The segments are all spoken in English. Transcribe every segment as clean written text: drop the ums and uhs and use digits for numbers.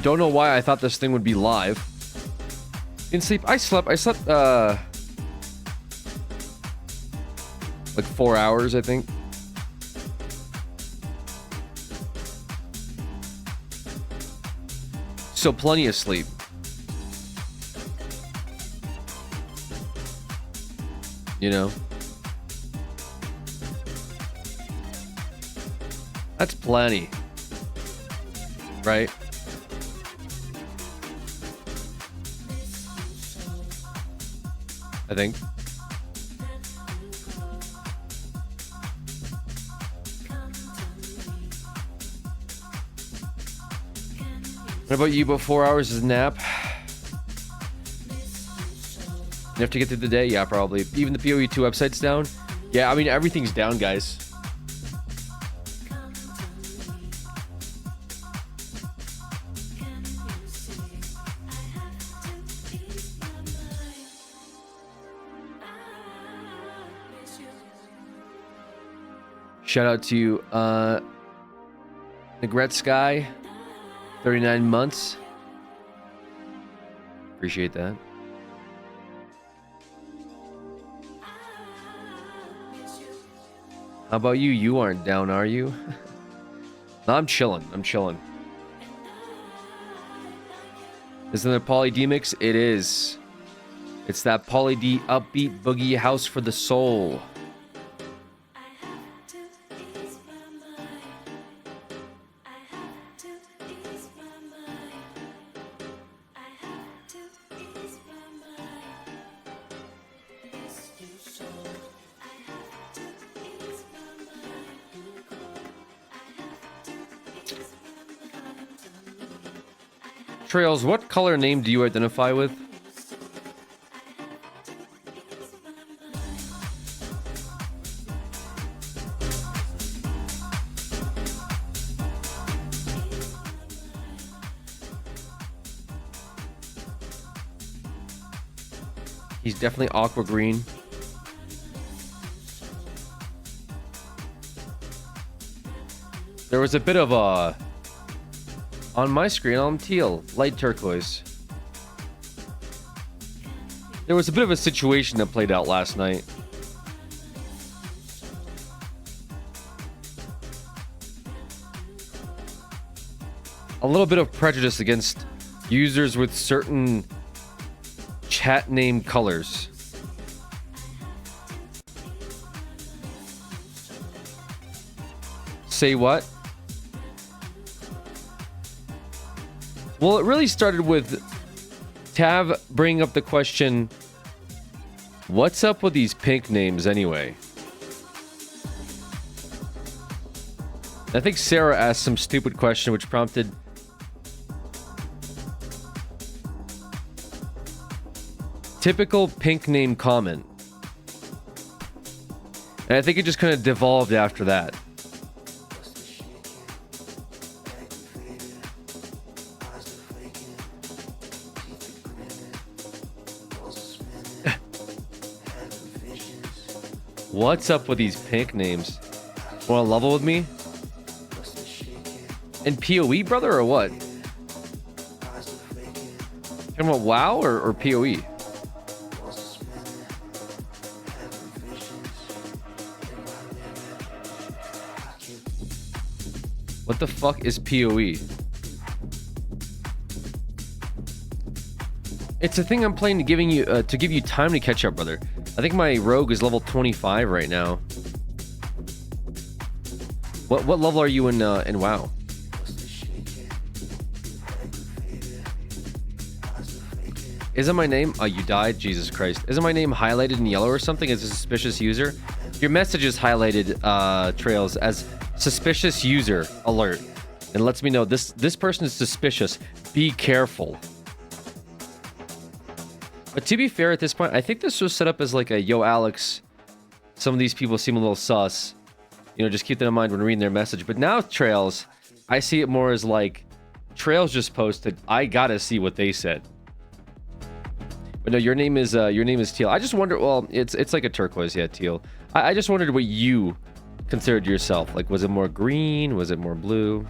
Don't know why I thought this thing would be live. In sleep, I slept like 4 hours, I think. So plenty of sleep. You know? That's plenty. Right? I think. What about you? About 4 hours is a nap? You have to get through the day? Yeah, probably. Even the PoE2 website's down? Yeah, I mean, everything's down, guys. Shout out to Negret Sky, 39 months. Appreciate that. How about you? You aren't down, are you? No, I'm chilling. I'm chilling. Isn't it Pauly D mix? It is. It's that Pauly D upbeat boogie house for the soul. Trails, what color name do you identify with? He's definitely aqua green. There was a bit of a... On my screen, I'm teal, light turquoise. There was a bit of a situation that played out last night. A little bit of prejudice against users with certain chat name colors. Say what? Well, it really started with Tav bringing up the question, what's up with these pink names anyway? I think Sarah asked some stupid question which prompted typical pink name comment. And I think it just kind of devolved after that. What's up with these pink names? Want to level with me? And PoE, brother, or what? Talking about WoW or PoE? What the fuck is PoE? It's a thing I'm playing to give you time to catch up, brother. I think my rogue is level 25 right now. What level are you in WoW? Isn't my name... Oh, you died? Jesus Christ. Isn't my name highlighted in yellow or something as a suspicious user? Your message is highlighted, Trails, as suspicious user alert. And lets me know this person is suspicious. Be careful. But to be fair, at this point, I think this was set up as like a, yo, Alex, some of these people seem a little sus. You know, just keep that in mind when reading their message. But now, Trails, I see it more as like, Trails just posted, I gotta see what they said. But no, your name is Teal. I just wonder, well, it's like a turquoise, yeah, Teal. I just wondered what you considered yourself. Like, was it more green? Was it more blue?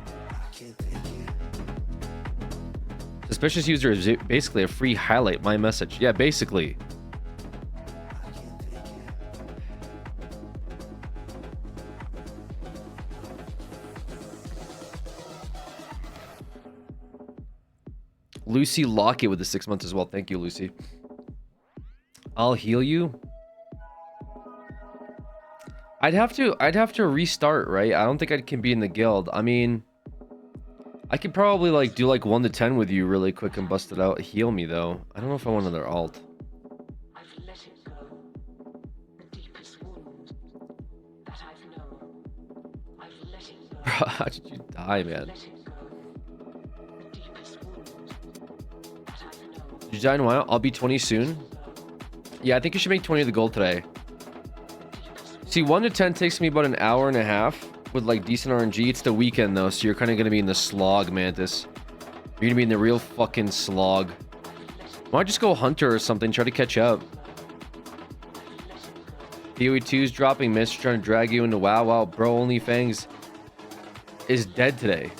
Suspicious user is basically a free highlight my message. Yeah, basically. Lucy Lockett with the 6 months as well. Thank you, Lucy. I'll heal you. I'd have to restart, right? I don't think I can be in the guild. I mean, I could probably like do like 1 to 10 with you really quick and bust it out. Heal me though. I don't know if I want another alt. Bro, how did you die, man? Did you die in a while? I'll be 20 soon. Yeah, I think you should make 20 of the gold today. See, 1 to 10 takes me about an hour and a half with like decent RNG. It's the weekend though, so you're kind of gonna be in the slog, Mantis. You're gonna be in the real fucking slog. Why not just go Hunter or something? Try to catch up. PoE2's dropping, Mr. Trying to drag you into WoW. Wow, bro, OnlyFangs is dead today.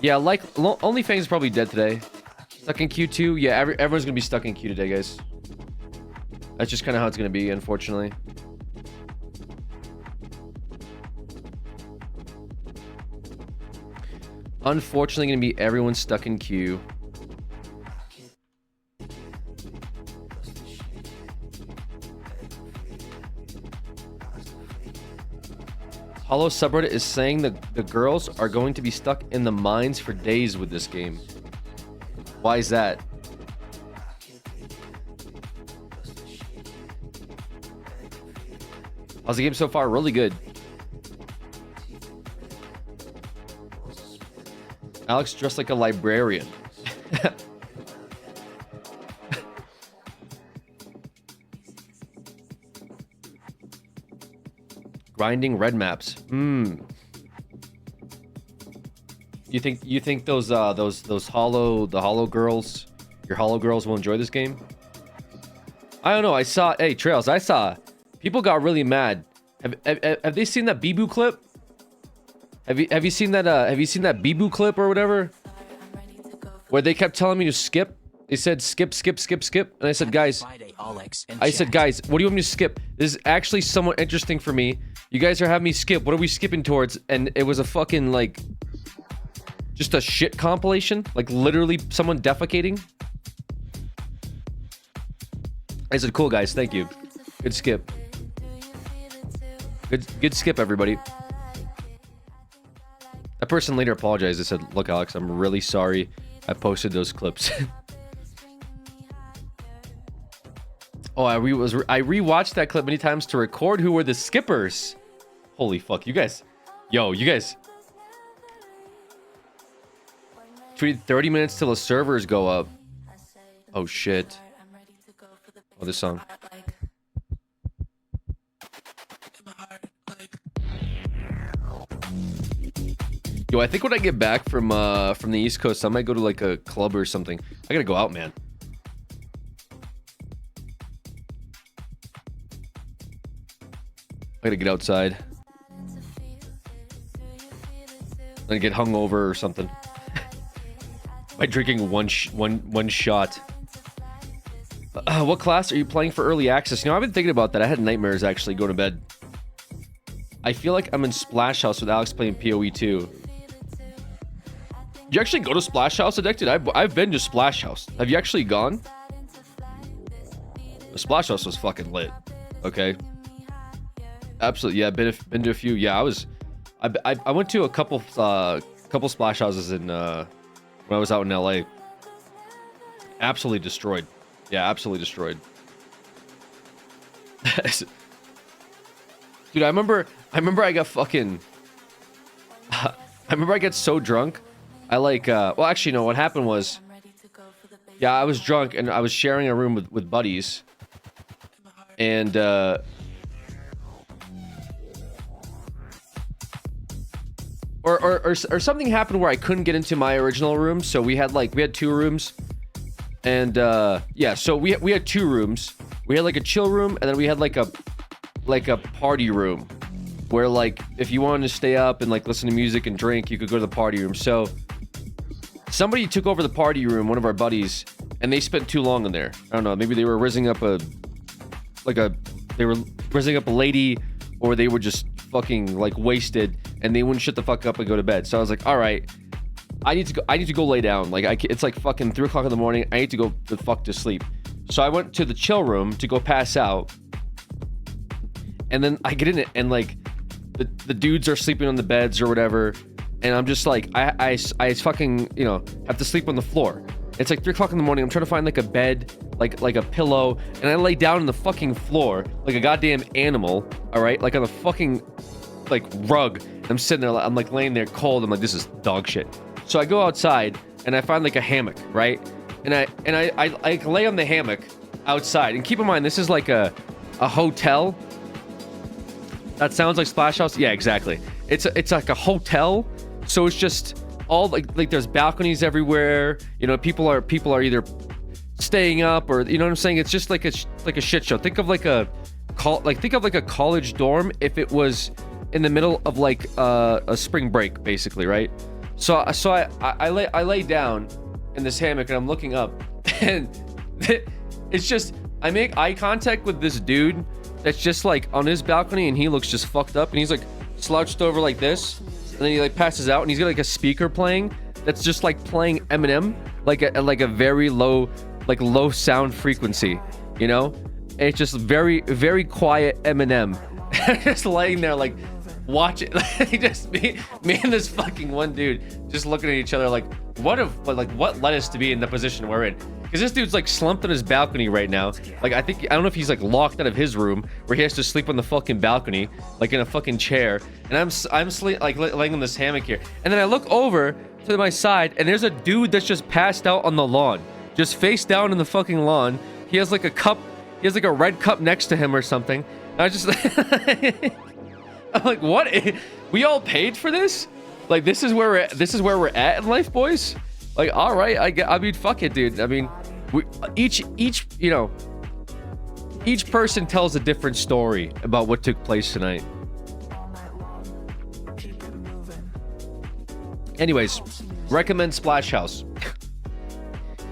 Yeah, like OnlyFangs is probably dead today. Stuck in Q2. Yeah, everyone's gonna be stuck in Q today, guys. That's just kind of how it's gonna be, unfortunately. Unfortunately, gonna be everyone stuck in queue. Hollow subreddit is saying that the girls are going to be stuck in the mines for days with this game. Why is that? How's the game so far? Really good. Alex dressed like a librarian. Grinding red maps. You think those hollow girls, your hollow girls will enjoy this game? I don't know. Hey Trails, I saw people got really mad. Have they seen that Bibu clip? Have you seen that Bibu clip or whatever? Where they kept telling me to skip. They said skip. And I said, guys, what do you want me to skip? This is actually somewhat interesting for me. You guys are having me skip. What are we skipping towards? And it was a fucking like just a shit compilation. Like literally someone defecating. I said, cool guys, thank you. Good skip. Good skip, everybody. That person later apologized. They said, look, Alex, I'm really sorry I posted those clips. Oh, I rewatched that clip many times to record who were the skippers. Holy fuck, you guys. Yo, you guys. Tweeted 30 minutes till the servers go up. Oh, shit. Oh, this song. Yo, I think when I get back from the East Coast, I might go to like a club or something. I gotta go out, man. I gotta get outside. Then get hungover or something. By drinking one shot. What class are you playing for early access? You know, I've been thinking about that. I had nightmares actually going to bed. I feel like I'm in Splash House with Alex playing PoE 2. Did you actually go to Splash House, Addicted? I've been to Splash House. Have you actually gone? The Splash House was fucking lit. Okay. Absolutely, yeah. Been to a few. Yeah, I went to a couple Splash Houses in when I was out in LA. Absolutely destroyed. Yeah, absolutely destroyed. Dude, I remember I got fucking I remember I got so drunk. I like well actually no, what happened was yeah, I was drunk and I was sharing a room with buddies. And or something happened where I couldn't get into my original room, so we had 2 rooms. And yeah, so we had 2 rooms. We had like a chill room, and then we had like a party room where like if you wanted to stay up and like listen to music and drink, you could go to the party room. So somebody took over the party room, one of our buddies, and they spent too long in there. I don't know, maybe they were rizzing up a lady, or they were just fucking like wasted, and they wouldn't shut the fuck up and go to bed. So I was like, all right, I need to go lay down. Like it's like fucking 3 o'clock in the morning. I need to go the fuck to sleep. So I went to the chill room to go pass out, and then I get in it, and like the dudes are sleeping on the beds or whatever, and I'm just like, I fucking, you know, have to sleep on the floor. It's like 3 o'clock in the morning. I'm trying to find like a bed, like a pillow, and I lay down on the fucking floor like a goddamn animal. All right, like on the fucking like rug. I'm sitting there, I'm like laying there cold. I'm like, this is dog shit. So I go outside and I find like a hammock, right? And I lay on the hammock outside. And keep in mind, this is like a hotel. That sounds like Splash House. Yeah, exactly. It's like a hotel. So it's just all like there's balconies everywhere. You know, people are either staying up, or you know what I'm saying. It's just like a shit show. Think of like a college dorm if it was in the middle of like a spring break, basically, right? So I lay down in this hammock and I'm looking up, and it's just, I make eye contact with this dude that's just like on his balcony, and he looks just fucked up, and he's like slouched over like this, and then he like passes out, and he's got like a speaker playing that's just like playing Eminem, like a very low sound frequency, you know? And it's just very, very quiet Eminem. Just laying there like watch it. Just me and this fucking one dude just looking at each other like, what led us to be in the position we're in? Because this dude's like slumped on his balcony right now. Like I don't know if he's like locked out of his room where he has to sleep on the fucking balcony, like in a fucking chair. And I'm like laying on this hammock here. And then I look over to my side, and there's a dude that's just passed out on the lawn, just face down in the fucking lawn. He has like a cup. He has like a red cup next to him or something. And I just, I'm like, what? We all paid for this? Like this is where we're at in life, boys. Like, all right, I mean, fuck it, dude. I mean, each you know, each person tells a different story about what took place tonight. Anyways, recommend Splash House.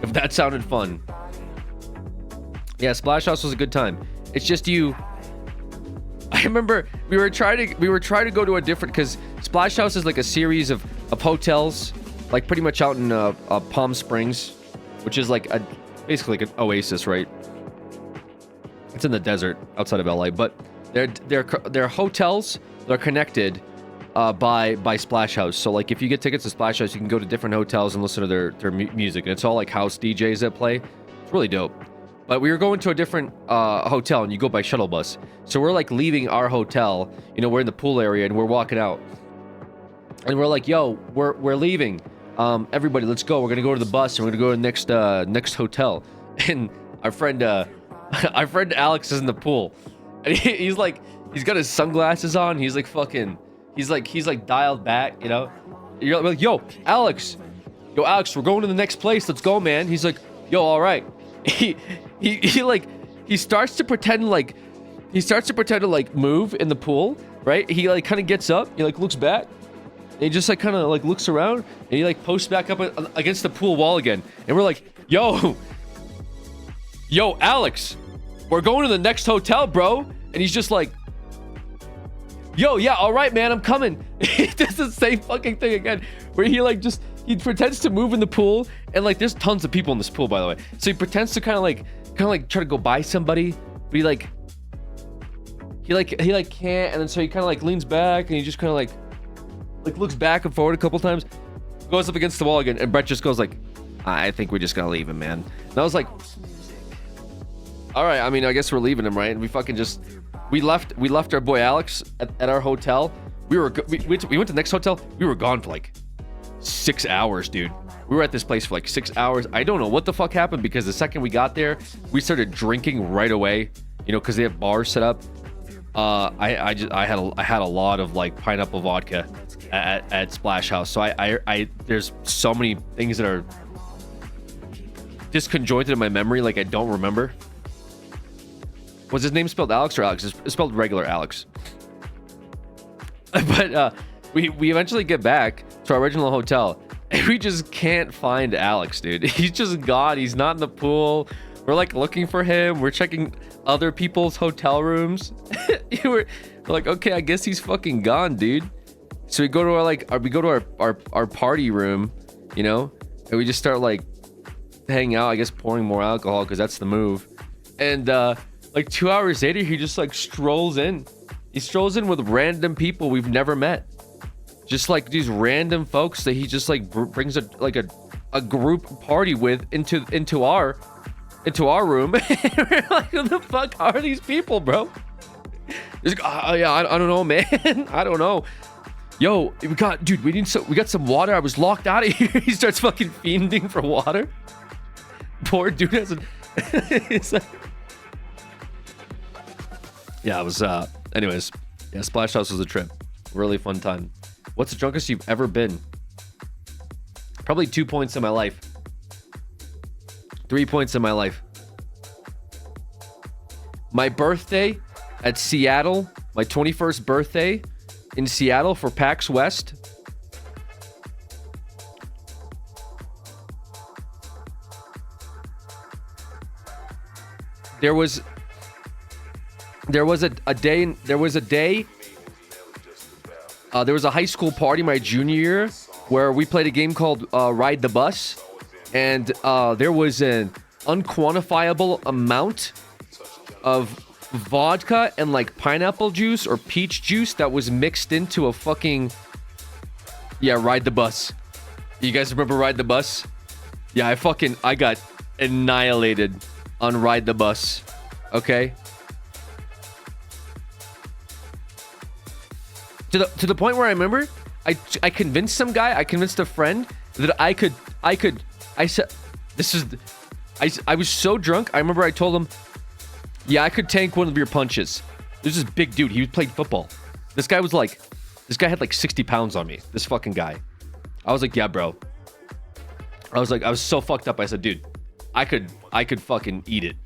If that sounded fun. Yeah, Splash House was a good time. It's just you. I remember we were trying to go to a different, because Splash House is like a series of hotels, like pretty much out in Palm Springs, which is like basically like an oasis, right? It's in the desert outside of LA, but they're hotels. They're connected by Splash House. So like if you get tickets to Splash House, you can go to different hotels and listen to their music, and it's all like house DJs that play. It's really dope. But we were going to a different hotel, and you go by shuttle bus. So we're like leaving our hotel, you know, we're in the pool area, and we're walking out. And we're like, yo, we're leaving. Everybody, let's go. We're gonna go to the bus, and we're gonna go to the next hotel. And our friend Alex is in the pool. And he's got his sunglasses on. He's like dialed back, you know. You're like, yo, Alex, we're going to the next place. Let's go, man. He's like, yo, all right. He starts to pretend to like move in the pool, right? He like kind of gets up, he like looks back, and he just like kind of like looks around, and he like posts back up against the pool wall again. And we're like, yo, Alex, we're going to the next hotel, bro. And he's just like, yo, yeah, all right, man, I'm coming. He does the same fucking thing again, where he pretends to move in the pool, and like there's tons of people in this pool, by the way. So he pretends to kind of like try to go by somebody, but he can't, and then so he kind of like leans back, and he just kind of like looks back and forward a couple times, goes up against the wall again, and Brett just goes like, I think we just gotta leave him, man. And I was like, all right, I mean, I guess we're leaving him, right? And we left our boy Alex at our hotel. We went to the next hotel. We were gone for like 6 hours, dude. We were at this place for like 6 hours. I don't know what the fuck happened, because the second we got there, we started drinking right away, you know, because they have bars set up. I had a lot of like pineapple vodka at Splash House. So I there's so many things that are disconjointed in my memory, like I don't remember. Was his name spelled Alex or Alex? It's spelled regular Alex. But we eventually get back to our original hotel, And we just can't find Alex, dude. He's just gone. He's not in the pool. We're like looking for him. We're checking other people's hotel rooms. we're like, okay, I guess he's fucking gone, dude. So we go to our party room, you know, and we just start like hanging out, I guess pouring more alcohol because that's the move. And like 2 hours later, he just like strolls in. He strolls in with random people we've never met. Just like these random folks that he just like brings a group party with into our room. We're like, who the fuck are these people, bro? He's like, yeah, I don't know, man. I don't know. Yo, we got some water. I was locked out of here. He starts fucking fiending for water. Poor dude hasn't. It's like, yeah, it was. Anyways, yeah, Splash House was a trip. Really fun time. What's the drunkest you've ever been? Probably 2 points in my life. 3 points in my life. My birthday at Seattle, my 21st birthday in Seattle for PAX West. There was a day. There was a high school party my junior year where we played a game called Ride the Bus, and there was an unquantifiable amount of vodka and like pineapple juice or peach juice that was mixed into a fucking Ride the Bus. You guys remember Ride the Bus? Yeah, I got annihilated on Ride the Bus. Okay. To the point where I remember I convinced some guy, I convinced a friend that I said this is I was so drunk. I remember I told him, yeah, I could tank one of your punches. There's this big dude. He played football. This guy had like 60 pounds on me. This fucking guy. I was like, yeah, bro. I was so fucked up. I said, dude, I could fucking eat it.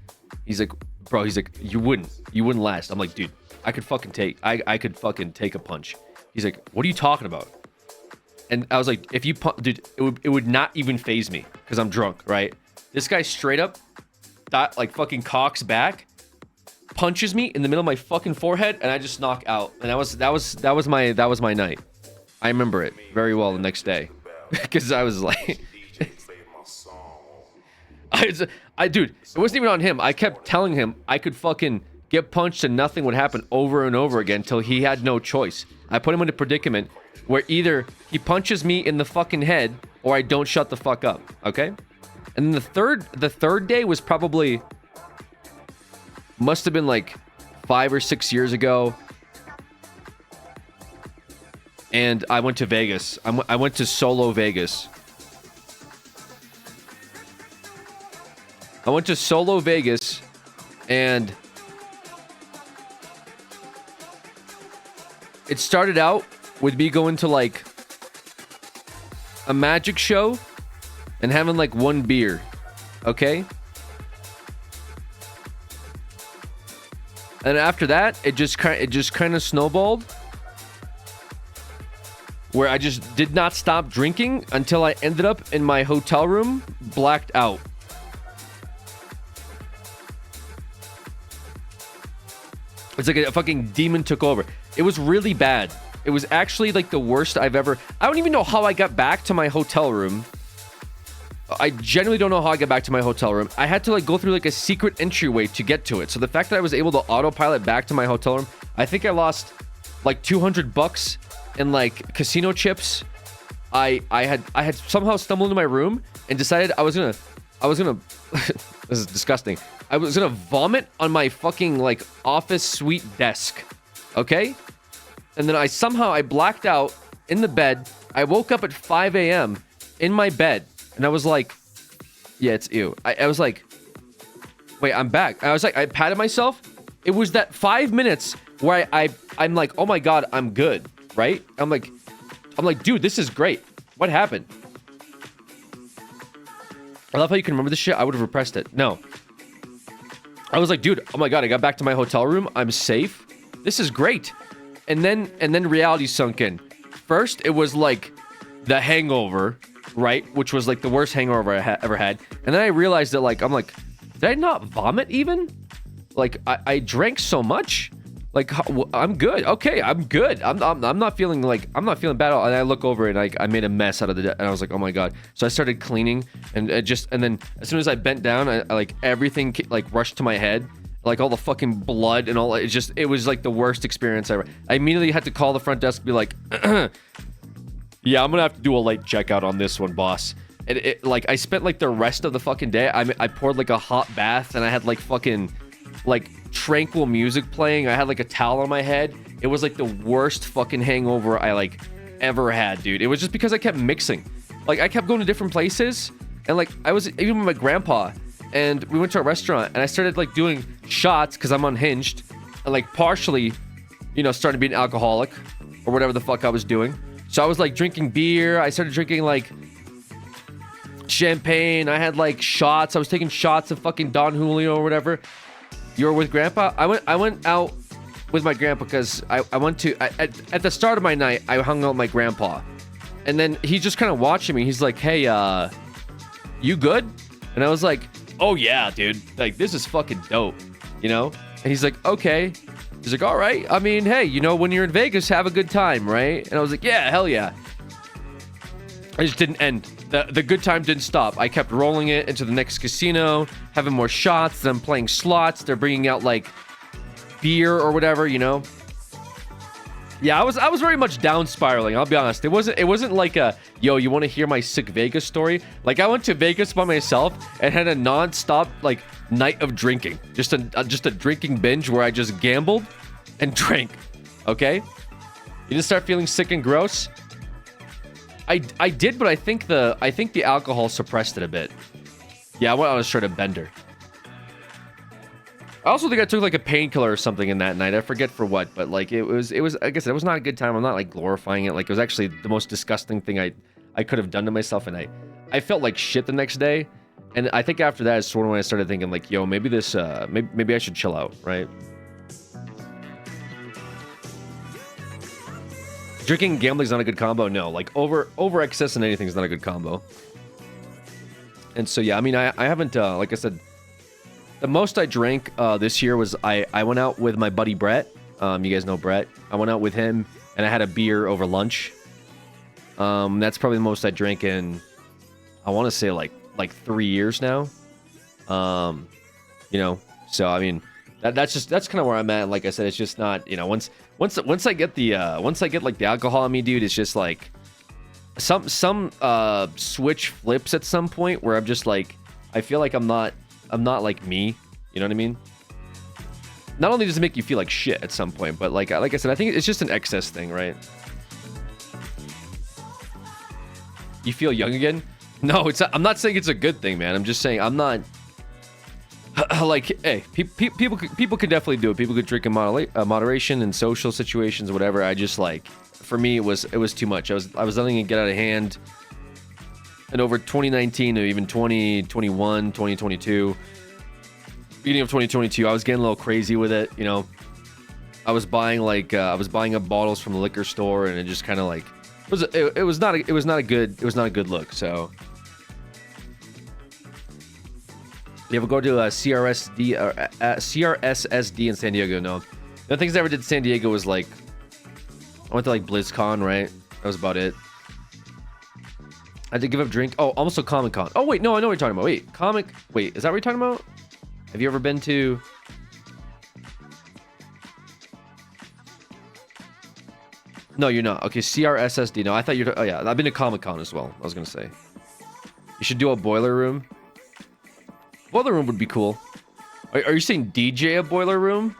He's like, bro, you wouldn't last. I'm like, dude, I could fucking take a punch. He's like, what are you talking about? And I was like, if you dude, it would not even phase me because I'm drunk, right? This guy straight up like fucking cocks back, punches me in the middle of my fucking forehead, and I just knock out. And that was my night. I remember it very well the next day because I was like, dude, it wasn't even on him. I kept telling him I could fucking get punched and nothing would happen over and over again till he had no choice. I put him in a predicament where either he punches me in the fucking head or I don't shut the fuck up. Okay? And then the third day was probably must have been like 5 or 6 years ago. And I went to Vegas. I went to solo Vegas. I went to solo Vegas and it started out with me going to like a magic show and having like one beer. Okay? And after that, it just kind of snowballed where I just did not stop drinking until I ended up in my hotel room blacked out. It's like a fucking demon took over. It was really bad. It was actually like the worst I've ever... I don't even know how I got back to my hotel room. I genuinely don't know how I got back to my hotel room. I had to like go through like a secret entryway to get to it. So the fact that I was able to autopilot back to my hotel room, I think I lost like $200 in like casino chips. I had somehow stumbled into my room and decided I was gonna this is disgusting. I was gonna vomit on my fucking like office suite desk. Okay? And then I blacked out in the bed. I woke up at 5 a.m. in my bed. And I was like, yeah, it's ew. I was like, wait, I'm back. I was like, I patted myself. It was that 5 minutes where I'm like, oh my God, I'm good. Right? I'm like, dude, this is great. What happened? I love how you can remember this shit. I would have repressed it. No. I was like, dude, oh my God, I got back to my hotel room. I'm safe. This is great. And then reality sunk in. First, it was like The Hangover. right? Which was like the worst hangover I ever had. And then I realized that like, I'm like, did I not vomit even? Like I drank so much. Like I'm good. Okay, I'm good. I'm not feeling like I'm not feeling bad. And I look over and I made a mess out of the, and I was like, oh my god. So I started cleaning and then as soon as I bent down, I like everything like rushed to my head, like all the fucking blood and all. It was like the worst experience ever. I immediately had to call the front desk and be like, yeah, I'm gonna have to do a late checkout on this one, boss. And like I spent like the rest of the fucking day. I poured like a hot bath and I had like fucking like tranquil music playing. I had like a towel on my head. It was like the worst fucking hangover I like ever had, dude. It was just because I kept mixing. Like I kept going to different places, and like I was even with my grandpa, and we went to a restaurant and I started like doing shots because I'm unhinged, and like partially, you know, started being an alcoholic or whatever the fuck I was doing. So I was like drinking beer. I started drinking like champagne. I had like shots. I was taking shots of fucking Don Julio or whatever. You were with grandpa? I went out with my grandpa because I went to at the start of my night I hung out with my grandpa, and then he's just kind of watching me. He's like, hey, you good? And I was like, oh yeah, dude, like this is fucking dope, you know? And he's like, okay. He's like, all right, I mean, hey, you know, when you're in Vegas, have a good time, right? And I was like, yeah, hell yeah. I just didn't end. The good time didn't stop. I kept rolling it into the next casino, having more shots. Then I'm playing slots. They're bringing out like beer or whatever, you know. Yeah, I was very much down spiraling. I'll be honest. It wasn't like a yo. You want to hear my sick Vegas story? Like I went to Vegas by myself and had a non-stop like night of drinking. Just a drinking binge where I just gambled and drank. Okay. You didn't start feeling sick and gross. I did, but I think the alcohol suppressed it a bit. Yeah, I went on a straight up bender. I also think I took like a painkiller or something in that night. I forget for what, but like it was like I said, it was not a good time. I'm not like glorifying it. Like it was actually the most disgusting thing I could have done to myself, and I felt like shit the next day. And I think after that is sort of when I started thinking like, yo, maybe this maybe I should chill out, right? Drinking and gambling is not a good combo. No, like over excess and anything is not a good combo. And so yeah, I mean, I haven't like I said, the most I drank this year was I went out with my buddy Brett. You guys know Brett. I went out with him and I had a beer over lunch. That's probably the most I drank in, I want to say like 3 years now. You know, so I mean, that's kind of where I'm at. Like I said, it's just not, you know, once I get like the alcohol in me, dude, it's just like some switch flips at some point where I'm just like, I feel like I'm not like me, you know what I mean? Not only does it make you feel like shit at some point, but like I said, I think it's just an excess thing, right? You feel young again? No, I'm not saying it's a good thing, man. I'm just saying I'm not like, hey, people could definitely do it. People could drink in moderation in social situations, whatever. I just like, for me, it was too much. I was letting it get out of hand. And over 2019 or even 2021, 2022, beginning of 2022, I was getting a little crazy with it. You know, I was buying up bottles from the liquor store, and it just kind of like it was not a good look. So. You ever go to CRSD or CRSSD in San Diego? No. The things I ever did in San Diego was like, I went to like BlizzCon, right? That was about it. I had to give up drink. Oh, almost a Comic Con. Oh wait, no, I know what you're talking about. Wait, is that what you're talking about? Have you ever been to? No, you're not. Okay, CRSSD. No, I thought you're. Oh yeah, I've been to Comic Con as well. I was gonna say. You should do a boiler room. Boiler room would be cool. Are you saying DJ a boiler room?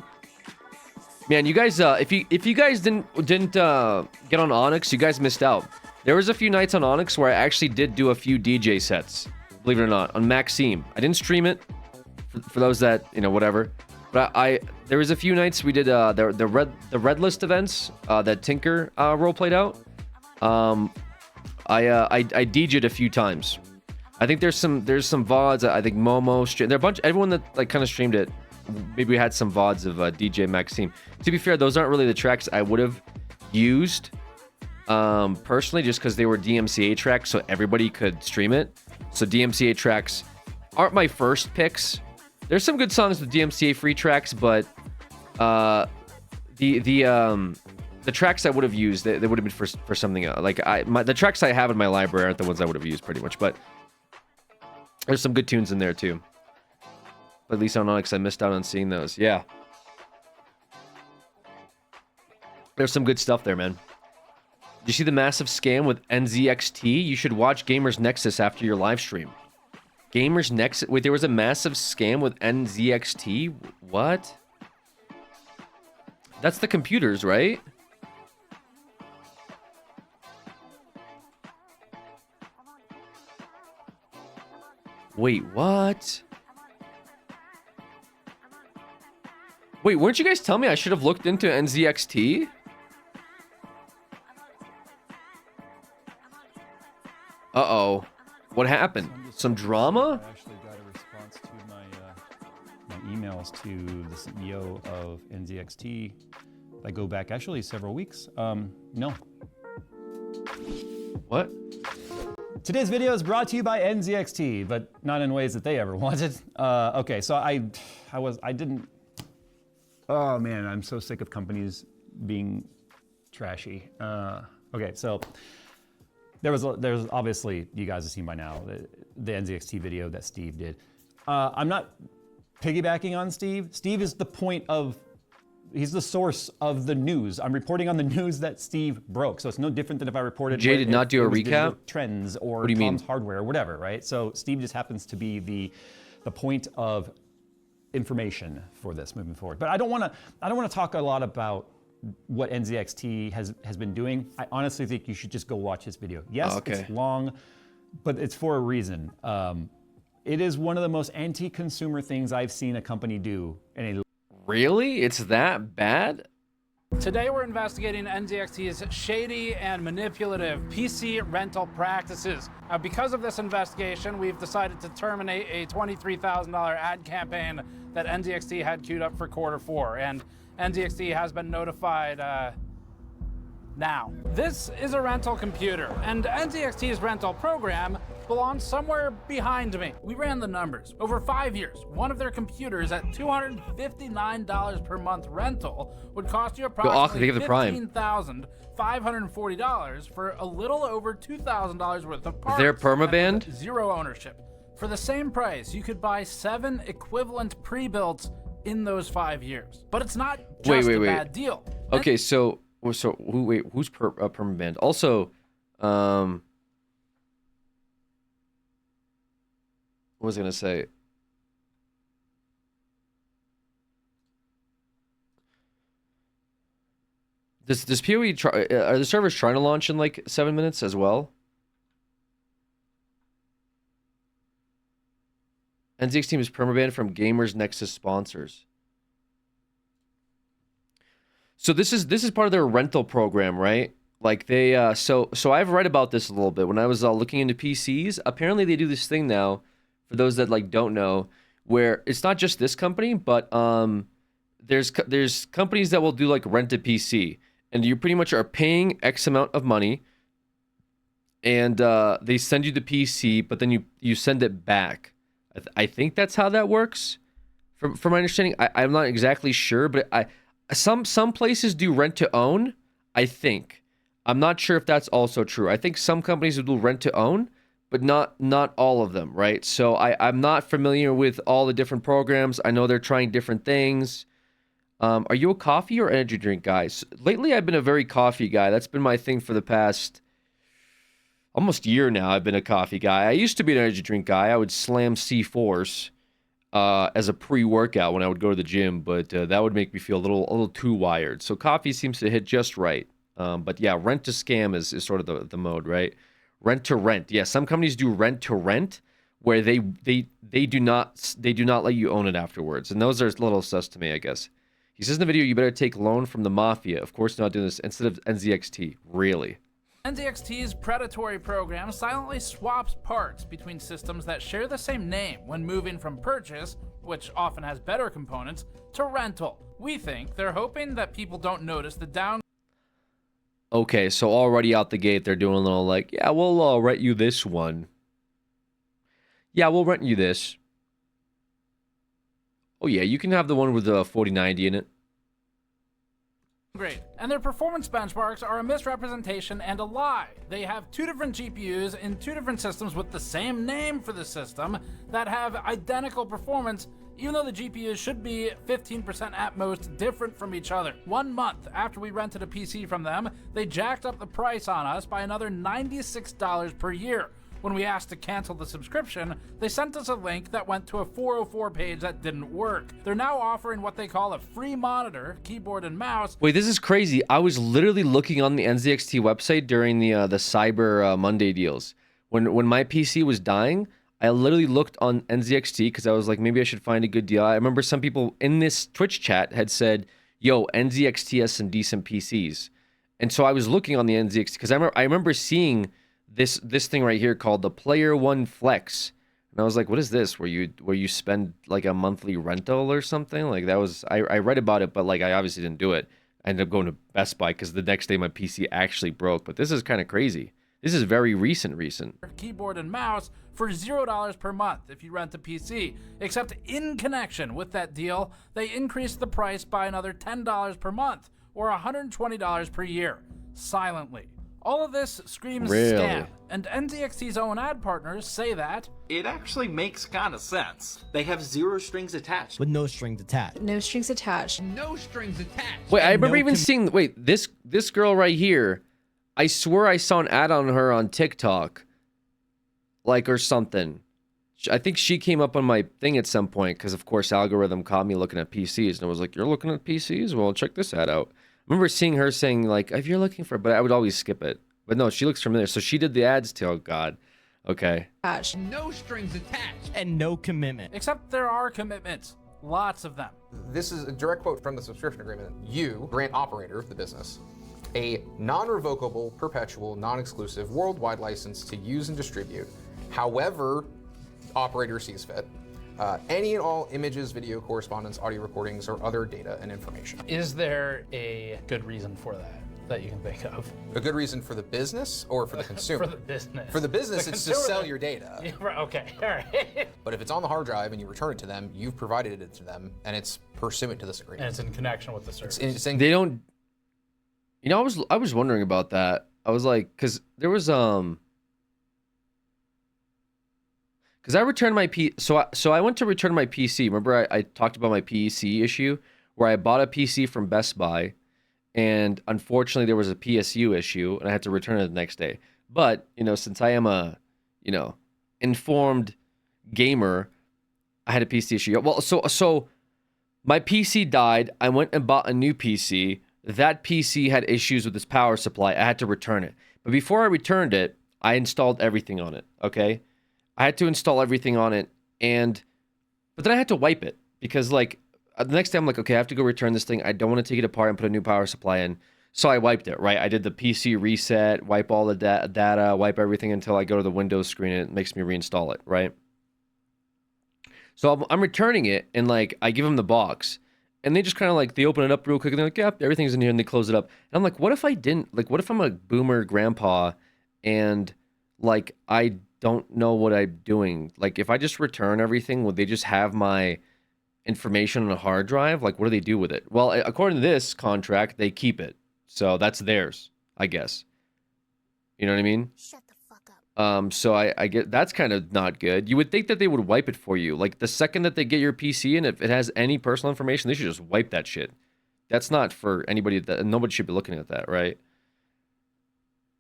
Man, you guys, if you guys didn't get on Onyx, you guys missed out. There was a few nights on Onyx where I actually did do a few DJ sets, believe it or not, on Maxime. I didn't stream it for those that, you know, whatever. But there was a few nights we did the red list events that Tinker role played out. I DJ'd a few times. I think there's some VODs. I think Momo streamed. There are a bunch. Everyone that like kind of streamed it. Maybe we had some VODs of DJ Maxime. To be fair, those aren't really the tracks I would have used. personally, just because they were DMCA tracks, so everybody could stream it. So DMCA tracks aren't my first picks. There's some good songs with DMCA free tracks, but the tracks I would have used, they would have been for something else. Like the tracks I have in my library aren't the ones I would have used pretty much, but there's some good tunes in there too. But at least on Onyx, I missed out on seeing those. Yeah. There's some good stuff there, man. Did you see the massive scam with NZXT? You should watch Gamers Nexus after your live stream. Gamers Nexus? Wait, there was a massive scam with NZXT? What? That's the computers, right? Wait, what? Wait, weren't you guys telling me I should have looked into NZXT? Uh-oh. What happened? Some drama? I actually got a response to my emails to the CEO of NZXT. I go back actually several weeks. No. What? Today's video is brought to you by NZXT, but not in ways that they ever wanted. Okay, so I didn't. Oh man, I'm so sick of companies being trashy. Okay, so there's obviously, you guys have seen by now the NZXT video that Steve did. I'm not piggybacking on Steve. Steve is the point of. He's the source of the news. I'm reporting on the news that Steve broke. So it's no different than if I reported Jay did not do a recap? Trends or what do you Tom's mean? Hardware or whatever, right? So Steve just happens to be the point of information for this moving forward. But I don't want to talk a lot about what NZXT has been doing. I honestly think you should just go watch his video. Yes, It's long, but it's for a reason. It is one of the most anti-consumer things I've seen a company do in a. Really? It's that bad? Today we're investigating NZXT's shady and manipulative PC rental practices. Because of this investigation, we've decided to terminate a $23,000 ad campaign that NZXT had queued up for Q4, and NZXT has been notified now. This is a rental computer, and NZXT's rental program belongs somewhere behind me. We ran the numbers. Over 5 years, one of their computers at $259 per month rental would cost you approximately $15,540 for a little over $2,000 worth of parts. They're permaband? Zero ownership. For the same price, you could buy 7 equivalent pre-builts in those 5 years. But it's not just a bad deal. Okay, so who's permaband? Also, what was I gonna say? Does PoE try? Are the servers trying to launch in like 7 minutes as well? NZX team is permabanned from Gamers Nexus sponsors. So this is part of their rental program, right? Like they so I've read about this a little bit when I was looking into PCs. Apparently they do this thing now. For those that like don't know, where it's not just this company, but there's companies that will do like rent a PC, and you pretty much are paying X amount of money, and they send you the PC, but then you send it back. I think that's how that works, from my understanding. I'm not exactly sure, but some places do rent to own. I think I'm not sure if that's also true. I think some companies will do rent to own, but not all of them, right? So I'm not familiar with all the different programs. I know they're trying different things. Are you a coffee or energy drink guy? So lately, I've been a very coffee guy. That's been my thing for the past almost year now. I've been a coffee guy. I used to be an energy drink guy. I would slam C4s as a pre-workout when I would go to the gym, but that would make me feel a little too wired. So coffee seems to hit just right. But yeah, rent to scam is sort of the mode, right? Rent to rent. Yeah, some companies do rent to rent where they do not let you own it afterwards. And those are a little sus to me, I guess. He says in the video, you better take loan from the mafia. Of course, not doing this instead of NZXT. Really? NZXT's predatory program silently swaps parts between systems that share the same name when moving from purchase, which often has better components, to rental. We think they're hoping that people don't notice the Okay, so already out the gate, they're doing a little like, yeah, we'll rent you this one. Yeah, we'll rent you this. Oh yeah, you can have the one with the 4090 in it. Great. And their performance benchmarks are a misrepresentation and a lie. They have 2 different GPUs in 2 different systems with the same name for the system that have identical performance, even though the GPUs should be 15% at most different from each other. 1 month after we rented a PC from them, they jacked up the price on us by another $96 per year. When we asked to cancel the subscription, they sent us a link that went to a 404 page that didn't work. They're now offering what they call a free monitor, keyboard, and mouse. Wait, this is crazy. I was literally looking on the NZXT website during the Cyber Monday deals. When my PC was dying, I literally looked on NZXT because I was like, maybe I should find a good deal. I remember some people in this Twitch chat had said, yo, NZXT has some decent PCs. And so I was looking on the NZXT because I remember seeing this thing right here called the Player One Flex, and I was like, what is this, where you spend like a monthly rental or something? Like, that was, I read about it, but like I obviously didn't do it. I ended up going to Best Buy because the next day my PC actually broke. But this is kind of crazy. This is very recent. Keyboard and mouse for $0 per month if you rent a PC. Except in connection with that deal, they increased the price by another $10 per month, or $120 per year, silently. All of this screams scam, and NZXT's own ad partners say that it actually makes kind of sense. They have 0 strings attached. With no strings attached. No strings attached. No strings attached. Wait, I remember even seeing, wait, this girl right here, I swear I saw an ad on her on TikTok, like, or something. I think she came up on my thing at some point, because of course algorithm caught me looking at PCs, and I was like, you're looking at PCs? Well, check this ad out. I remember seeing her saying, like, if you're looking for, but I would always skip it. But no, she looks familiar. So she did the ads too. Oh, God. Okay. No strings attached. And no commitment. Except there are commitments. Lots of them. This is a direct quote from the subscription agreement. You, grant operator of the business, a non-revocable, perpetual, non-exclusive, worldwide license to use and distribute, however operator sees fit, any and all images, video, correspondence, audio recordings, or other data and information. Is there a good reason for that you can think of? A good reason for the business or for the consumer? For the business. For the business, it's to sell your data. Yeah, right, okay, all right. But if it's on the hard drive and you return it to them, you've provided it to them, and it's pursuant to this agreement. And it's in connection with the service. They don't. You know, I was wondering about that. I was like, because there was because I returned my so I went to return my PC. Remember I talked about my PC issue where I bought a PC from Best Buy, and unfortunately there was a PSU issue and I had to return it the next day. But, you know, since I am a, you know, informed gamer, I had a PC issue. Well, so my PC died. I went and bought a new PC. That PC had issues with its power supply. I had to return it. But before I returned it, I installed everything on it, okay? I had to install everything on it, but then I had to wipe it because, like, the next day I'm like, okay, I have to go return this thing. I don't want to take it apart and put a new power supply in. So I wiped it, right? I did the PC reset, wipe all the data, wipe everything until I go to the Windows screen and it makes me reinstall it, right? So I'm returning it, and, like, I give them the box. And they just kind of, like, they open it up real quick, and they're like, yeah, everything's in here, and they close it up. And I'm like, what if I didn't? Like, what if I'm a boomer grandpa and, like, I don't know what I'm doing? Like, if I just return everything, would they just have my information on a hard drive? Like, what do they do with it? Well, according to this contract, they keep it. So that's theirs, I guess. You know what I mean? Shut the fuck up. So I get, that's kind of not good. You would think that they would wipe it for you. Like, the second that they get your PC and if it has any personal information, they should just wipe that shit. That's not for anybody, that nobody should be looking at that, right?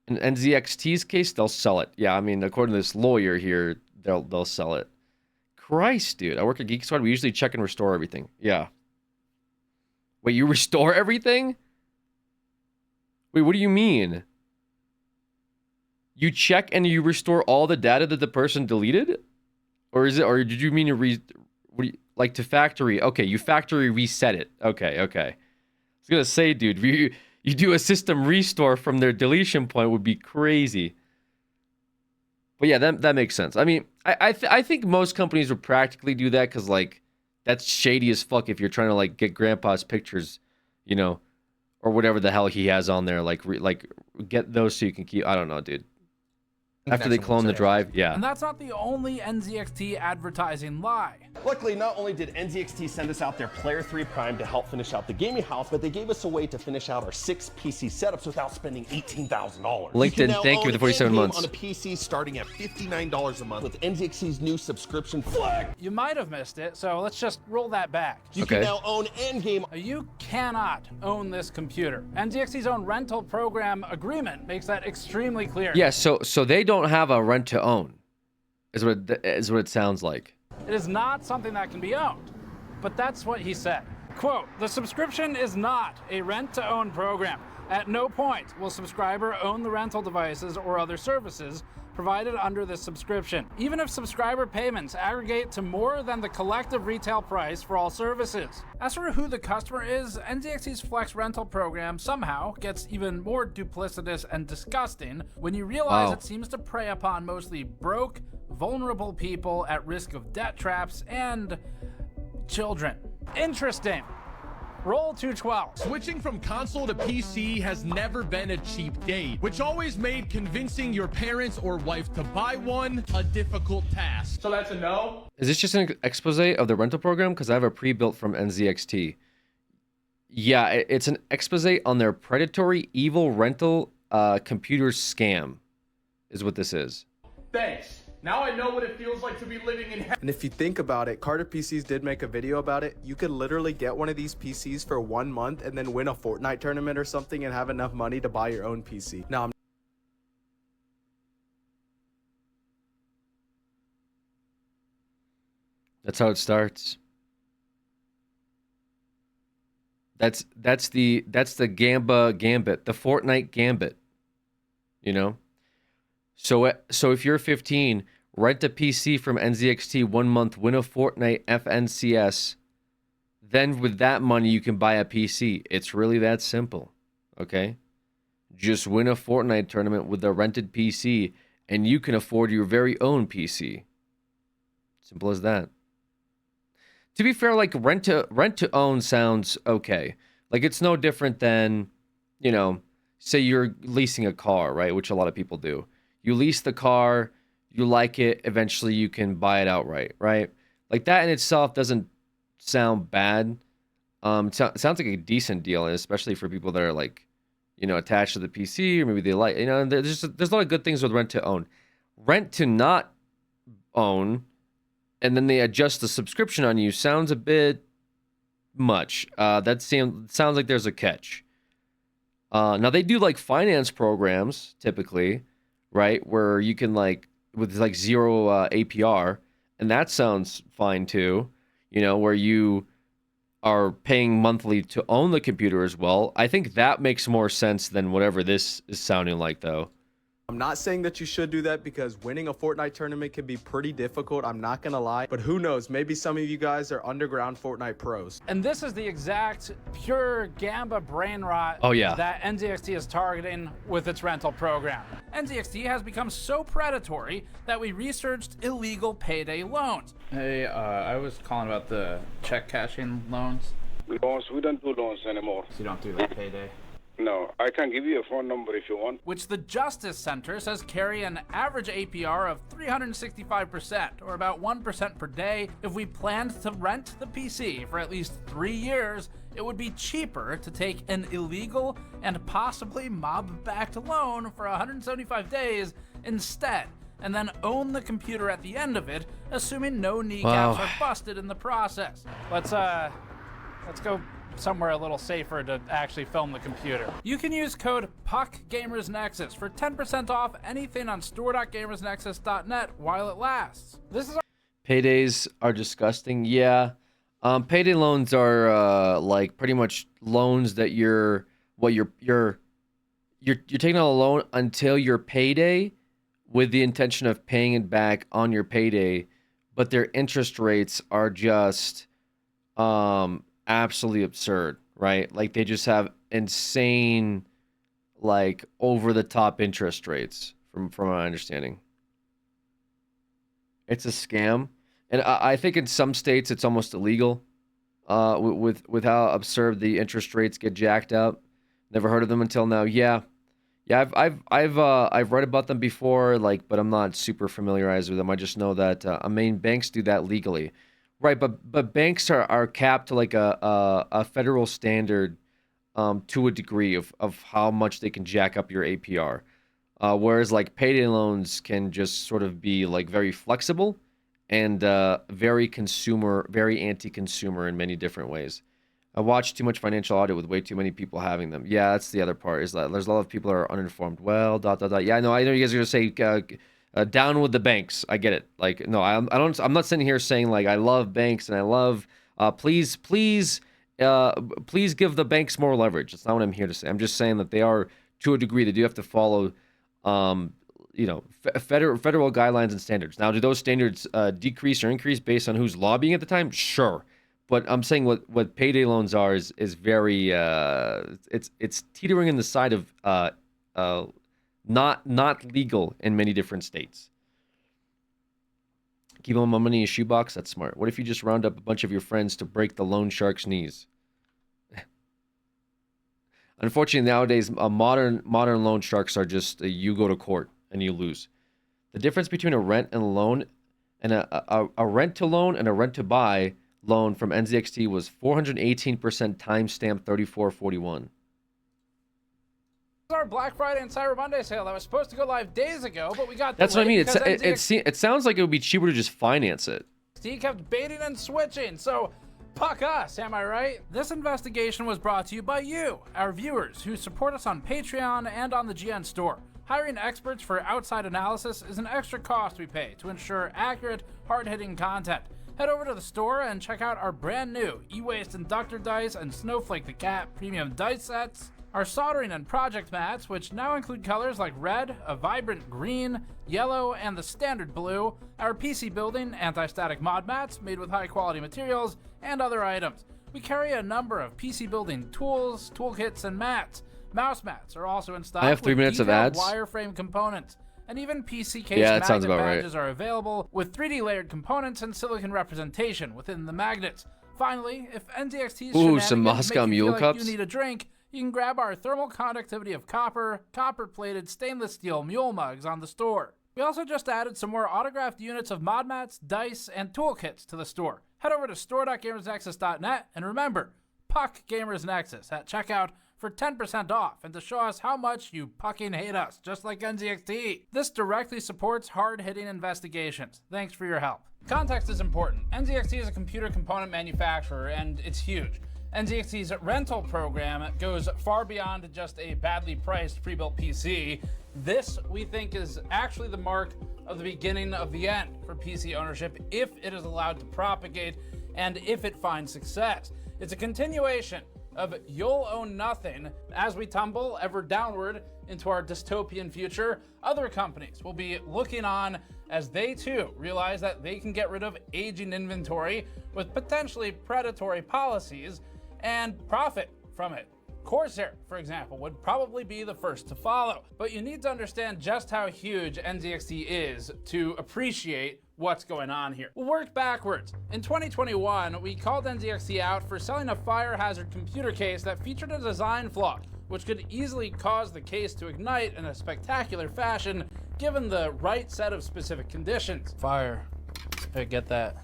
In NZXT's case, they'll sell it. Yeah, I mean, according to this lawyer here, they'll sell it. Christ, dude. I work at Geek Squad. We usually check and restore everything. Yeah. Wait, you restore everything? Wait, what do you mean? You check and you restore all the data that the person deleted? Or is it, or did you mean like to factory? Okay, you factory reset it. Okay. I was gonna say, dude, you do a system restore from their deletion point would be crazy. But yeah, that makes sense. I mean, I think most companies would practically do that because, like, that's shady as fuck if you're trying to, like, get grandpa's pictures, you know, or whatever the hell he has on there. Like get those so you can keep. I don't know, dude. After they clone the drive, yeah. And that's not the only NZXT advertising lie. Luckily, not only did NZXT send us out their Player 3 Prime to help finish out the gaming house, but they gave us a way to finish out our 6 PC setups without spending $18,000. LinkedIn, thank you for the 47 months. On a PC starting at $59 a month with NZXT's new subscription flag. You might have missed it, so let's just roll that back. You can now own Endgame. You cannot own this computer. NZXT's own rental program agreement makes that extremely clear. Yeah, so they don't have a rent to own, is what it sounds like. It is not something that can be owned, but that's what he said. Quote, the subscription is not a rent-to-own program. At no point will subscriber own the rental devices or other services provided under this subscription, even if subscriber payments aggregate to more than the collective retail price for all services. As for who the customer is, NZXT's Flex rental program somehow gets even more duplicitous and disgusting when you realize it seems to prey upon mostly broke, vulnerable people at risk of debt traps and children. Interesting. Roll 212. Switching from console to PC has never been a cheap date, which always made convincing your parents or wife to buy one a difficult task. So that's a no? Is this just an expose of the rental program? Because I have a pre-built from NZXT. Yeah, it's an expose on their predatory, evil rental computer scam, is what this is. Thanks. Now I know what it feels like to be living in hell. And if you think about it, Carter PCs did make a video about it. You could literally get one of these PCs for 1 month and then win a Fortnite tournament or something and have enough money to buy your own PC. Now, That's how it starts. That's the Gamba Gambit, the Fortnite Gambit. You know? So if you're 15, rent a PC from NZXT 1 month, win a Fortnite FNCS. Then with that money, you can buy a PC. It's really that simple, okay? Just win a Fortnite tournament with a rented PC, and you can afford your very own PC. Simple as that. To be fair, like rent to own sounds okay. Like it's no different than, you know, say you're leasing a car, right? Which a lot of people do. You lease the car, you like it, eventually you can buy it outright, right? Like that in itself doesn't sound bad. It sounds like a decent deal, and especially for people that are like, you know, attached to the PC, or maybe they like, you know, there's a lot of good things with rent to own. Rent to not own, and then they adjust the subscription on you sounds a bit much. That sounds like there's a catch. Now they do like finance programs typically, right? Where you can like with like 0 APR, and that sounds fine too. You know, where you are paying monthly to own the computer as well. I think that makes more sense than whatever this is sounding like, though. I'm not saying that you should do that because winning a Fortnite tournament can be pretty difficult. I'm not going to lie. But who knows? Maybe some of you guys are underground Fortnite pros. And this is the exact pure Gamba brain rot that NZXT is targeting with its rental program. NZXT has become so predatory that we researched illegal payday loans. Hey, I was calling about the check cashing loans. Loans? We don't do loans anymore. So you don't do that payday? No, I can give you a phone number if you want. Which the Justice Center says carry an average APR of 365%, or about 1% per day. If we planned to rent the PC for at least 3 years, it would be cheaper to take an illegal and possibly mob-backed loan for 175 days instead, and then own the computer at the end of it, assuming no kneecaps are busted in the process. Let's go somewhere a little safer to actually film the computer. You can use code PuckGamersNexus for 10% off anything on store.gamersnexus.net while it lasts. This is Paydays are disgusting. Yeah. Payday loans are like pretty much loans that you're taking out a loan until your payday with the intention of paying it back on your payday, but their interest rates are just absolutely absurd, right? Like they just have insane, like over the top interest rates from my understanding. It's a scam, and I think in some states it's almost illegal with how absurd the interest rates get jacked up. Never heard of them until now. Yeah, I've read about them before, like, but I'm not super familiarized with them. I just know that banks do that legally, right? But banks are capped to like a federal standard, to a degree of how much they can jack up your APR. Whereas like payday loans can just sort of be like very flexible and very anti-consumer in many different ways. I watched too much financial audit with way too many people having them. Yeah, that's the other part, is that there's a lot of people that are uninformed. Well, ... Yeah, I know you guys are gonna say down with the banks. I get it. Like, no, I don't. I'm not sitting here saying like I love banks and I love. Please give the banks more leverage. That's not what I'm here to say. I'm just saying that they are, to a degree, they do have to follow, federal guidelines and standards. Now, do those standards decrease or increase based on who's lobbying at the time? Sure. But I'm saying what payday loans are is very it's teetering in the side of not legal in many different states. Keep all my money in your shoebox. That's smart. What if you just round up a bunch of your friends to break the loan shark's knees? Unfortunately, nowadays, modern loan sharks are just you go to court and you lose. The difference between a rent and a loan, and a rent to loan and a rent to buy loan from NZXT was 418% timestamp 3441. Our Black Friday and Cyber Monday sale that was supposed to go live days ago, but we got That's what I mean. delayed It sounds like it would be cheaper to just finance it. He kept baiting and switching, so fuck us, am I right? This investigation was brought to you by you, our viewers, who support us on Patreon and on the GN store. Hiring experts for outside analysis is an extra cost we pay to ensure accurate, hard-hitting content. Head over to the store and check out our brand new E-Waste Inductor Dice and Snowflake the Cat premium dice sets, our soldering and project mats, which now include colors like red, a vibrant green, yellow, and the standard blue, our PC building anti-static mod mats made with high-quality materials, and other items. We carry a number of PC building tools, toolkits, and mats. Mouse mats are also in stock. I have 3 minutes of ads. Wireframe components. And even PC case that sounds magnet about badges are available with 3D layered components and silicon representation within the magnets. Finally, if NZXT's some Moscow make you Mule feel cups. like you need a drink, you can grab our thermal conductivity of copper-plated stainless steel mule mugs on the store. We also just added some more autographed units of mod mats, dice, and toolkits to the store. Head over to store.gamersnexus.net and remember, Puck Gamers Nexus at checkout for 10% off and to show us how much you fucking hate us, just like NZXT. This directly supports hard-hitting investigations. Thanks for your help. Context is important. NZXT is a computer component manufacturer and it's huge. NZXT's rental program goes far beyond just a badly priced pre-built PC. This, we think, is actually the mark of the beginning of the end for PC ownership if it is allowed to propagate and if it finds success. It's a continuation of you'll own nothing. As we tumble ever downward into our dystopian future, other companies will be looking on as they too realize that they can get rid of aging inventory with potentially predatory policies and profit from it. Corsair, for example, would probably be the first to follow. But you need to understand just how huge NZXT is to appreciate what's going on here. We'll work backwards. In 2021, we called NZXT out for selling a fire hazard computer case that featured a design flaw, which could easily cause the case to ignite in a spectacular fashion, given the right set of specific conditions. Fire. I get that.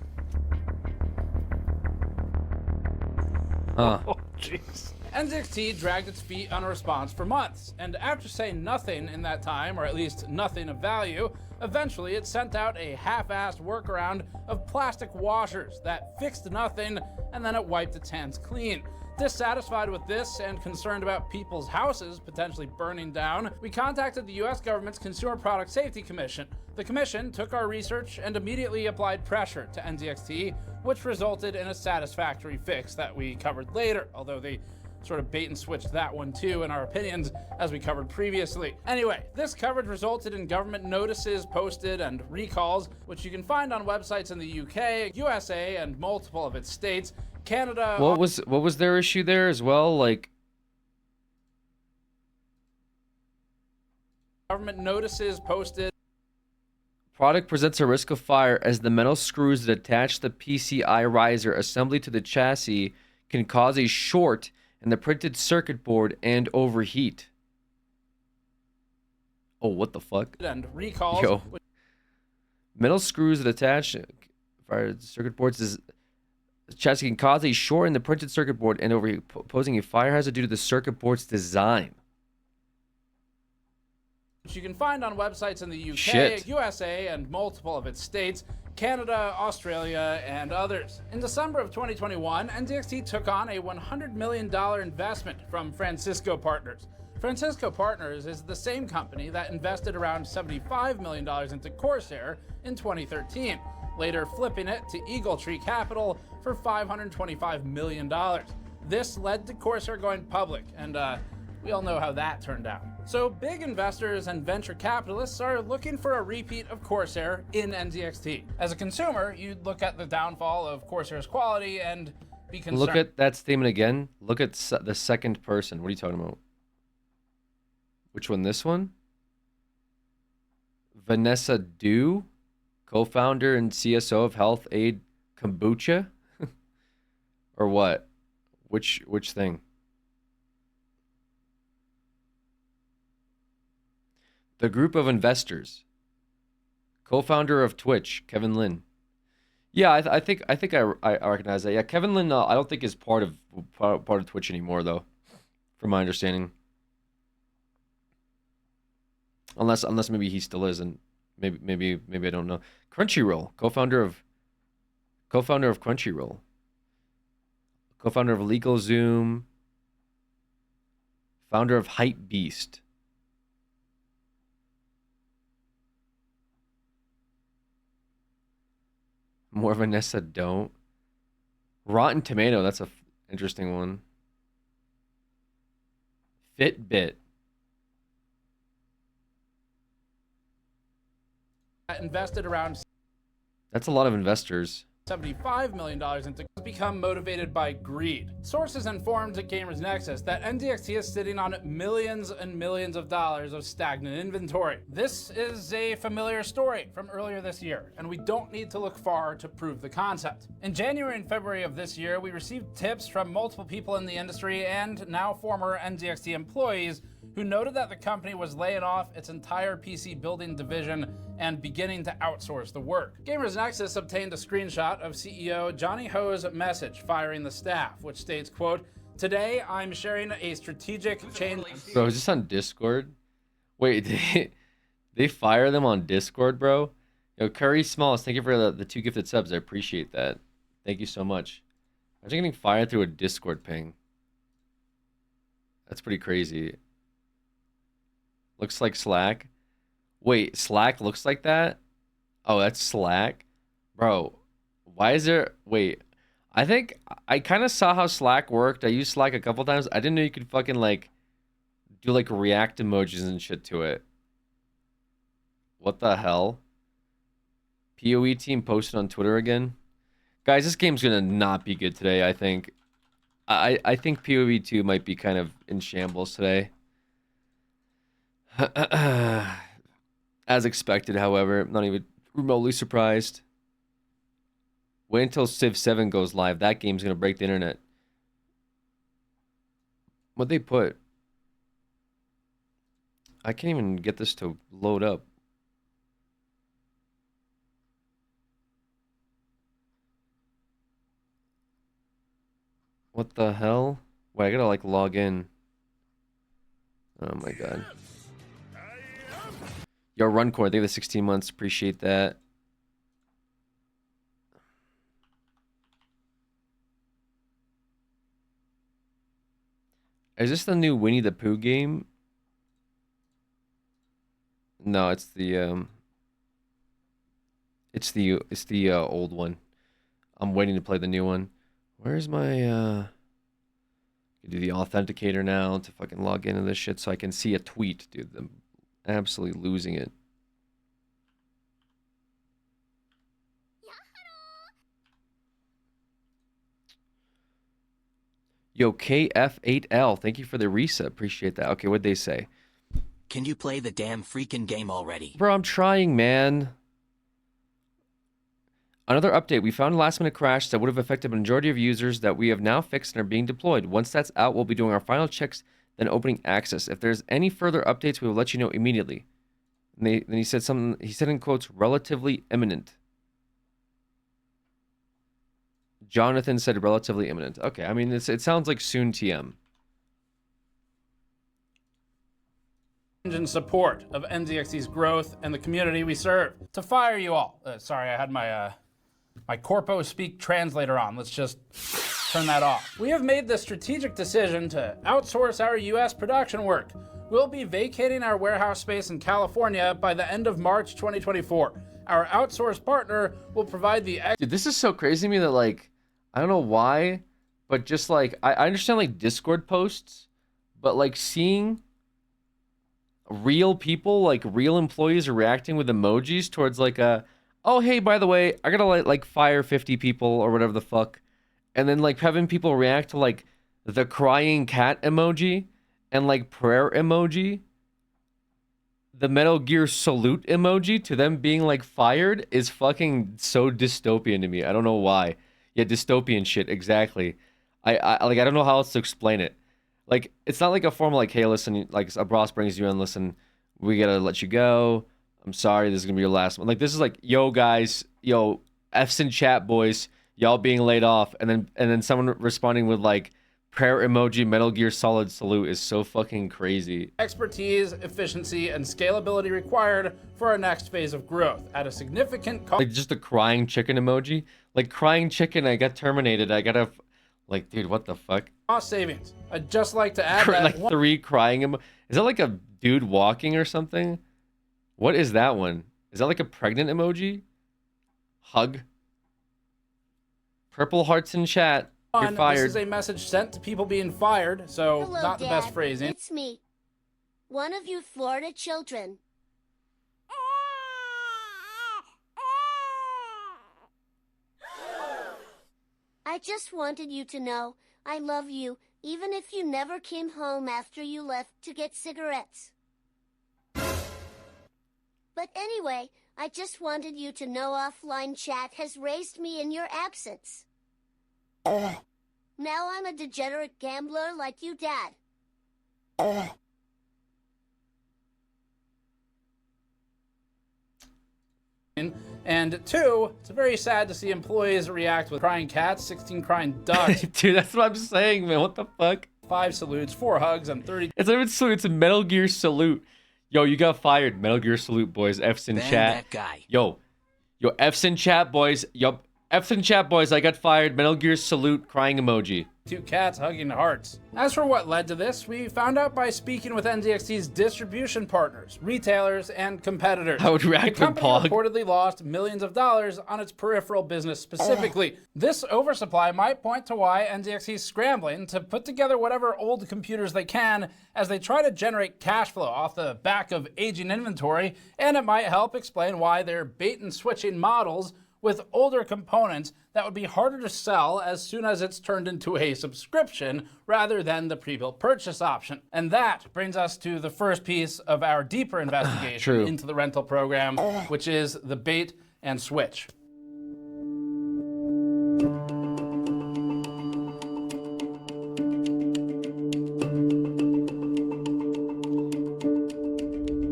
Oh, jeez. NZXT dragged its feet on a response for months, and after saying nothing in that time, or at least nothing of value, eventually it sent out a half-assed workaround of plastic washers that fixed nothing, and then it wiped its hands clean. Dissatisfied with this and concerned about people's houses potentially burning down, we contacted the US government's Consumer Product Safety Commission. The commission took our research and immediately applied pressure to NZXT, which resulted in a satisfactory fix that we covered later, although they sort of bait and switched that one too, in our opinions, as we covered previously. Anyway, this coverage resulted in government notices posted and recalls, which you can find on websites in the UK, USA, and multiple of its states. Canada. What was their issue there as well? Like, government notices posted. Product presents a risk of fire as the metal screws that attach the PCI riser assembly to the chassis can cause a short and the printed circuit board and overheat. Oh, what the fuck? And recalls. Yo. Metal screws that attach fire circuit boards is chassis can cause a short in the printed circuit board and overheat, posing a fire hazard due to the circuit board's design. Which you can find on websites in the UK, Shit. USA, and multiple of its states, Canada, Australia, and others. In December of 2021, NZXT took on a $100 million investment from Francisco Partners. Francisco Partners is the same company that invested around $75 million into Corsair in 2013, later flipping it to Eagle Tree Capital for $525 million. This led to Corsair going public, and we all know how that turned out. So big investors and venture capitalists are looking for a repeat of Corsair in NZXT. As a consumer, you'd look at the downfall of Corsair's quality and be concerned. Look at that statement again. Look at the second person. What are you talking about? Which one? This one? Vanessa Du, co-founder and CSO of Health Aid Kombucha? Or what? Which thing? The group of investors. Co-founder of Twitch, Kevin Lin. Yeah, I think I recognize that. Yeah, Kevin Lin. I don't think is part of Twitch anymore, though, from my understanding. Unless maybe he still is, and maybe I don't know. Crunchyroll, co-founder of Crunchyroll, co-founder of LegalZoom, founder of Hypebeast. More Vanessa don't. Rotten Tomato, that's a interesting one. Fitbit. Invested around That's a lot of investors. $75 million into become motivated by greed. Sources informed Gamers Nexus that NZXT is sitting on millions and millions of dollars of stagnant inventory. This is a familiar story from earlier this year, and we don't need to look far to prove the concept. In January and February of this year, we received tips from multiple people in the industry and now former NZXT employees who noted that the company was laying off its entire PC building division and beginning to outsource the work. Gamers Nexus obtained a screenshot of CEO Johnny Ho's message firing the staff, which states, quote, "Today I'm sharing a strategic change." Bro, is this on Discord? Wait, they fire them on Discord, bro? Yo, Curry Smalls, thank you for the 2 gifted subs. I appreciate that. Thank you so much. Imagine getting fired through a Discord ping. That's pretty crazy. Looks like Slack. Wait, Slack looks like that? Oh, that's Slack? Bro, why is there... Wait, I think I kind of saw how Slack worked. I used Slack a couple times. I didn't know you could fucking, like, do, like, react emojis and shit to it. What the hell? PoE team posted on Twitter again. Guys, this game's gonna not be good today, I think. I think PoE 2 might be kind of in shambles today. As expected, however, not even remotely surprised. Wait until Civ 7 goes live. That game's gonna break the internet. What'd they put? I can't even get this to load up. What the hell? Wait, I gotta like log in. Oh my god. Yo, Runcore, thank you for the 16 months. Appreciate that. Is this the new Winnie the Pooh game? No, it's the old one. I'm waiting to play the new one. Where's my do the authenticator now to fucking log into this shit so I can see a tweet, dude. I'm absolutely losing it. Yo, KF8L, thank you for the reset. Appreciate that. Okay, what'd they say? Can you play the damn freaking game already? Bro, I'm trying, man. Another update. We found a last-minute crash that would have affected the majority of users that we have now fixed and are being deployed. Once that's out, we'll be doing our final checks, then opening access. If there's any further updates, we will let you know immediately. And then he said something. He said in quotes, relatively imminent. Jonathan said relatively imminent. Okay, I mean, it sounds like soon TM. In support of NZXT's growth and the community we serve. To fire you all. Sorry, I had my my Corpo Speak translator on. Let's just turn that off. We have made the strategic decision to outsource our US production work. We'll be vacating our warehouse space in California by the end of March 2024. Our outsourced partner will provide the... Dude, this is so crazy to me that, like, I don't know why, but just, like, I understand, like, Discord posts, but, like, seeing real people, like, real employees reacting with emojis towards, like, oh, hey, by the way, I gotta, like, fire 50 people or whatever the fuck, and then, like, having people react to, like, the crying cat emoji and, like, prayer emoji, the Metal Gear salute emoji to them being, like, fired is fucking so dystopian to me. I don't know why. Yeah, dystopian shit, exactly. I like, I don't know how else to explain it. Like, it's not like a formal, like, hey, listen, like, a boss brings you in, listen, we gotta let you go. I'm sorry, this is gonna be your last one. Like, this is like, yo, guys, yo, F's in chat, boys, y'all being laid off, and then someone responding with, like, prayer emoji, Metal Gear Solid salute is so fucking crazy. Expertise, efficiency, and scalability required for our next phase of growth at a significant cost. Like, just a crying chicken emoji. Like, crying chicken, I got terminated. I gotta, like, dude, what the fuck? Cost savings. I'd just like to add that like 3 crying is that like a dude walking or something? What is that one? Is that like a pregnant emoji? Hug. Purple hearts in chat. You're fired. This is a message sent to people being fired, so Hello, not the best Dad. phrasing. It's me. One of you Florida children. I just wanted you to know I love you, even if you never came home after you left to get cigarettes. But anyway, I just wanted you to know offline chat has raised me in your absence. Now I'm a degenerate gambler like you, Dad. And 2, it's very sad to see employees react with crying cats, 16 crying ducks. Dude, that's what I'm saying, man. What the fuck? 5 salutes, 4 hugs, and 30... It's not even salute, it's a Metal Gear salute. Yo, you got fired. Metal Gear salute, boys. F's in Ban chat. that guy. Yo, F's in chat, boys. Yo, F's in chat, boys. I got fired. Metal Gear salute, crying emoji. 2 cats hugging hearts. As for what led to this, we found out by speaking with NZXT's distribution partners, retailers, and competitors. I would react the with company Pog. reportedly lost millions of dollars on its peripheral business specifically. This oversupply might point to why NZXT is scrambling to put together whatever old computers they can as they try to generate cash flow off the back of aging inventory, and it might help explain why they're bait and switching models with older components that would be harder to sell as soon as it's turned into a subscription rather than the pre-built purchase option. And that brings us to the first piece of our deeper investigation into the rental program, which is the bait and switch.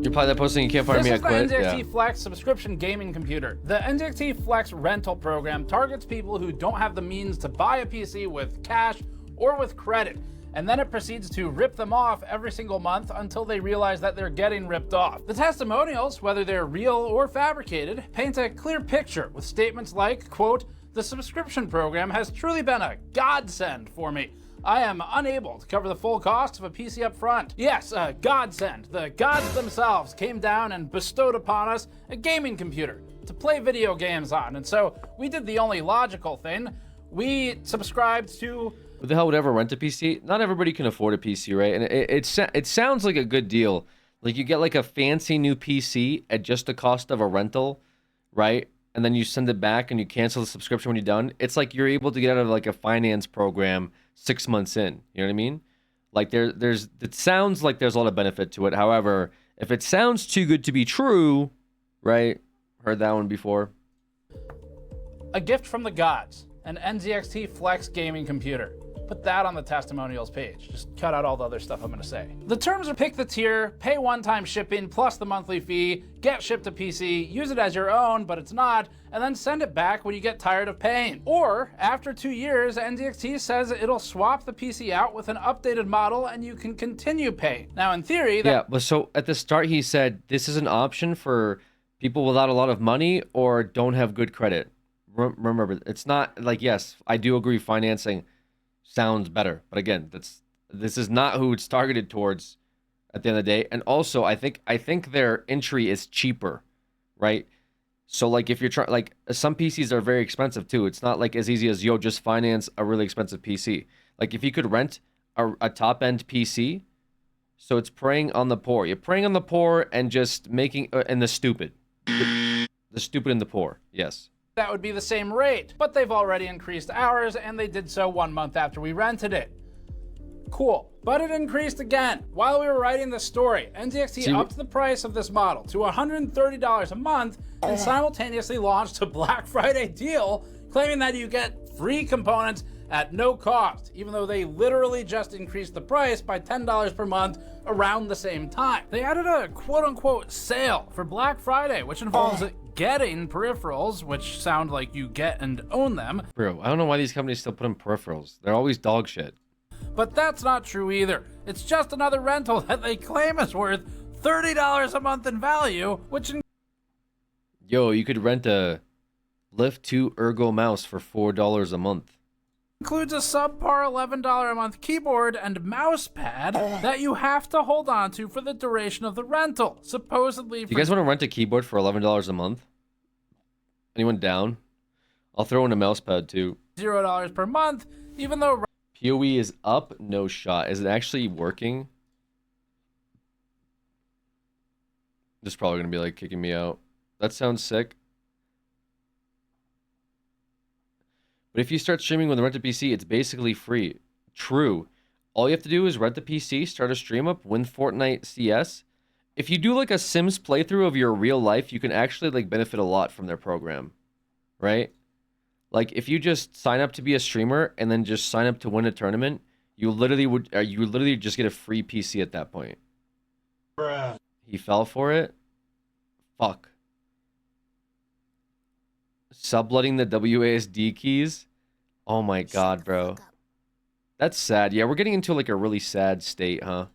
You're probably that posting you can't fire me, I quit. This is the NZXT Flex subscription gaming computer. The NZXT Flex rental program targets people who don't have the means to buy a PC with cash or with credit, and then it proceeds to rip them off every single month until they realize that they're getting ripped off. The testimonials, whether they're real or fabricated, paint a clear picture with statements like, quote, "The subscription program has truly been a godsend for me. I am unable to cover the full cost of a PC up front. Yes, a godsend. The gods themselves came down and bestowed upon us a gaming computer to play video games on. And so we did the only logical thing. We subscribed to..." Who the hell would ever rent a PC? Not everybody can afford a PC, right? And it sounds like a good deal. Like, you get like a fancy new PC at just the cost of a rental, right? And then you send it back and you cancel the subscription when you're done. It's like you're able to get out of like a finance program 6 months in. You know what I mean? Like, it sounds like there's a lot of benefit to it. However, if it sounds too good to be true, right? Heard that one before. A gift from the gods, an NZXT Flex gaming computer. Put that on the testimonials page. Just cut out all the other stuff I'm gonna say. The terms are pick the tier, pay one-time shipping plus the monthly fee, get shipped to PC, use it as your own, but it's not, and then send it back when you get tired of paying. Or, after 2 years, NZXT says it'll swap the PC out with an updated model and you can continue paying. Now, in theory, that— Yeah, but so at the start he said this is an option for people without a lot of money or don't have good credit. Remember, it's not like, yes, I do agree financing sounds better, but again, this is not who it's targeted towards at the end of the day. And also, I think their entry is cheaper, right? So like if you're trying, like some PCs are very expensive too. It's not like as easy as just finance a really expensive PC. Like if you could rent a top end PC, so it's preying on the poor. You're preying on the poor and just making and the stupid, the stupid and the poor. Yes. that would be the same rate, but they've already increased ours and they did so 1 month after we rented it. Cool, but it increased again. While we were writing this story, NZXT upped the price of this model to $130 a month and simultaneously launched a Black Friday deal claiming that you get free components at no cost, even though they literally just increased the price by $10 per month around the same time. They added a quote-unquote sale for Black Friday, which involves getting peripherals, which sound like you get and own them. Bro, I don't know why these companies still put in peripherals. They're always dog shit. But that's not true either. It's just another rental that they claim is worth $30 a month in value, which Yo, you could rent a Lift 2 Ergo mouse for $4 a month. includes a subpar $11 a month keyboard and mouse pad that you have to hold on to for the duration of the rental. Supposedly, Do you guys want to rent a keyboard for $11 a month? Anyone down? I'll throw in a mouse pad too. $0 per month, even though PoE is up, no shot. Is it actually working? This is probably gonna be like kicking me out. That sounds sick. But if you start streaming with a rented PC, it's basically free. True. All you have to do is rent the PC, start a stream up, win Fortnite CS. If you do like a Sims playthrough of your real life, you can actually like benefit a lot from their program, right? Like if you just sign up to be a streamer and then just sign up to win a tournament, you literally just get a free PC at that point. Bruh. He fell for it. Fuck. Subletting the WASD keys. Oh my god, bro. That's sad. Yeah, we're getting into like a really sad state, huh?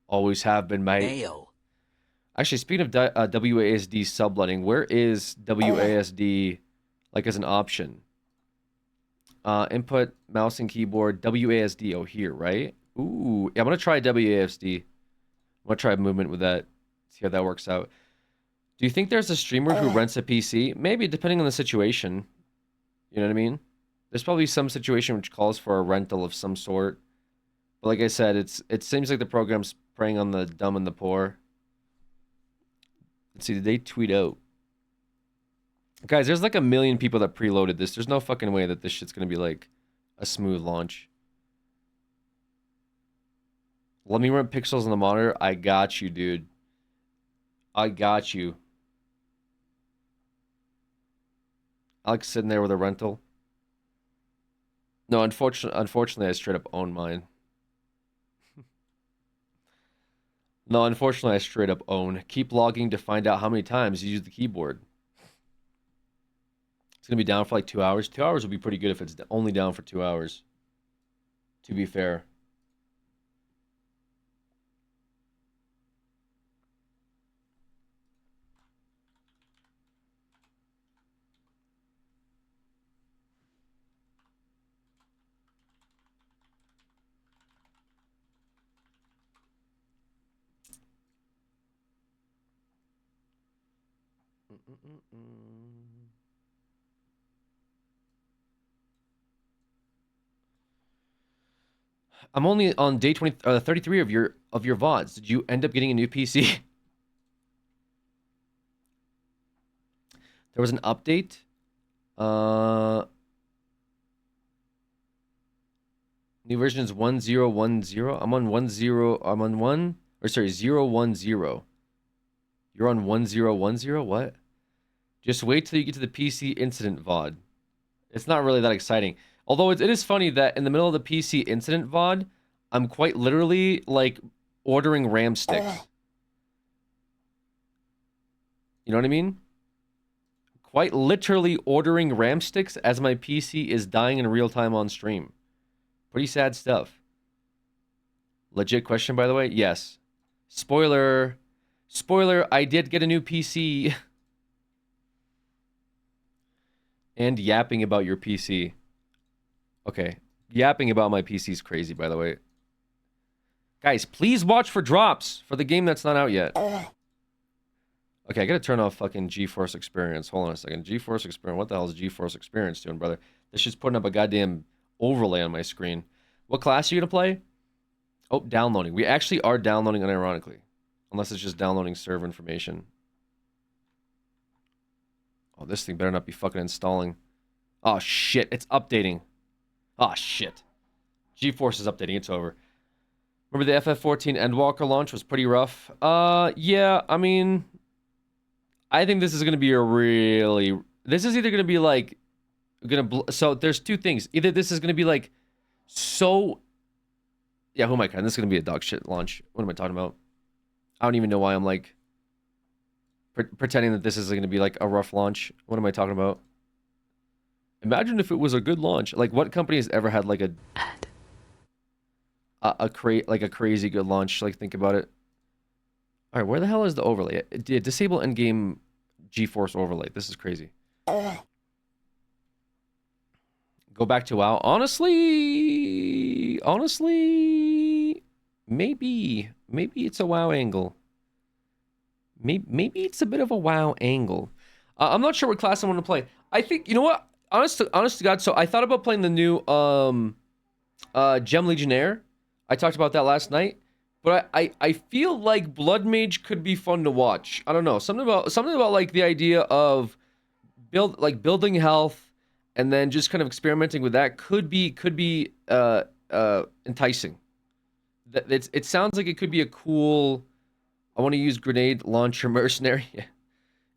Always have been, mate. Actually, speaking of WASD subletting, where is WASD like as an option? Input, mouse and keyboard, WASD. Oh, here, right? Ooh, yeah, I'm gonna try WASD. I'm gonna try movement with that. See how that works out. Do you think there's a streamer who rents a PC? Maybe, depending on the situation. You know what I mean? There's probably some situation which calls for a rental of some sort. But like I said, it seems like the program's preying on the dumb and the poor. Let's see, did they tweet out? Guys, there's like 1 million people that preloaded this. There's no fucking way that this shit's gonna be like a smooth launch. Let me run pixels on the monitor. I got you, dude. I got you. Alex sitting there with a rental. No, unfortunately, I straight up own mine. No, unfortunately, I straight up own. Keep logging to find out how many times you use the keyboard. It's going to be down for like 2 hours. 2 hours would be pretty good if it's only down for 2 hours. To be fair. I'm only on day 33 of your VODs. Did you end up getting a new PC? There was an update. New version is 1010. I'm on 10. I'm on 1 or sorry 010. You're on 1010. What? Just wait till you get to the PC incident VOD. It's not really that exciting. Although it is funny that in the middle of the PC incident VOD, I'm quite literally like ordering RAM sticks. You know what I mean? Quite literally ordering RAM sticks as my PC is dying in real time on stream. Pretty sad stuff. Legit question, by the way. Yes. Spoiler. Spoiler, I did get a new PC. And yapping about your PC. Okay. Yapping about my PC is crazy, by the way. Guys, please watch for drops for the game that's not out yet. Okay, I gotta turn off fucking GeForce Experience. Hold on a second. GeForce Experience. What the hell is GeForce Experience doing, brother? This shit's putting up a goddamn overlay on my screen. What class are you gonna play? Oh, downloading. We actually are downloading unironically. Unless it's just downloading server information. Oh, this thing better not be fucking installing. Oh, shit. It's updating. Oh, shit. GeForce is updating. It's over. Remember the FF14 Endwalker launch was pretty rough? Yeah, I mean... I think this is going to be a really... This is either going to be, like... So, there's two things. Either this is going to be, like, so... Yeah, who am I kidding? This is going to be a dog shit launch. What am I talking about? I don't even know why I'm, like... pretending that this is going to be, like, a rough launch. What am I talking about? Imagine if it was a good launch. Like, what company has ever had, like, a crazy good launch? Like, think about it. All right, where the hell is the overlay? Disable endgame GeForce overlay. This is crazy. Go back to WoW. Honestly, maybe it's a WoW angle. Maybe it's a bit of a WoW angle. I'm not sure what class I want to play. I think, you know what? Honest to God, so I thought about playing the new Gem Legionnaire. I talked about that last night. But I feel like Blood Mage could be fun to watch. I don't know. Something about like the idea of building health and then just kind of experimenting with that could be enticing. It sounds like it could be a cool... I want to use grenade launcher mercenary.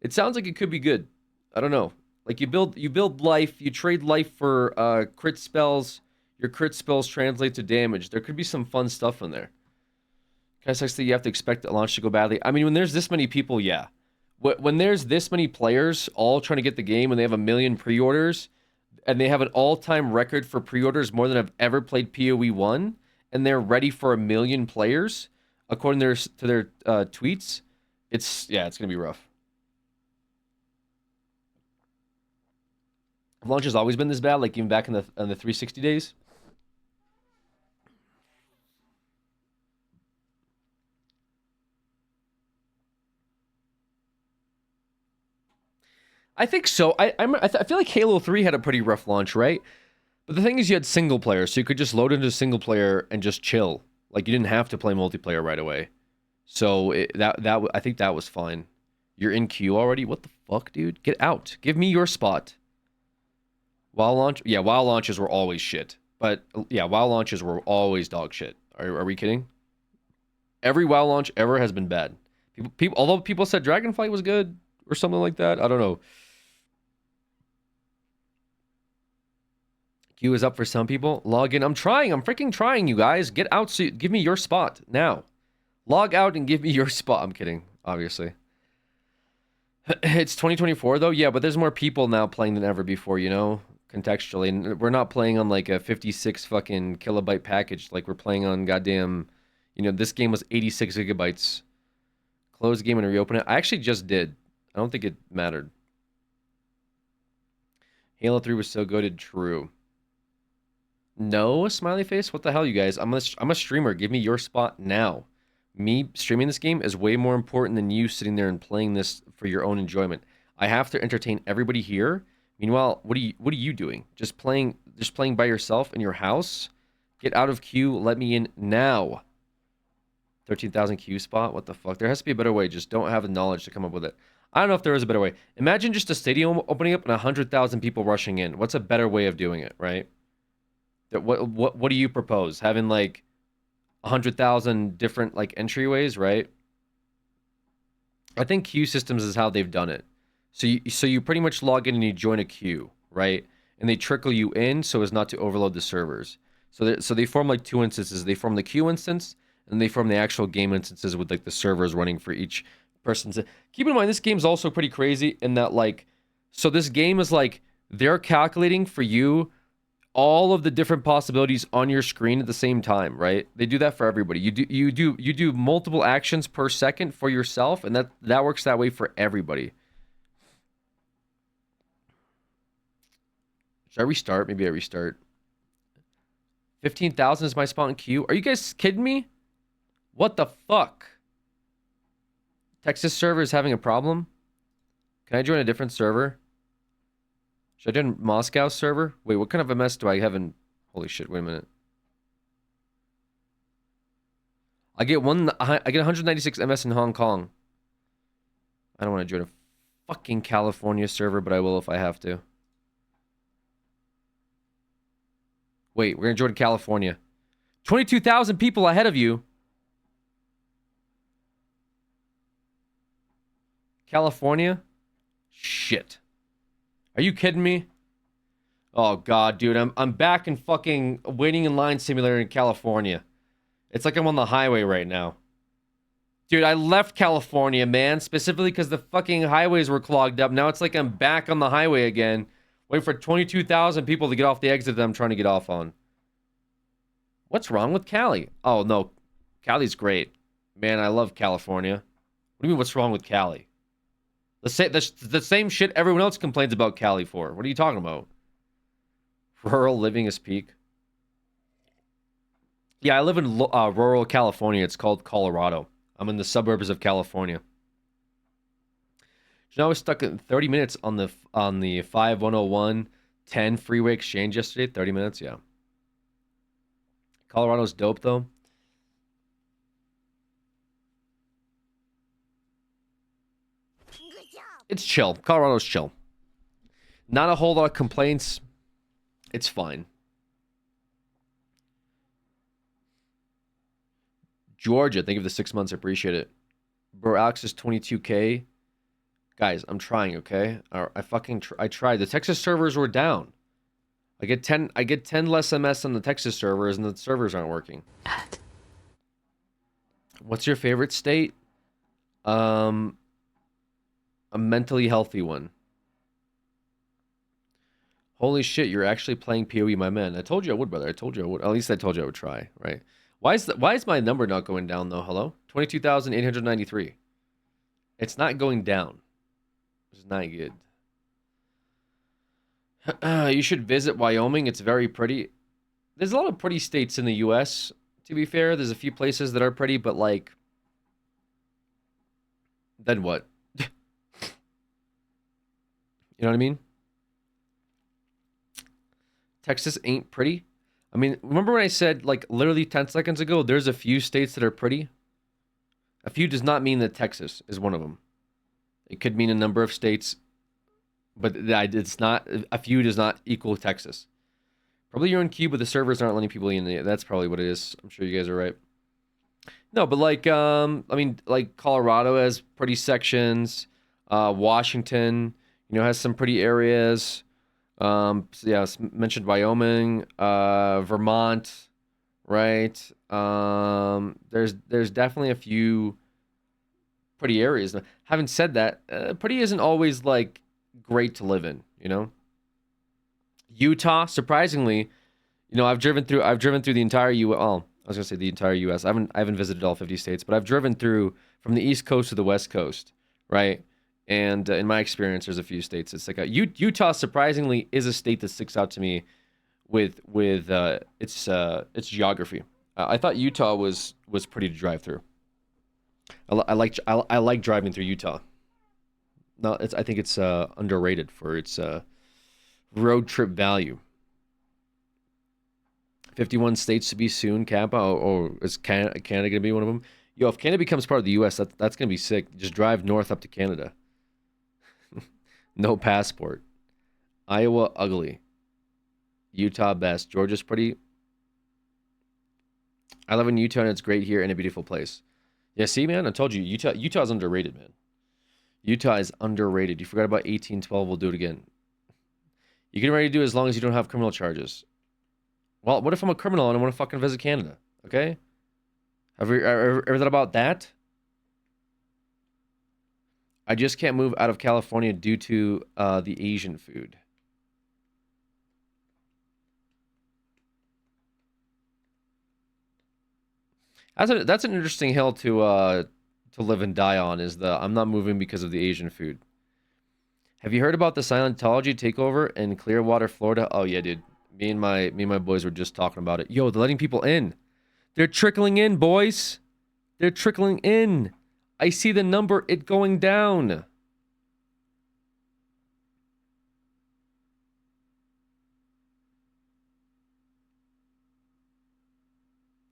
It sounds like it could be good. I don't know. Like you build life, you trade life for crit spells. Your crit spells translate to damage. There could be some fun stuff in there. Kind of sucks that you have to expect a launch to go badly. I mean, when there's this many people, yeah. When there's this many players all trying to get the game and they have 1 million pre-orders and they have an all-time record for pre-orders more than I've ever played PoE 1 and they're ready for 1 million players, according to their tweets, it's going to be rough. Have launches always been this bad, like even back in the 360 days? I think so. I feel like Halo 3 had a pretty rough launch, right? But the thing is, you had single player, so you could just load into single player and just chill. Like you didn't have to play multiplayer right away. So I think that was fine. You're in queue already. What the fuck, dude? Get out. Give me your spot. WoW launch. Yeah, WoW launches were always shit. But yeah, WoW launches were always dog shit. Are we kidding? Every WoW launch ever has been bad. Although people said Dragonflight was good or something like that. I don't know. Queue is up for some people. Log in. I'm freaking trying, you guys. Get out. So give me your spot now. Log out and give me your spot. I'm kidding, obviously. It's 2024 though. Yeah, but there's more people now playing than ever before, you know, contextually. And we're not playing on like a 56 fucking kilobyte package. Like we're playing on goddamn, you know, this game was 86 gigabytes. Close the game and reopen it. I actually just did. I don't think it mattered. Halo 3 was so good. True. No, smiley face? What the hell, you guys? I'm a streamer. Give me your spot now. Me streaming this game is way more important than you sitting there and playing this for your own enjoyment. I have to entertain everybody here. Meanwhile, what are you doing? Just playing by yourself in your house? Get out of queue. Let me in now. 13,000 queue spot? What the fuck? There has to be a better way. Just don't have the knowledge to come up with it. I don't know if there is a better way. Imagine just a stadium opening up and 100,000 people rushing in. What's a better way of doing it, right? What do you propose? Having like 100,000 different like entryways, right? I think queue systems is how they've done it. So you pretty much log in and you join a queue, right? and they trickle you in so as not to overload the servers. So they form like two instances. They form the queue instance, and they form the actual game instances with like the servers running for each person. Keep in mind, this game's also pretty crazy in that like, so this game is like, they're calculating for you all of the different possibilities on your screen at the same time, right? They do that for everybody. You do multiple actions per second for yourself, and that works that way for everybody. Should I restart? Maybe I restart. 15,000 is my spot in queue. Are you guys kidding me? What the fuck? Texas server is having a problem? Can I join a different server? Should I join Moscow server? Wait, what kind of MS do I have in... Holy shit, wait a minute. I get 196 MS in Hong Kong. I don't want to join a fucking California server, but I will if I have to. Wait, we're going to join California. 22,000 people ahead of you. California? Shit. Are you kidding me? Oh god, dude, I'm back in fucking waiting in line simulator in California. It's like I'm on the highway right now. Dude, I left California, man, specifically because the fucking highways were clogged up. Now it's like I'm back on the highway again, waiting for 22,000 people to get off the exit that I'm trying to get off on. What's wrong with Cali? Oh, no. Cali's great. Man, I love California. What do you mean, what's wrong with Cali? The same shit everyone else complains about Cali for. What are you talking about? Rural living is peak. Yeah, I live in rural California. It's called Colorado. I'm in the suburbs of California. You know, I was stuck in 30 minutes on the 5101-10 freeway exchange yesterday. 30 minutes, yeah. Colorado's dope, though. It's chill. Colorado's chill. Not a whole lot of complaints. It's fine. Georgia, thank you for the 6 months. I appreciate it. Bro, Alex is 22K. Guys, I'm trying, okay? I tried. The Texas servers were down. I get 10 less MS on the Texas servers, and the servers aren't working. What's your favorite state? A mentally healthy one. Holy shit, you're actually playing PoE, my man. I told you I would, brother. I told you I would. At least I told you I would try, right? Why is my number not going down, though? Hello? 22,893. It's not going down. It's not good. You should visit Wyoming. It's very pretty. There's a lot of pretty states in the U.S., to be fair. There's a few places that are pretty, but, like... Then what? You know what I mean? Texas ain't pretty. I mean, remember when I said, like, literally 10 seconds ago, there's a few states that are pretty? A few does not mean that Texas is one of them. It could mean a number of states, but it's not. A few does not equal Texas. Probably you're in queue, but the servers aren't letting people in. That's probably what it is. I'm sure you guys are right. No, but like, I mean, like Colorado has pretty sections. Washington, you know, has some pretty areas. So yeah, mentioned Wyoming, Vermont, right? There's definitely a few pretty areas. Having said that, pretty isn't always like great to live in, you know. Utah, surprisingly, you know, I've driven through the entire U.S. Oh, I was gonna say the entire U.S. I haven't visited all 50 states, but I've driven through from the East Coast to the West Coast, right? And in my experience, there's a few states that stick out. Utah, surprisingly, is a state that sticks out to me with its geography. I thought Utah was pretty to drive through. I like driving through Utah. No, I think it's underrated for its road trip value. 51 states to be soon, Kappa. Or is Canada going to be one of them? Yo, if Canada becomes part of the U.S., that's going to be sick. Just drive north up to Canada. No passport. Iowa, ugly. Utah, best. Georgia's pretty. I live in Utah, and it's great here and a beautiful place. Yeah, see, man? I told you, Utah's underrated, man. Utah is underrated. You forgot about 1812. We'll do it again. You can already do it as long as you don't have criminal charges. Well, what if I'm a criminal and I want to fucking visit Canada? Okay? Have you ever thought about that? I just can't move out of California due to the Asian food. That's an interesting hill to live and die on. Is the I'm not moving because of the Asian food. Have you heard about the Scientology takeover in Clearwater, Florida? Oh yeah, dude. Me and my boys were just talking about it. Yo, they're letting people in. They're trickling in, boys. They're trickling in. I see the number, it going down.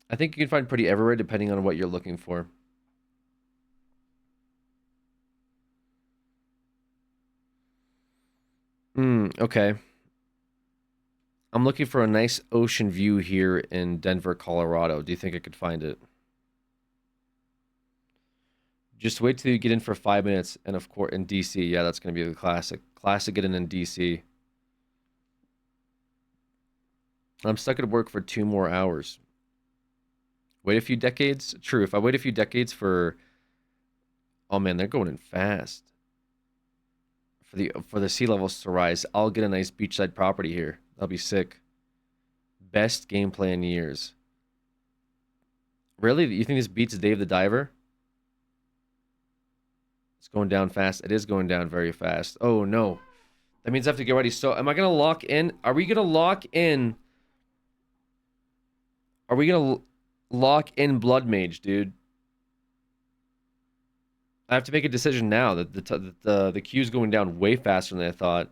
I think you can find pretty everywhere depending on what you're looking for. Okay. I'm looking for a nice ocean view here in Denver, Colorado. Do you think I could find it? Just wait till you get in for 5 minutes, and of course in DC. Yeah, that's gonna be the classic. Classic getting in DC. I'm stuck at work for 2 more hours. Wait a few decades? True, if I wait a few decades for... Oh man, they're going in fast. For the sea levels to rise, I'll get a nice beachside property here. That'll be sick. Best gameplay in years. Really? You think this beats Dave the Diver? It's going down fast. It is going down very fast. Oh no. That means I have to get ready. So am I gonna lock in? Are we gonna lock in? Are we gonna lock in Blood Mage, dude? I have to make a decision now that the queue's going down way faster than I thought.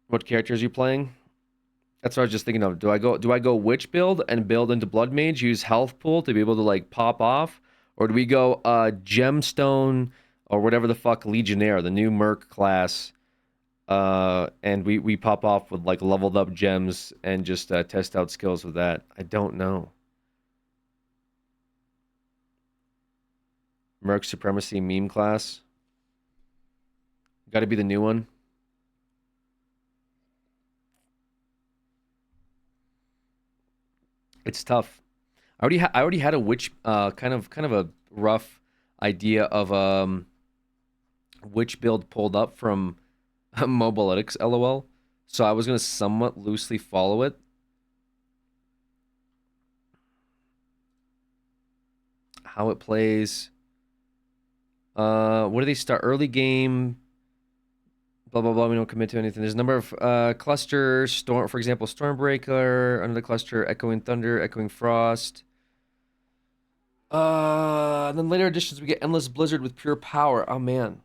What characters are you playing? That's what I was just thinking of. Do I go witch build and build into Blood Mage, use health pool to be able to like pop off? Or do we go gemstone or whatever the fuck Legionnaire, the new Merc class, and we pop off with like leveled up gems and just test out skills with that? I don't know. Merc Supremacy meme class. Got to be the new one. It's tough. I already had a witch kind of a rough idea of witch build pulled up from Mobilytics, LOL. So I was gonna somewhat loosely follow it. How it plays. What do they start? Early game. Blah, blah, blah. We don't commit to anything. There's a number of clusters. Storm, for example, Stormbreaker. Under the cluster, Echoing Thunder, Echoing Frost. And then later editions, we get Endless Blizzard with Pure Power. Oh, man.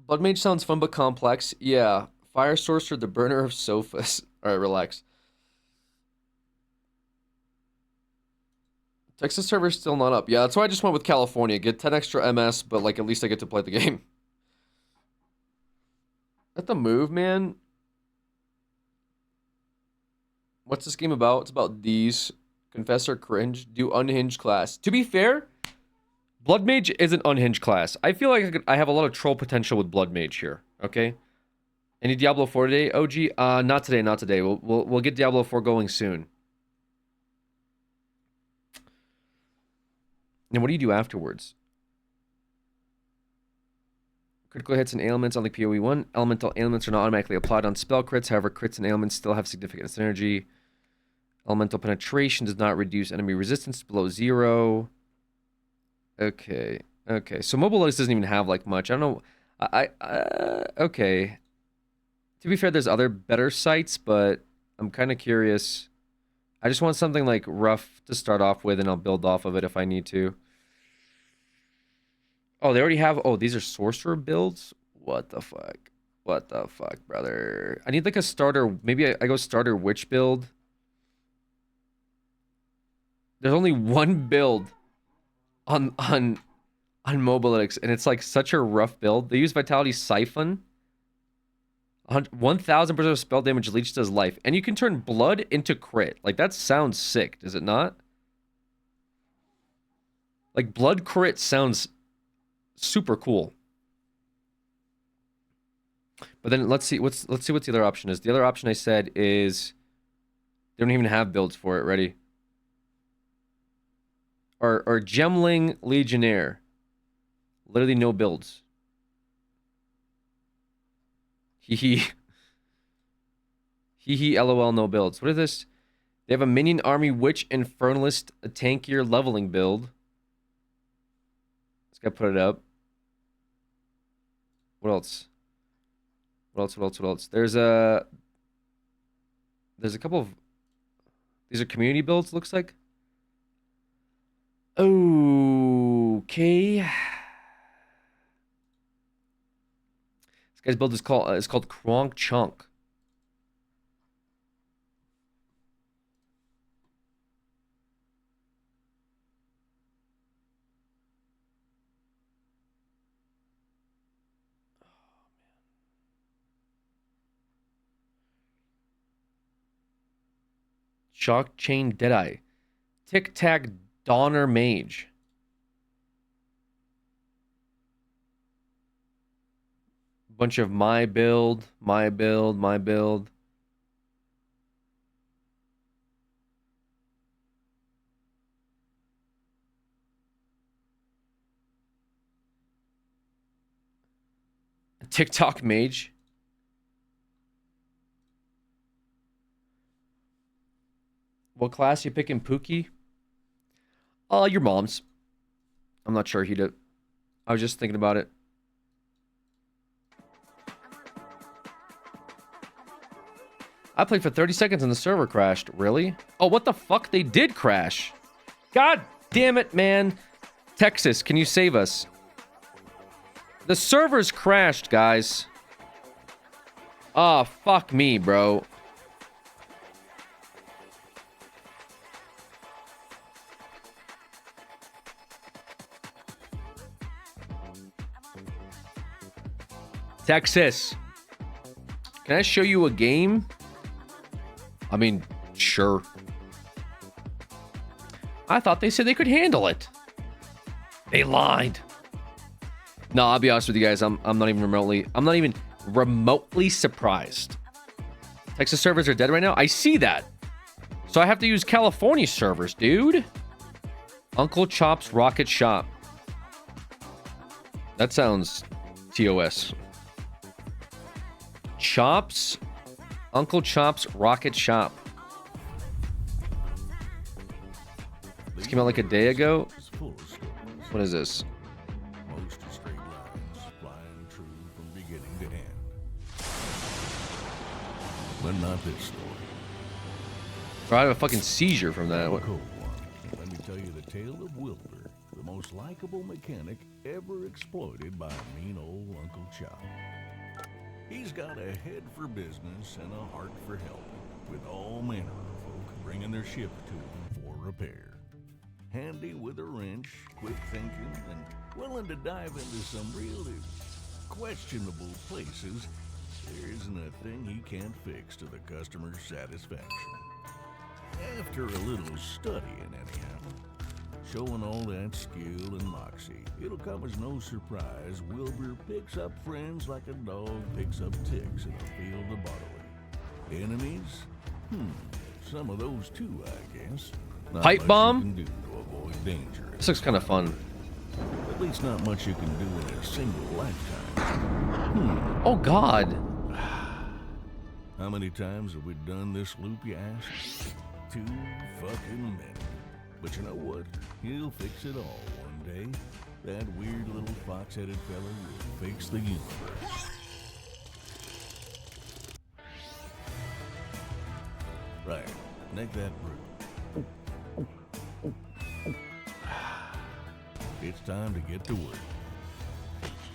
Blood Mage sounds fun but complex. Yeah. Fire Sorcerer, the burner of sofas. All right, relax. Texas server's still not up. Yeah, that's why I just went with California. Get 10 extra MS, but like at least I get to play the game. That's the move, man. What's this game about? It's about these. Confessor cringe. Do unhinged class. To be fair, Blood Mage is an unhinged class. I feel like I have a lot of troll potential with Blood Mage here. Okay. Any Diablo 4 today, OG? Not today. Not today. We'll get Diablo 4 going soon. And what do you do afterwards? Critical hits and ailments on the PoE 1. Elemental ailments are not automatically applied on spell crits. However, crits and ailments still have significant synergy. Elemental penetration does not reduce enemy resistance below 0. Okay. Okay. So Mobilytics doesn't even have like much. I don't know. Okay. To be fair, there's other better sites, but I'm kind of curious. I just want something like rough to start off with, and I'll build off of it if I need to. Oh, they already have... Oh, these are sorcerer builds? What the fuck? What the fuck, brother? I need like a starter... Maybe I go starter witch build. There's only one build on Mobilytics, and it's like such a rough build. They use Vitality Siphon. 1000% of spell damage leeches to his life. And you can turn blood into crit. Like, that sounds sick, does it not? Like, blood crit sounds super cool. But then let's see what the other option is. The other option I said is they don't even have builds for it. Ready? Or Gemling Legionnaire. Literally no builds. Hee hee. Hee hee lol no builds. What is this? They have a minion army witch infernalist, a tankier leveling build. Let's go put it up. What else? What else? There's a couple of these are community builds, looks like. Okay. This guy's build is called Kronk Chunk. Shock Chain Deadeye. Tic Tac Donner Mage. Bunch of my build. TikTok Mage. What class you picking, Pookie? Your mom's. I'm not sure, Hita. I was just thinking about it. I played for 30 seconds and the server crashed. Really? Oh, what the fuck? They did crash. God damn it, man. Texas, can you save us? The servers crashed, guys. Oh, fuck me, bro. Texas, can I show you a game? I mean, sure. I thought they said they could handle it. They lied. No, I'll be honest with you guys. I'm not even remotely surprised. Texas servers are dead right now. I see that. So I have to use California servers, dude. Uncle Chop's Rocket Shop. That sounds TOS. Chops, Uncle Chop's Rocket Shop. This came out like a day ago. What is this? Most straight lines, flying true from beginning to end. But not this story. Bro, I have a fucking seizure from that. What? Cool one. Let me tell you the tale of Wilbur, the most likable mechanic ever exploited by a mean old Uncle Chop. He's got a head for business and a heart for help, with all manner of folk bringing their ship to him for repair. Handy with a wrench, quick thinking, and willing to dive into some really questionable places, there isn't a thing he can't fix to the customer's satisfaction. After a little studying, anyhow, showing all that skill and moxie, it'll come as no surprise Wilbur picks up friends like a dog picks up ticks in a field of barley. Enemies? Some of those too, I guess. Not Pipe much bomb? you can do to avoid danger. This looks kind of fun. At least not much you can do in a single lifetime. Oh, God. How many times have we done this loop, you ask? Too fucking many. But you know what? He'll fix it all one day. That weird little fox-headed fella will fix the universe. Right. Neck that brute. It's time to get to work.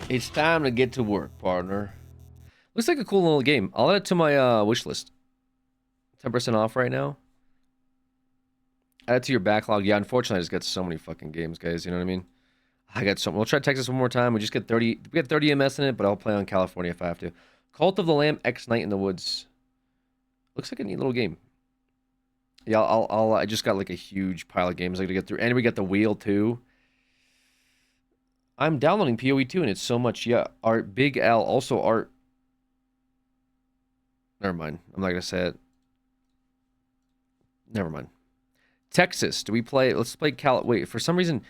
It's time to get to work, partner. Looks like a cool little game. I'll add it to my wish list. 10% off right now. Add it to your backlog. Yeah, unfortunately, I just got so many fucking games, guys. You know what I mean? I got some. We'll try Texas one more time. We just get 30. We get 30 MS in it, but I'll play on California if I have to. Cult of the Lamb X Night in the Woods. Looks like a neat little game. Yeah, I just got like a huge pile of games I got to get through, and we got the wheel too. I'm downloading PoE 2 and it's so much. Yeah, art. Big L also art. Never mind. I'm not gonna say it. Never mind. Texas. Do we play? Let's play Cal. Wait, for some reason.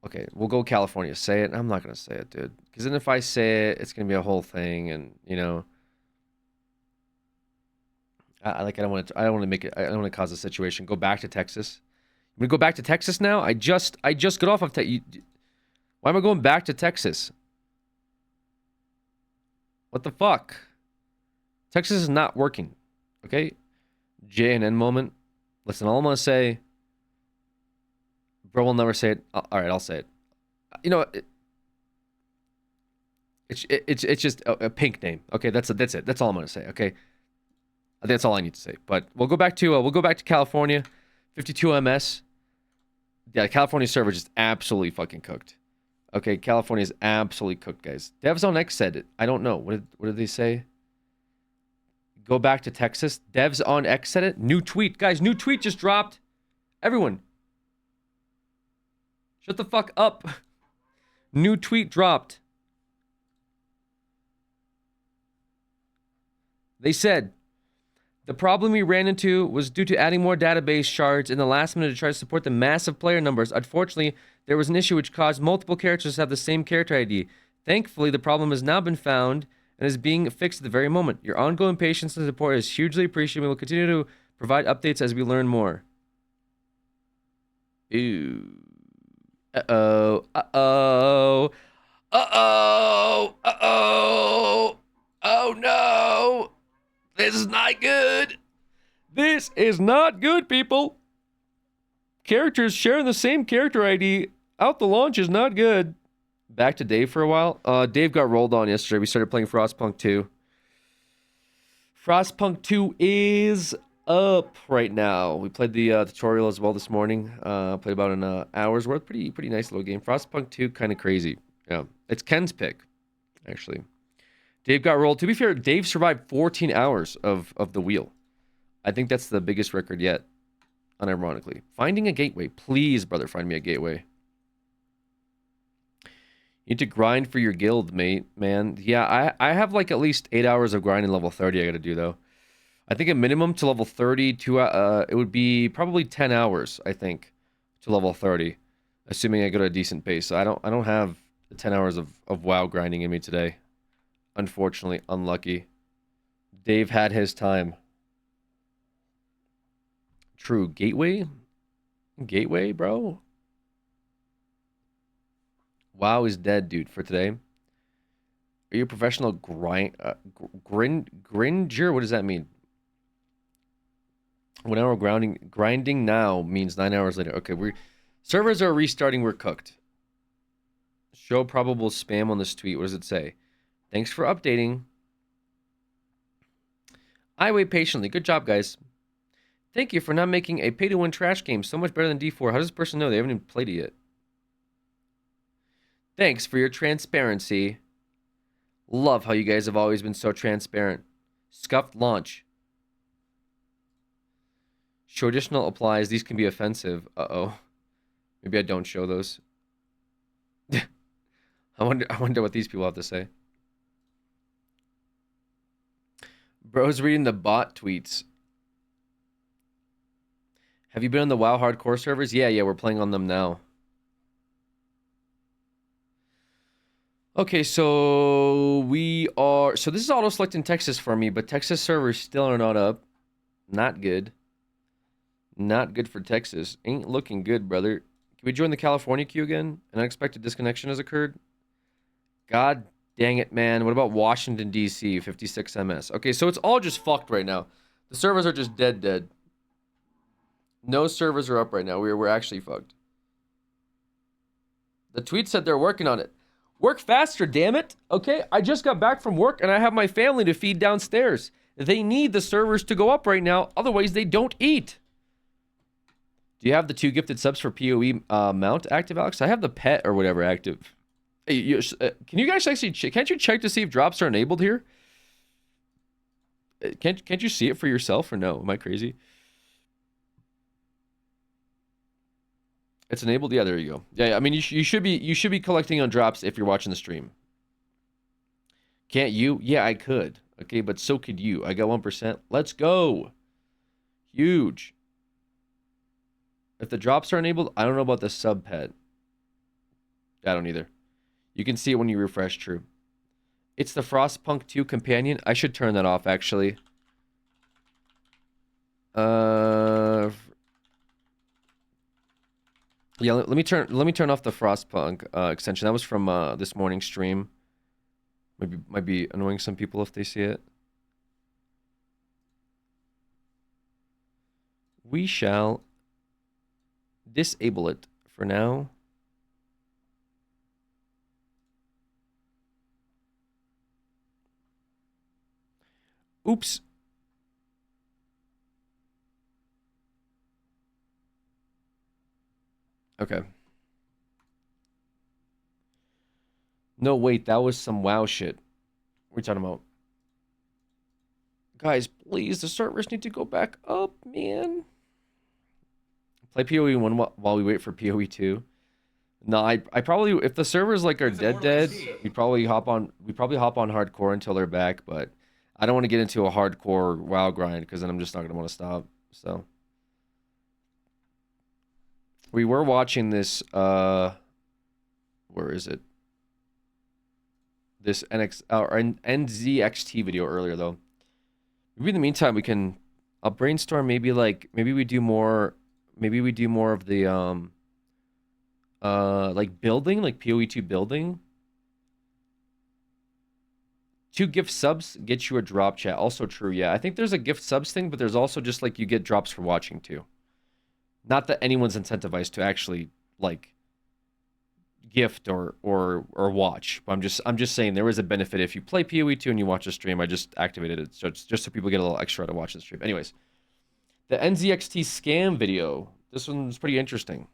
Okay, we'll go California. Say it. I'm not gonna say it, dude. Because then if I say it, it's gonna be a whole thing, and you know. I don't want to. I don't want to make it. I don't want to cause a situation. Go back to Texas. We go back to Texas now. I just got off of Why am I going back to Texas? What the fuck? Texas is not working. Okay. J and N moment. Listen, all I'm gonna say. Bro will never say it. All right, I'll say it. You know, it's just a pink name. Okay, that's it. That's all I'm gonna say. Okay. That's all I need to say. But we'll go back to California, 52 MS. Yeah, California server just absolutely fucking cooked. Okay, California is absolutely cooked, guys. Devs on X said it. I don't know. What did they say? Go back to Texas. Devs on X said it. New tweet, guys. New tweet just dropped. Everyone, shut the fuck up. New tweet dropped. They said. The problem we ran into was due to adding more database shards in the last minute to try to support the massive player numbers. Unfortunately, there was an issue which caused multiple characters to have the same character ID. Thankfully, the problem has now been found and is being fixed at the very moment. Your ongoing patience and support is hugely appreciated. We will continue to provide updates as we learn more. Ooh. Uh-oh. Uh-oh. Uh-oh. Uh-oh. Oh, no. This is not good. This is not good, people. Characters sharing the same character ID out the launch is not good. Back to Dave for a while. Dave got rolled on yesterday. We started playing Frostpunk 2. Frostpunk 2 is up right now. We played the tutorial as well this morning. Played about an hour's worth. Pretty nice little game. Frostpunk 2, kind of crazy. Yeah, it's Ken's pick, actually. Dave got rolled. To be fair, Dave survived 14 hours of the wheel. I think that's the biggest record yet, unironically. Finding a gateway. Please, brother, find me a gateway. You need to grind for your guild, mate, man. Yeah, I have like at least 8 hours of grinding level 30 I got to do, though. I think a minimum to level 30, it would be probably 10 hours, I think, to level 30, assuming I go to a decent pace. So I don't have the 10 hours of WoW grinding in me today. Unfortunately, unlucky. Dave had his time. True. Gateway? Gateway, bro? WoW is dead, dude, for today. Are you a professional grinder? What does that mean? 1 hour grinding now means 9 hours later. Okay, servers are restarting. We're cooked. Show probable spam on this tweet. What does it say? Thanks for updating. I wait patiently. Good job, guys. Thank you for not making a pay-to-win trash game so much better than D4. How does this person know? They haven't even played it yet. Thanks for your transparency. Love how you guys have always been so transparent. Scuffed launch. Show additional applies. These can be offensive. Uh-oh. Maybe I don't show those. I wonder what these people have to say. Bro's reading the bot tweets. Have you been on the WoW hardcore servers? Yeah, we're playing on them now. Okay, so this is auto-select in Texas for me, but Texas servers still are not up. Not good. Not good for Texas. Ain't looking good, brother. Can we join the California queue again? An unexpected disconnection has occurred. God dang it, man. What about Washington, D.C., 56 MS? Okay, so it's all just fucked right now. The servers are just dead. No servers are up right now. We're actually fucked. The tweet said they're working on it. Work faster, damn it. Okay, I just got back from work and I have my family to feed downstairs. They need the servers to go up right now. Otherwise, they don't eat. Do you have the 2 gifted subs for PoE mount active, Alex? I have the pet or whatever active. Hey, can you guys actually can't you check to see if drops are enabled here? Can't you see it for yourself or no? Am I crazy? It's enabled. Yeah, there you go. Yeah, I mean, you should be collecting on drops if you're watching the stream. Can't you? Yeah, I could. Okay, but so could you. I got 1%. Let's go. Huge. If the drops are enabled, I don't know about the sub pet. I don't either. You can see it when you refresh. True. It's the Frostpunk 2 companion. I should turn that off actually. Yeah, let me turn off the Frostpunk extension. That was from this morning's stream. Might be annoying some people if they see it. We shall disable it for now. Oops. Okay. No, wait, that was some WoW shit. What are we talking about? Guys, please, the servers need to go back up, man. Play PoE 1 while we wait for PoE 2. No, I probably, if the servers like are dead, we'd probably hop on hardcore until they're back, but I don't want to get into a hardcore WoW grind because then I'm just not going to want to stop. So we were watching this where is it? This NZXT video earlier though. Maybe in the meantime I'll brainstorm maybe we do more of the like building, like PoE 2 building. 2 gift subs get you a drop, chat. Also true, yeah. I think there's a gift subs thing, but there's also just like you get drops for watching too. Not that anyone's incentivized to actually like gift or watch. But I'm just saying there is a benefit if you play PoE 2 and you watch a stream. I just activated it just so people get a little extra to watch the stream. Anyways, the NZXT scam video. This one's pretty interesting.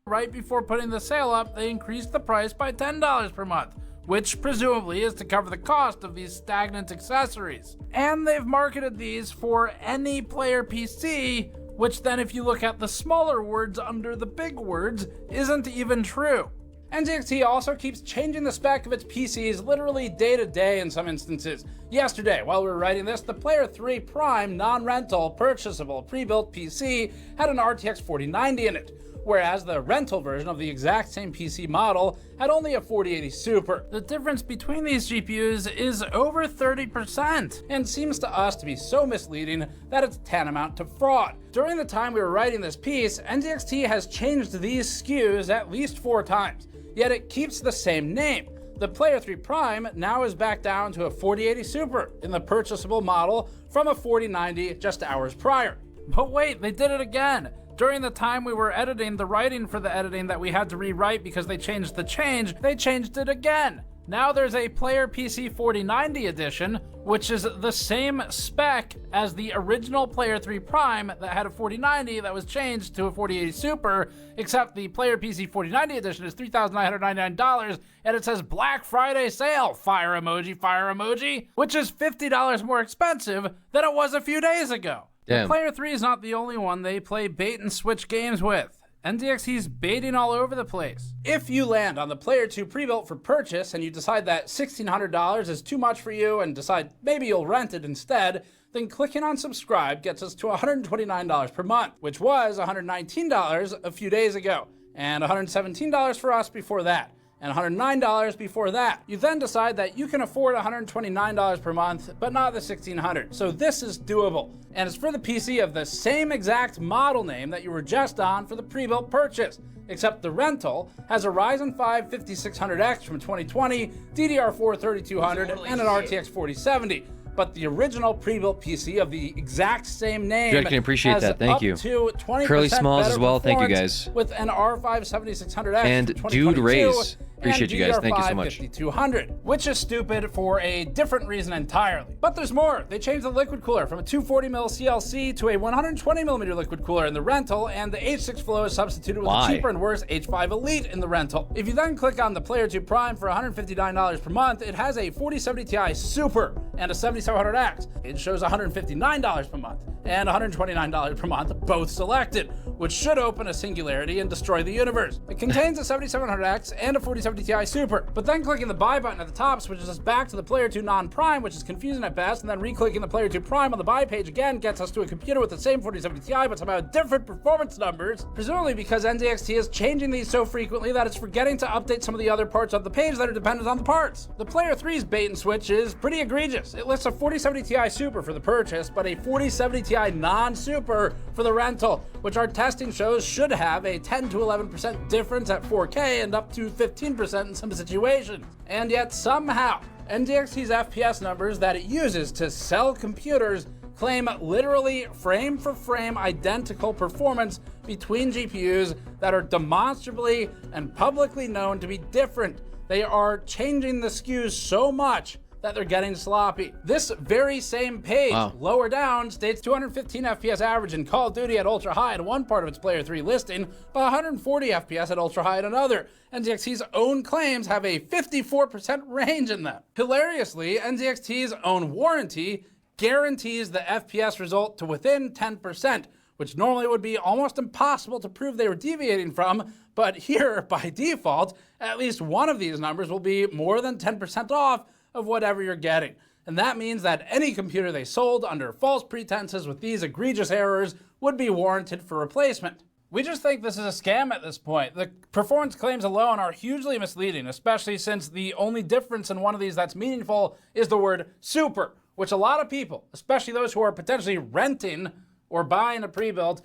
Right before putting the sale up, they increased the price by $10 per month, which presumably is to cover the cost of these stagnant accessories. And they've marketed these for any player PC, which then if you look at the smaller words under the big words, isn't even true. NZXT also keeps changing the spec of its PCs literally day to day in some instances. Yesterday, while we were writing this, the Player 3 Prime non-rental purchasable pre-built PC had an RTX 4090 in it, whereas the rental version of the exact same PC model had only a 4080 Super. The difference between these GPUs is over 30%, and seems to us to be so misleading that it's tantamount to fraud. During the time we were writing this piece, NZXT has changed these SKUs at least 4 times, yet it keeps the same name. The Player 3 Prime now is back down to a 4080 Super in the purchasable model from a 4090 just hours prior. But wait, they did it again. During the time we were editing the writing for the editing that we had to rewrite because they changed the change, they changed it again. Now there's a Player PC 4090 edition, which is the same spec as the original Player 3 Prime that had a 4090 that was changed to a 4080 Super, except the Player PC 4090 edition is $3,999, and it says Black Friday sale, fire emoji, which is $50 more expensive than it was a few days ago. Damn. Player 3 is not the only one they play bait and switch games with. NZXT's baiting all over the place. If you land on the Player 2 pre-built for purchase and you decide that $1,600 is too much for you and decide maybe you'll rent it instead, then clicking on subscribe gets us to $129 per month, which was $119 a few days ago, and $117 for us before that, and $109 before that. You then decide that you can afford $129 per month, but not the $1,600. So this is doable. And it's for the PC of the same exact model name that you were just on for the pre-built purchase, except the rental has a Ryzen 5 5600X from 2020, DDR4 3200, and an RTX 4070. But the original pre-built PC of the exact same name Dude, I can appreciate has that. Thank up you. to 20% Curly Smalls better as well. Thank you, performance guys. with an R5 7600X And from Dude 2022 Rays. Appreciate you guys. Thank you so much. 5200, which is stupid for a different reason entirely. But there's more. They changed the liquid cooler from a 240mm CLC to a 120mm liquid cooler in the rental, and the H6 Flow is substituted with a cheaper and worse H5 Elite in the rental. If you then click on the Player 2 Prime for $159 per month, it has a 4070 Ti Super and a 7700X. It shows $159 per month and $129 per month, both selected, which should open a singularity and destroy the universe. It contains a 7700X and a 4070 Ti Super, but then clicking the buy button at the top switches us back to the Player 2 non-Prime, which is confusing at best, and then re-clicking the Player 2 Prime on the buy page again gets us to a computer with the same 4070 Ti, but somehow different performance numbers, presumably because NZXT is changing these so frequently that it's forgetting to update some of the other parts of the page that are dependent on the parts. The Player 3's bait and switch is pretty egregious. It lists a 4070 Ti Super for the purchase, but a 4070 Ti non-Super for the rental, which our testing shows should have a 10 to 11% difference at 4K and up to 15% in some situations. And yet somehow, NZXT's FPS numbers that it uses to sell computers claim literally frame for frame identical performance between GPUs that are demonstrably and publicly known to be different. They are changing the SKUs so much that they're getting sloppy. This very same page, lower down, states 215 FPS average in Call of Duty at ultra high in one part of its Player 3 listing, but 140 FPS at ultra high in another. NZXT's own claims have a 54% range in them. Hilariously, NZXT's own warranty guarantees the FPS result to within 10%, which normally would be almost impossible to prove they were deviating from, but here, by default, at least one of these numbers will be more than 10% off of whatever you're getting. And that means that any computer they sold under false pretenses with these egregious errors would be warranted for replacement. We just think this is a scam at this point. The performance claims alone are hugely misleading, especially since the only difference in one of these that's meaningful is the word super, which a lot of people, especially those who are potentially renting or buying a pre-built,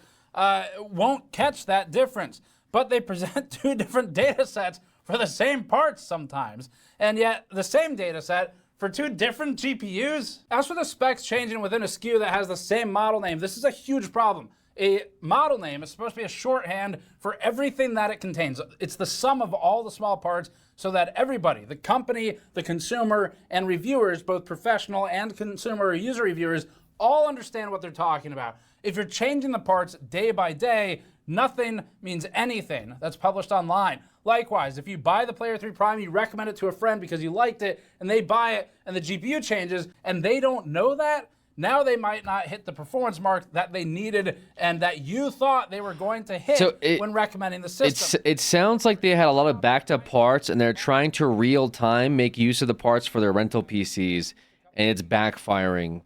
won't catch that difference. But they present two different data sets for the same parts sometimes, and yet the same data set for two different GPUs. As for the specs changing within a SKU that has the same model name, this is a huge problem. A model name is supposed to be a shorthand for everything that it contains. It's the sum of all the small parts so that everybody, the company, the consumer, and reviewers, both professional and consumer or user reviewers, all understand what they're talking about. If you're changing the parts day by day, nothing means anything that's published online. Likewise, if you buy the Player 3 Prime, you recommend it to a friend because you liked it, and they buy it, and the GPU changes, and they don't know that, now they might not hit the performance mark that they needed and that you thought they were going to hit when recommending the system. It sounds like they had a lot of backed up parts, and they're trying to real time make use of the parts for their rental PCs, and it's backfiring.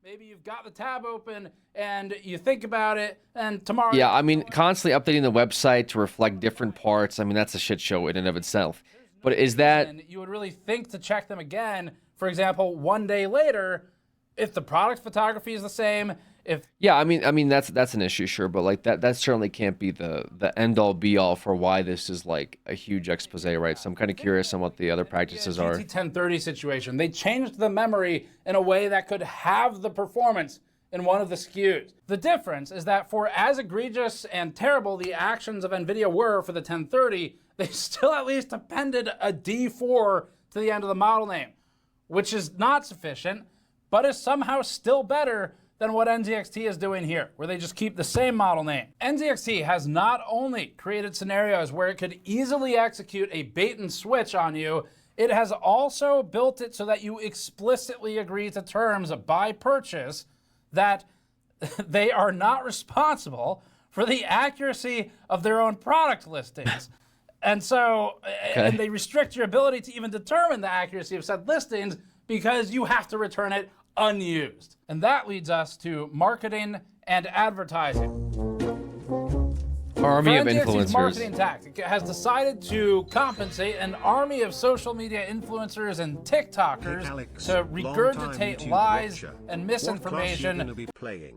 Maybe you've got the tab open and you think about it, and tomorrow... Yeah, I mean, constantly updating the website to reflect different parts. I mean, that's a shit show in and of itself. But is that... And you would really think to check them again, for example, one day later, if the product photography is the same, if... Yeah, I mean that's an issue, sure, but like that certainly can't be the end all be all for why this is like a huge expose, right? So I'm kind of curious on what the other practices are. GT1030 situation, they changed the memory in a way that could have the performance in one of the SKUs. The difference is that for as egregious and terrible the actions of NVIDIA were for the 1030, they still at least appended a D4 to the end of the model name, which is not sufficient, but is somehow still better than what NZXT is doing here, where they just keep the same model name. NZXT has not only created scenarios where it could easily execute a bait and switch on you, it has also built it so that you explicitly agree to terms by purchase that they are not responsible for the accuracy of their own product listings. And so, and they restrict your ability to even determine the accuracy of said listings because you have to return it unused. And that leads us to marketing and advertising. Army of influencers. Marketing tactic has decided to compensate an army of social media influencers and TikTokers to regurgitate lies and misinformation.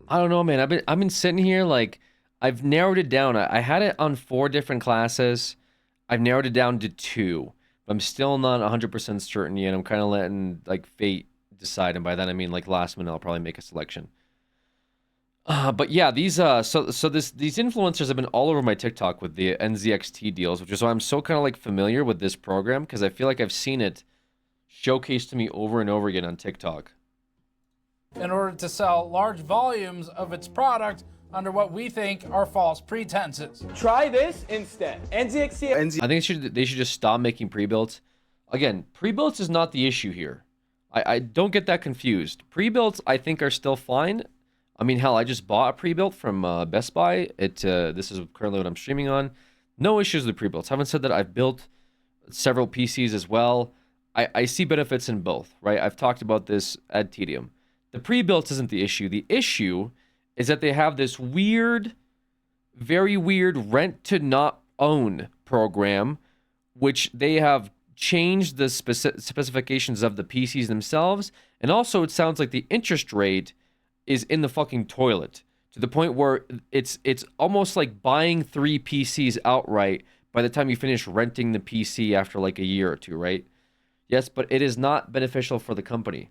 I don't know, man. I've been sitting here like I've narrowed it down. I had it on 4 different classes. I've narrowed it down to 2. But I'm still not 100% certain yet. I'm kind of letting like fate decide, and by that I mean like last minute I'll probably make a selection. But yeah, these these influencers have been all over my TikTok with the NZXT deals, which is why I'm so kind of like familiar with this program, because I feel like I've seen it showcased to me over and over again on TikTok. In order to sell large volumes of its product under what we think are false pretenses. Try this instead. NZXT. I think they should just stop making pre-builts. Again, pre-builts is not the issue here. I don't get that confused. Pre-builts I think are still fine. I mean, hell, I just bought a pre-built from Best Buy. This is currently what I'm streaming on. No issues with pre-builts. Having said that, I've built several PCs as well. I see benefits in both, right? I've talked about this ad tedium. The pre-built isn't the issue. The issue is that they have this weird, very weird rent to not own program, which they have changed the specifications of the PCs themselves. And also it sounds like the interest rate is in the fucking toilet, to the point where it's almost like buying 3 PCs outright by the time you finish renting the PC after like a year or two, right? Yes, but it is not beneficial for the company.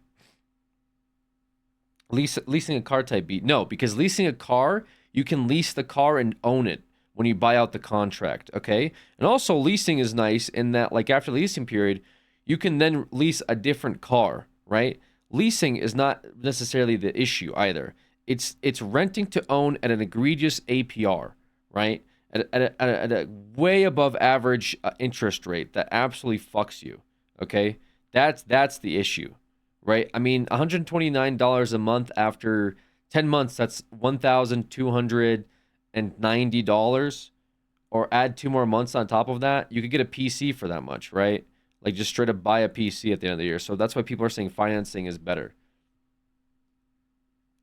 Leasing a car type beat. No, because leasing a car, you can lease the car and own it when you buy out the contract, okay? And also leasing is nice in that, like, after the leasing period, you can then lease a different car, right? Leasing is not necessarily the issue either. It's renting to own at an egregious APR, right? At a way above average interest rate that absolutely fucks you, okay? That's the issue, right? I mean, $129 a month after 10 months, that's $1,290, or add 2 more months on top of that, you could get a PC for that much, right? Like, just straight up buy a PC at the end of the year. So that's why people are saying financing is better,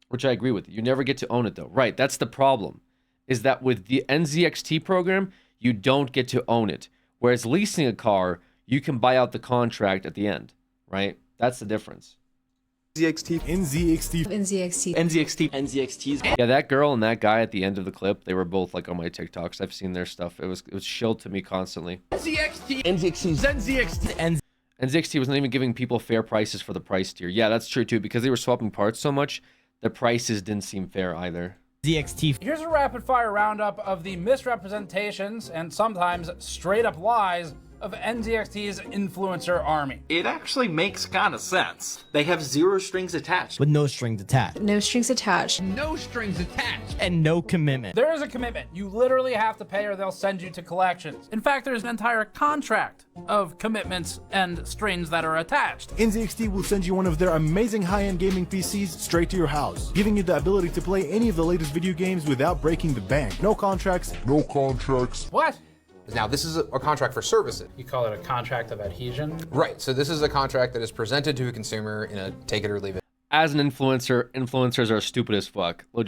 which I agree with. You never get to own it though, right? That's the problem, is that with the NZXT program, you don't get to own it. Whereas leasing a car, you can buy out the contract at the end, right? That's the difference. NZXT. Yeah, that girl and that guy at the end of the clip, they were both like on my TikToks. I've seen their stuff. It was shilled to me constantly. NZXT was not even giving people fair prices for the price tier. Yeah, that's true too, because they were swapping parts so much, the prices didn't seem fair either. Here's a rapid fire roundup of the misrepresentations and sometimes straight up lies of NZXT's influencer army. It actually makes kind of sense. They have 0 strings attached. With no strings attached. No strings attached. No strings attached. And no commitment. There is a commitment. You literally have to pay or they'll send you to collections. In fact, there's an entire contract of commitments and strings that are attached. NZXT will send you one of their amazing high-end gaming PCs straight to your house, giving you the ability to play any of the latest video games without breaking the bank. No contracts. No contracts. What? Now, this is a contract for services. You call it a contract of adhesion? Right. So this is a contract that is presented to a consumer in a take it or leave it. As an influencer, influencers are stupid as fuck. I'll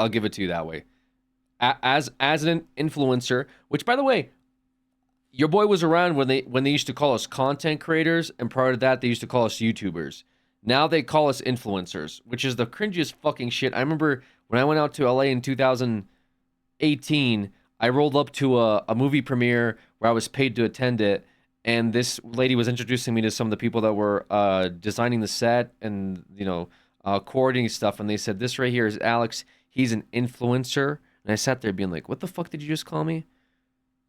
give it to you that way. As an influencer, which, by the way, your boy was around when they used to call us content creators, and prior to that, they used to call us YouTubers. Now they call us influencers, which is the cringiest fucking shit. I remember when I went out to LA in 2018, I rolled up to a movie premiere where I was paid to attend it, and this lady was introducing me to some of the people that were designing the set and, you know, coordinating stuff, and they said, this right here is Alex. He's an influencer. And I sat there being like, what the fuck did you just call me?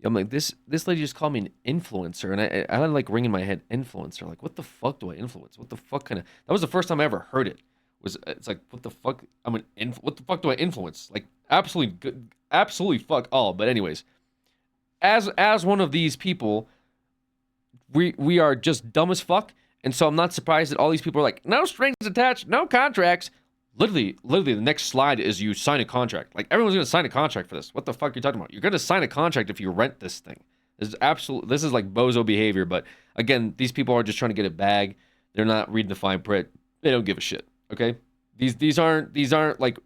I'm like, this lady just called me an influencer, and I had like ring in my head, influencer. Like, what the fuck do I influence? What the fuck kind of? That was the first time I ever heard it. It's like, what the fuck? What the fuck do I influence? Like, absolutely fuck all. But anyways, as one of these people, we are just dumb as fuck, and so I'm not surprised that all these people are like, no strings attached, no contracts. Literally, the next slide is you sign a contract. Like, everyone's gonna sign a contract for this. What the fuck are you talking about? You're gonna sign a contract if you rent this thing. This is like bozo behavior. But again, these people are just trying to get a bag. They're not reading the fine print. They don't give a shit. Okay, these aren't like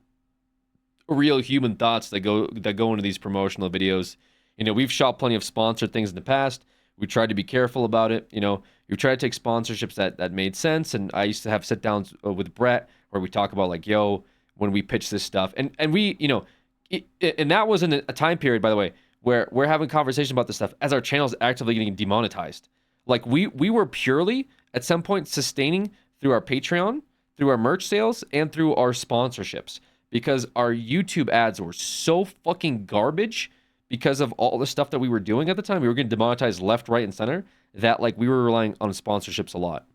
real human thoughts that go into these promotional videos. You know, we've shot plenty of sponsored things in the past. We tried to be careful about it. You know, we tried to take sponsorships that made sense. And I used to have sit downs with Brett where we talk about like, yo, when we pitch this stuff, and we, you know, and that was in a time period, by the way, where we're having conversations about this stuff as our channel is actively getting demonetized. Like, we were purely at some point sustaining through our Patreon, through our merch sales, and through our sponsorships, because our YouTube ads were so fucking garbage because of all the stuff that we were doing at the time. We were getting demonetized left, right, and center, that like we were relying on sponsorships a lot.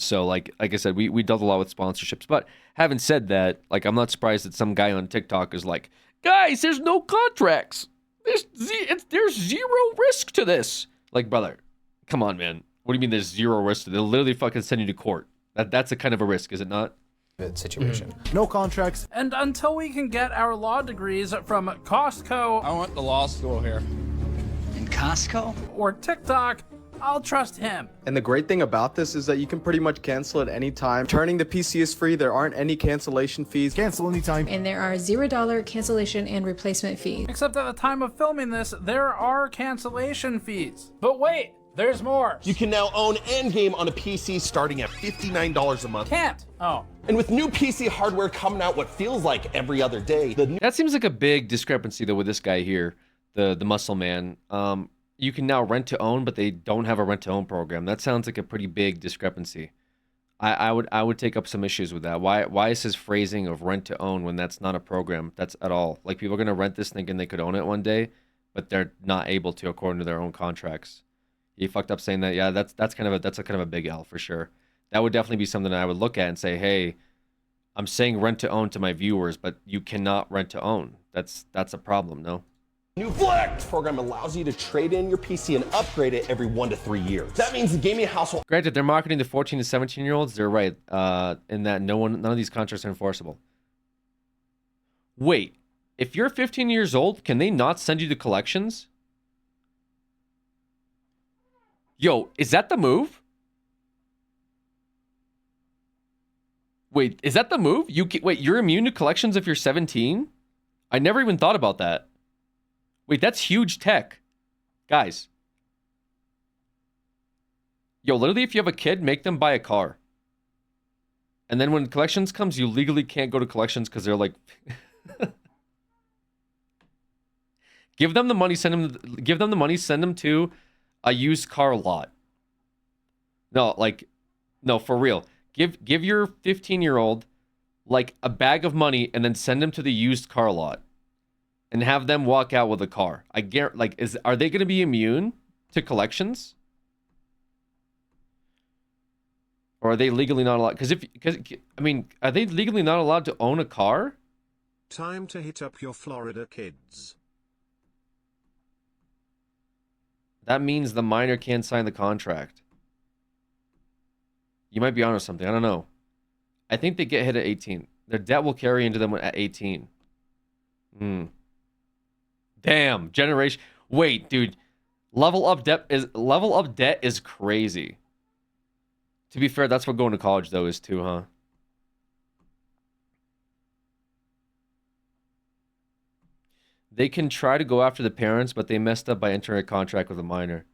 So like I said, we dealt a lot with sponsorships. But having said that, like I'm not surprised that some guy on TikTok is like, guys, there's no contracts. There's zero risk to this. Like, brother, come on, man. What do you mean there's zero risk to this? They'll literally fucking send you to court. That's a kind of a risk, is it not? Situation. No contracts. And until we can get our law degrees from Costco, I went to law school here. In Costco? Or TikTok, I'll trust him. And the great thing about this is that you can pretty much cancel at any time. Turning the PC is free. There aren't any cancellation fees. Cancel anytime. And there are $0 cancellation and replacement fees. Except at the time of filming this, there are cancellation fees. But wait, there's more. You can now own Endgame on a PC starting at $59 a month. Can't. Oh. And with new PC hardware coming out what feels like every other day, that seems like a big discrepancy though with this guy here, the muscle man. You can now rent to own, but they don't have a rent to own program. That sounds like a pretty big discrepancy. I would take up some issues with that. Why is his phrasing of rent to own when that's not a program? That's at all. Like people are gonna rent this thinking they could own it one day, but they're not able to according to their own contracts. He fucked up saying that. Yeah, that's kind of a big L for sure. That would definitely be something that I would look at and say, hey, I'm saying rent to own to my viewers, but you cannot rent to own. That's a problem, no? New Flex program allows you to trade in your PC and upgrade it every 1 to 3 years. That means the gaming house will... Granted, they're marketing to 14 to 17-year-olds. They're right in that none of these contracts are enforceable. Wait, if you're 15 years old, can they not send you to collections? Yo, is that the move? Wait, is that the move? Wait, you're immune to collections if you're 17? I never even thought about that. Wait, that's huge tech. Guys. Yo, literally, if you have a kid, make them buy a car. And then when collections comes, you legally can't go to collections because they're like... Give them the money, send them to a used car lot. No, for real. Give your 15-year-old like a bag of money and then send them to the used car lot. And have them walk out with a car. I guarantee, like, are they going to be immune to collections? Or are they legally not allowed? Because I mean, are they legally not allowed to own a car? Time to hit up your Florida kids. That means the minor can't sign the contract. You might be onto something. I don't know. I think they get hit at 18. Their debt will carry into them at 18. Damn, generation. Wait, dude. Level up debt is crazy. To be fair, that's what going to college though is too, huh? They can try to go after the parents, but they messed up by entering a contract with a minor.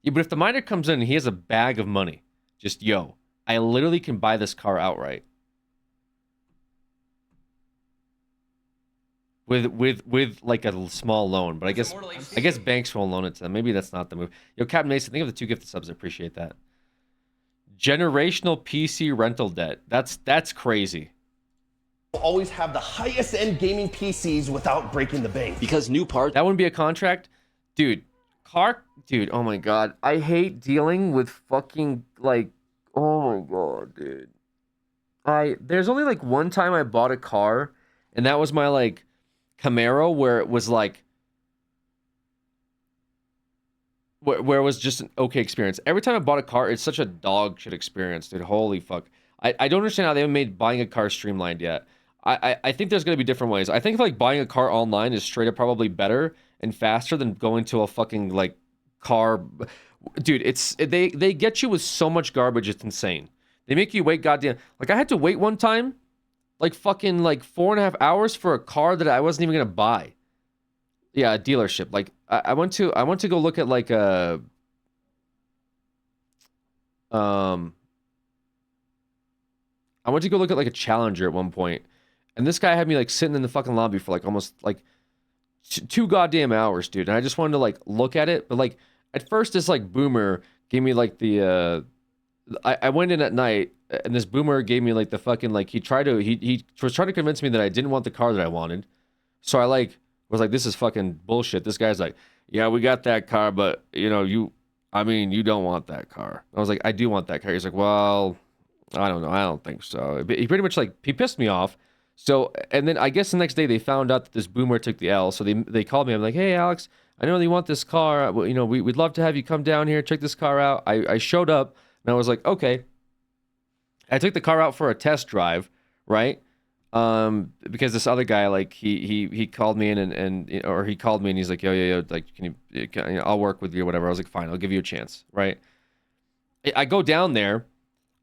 Yeah, but if the minor comes in and he has a bag of money, just yo, I literally can buy this car outright. With like a small loan, but I guess banks won't loan it to them. Maybe that's not the move. Yo, Captain Mason, think of the 2 gifted subs. I appreciate that. Generational PC rental debt. That's crazy. Always have the highest end gaming PCs without breaking the bank. Because new parts. That wouldn't be a contract, dude. Dude. Oh my god, I hate dealing with fucking like. Oh my god, dude. There's only like one time I bought a car, and that was my like Camaro, where it was like where it was just an okay experience. Every time I bought a car, it's such a dog shit experience, dude. Holy fuck. I don't understand how they haven't made buying a car streamlined yet. I think there's gonna be different ways. I think like buying a car online is straight up probably better and faster than going to a fucking like car. Dude, they get you with so much garbage, it's insane. They make you wait goddamn. Like I had to wait one time like fucking like 4.5 hours for a car that I wasn't even gonna buy. Yeah, a dealership. Like I went to go look at like a I went to go look at like a Challenger at one point, and this guy had me like sitting in the fucking lobby for like almost like 2 goddamn hours, dude. And I just wanted to like look at it, but like at first this like boomer gave me like the I went in at night and this boomer gave me like the fucking like he was trying to convince me that I didn't want the car that I wanted. So I like was like, this is fucking bullshit. This guy's like, yeah, we got that car, but you know, you don't want that car. I was like, I do want that car. He's like, well, I don't know. I don't think so. He pretty much like, he pissed me off. So, and then I guess the next day they found out that this boomer took the L. So they called me. I'm like, hey, Alex, I know you want this car. Well, you know, we'd love to have you come down here, check this car out. I showed up and I was like, okay. I took the car out for a test drive, right? Because this other guy, like he called me in and he called me and he's like, yo, like, I'll work with you or whatever. I was like, fine, I'll give you a chance, right? I go down there,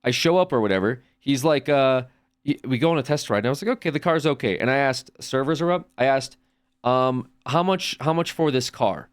I show up or whatever. He's like, we go on a test ride. And I was like, okay, the car's okay. And I asked, servers are up. I asked, how much for this car?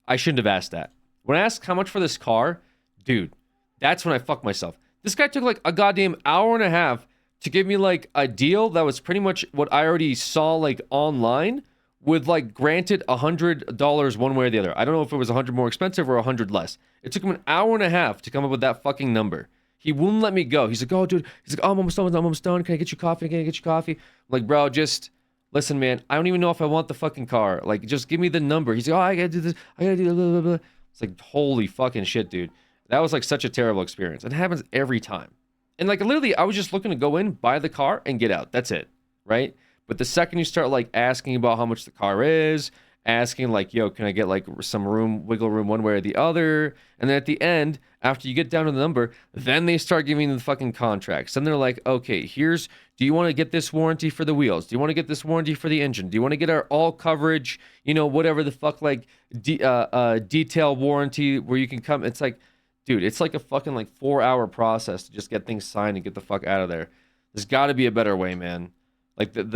I shouldn't have asked that. When I asked how much for this car, dude, that's when I fucked myself. This guy took like a goddamn hour and a half to give me like a deal that was pretty much what I already saw like online with like granted $100 one way or the other. I don't know if it was 100 more expensive or 100 less. It took him an hour and a half to come up with that fucking number. He wouldn't let me go. He's like, oh, dude. He's like, oh, I'm almost done. Can I get you coffee? Can I get you coffee? I'm like, bro, just listen, man. I don't even know if I want the fucking car. Like, just give me the number. He's like, oh, I gotta do this. I gotta do blah, blah, blah. It's like, holy fucking shit, dude. That was like such a terrible experience. It happens every time. And like literally, I was just looking to go in, buy the car, and get out. That's it, right? But the second you start like asking about how much the car is, asking like, yo, can I get like some wiggle room one way or the other? And then at the end, after you get down to the number, then they start giving you the fucking contracts. Then they're like, okay, do you want to get this warranty for the wheels? Do you want to get this warranty for the engine? Do you want to get our all coverage, you know, whatever the fuck, like detail warranty where you can come? It's like, dude, it's like a fucking like 4-hour process to just get things signed and get the fuck out of there. There's got to be a better way, man. Like the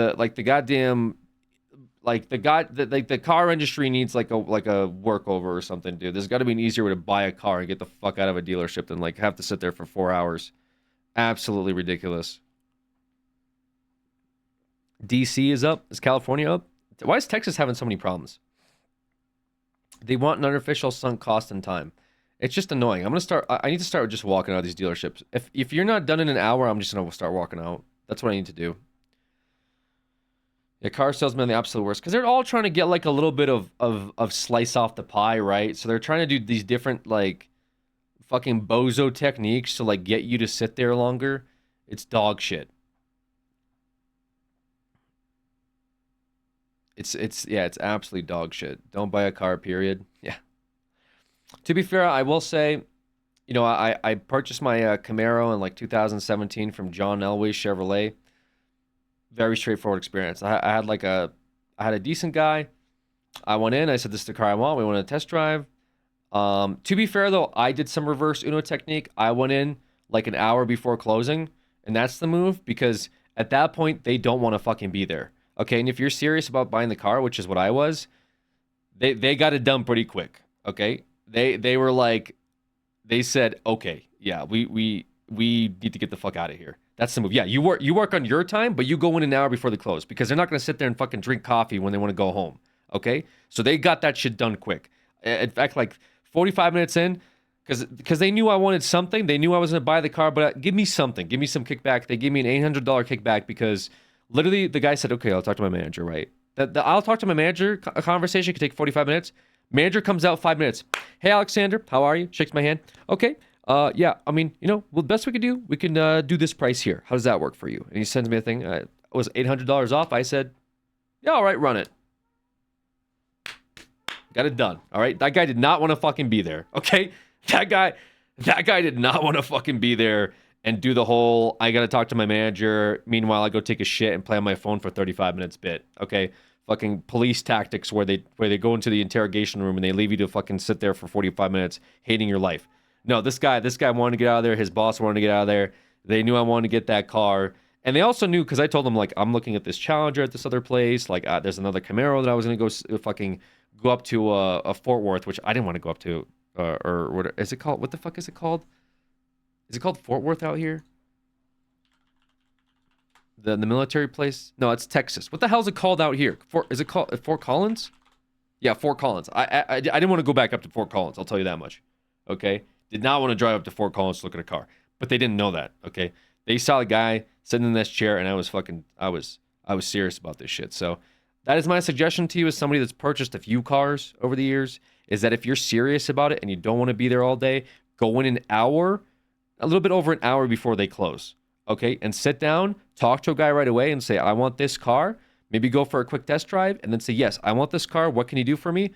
car industry needs like a workover or something, dude. There's got to be an easier way to buy a car and get the fuck out of a dealership than like have to sit there for 4 hours. Absolutely ridiculous. DC is up. Is California up? Why is Texas having so many problems? They want an unofficial sunk cost and time. It's just annoying. I need to start just walking out of these dealerships. If you're not done in an hour, I'm just gonna start walking out. That's what I need to do. Yeah, car salesmen are the absolute worst because they're all trying to get like a little bit of slice off the pie, right? So they're trying to do these different like fucking bozo techniques to like get you to sit there longer. It's dog shit. It's absolutely dog shit. Don't buy a car, period. Yeah. To be fair, I will say, you know, I purchased my Camaro in like 2017 from John Elway Chevrolet. Very straightforward experience. I had a decent guy. I went in. I said, this is the car I want. We went on a test drive. To be fair, though, I did some reverse Uno technique. I went in like an hour before closing, and that's the move because at that point, they don't want to fucking be there. Okay, and if you're serious about buying the car, which is what I was, they got it done pretty quick. Okay, they were like, they said, okay, yeah, we need to get the fuck out of here. That's the move. Yeah, you work on your time, but you go in an hour before they close because they're not going to sit there and fucking drink coffee when they want to go home. Okay, so they got that shit done quick. In fact, like 45 minutes in, because they knew I wanted something. They knew I was going to buy the car, but give me something. Give me some kickback. They gave me an $800 kickback because literally the guy said, okay, I'll talk to my manager, right? I'll talk to my manager. A conversation could take 45 minutes. Manager comes out 5 minutes. Hey, Alexander, how are you? Shakes my hand. Okay. Yeah, I mean, you know, well, the best we could do, we can do this price here. How does that work for you? And he sends me a thing. It was $800 off. I said, yeah, all right, run it. Got it done. All right. That guy did not want to fucking be there. Okay. That guy did not want to fucking be there and do the whole, I got to talk to my manager. Meanwhile, I go take a shit and play on my phone for 35 minutes bit. Okay. Fucking police tactics where they go into the interrogation room and they leave you to fucking sit there for 45 minutes hating your life. No, this guy wanted to get out of there. His boss wanted to get out of there. They knew I wanted to get that car. And they also knew, because I told them, like, I'm looking at this Challenger at this other place. Like, there's another Camaro that I was going to go up to a Fort Worth, which I didn't want to go up to. Or what is it called? What the fuck is it called? Is it called Fort Worth out here? The military place? No, it's Texas. What the hell is it called out here? Is it called Fort Collins? Yeah, Fort Collins. I didn't want to go back up to Fort Collins. I'll tell you that much. Okay? Did not want to drive up to Fort Collins to look at a car. But they didn't know that, okay? They saw a guy sitting in this chair, and I was serious about this shit. So that is my suggestion to you as somebody that's purchased a few cars over the years, is that if you're serious about it and you don't want to be there all day, go in an hour, a little bit over an hour before they close, okay? And sit down, talk to a guy right away and say, I want this car. Maybe go for a quick test drive and then say, yes, I want this car. What can you do for me?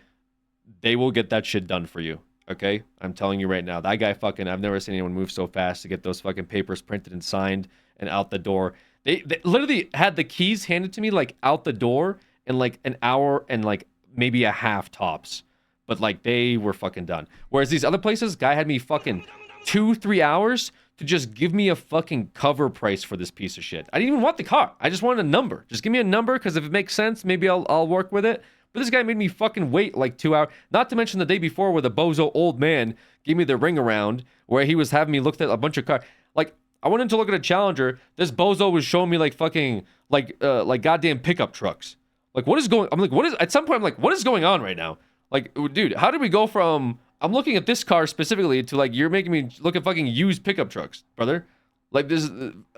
They will get that shit done for you, okay? I'm telling you right now. That guy fucking, I've never seen anyone move so fast to get those fucking papers printed and signed and out the door. They literally had the keys handed to me like out the door in like an hour and like maybe a half tops. But like they were fucking done. Whereas these other places, guy had me fucking 2-3 hours to just give me a fucking cover price for this piece of shit. I didn't even want the car. I just wanted a number. Just give me a number, because if it makes sense, maybe I'll work with it. But this guy made me fucking wait like 2 hours. Not to mention the day before where the bozo old man gave me the ring around where he was having me look at a bunch of cars. Like, I went in to look at a Challenger. This bozo was showing me like fucking, like goddamn pickup trucks. Like, what is going, I'm like, what is, at some point I'm like, what is going on right now? Like, dude, how did we go from, I'm looking at this car specifically to like, you're making me look at fucking used pickup trucks, brother? Like, this,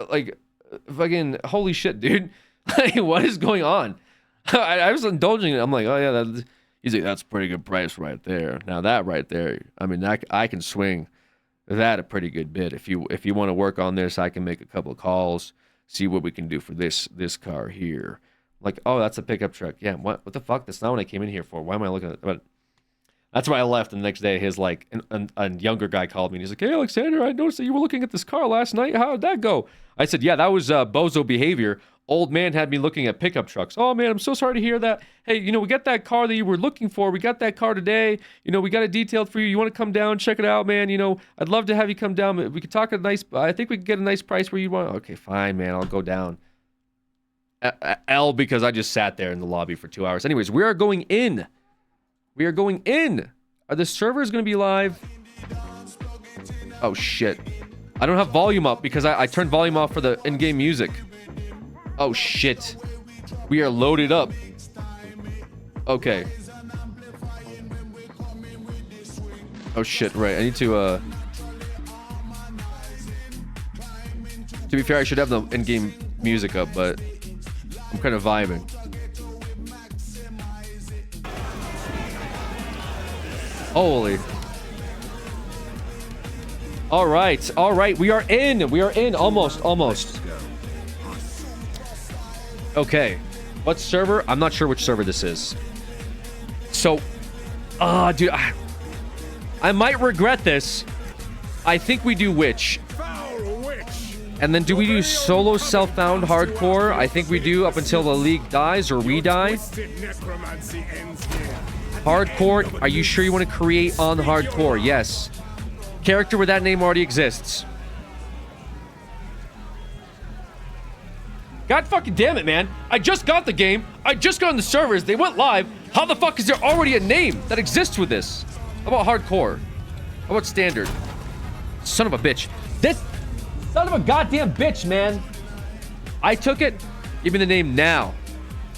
like, fucking, holy shit, dude. Like, what is going on? I was indulging it. I'm like, oh yeah, he's like, that's a pretty good price right there. Now that right there, I mean, I can swing that a pretty good bit. If you want to work on this, I can make a couple of calls, see what we can do for this car here. Like, oh, that's a pickup truck. Yeah, what the fuck? That's not what I came in here for. Why am I looking at? But that's why I left. And the next day, his like a younger guy called me and he's like, hey, Alexander, I noticed that you were looking at this car last night. How did that go? I said, yeah, that was bozo behavior. Old man had me looking at pickup trucks. Oh man, I'm so sorry to hear that. Hey, you know, we got that car that you were looking for. We got that car today. You know, we got it detailed for you. You want to come down, check it out, man? You know, I'd love to have you come down. We could talk a nice. I think we could get a nice price where you want. Okay, fine, man. I'll go down. L, because I just sat there in the lobby for 2 hours. Anyways, we are going in. We are going in. Are the servers going to be live? Oh shit! I don't have volume up because I turned volume off for the in-game music. Oh shit. We are loaded up. Okay. Oh shit, right. I need to be fair, I should have the in-game music up, but I'm kind of vibing. Holy. All right. We are in. Almost. Okay, what server? I'm not sure which server this is. So, dude, I might regret this. I think we do Witch. And then do we do solo self-found hardcore? I think we do up until the league dies or we die. Hardcore, are you sure you want to create on hardcore? Yes. Character with that name already exists. God fucking damn it, man. I just got the game. I just got on the servers. They went live. How the fuck is there already a name that exists with this? How about hardcore? How about standard? Son of a bitch. This son of a goddamn bitch, man. I took it. Give me the name now.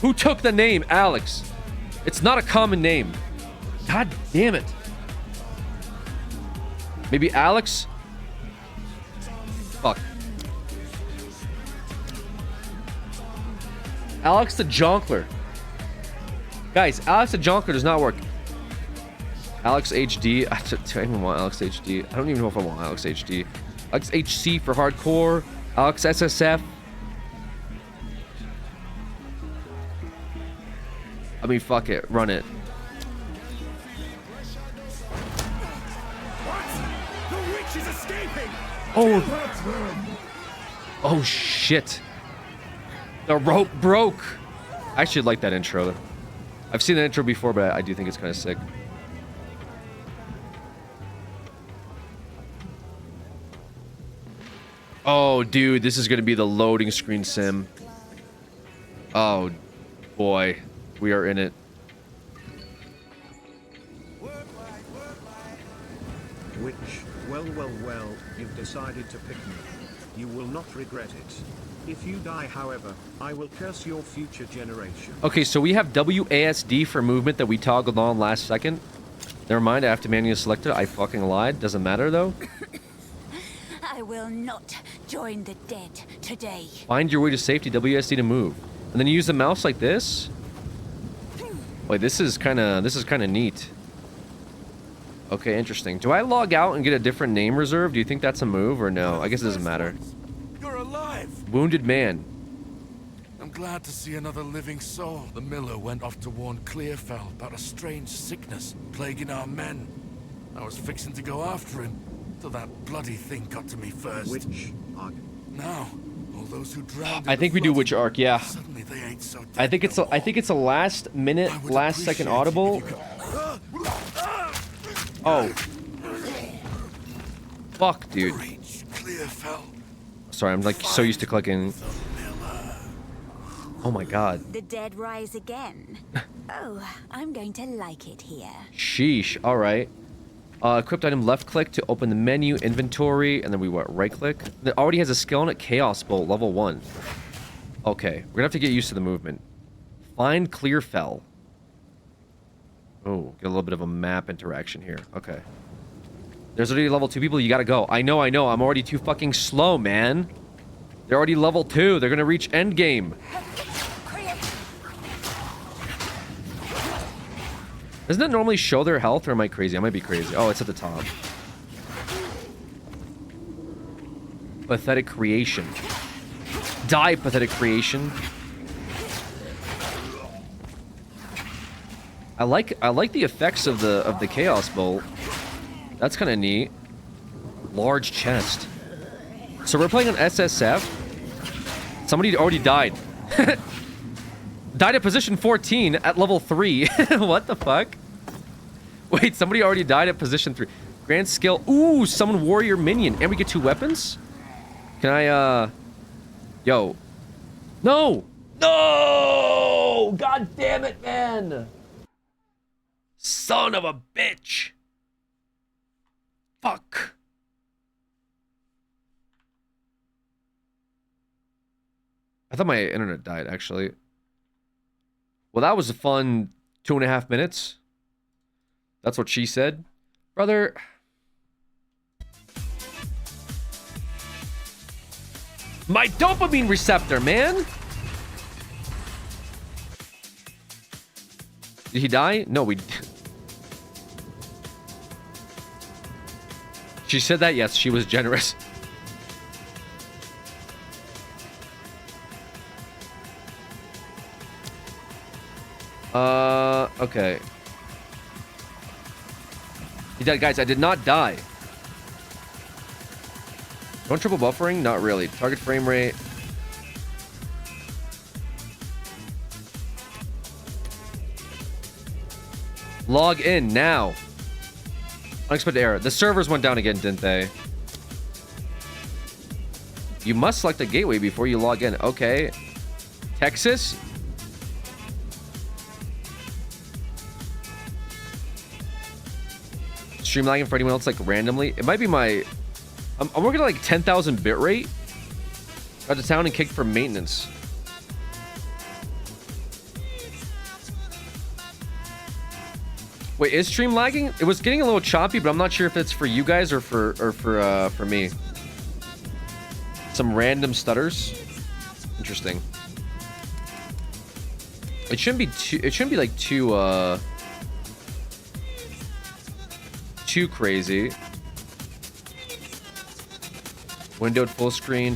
Who took the name Alex? It's not a common name. God damn it. Maybe Alex? Fuck. Alex the Jonkler. Guys, Alex the Jonkler does not work. Alex HD. I don't even want Alex HD. I don't even know if I want Alex HD. Alex HC for hardcore. Alex SSF. I mean, fuck it. Run it. Oh shit. The rope broke. I actually like that intro. I've seen that intro before, but I do think it's kind of sick. Oh, dude, this is going to be the loading screen sim. Oh, boy. We are in it. Which, well, you've decided to pick me. You will not regret it. If you die, however, I will curse your future generation. Okay, so we have WASD for movement that we toggled on last second. Never mind, I have to manually select it. I fucking lied. Doesn't matter, though. will not join the dead today. Find your way to safety, WSD to move. And then you use the mouse like this? Wait, this is kind of neat. Okay, interesting. Do I log out and get a different name reserved? Do you think that's a move or no? I guess it doesn't matter. You're alive. Wounded man. I'm glad to see another living soul. The miller went off to warn Clearfell about a strange sickness plaguing our men. I was fixing to go after him, till that bloody thing got to me first. Which arc? Now, all those who drowned. I think we do Witch Arc, yeah. Suddenly they ain't so I think it's a last minute, last second audible. Oh. Fuck, dude. Sorry, I'm like so used to clicking. Oh my god. The dead rise again. Oh, I'm going to like it here. Sheesh. All right. Equipped item, left click to open the menu, inventory, and then we what? Right click. It already has a skill in it. Chaos Bolt, level 1. Okay, we're gonna have to get used to the movement. Find Clearfell. Oh, get a little bit of a map interaction here. Okay. There's already level 2 people. You gotta go. I know. I'm already too fucking slow, man. They're already level 2. They're gonna reach endgame. Doesn't it normally show their health, or am I crazy? I might be crazy. Oh, it's at the top. Pathetic creation. Die, pathetic creation. I like the effects of the Chaos Bolt. That's kind of neat. Large chest. So we're playing on SSF. Somebody already died. Died at position 14 at level 3. What the fuck? Wait, somebody already died at position 3. Grand skill. Ooh, summon warrior minion. And we get 2 weapons? Can I, Yo. No! No! God damn it, man! Son of a bitch! Fuck. I thought my internet died, actually. Well, that was a fun 2.5 minutes. That's what she said. Brother. My dopamine receptor, man! Did he die? No, we... She said that, yes, she was generous. Okay. He died, guys. I did not die. Don't triple buffering? Not really. Target frame rate. Log in now. Unexpected error. The servers went down again, didn't they? You must select a gateway before you log in. Okay. Texas? Stream lagging for anyone else, like, randomly? It might be my... I'm working at, like, 10,000 bitrate. Got to town and kicked for maintenance. Wait, is stream lagging? It was getting a little choppy, but I'm not sure if it's for you guys or for me. Some random stutters. Interesting. It shouldn't be too... It shouldn't be, like, too crazy. Windowed full screen,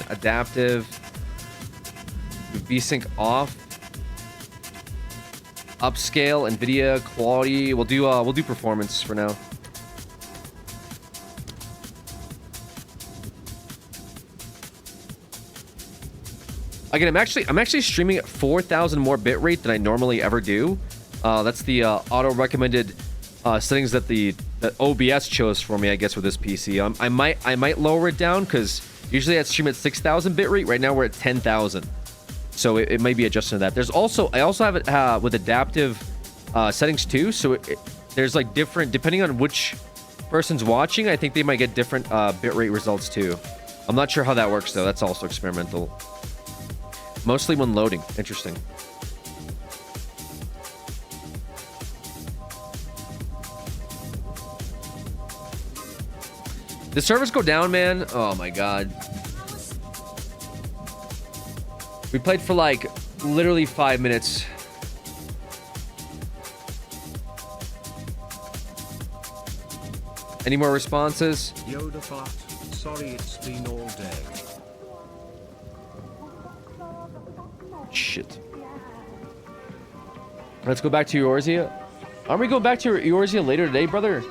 adaptive. VSync off. Upscale, NVIDIA, quality. We'll do performance for now. Again, I'm actually streaming at 4,000 more bitrate than I normally ever do. That's the auto recommended settings that that OBS chose for me, I guess, with this PC. I might lower it down because usually I'd stream at 6,000 bitrate. Right now we're at 10,000, so it might be adjusting to that. There's also I also have it with adaptive settings too. So there's like different depending on which person's watching. I think they might get different bitrate results too. I'm not sure how that works though. That's also experimental. Mostly when loading. Interesting. The servers go down, man. Oh my god. We played for like literally 5 minutes. Any more responses? Yoda fart. Sorry, it's been all day. Shit. Let's go back to Eorzea. Aren't we going back to Eorzea later today, brother?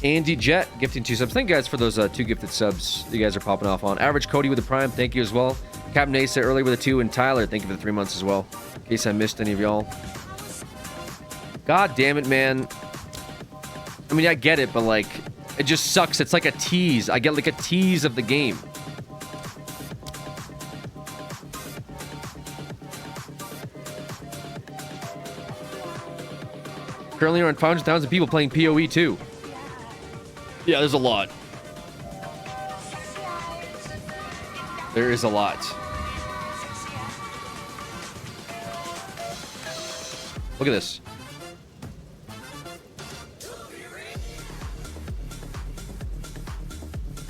Andy Jet gifting 2 subs. Thank you guys for those 2 gifted subs you guys are popping off on. Average Cody with the Prime, thank you as well. Captain Asa earlier with a 2, and Tyler, thank you for the 3 months as well. In case I missed any of y'all. God damn it, man. I mean, I get it, but like, it just sucks. It's like a tease. I get like a tease of the game. Currently around 500,000 people playing PoE too. Yeah, there's a lot. There is a lot. Look at this.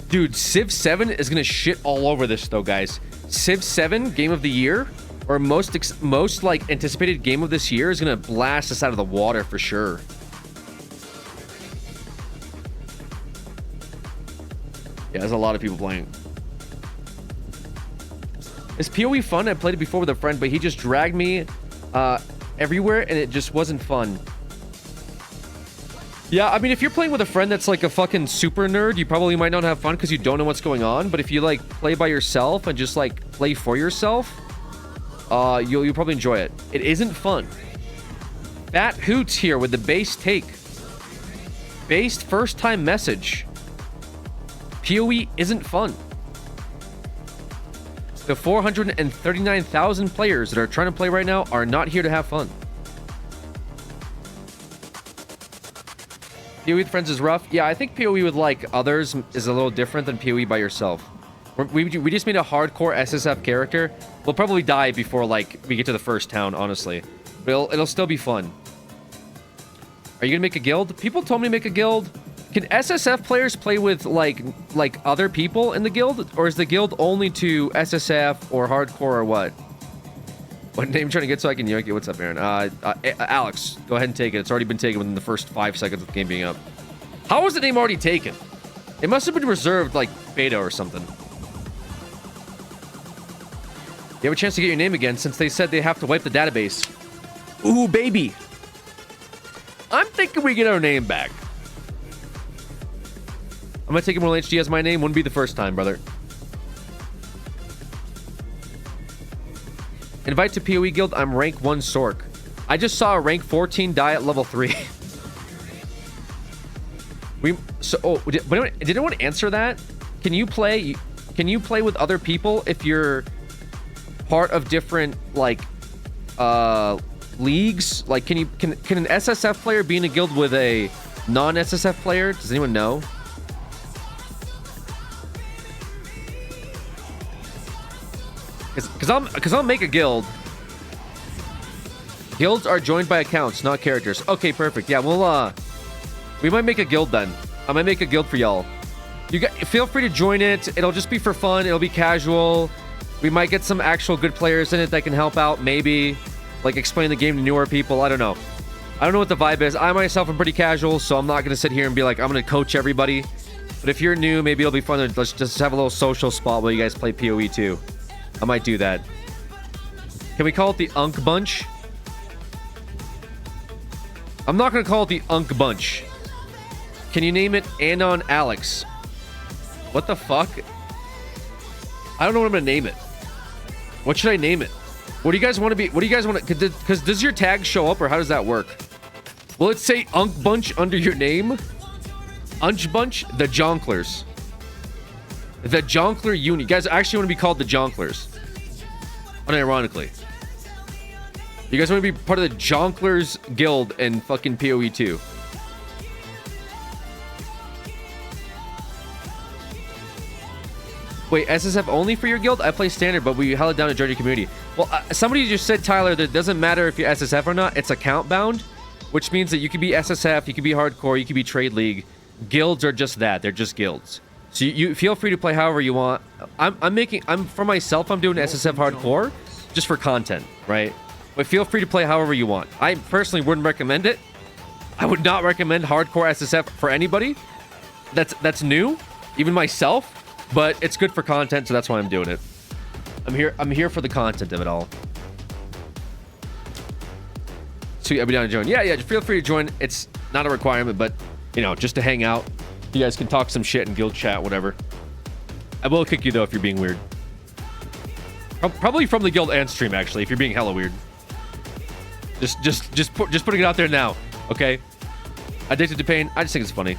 Dude, Civ 7 is gonna shit all over this though, guys. Civ 7 game of the year, or most like anticipated game of this year, is gonna blast us out of the water for sure. Yeah, there's a lot of people playing. Is PoE fun? I played it before with a friend, but he just dragged me everywhere and it just wasn't fun. Yeah, I mean, if you're playing with a friend that's like a fucking super nerd, you probably might not have fun because you don't know what's going on. But if you like play by yourself and just like play for yourself, you'll probably enjoy it. It isn't fun. Fat Hoots here with the base take. Based first time message. PoE isn't fun. The 439,000 players that are trying to play right now are not here to have fun. PoE with friends is rough. Yeah, I think PoE with like others is a little different than PoE by yourself. We just made a hardcore SSF character. We'll probably die before like we get to the first town, honestly. But it'll still be fun. Are you gonna make a guild? People told me to make a guild. Can SSF players play with like other people in the guild, or is the guild only to SSF or hardcore or what? What name trying to get so I can yoink it? What's up, Aaron? Alex, go ahead and take it. It's already been taken within the first 5 seconds of the game being up. How was the name already taken? It must have been reserved like beta or something. You have a chance to get your name again since they said they have to wipe the database. Ooh, baby. I'm thinking we get our name back. I'm gonna take Immortal HD as my name. Wouldn't be the first time, brother. Invite to PoE guild. I'm rank 1 Sork. I just saw a rank 14 die at level 3. Did anyone answer that? Can you play with other people if you're part of different like leagues? Like can an SSF player be in a guild with a non-SSF player? Does anyone know? Because I'll make a guild. Guilds are joined by accounts, not characters. Okay, perfect. Yeah, we might make a guild then. I might make a guild for y'all. Feel free to join it. It'll just be for fun. It'll be casual. We might get some actual good players in it that can help out. Maybe like explain the game to newer people. I don't know. I don't know what the vibe is. I myself am pretty casual, so I'm not gonna sit here and be like I'm gonna coach everybody. But if you're new, maybe it'll be fun to let's just have a little social spot while you guys play PoE too. I might do that. Can we call it the Unk Bunch? I'm not going to call it the Unk Bunch. Can you name it Anon Alex? What the fuck? I don't know what I'm going to name it. What should I name it? What do you guys want to be? What do you guys want to... Because does your tag show up or how does that work? Will it say Unk Bunch under your name? Unch Bunch? The Jonklers. The Jonkler Uni. You guys actually want to be called the Jonklers. Unironically. You guys want to be part of the Jonklers Guild in fucking PoE 2. Wait, SSF only for your guild? I play standard, but we held it down to join your community. Well, somebody just said, Tyler, that it doesn't matter if you're SSF or not. It's account bound, which means that you could be SSF, you could be hardcore, you could be trade league. Guilds are just that. They're just guilds. So you feel free to play however you want. I'm for myself, I'm doing SSF hardcore just for content, right? But feel free to play however you want. I personally wouldn't recommend it. I would not recommend hardcore SSF for anybody. That's new, even myself. But it's good for content, so that's why I'm doing it. I'm here for the content of it all. So I'll be down to join. Yeah, just feel free to join. It's not a requirement, but you know, just to hang out. You guys can talk some shit in guild chat, whatever. I will kick you though if you're being weird. Probably from the guild and stream actually, if you're being hella weird. Just putting it out there now, okay? Addicted to Pain. I just think it's funny.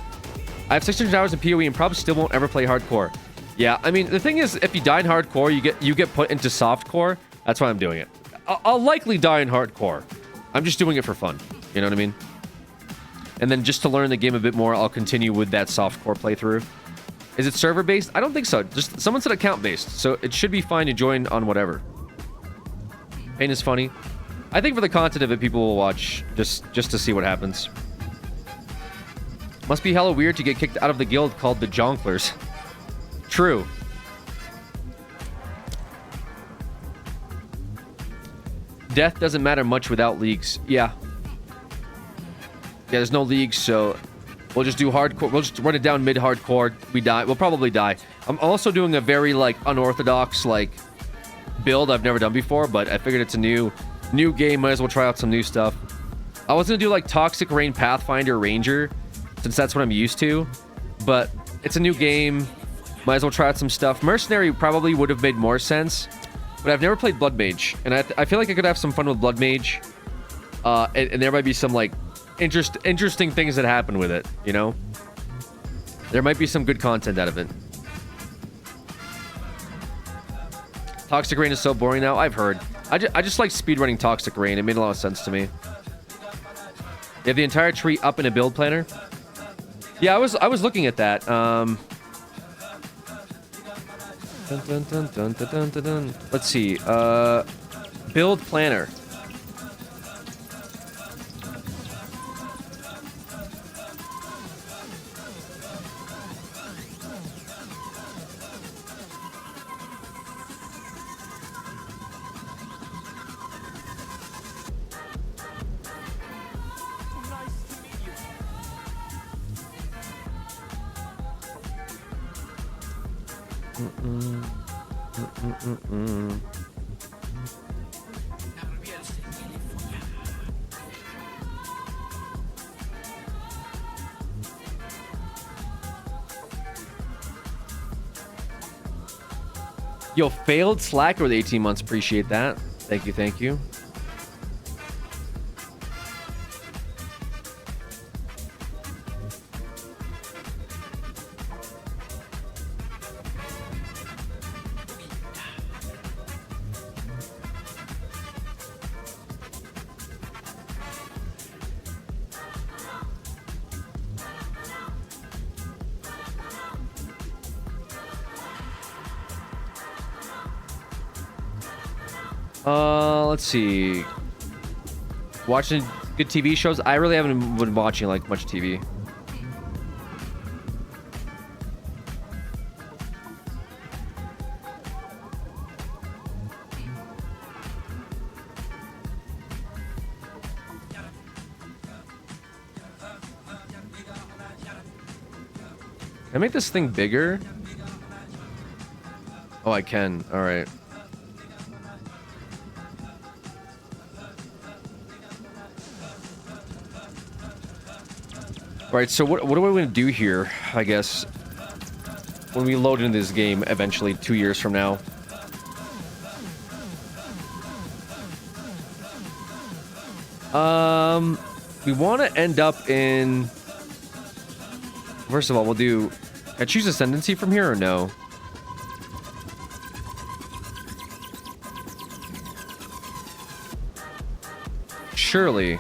I have 600 hours in PoE and probably still won't ever play hardcore. Yeah, I mean, the thing is, if you die in hardcore, you get put into softcore. That's why I'm doing it. I'll likely die in hardcore. I'm just doing it for fun. You know what I mean? And then just to learn the game a bit more, I'll continue with that softcore playthrough. Is it server-based? I don't think so. Just someone said account-based, so it should be fine to join on whatever. Pain is funny. I think for the content of it, people will watch just to see what happens. Must be hella weird to get kicked out of the guild called the Jonklers. True. Death doesn't matter much without leagues. Yeah, there's no leagues, so we'll just do hardcore. We'll just run it down mid-hardcore. We die. We'll probably die. I'm also doing a very, like, unorthodox, like, build I've never done before, but I figured it's a new game. Might as well try out some new stuff. I was gonna do, like, Toxic Rain Pathfinder Ranger, since that's what I'm used to, but it's a new game. Might as well try out some stuff. Mercenary probably would have made more sense, but I've never played Blood Mage, and I feel like I could have some fun with Blood Mage, and there might be some, like, interesting things that happen with it, you know? There might be some good content out of it. Toxic Rain is so boring now. I've heard. I just like speedrunning Toxic Rain. It made a lot of sense to me. You have the entire tree up in a build planner. Yeah, I was looking at that. Let's see. Build planner. Yo, failed Slacker with 18 months. Appreciate that. Thank you, thank you. Let's see. Watching good TV shows. I really haven't been watching like much TV. Can I make this thing bigger? Oh, I can. All right. Right, so what are we going to do here, I guess, when we load into this game eventually 2 years from now? We want to end up in... First of all, we'll do... Can I choose Ascendancy from here or no? Surely.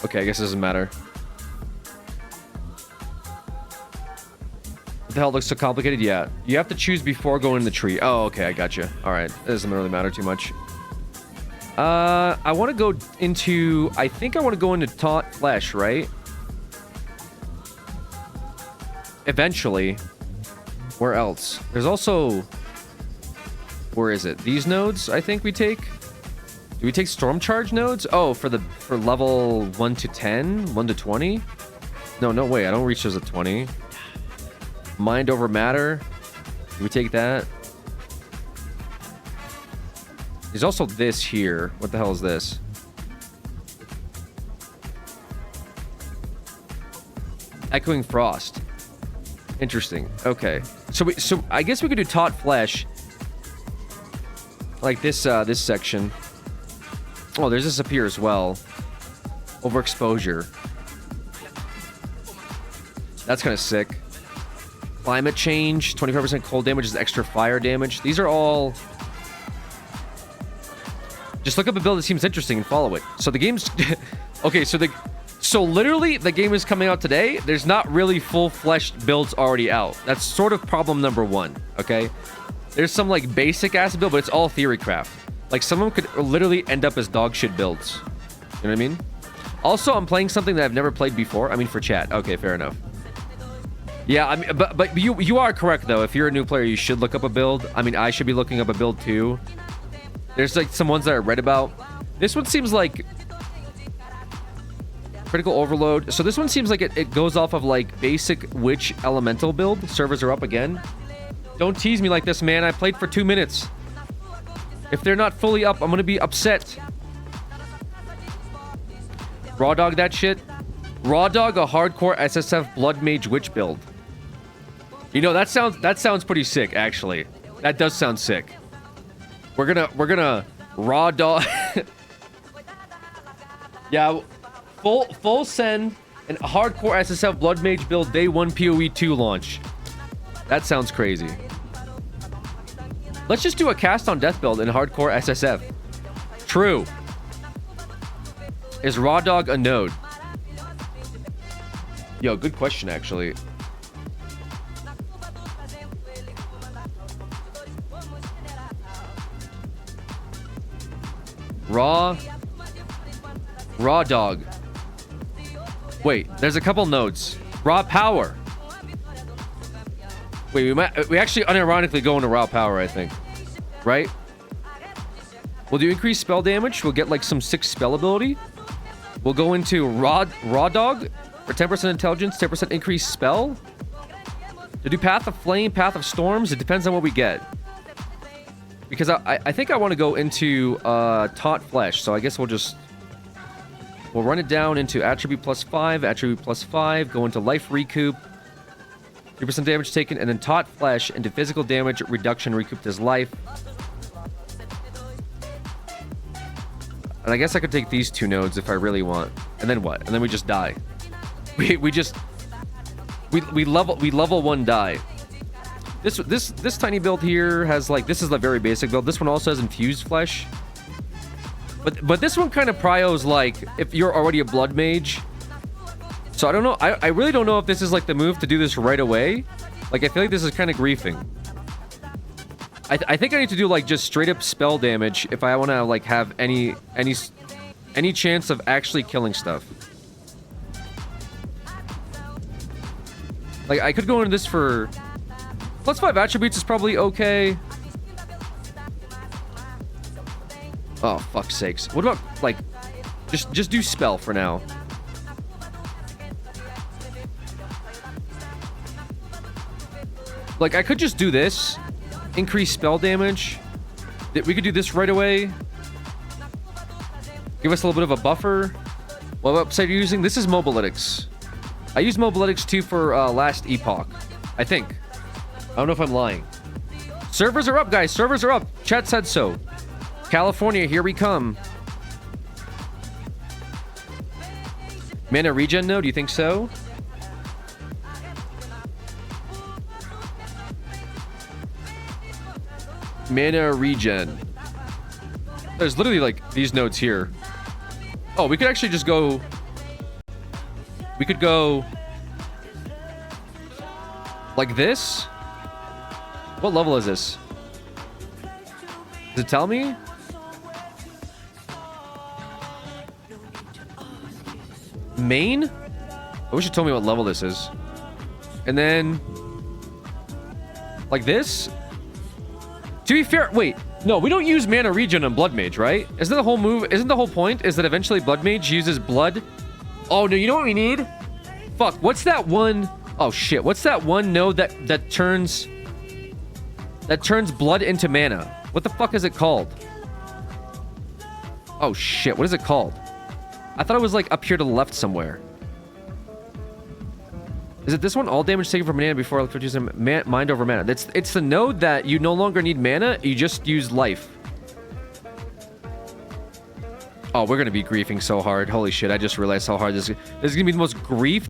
Okay, I guess it doesn't matter. What the hell looks so complicated? Yeah. You have to choose before going in the tree. Oh, okay. I got you. All right. It doesn't really matter too much. I want to go into... I think I want to go into Taught Flesh, right? Eventually. Where else? There's also... Where is it? These nodes, I think we take. Do we take Storm Charge nodes? Oh, for level 1 to 10? 1 to 20? No way. I don't reach those at 20. Mind over Matter. Do we take that? There's also this here. What the hell is this? Echoing Frost. Interesting. Okay. So I guess we could do Taught Flesh. Like this this section. Oh, there's this up here as well. Overexposure. That's kind of sick. Climate change. 25% cold damage is extra fire damage. These are all... Just look up a build that seems interesting and follow it. So the game's... Okay, so literally the game is coming out today. There's not really full-fleshed builds already out. That's sort of problem number one, okay? There's some like basic ass build, but it's all theory craft. Like some of them could literally end up as dog shit builds. You know what I mean? Also, I'm playing something that I've never played before. I mean, for chat. Okay, fair enough. Yeah, I mean, but you are correct though. If you're a new player, you should look up a build. I mean, I should be looking up a build too. There's like some ones that I read about. This one seems like Critical Overload. So this one seems like it goes off of like basic witch elemental build. Servers are up again. Don't tease me like this, man. I played for 2 minutes. If they're not fully up, I'm gonna be upset. Raw dog that shit. Raw dog a hardcore SSF Blood Mage Witch build. You know, that sounds pretty sick, actually. That does sound sick. We're gonna raw dog. Yeah, full send and hardcore SSF Blood Mage build day 1 PoE 2 launch. That sounds crazy. Let's just do a cast on death build in hardcore SSF. True. Is Raw Dog a node? Yo, good question, actually. Raw Dog. Wait, there's a couple nodes. Raw Power. Wait, we actually unironically go into Raw Power, I think. Right? We'll do increased spell damage. We'll get like some 6 spell ability. We'll go into Raw Dog for 10% intelligence, 10% increased spell. To do Path of Flame, Path of Storms, it depends on what we get. Because I think I want to go into Taught Flesh, so I guess we'll run it down into Attribute +5, Attribute +5, go into Life Recoup, 3% damage taken, and then Taught Flesh into physical damage reduction recouped as life. And I guess I could take these 2 nodes if I really want. And then what? And then we just die. We level 1 die. This tiny build here has like, this is the very basic build. This one also has infused flesh. But this one kind of pryos like if you're already a blood mage. So I don't know. I really don't know if this is like the move to do this right away. Like I feel like this is kind of griefing. I think I need to do like just straight up spell damage if I want to like have any chance of actually killing stuff. Like I could go into this for +5 attributes is probably okay. Oh fuck's sakes. What about like just do spell for now. Like I could just do this. Increase spell damage. We could do this right away. Give us a little bit of a buffer. What website are you using? This is Mobalytics. I used Mobalytics too for last epoch. I think. I don't know if I'm lying. Servers are up, guys. Servers are up. Chat said so. California, here we come. Mana regen node, do you think so? Mana regen. There's literally like these nodes here. Oh, we could actually just go. We could go. Like this? What level is this? Does it tell me? Main? I wish it told me what level this is. And then... like this? To be fair, wait. No, we don't use mana regen on Blood Mage, right? Isn't the whole move... isn't the whole point is that eventually Blood Mage uses blood? Oh, no, you know what we need? Fuck, what's that one... oh, shit. What's that one node that turns... that turns blood into mana? What the fuck is it called? Oh, shit. What is it called? I thought it was, like, up here to the left somewhere. Is it this one? All damage taken from mana before using mind over mana. It's the node that you no longer need mana. You just use life. Oh, we're going to be griefing so hard. Holy shit. I just realized how hard this is. This is going to be the most grief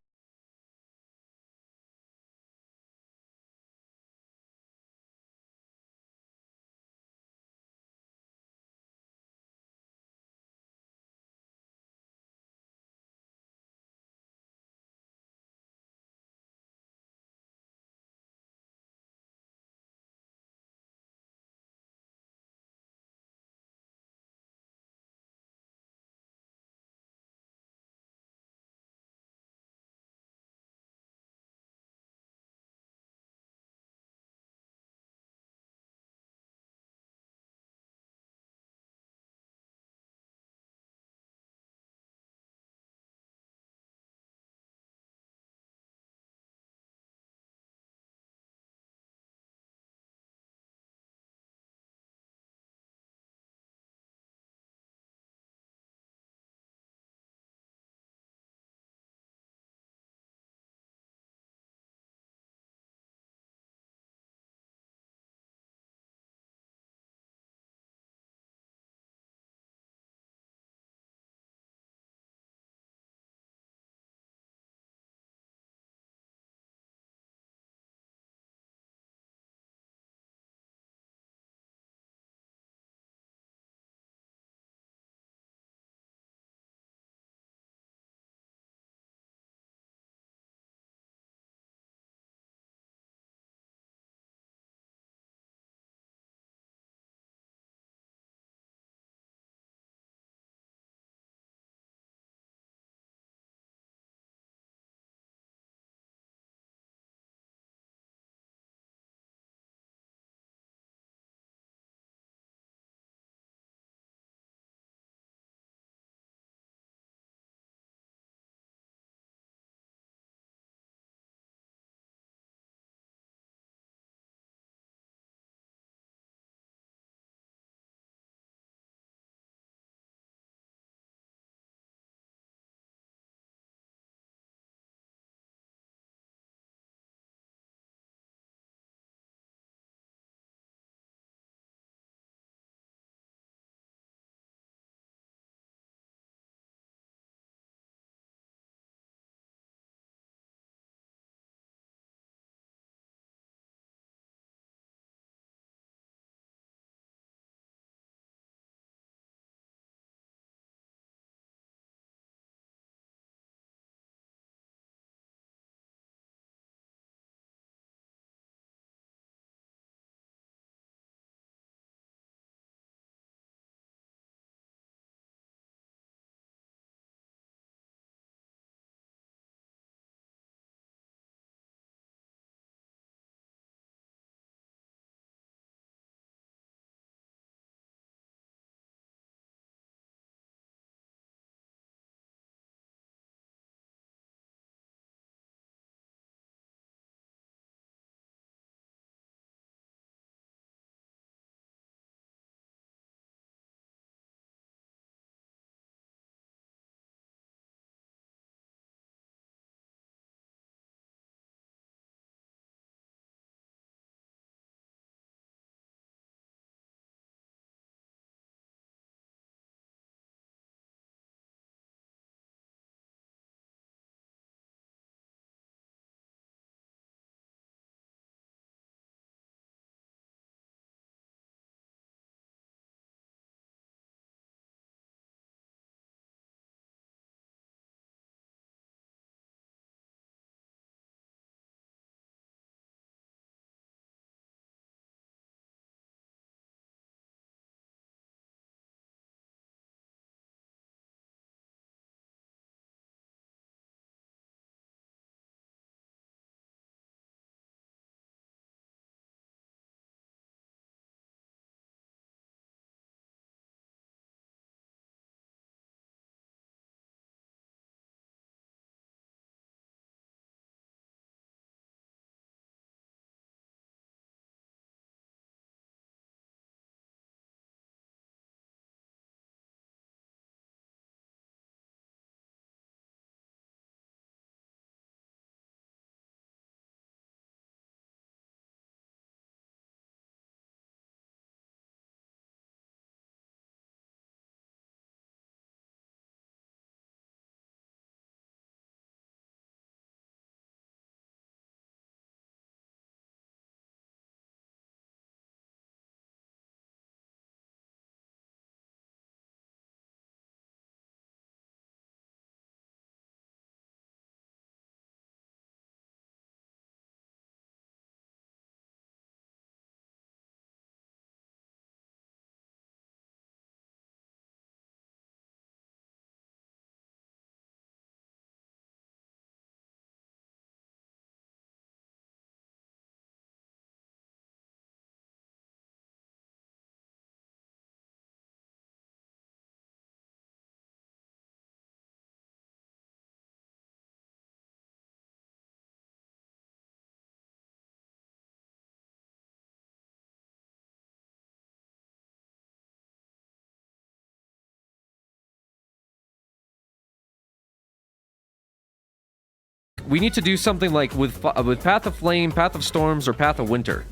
we need to do something like with Path of Flame, Path of Storms, or Path of Winter.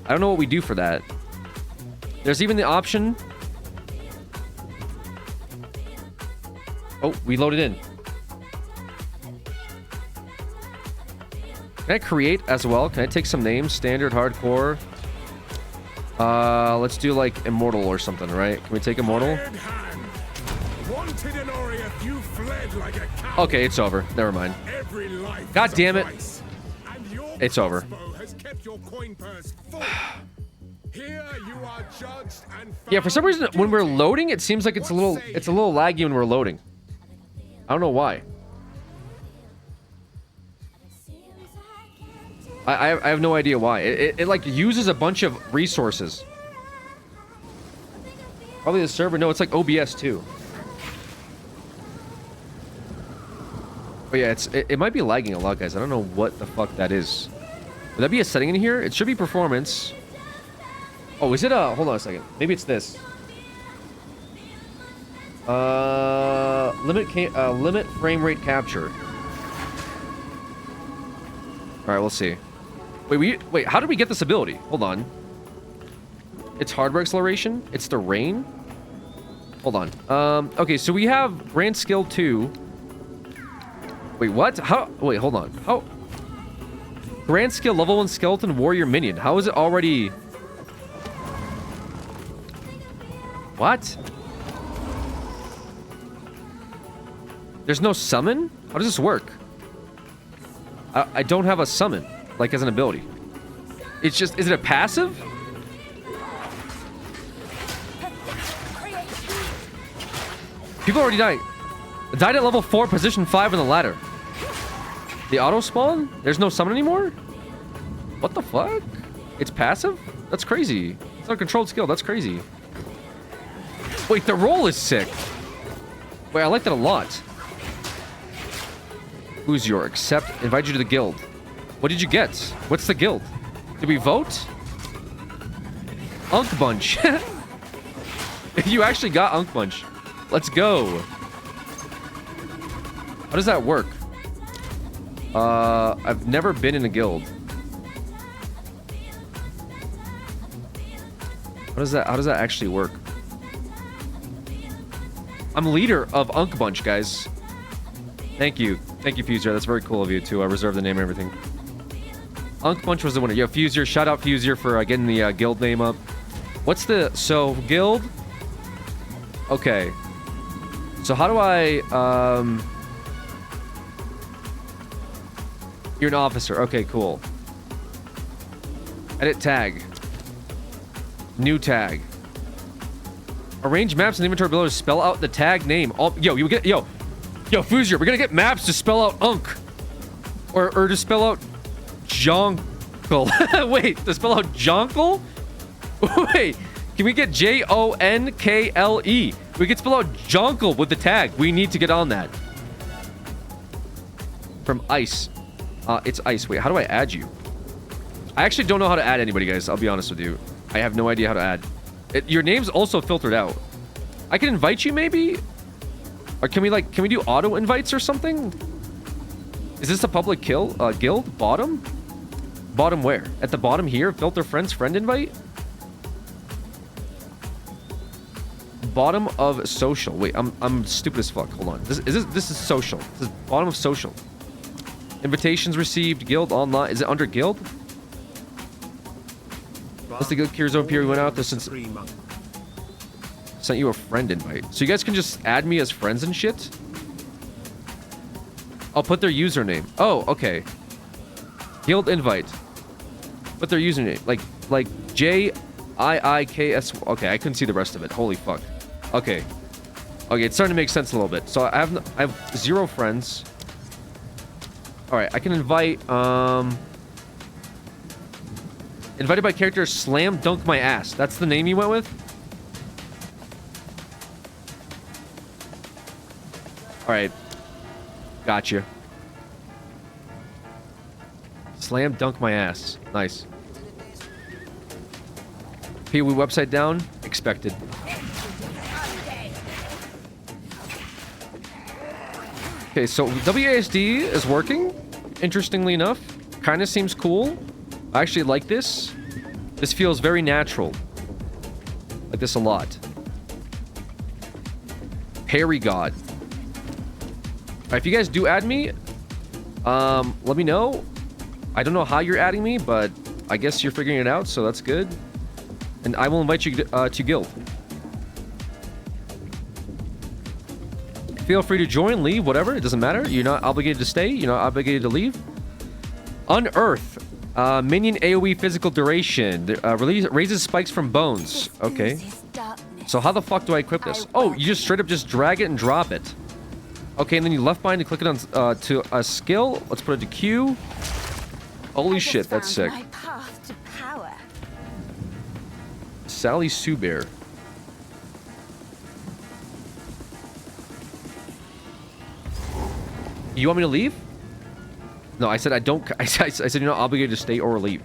I don't know what we do for that. There's even the option. Oh, we loaded in. Can I create as well? Can I take some names? Standard, hardcore. Let's do like immortal or something, right? Can we take immortal? Okay, it's over. Never mind. God damn it. It's over. Yeah, for some reason when we're loading, it seems like it's a little laggy when we're loading. I don't know why. I have no idea why. It like uses a bunch of resources. Probably the server. No, it's like OBS too. But yeah, it might be lagging a lot, guys. I don't know what the fuck that is. Would that be a setting in here? It should be performance. Oh, is it a... Hold on a second. Maybe it's this. Limit frame rate capture. All right, we'll see. Wait, how did we get this ability? Hold on. It's hardware acceleration. It's the rain. Hold on. Okay, so we have Grand Skill 2. Wait, what? How? Wait, hold on. How? Grand Skill level 1 skeleton warrior minion. How is it already? What? There's no summon? How does this work? I don't have a summon, like as an ability. It's just, is it a passive? People already died. Died at level 4, position 5 on the ladder. The auto spawn? There's no summon anymore? What the fuck? It's passive? That's crazy. It's not a controlled skill. That's crazy. Wait, the roll is sick. Wait, I like that a lot. Who's your accept? Invite you to the guild. What did you get? What's the guild? Did we vote? Unk Bunch. You actually got Unk Bunch. Let's go. How does that work? I've never been in a guild. How does that actually work? I'm leader of Unk Bunch, guys. Thank you. Thank you, Fuser. That's very cool of you to reserve the name and everything. Unk Bunch was the winner. Yo, Fuser, shout out Fuser for getting the guild name up. What's the... So, guild? Okay. So how do I... You're an officer. Okay, cool. Edit tag. New tag. Arrange maps in the inventory below to spell out the tag name. Yo, Fuser, we're gonna get maps to spell out Unk. Or to spell out Jonkel. Wait, to spell out Jonkel? Wait, can we get Jonkle? We can spell out Jonkel with the tag. We need to get on that. From Ice. It's Ice. Wait, how do I add you? I actually don't know how to add anybody, guys. I'll be honest with you. I have no idea how to add. Your name's also filtered out. I can invite you, maybe? Or can we do auto invites or something? Is this a public guild? Bottom? Bottom where? At the bottom here? Filter friends, friend invite? Bottom of social. Wait, I'm stupid as fuck. Hold on. This is social. This is bottom of social. Invitations received. Guild online. Is it under guild? That's the guild Cures OP. We went out there since... Sent you a friend invite. So you guys can just add me as friends and shit? I'll put their username. Oh, okay. Guild invite. Put their username. Like JIIKS. Okay, I couldn't see the rest of it. Holy fuck. Okay. Okay, it's starting to make sense a little bit. So I have 0 friends. Alright, I can invite, invited by character Slam Dunk My Ass. That's the name you went with? Alright. Gotcha. Slam Dunk My Ass. Nice. POE website down? Expected. Okay, so WASD is working. Interestingly enough, kind of seems cool. I actually like this. This feels very natural. Like this a lot. Parry God. Alright, if you guys do add me, let me know. I don't know how you're adding me, but I guess you're figuring it out, so that's good. And I will invite you to guild. Feel free to join, leave, whatever. It doesn't matter. You're not obligated to stay. You're not obligated to leave. Unearth. Minion AoE physical duration. Raises spikes from bones. Okay. So how the fuck do I equip this? Oh, you just straight up just drag it and drop it. Okay, and then you left bind to click it on to a skill. Let's put it to Q. Holy shit, that's sick. My path to power. Sally Sue Bear. You want me to leave? No, I said I don't. I said you're not obligated to stay or leave.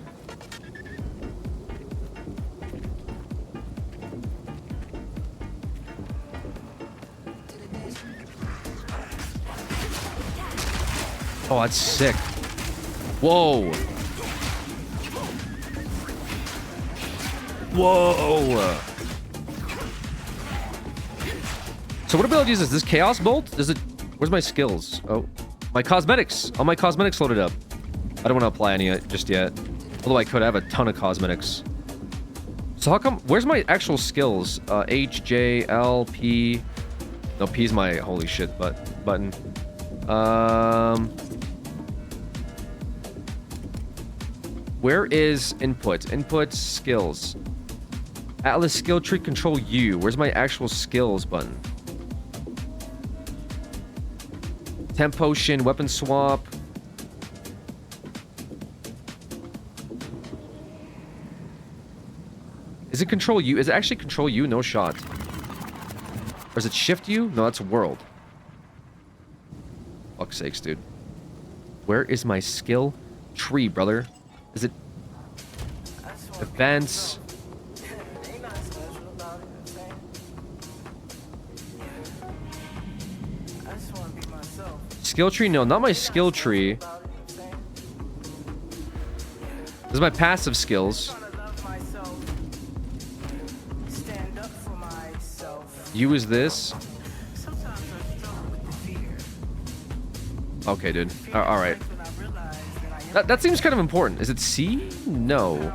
Oh, that's sick. Whoa. Whoa. So what abilities is this? Chaos Bolt? Does it... Where's my skills? Oh. My cosmetics. All my cosmetics loaded up. I don't want to apply any just yet. Although I could have a ton of cosmetics. So how come... Where's my actual skills? H, J, L, P... No, P is my holy shit button. Where is input? Input skills. Atlas skill tree control U. Where's my actual skills button? Temp potion, weapon swap. Is it control U? Is it actually control U? No shot. Or is it shift U? No, that's world. Fuck's sakes, dude. Where is my skill tree, brother? Is it events? Skill tree? No, not my skill tree. This is my passive skills. U is this. Okay, dude. All right. That seems kind of important. Is it C? No.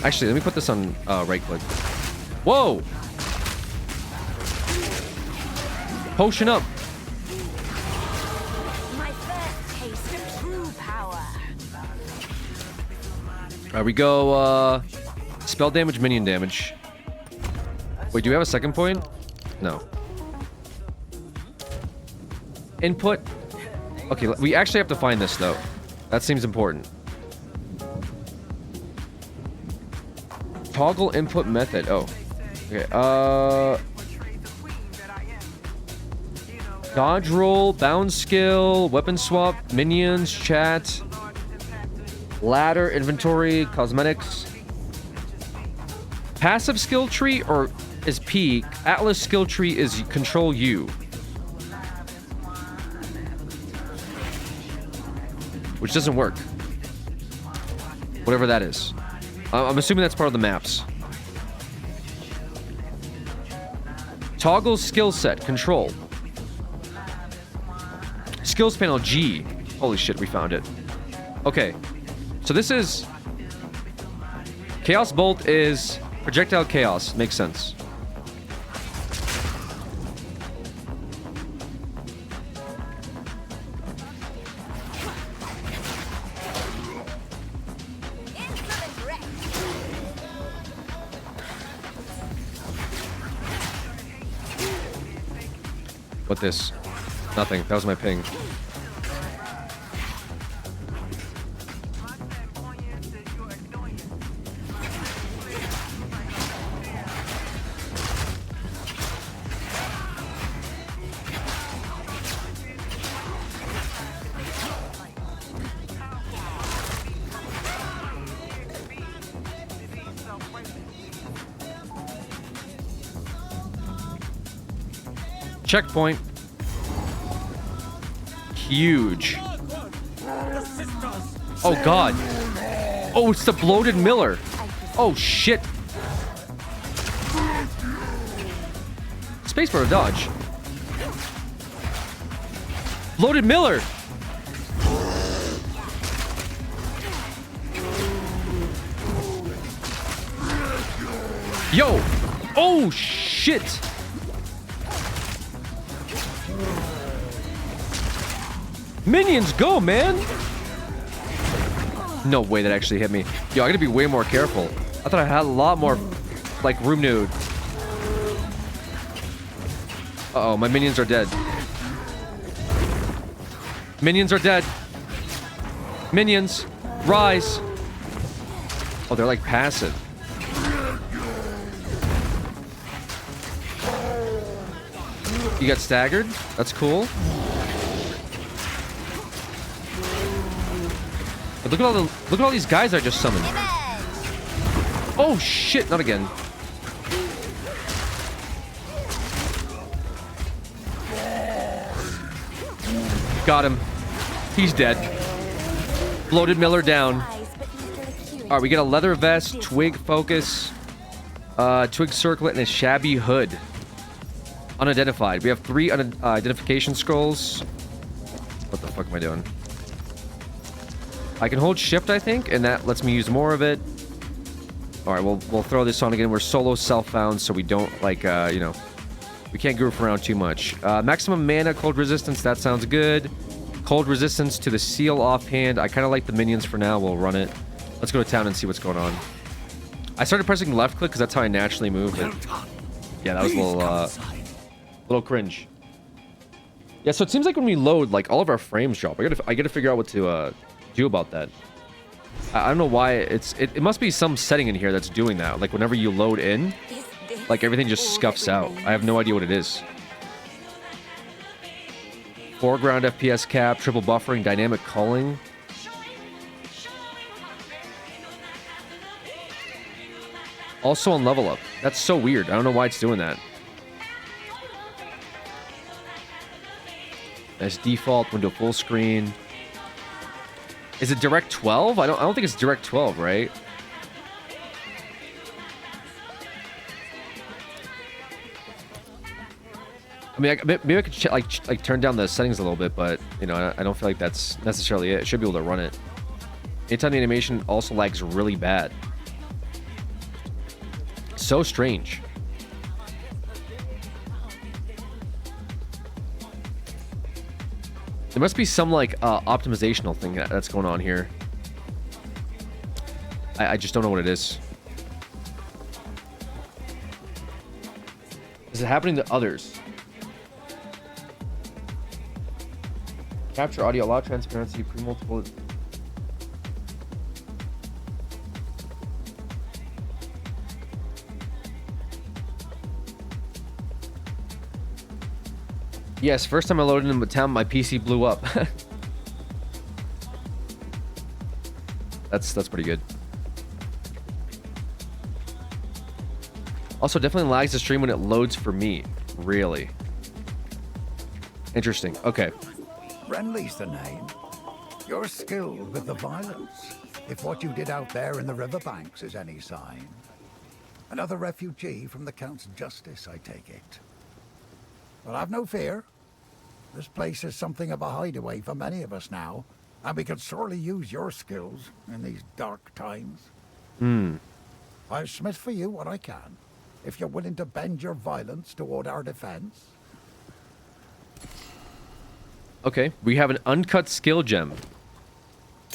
Actually, let me put this on right click. Whoa! Potion up. My first taste of true power. Alright, we go spell damage, minion damage. Wait, do we have a second point? No. Input. Okay, we actually have to find this though. That seems important. Toggle input method. Oh. Okay. Dodge roll, bound skill, weapon swap, minions, chat, ladder, inventory, cosmetics. Passive skill tree or is P? Atlas skill tree is control U. Which doesn't work. Whatever that is. I'm assuming that's part of the maps. Toggle skill set. Control. Skills panel G. Holy shit, we found it. Okay. So this is... Chaos Bolt is projectile chaos. Makes sense. What this? Nothing. That was my ping. Checkpoint. Huge. Oh god. Oh, it's the bloated Miller. Oh shit. Spacebar to dodge. Bloated Miller. Yo. Oh shit. Minions, go, man! No way that actually hit me. Yo, I gotta be way more careful. I thought I had a lot more, like, room nude. Uh-oh, my minions are dead. Minions are dead. Minions, rise. Oh, they're, like, passive. You got staggered? That's cool. But look at all these guys I just summoned. Oh shit, not again. Got him. He's dead. Bloated Miller down. Alright, we get a leather vest, twig focus, twig circlet, and a shabby hood. Unidentified. We have 3 identification scrolls. What the fuck am I doing? I can hold shift, I think, and that lets me use more of it. Alright, we'll throw this on again. We're solo self-found, so we don't, like, you know, we can't goof around too much. Maximum mana, cold resistance, that sounds good. Cold resistance to the seal offhand. I kind of like the minions for now. We'll run it. Let's go to town and see what's going on. I started pressing left click because that's how I naturally move. But yeah, that was a little cringe. Yeah, so it seems like when we load, like, all of our frames drop. I gotta figure out what to do about that. I don't know why it must be some setting in here that's doing that. Like, whenever you load in, like, everything just scuffs out. I have no idea what it is. Foreground FPS cap, triple buffering, dynamic culling. Also on level up. That's so weird. I don't know why it's doing that. As default, window full screen. Is it direct 12? I don't think it's direct 12, right? I mean, maybe I could like turn down the settings a little bit, but you know, I don't feel like that's necessarily it. Should be able to run it. Anytime the animation also lags really bad. So strange. There must be some like optimizational thing that's going on here. I just don't know what it is. Is it happening to others? Capture audio, allow transparency, pre-multiple. Yes, first time I loaded in the town, my PC blew up. That's pretty good. Also, definitely lags the stream when it loads for me. Really. Interesting. Okay. Renly's the name. You're skilled with the violence, if what you did out there in the riverbanks is any sign. Another refugee from the Count's justice, I take it. Well, have no fear. This place is something of a hideaway for many of us now, and we could sorely use your skills in these dark times. I'll smith for you what I can, if you're willing to bend your violence toward our defense. Okay, we have an uncut skill gem.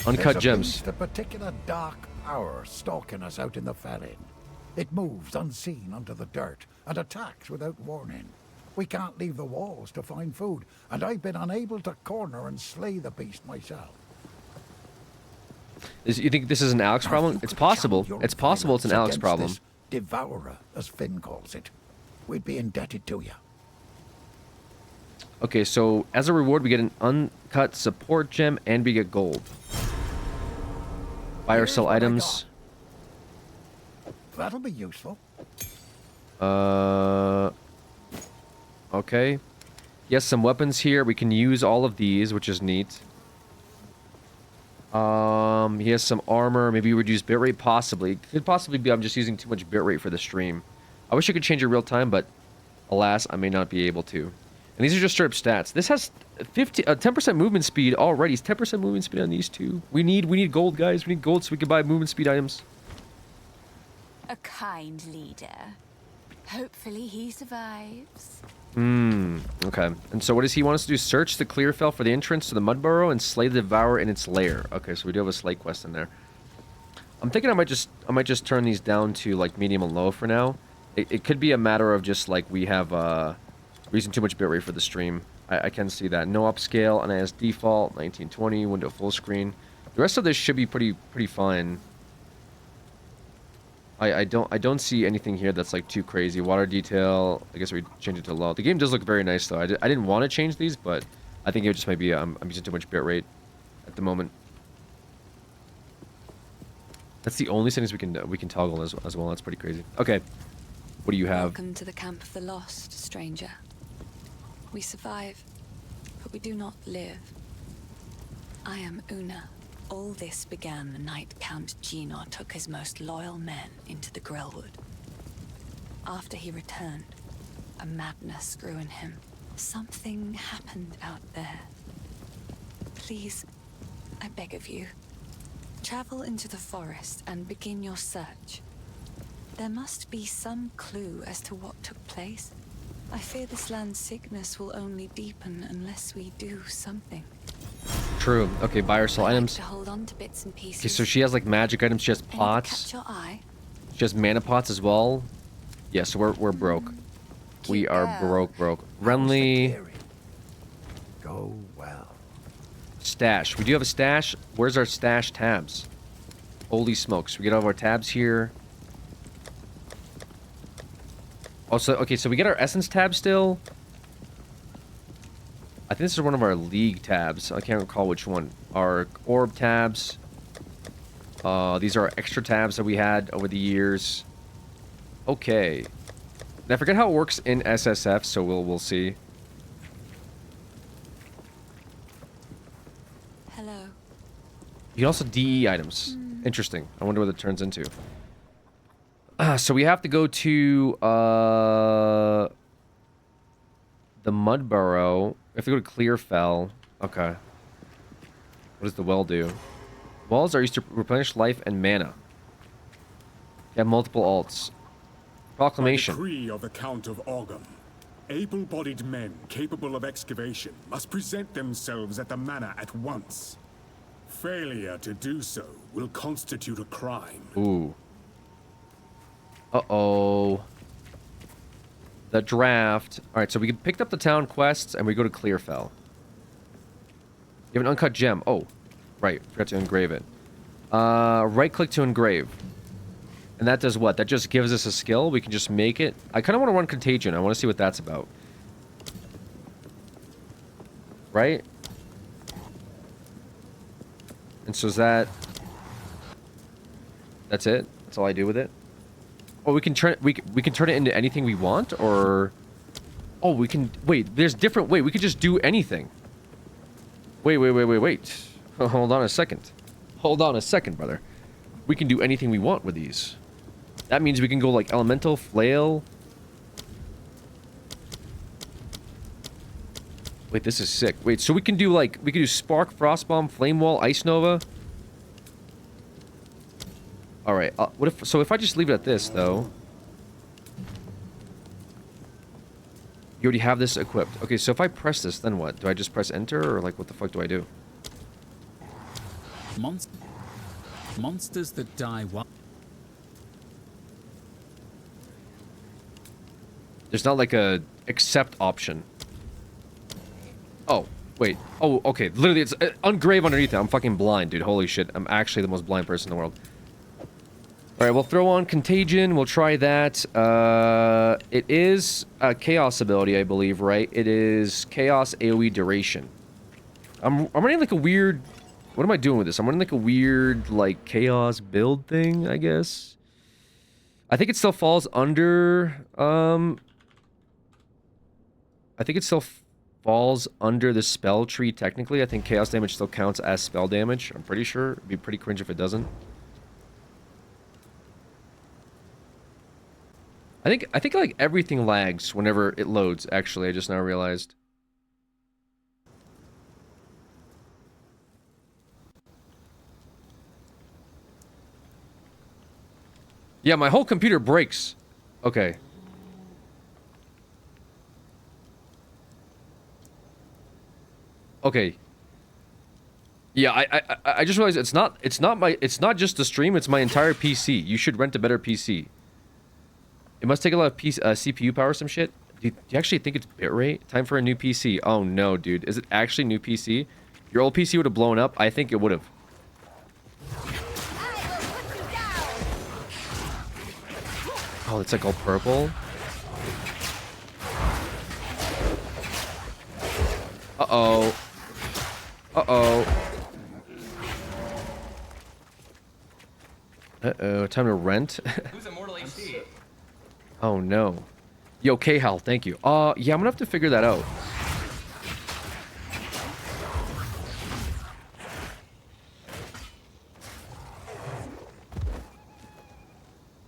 Uncut gems. There's a particular dark power stalking us out in the Felin. It moves unseen onto the dirt and attacks without warning. We can't leave the walls to find food, and I've been unable to corner and slay the beast myself. You think this is an Alex problem? It's possible. It's possible it's an Alex problem. This devourer, as Finn calls it. We'd be indebted to you. Okay, so as a reward, we get an uncut support gem and we get gold. Buy or sell items. That'll be useful. Okay. He has some weapons here. We can use all of these, which is neat. He has some armor. Maybe reduce bitrate, possibly. Could possibly be I'm just using too much bitrate for the stream. I wish I could change it real time, but alas, I may not be able to. And these are just straight up stats. This has 10% movement speed already. It's 10% movement speed on these two. We need gold, guys. We need gold so we can buy movement speed items. A kind leader. Hopefully he survives. Okay. And so what does he want us to do? Search the Clearfell for the entrance to the Mud Burrow and slay the Devourer in its lair. Okay, so we do have a slay quest in there. I'm thinking I might just turn these down to like medium and low for now. It could be a matter of just like we have we're using too much bitrate for the stream. I can see that. No upscale, and as default, 1920, window full screen. The rest of this should be pretty fine. I don't see anything here that's like too crazy. Water detail, I guess we change it to low. The game does look very nice though. I didn't want to change these, but I think it just might be I'm using too much bitrate at the moment. That's the only settings we can toggle as well. That's pretty crazy. Okay, what do you have? Welcome to the camp of the lost, stranger. We survive, but we do not live. I am Una. All this began the night Count Gino took his most loyal men into the Grellwood. After he returned, a madness grew in him. Something happened out there. Please, I beg of you, travel into the forest and begin your search. There must be some clue as to what took place. I fear this land's sickness will only deepen unless we do something. True. Okay, buy or sell items. To hold on to bits and pieces. Okay, so she has like magic items. She has pots. Catch your eye. She has mana pots as well. Yeah, so we're broke. We are broke. Renly. Go well. Stash. We do have a stash. Where's our stash tabs? Holy smokes. We get all of our tabs here. Also, okay, so we get our essence tab still. I think this is one of our league tabs. I can't recall which one. Our orb tabs. These are our extra tabs that we had over the years. Okay. And I forget how it works in SSF, so we'll see. Hello. You can also DE items. Interesting. I wonder what it turns into. So we have to go to the Mud Burrow. We have to go to Clearfell. Okay. What does the well do? Wells are used to replenish life and mana. You have multiple alts. Proclamation. By decree of the Count of Ogham, able-bodied men capable of excavation must present themselves at the manor at once. Failure to do so will constitute a crime. Ooh. Uh-oh. The draft. Alright, so we picked up the town quests, and we go to Clearfell. You have an uncut gem. Oh, right. Forgot to engrave it. Right-click to engrave. And that does what? That just gives us a skill? We can just make it? I kind of want to run Contagion. I want to see what that's about. Right? And so is that... That's it? That's all I do with it? Oh, we can turn we can turn it into anything we want, or oh, we can wait. There's different. Wait, we could just do anything. Wait. Hold on a second. Hold on a second, brother. We can do anything we want with these. That means we can go like elemental, flail. Wait, this is sick. Wait, so we can do like we can do spark, frostbomb, flame wall, ice nova. All right. What if? So if I just leave it at this, though, you already have this equipped. Okay. So if I press this, then what? Do I just press enter, or like what the fuck do I do? Monsters that die while. There's not like a accept option. Oh wait. Oh okay. Literally, it's ungrave underneath it. I'm fucking blind, dude. Holy shit. I'm actually the most blind person in the world. All right, we'll throw on Contagion. We'll try that. It is a Chaos ability, I believe, right? It is Chaos AoE duration. I'm running like a weird... What am I doing with this? I'm running like a weird, like, Chaos build thing, I guess. I think it still falls under... I think it still falls under the spell tree technically. I think chaos damage still counts as spell damage. I'm pretty sure. It'd be pretty cringe if it doesn't. I think like everything lags whenever it loads, actually. I just now realized. Yeah, my whole computer breaks. Okay. Okay. Yeah, I just realized it's not just the stream, it's my entire PC. You should rent a better PC. It must take a lot of CPU power or some shit. Do you actually think it's bitrate? Time for a new PC. Oh no, dude. Is it actually new PC? Your old PC would have blown up? I think it would have. Oh, it's like all purple. Uh-oh. Uh-oh. Uh-oh. Time to rent. Who's Immortal HD? Oh, no. Yo, K-Hal, thank you. Yeah, I'm gonna have to figure that out.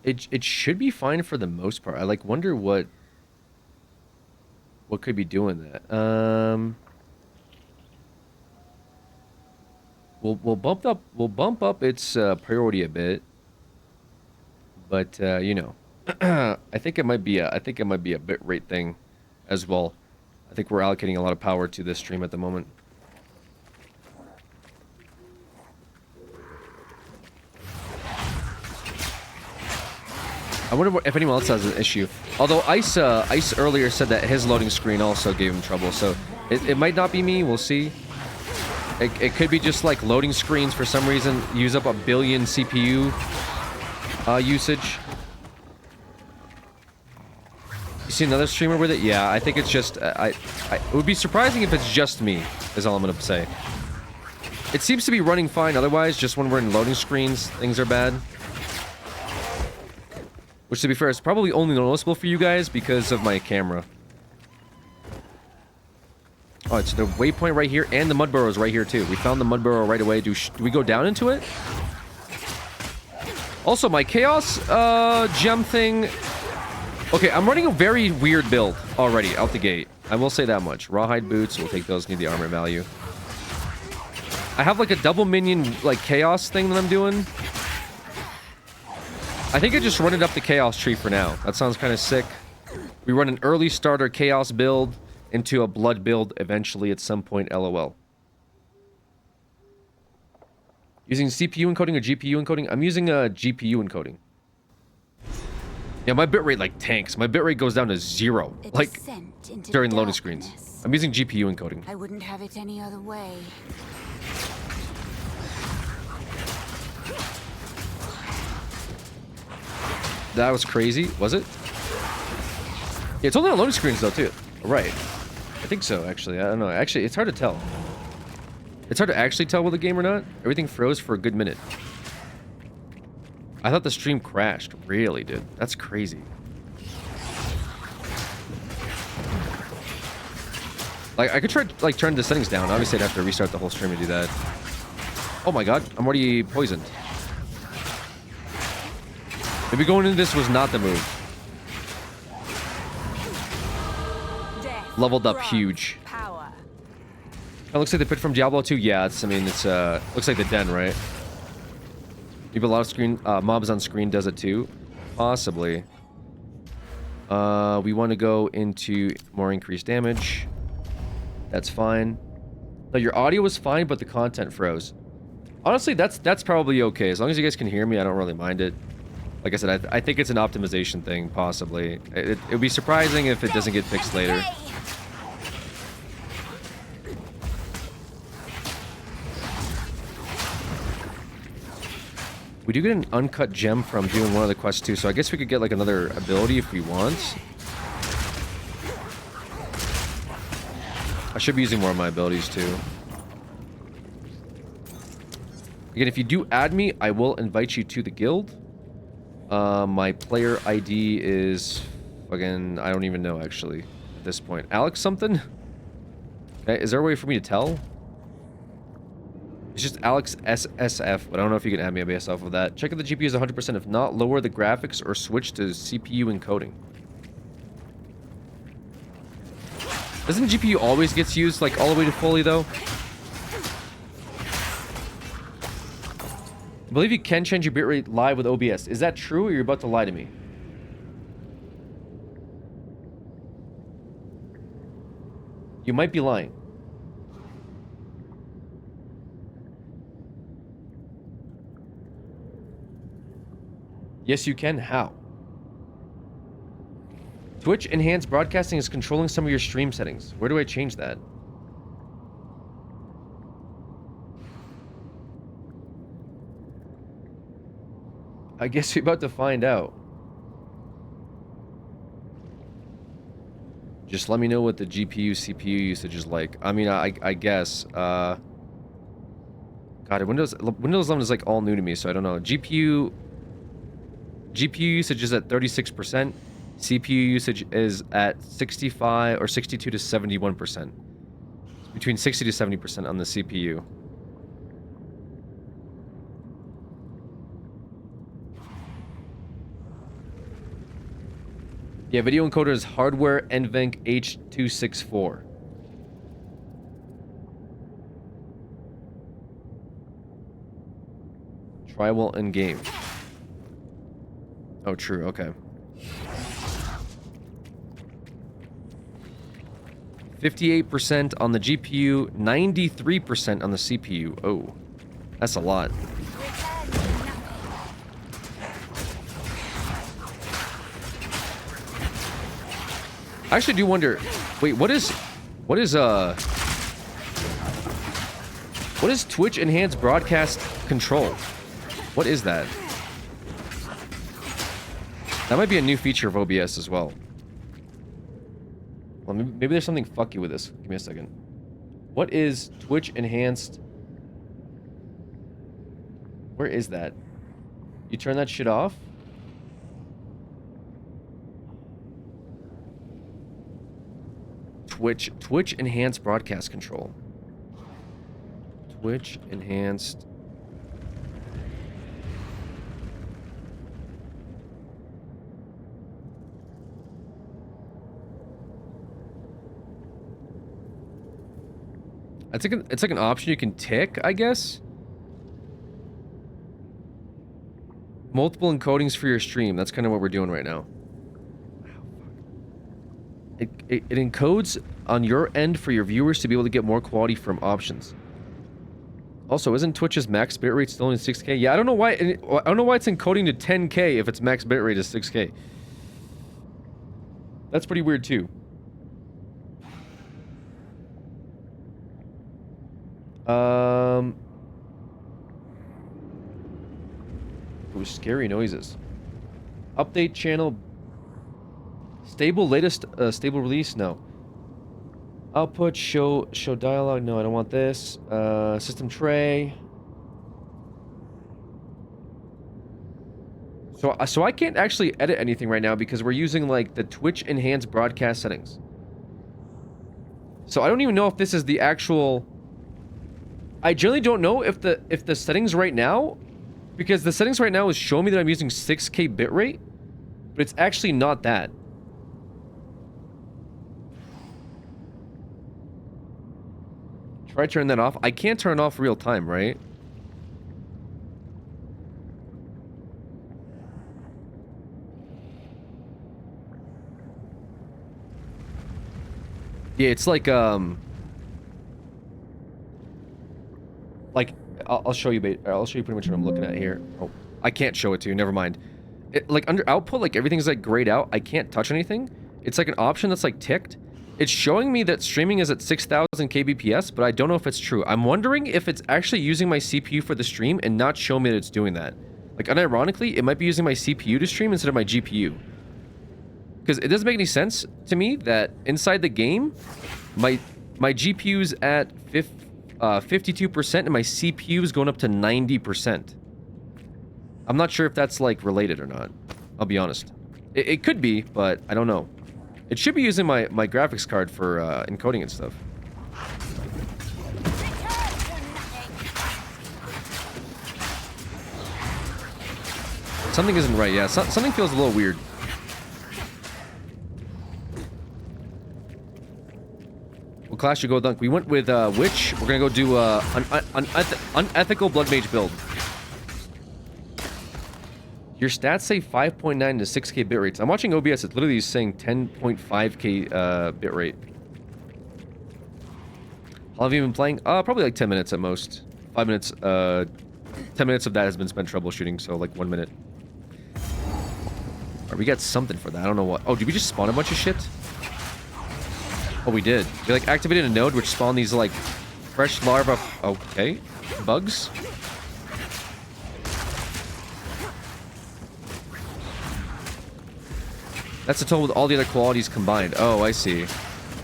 It should be fine for the most part. I like wonder what could be doing that. We'll bump up its priority a bit, but you know, I think it might be a bitrate thing as well. I think we're allocating a lot of power to this stream at the moment. I wonder if anyone else has an issue. Although Ice earlier said that his loading screen also gave him trouble, so it might not be me. We'll see. It could be just like loading screens for some reason use up a billion CPU usage. You see another streamer with it? Yeah, I think it's just it would be surprising if it's just me. Is all I'm gonna say. It seems to be running fine otherwise. Just when we're in loading screens, things are bad. Which, to be fair, is probably only noticeable for you guys because of my camera. Oh, it's the waypoint right here, and the mud burrow is right here, too. We found the mud burrow right away. Do we go down into it? Also, my chaos gem thing... Okay, I'm running a very weird build already, out the gate. I will say that much. Rawhide boots, we'll take those, need the armor value. I have, like, a double minion, like, chaos thing that I'm doing. I think I just run it up the chaos tree for now. That sounds kind of sick. We run an early starter chaos build into a blood build eventually at some point, LOL. Using CPU encoding or GPU encoding? I'm using a GPU encoding. Yeah, my bitrate like tanks. My bitrate goes down to 0, like during loading screens. I'm using GPU encoding. I wouldn't have it any other way. That was crazy, was it? Yeah, it's only on loading screens though, too. Right. I think so, actually. I don't know. Actually, it's hard to tell. It's hard to actually tell with a game or not. Everything froze for a good minute. I thought the stream crashed. Really, dude. That's crazy. Like, I could try, like, turn the settings down. Obviously, I'd have to restart the whole stream to do that. Oh my god, I'm already poisoned. Maybe going into this was not the move. Leveled up huge. It looks like the pit from Diablo 2. Yeah, it's, I mean, it's, looks like the den, right? Maybe a lot of screen, mobs on screen does it too. Possibly. We want to go into more increased damage. That's fine. No, your audio was fine, but the content froze. Honestly, that's probably okay. As long as you guys can hear me, I don't really mind it. Like I said, I think it's an optimization thing, possibly. It would be surprising if it doesn't get fixed later. We do get an uncut gem from doing one of the quests too, so I guess we could get like another ability if we want. I should be using more of my abilities too. Again, if you do add me, I will invite you to the guild. My player ID is fucking, I don't even know actually at this point. Alex something? Is there a way for me to tell? It's just Alex SSF, but I don't know if you can add me based off of that. Check if the GPU is 100%. If not, lower the graphics or switch to CPU encoding. Doesn't GPU always gets used like all the way to fully though? I believe you can change your bitrate live with OBS. Is that true or you're about to lie to me? You might be lying. Yes, you can. How? Twitch enhanced broadcasting is controlling some of your stream settings. Where do I change that? I guess you're about to find out. Just let me know what the GPU, CPU usage is like. I mean, I guess. God, Windows 11 is like all new to me, so I don't know. GPU usage is at 36%. CPU usage is at 65 or 62 to 71%. Between 60 to 70% on the CPU. Yeah, video encoder is hardware NVENC H264. Try while in game. Oh, true. Okay. 58% on the GPU, 93% on the CPU. Oh, that's a lot. I actually do wonder. Wait, what is Twitch enhanced broadcast control? What is that? That might be a new feature of OBS as well. Well, maybe there's something fucky with this. Give me a second. What is Twitch enhanced? Where is that? You turn that shit off? Twitch enhanced broadcast control. Twitch enhanced. It's like an option you can tick, I guess. Multiple encodings for your stream. That's kind of what we're doing right now. It encodes on your end for your viewers to be able to get more quality from options. Also, isn't Twitch's max bitrate still in 6K? Yeah, I don't know why. I don't know why it's encoding to 10K if its max bitrate is 6K. That's pretty weird too. It was scary noises. Update channel. Stable latest stable release? No. Output show dialogue? No, I don't want this. System tray. So I can't actually edit anything right now because we're using like the Twitch enhanced broadcast settings. So I don't even know if this is the actual. I generally don't know if the settings right now, because the settings right now is showing me that I'm using 6K bitrate, but it's actually not that. Try turn that off. I can't turn it off real time, right? Yeah, it's like I'll show you pretty much what I'm looking at here. Oh, I can't show it to you. Never mind. Like under output, like everything's like grayed out. I can't touch anything. It's like an option that's like ticked. It's showing me that streaming is at 6,000 kbps, but I don't know if it's true. I'm wondering if it's actually using my CPU for the stream and not showing me that it's doing that. Like unironically, it might be using my CPU to stream instead of my GPU. Because it doesn't make any sense to me that inside the game, my GPU's at 52% and my CPU's going up to 90%. I'm not sure if that's like related or not. I'll be honest. It could be, but I don't know. It should be using my graphics card for encoding and stuff. Something isn't right. Yeah, something feels a little weird. What class should go dunk? We went with Witch. We're gonna go do unethical Blood Mage build. Your stats say 5.9 to 6K bit rates. I'm watching OBS. It's literally saying 10.5K bit rate. How long have you been playing? Probably like 10 minutes at most. 5 minutes. 10 minutes of that has been spent troubleshooting, so like 1 minute. Alright, we got something for that. I don't know what. Oh, did we just spawn a bunch of shit? Oh, we did. We like activated a node which spawned these like fresh larvae. Okay. Bugs. That's the total with all the other qualities combined. Oh, I see.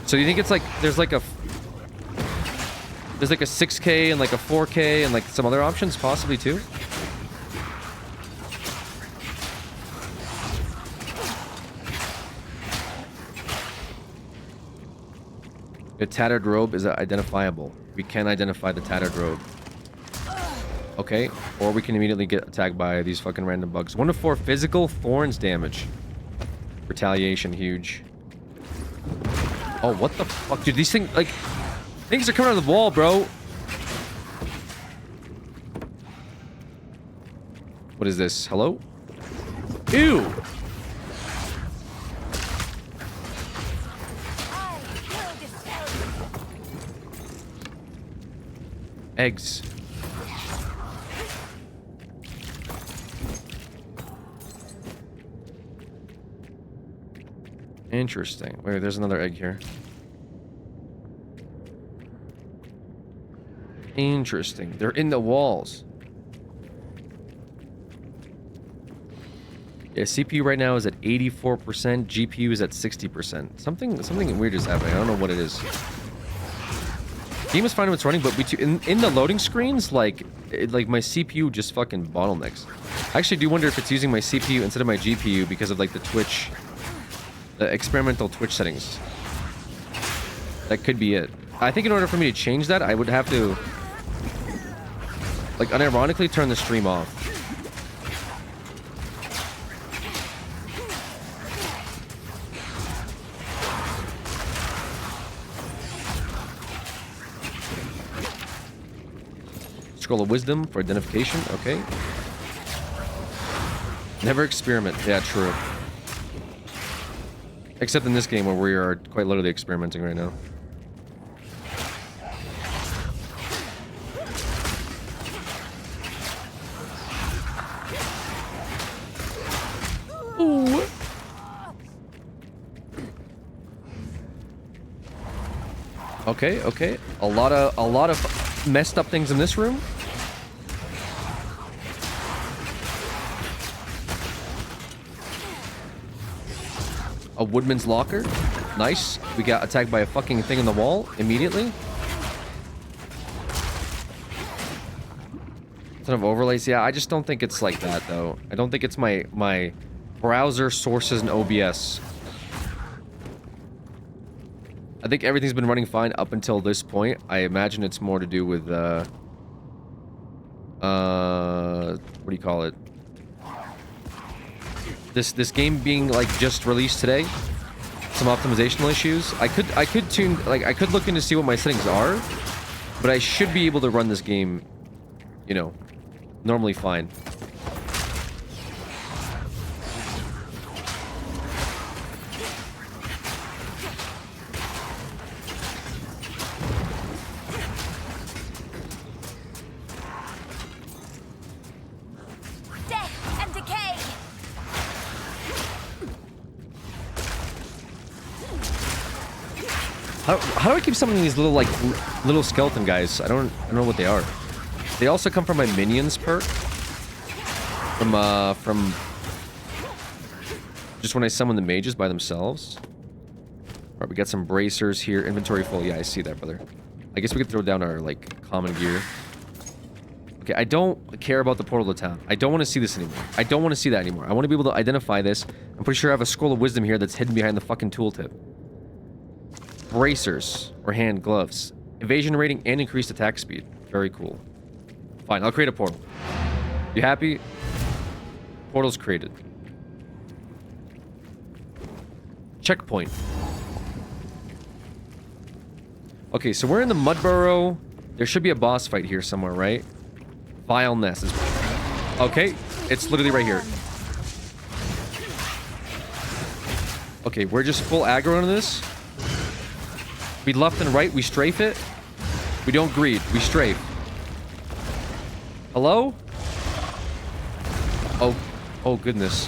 So you think it's like there's like a 6K and like a 4K and like some other options possibly too? The tattered robe is identifiable. We can identify the tattered robe. Okay, or we can immediately get attacked by these fucking random bugs. 1 to 4 physical thorns damage. Retaliation, huge. Oh, what the fuck? Dude, these things, like, things are coming out of the wall, bro. What is this? Hello? Ew! Eggs. Interesting. Wait, there's another egg here. Interesting. They're in the walls. Yeah, CPU right now is at 84%. GPU is at 60%. Something weird is happening. I don't know what it is. Game is fine when it's running, but in the loading screens, like my CPU just fucking bottlenecks. I actually do wonder if it's using my CPU instead of my GPU because of like the Twitch, the experimental Twitch settings. That could be it. I think in order for me to change that, I would have to like unironically turn the stream off. Scroll of Wisdom for identification. Okay. Never experiment. Yeah, true. Except in this game where we are quite literally experimenting right now. Ooh. Okay, okay. A lot of messed up things in this room. A woodman's locker. Nice. We got attacked by a fucking thing in the wall immediately. Ton of overlays. Yeah, I just don't think it's like that though. I don't think it's my browser sources and OBS. I think everything's been running fine up until this point. I imagine it's more to do with what do you call it? This game being like just released today. Some optimizational issues. I could look in to see what my settings are, but I should be able to run this game, you know, normally fine. How do I keep summoning these little little skeleton guys? I don't know what they are. They also come from my minions perk. From just when I summon the mages by themselves. Alright, we got some bracers here. Inventory full. Yeah, I see that, brother. I guess we could throw down our like common gear. Okay, I don't care about the portal to town. I don't want to see this anymore. I don't want to see that anymore. I want to be able to identify this. I'm pretty sure I have a scroll of wisdom here that's hidden behind the fucking tooltip. Bracers or hand gloves. Evasion rating and increased attack speed. Very cool. Fine, I'll create a portal. You happy? Portals created. Checkpoint. Okay, so we're in the Mud Burrow. There should be a boss fight here somewhere, right? Vile Nest. Okay, it's literally right here. Okay, we're just full aggro on this. We left and right, we strafe it. We don't greed, we strafe. Hello? Oh goodness.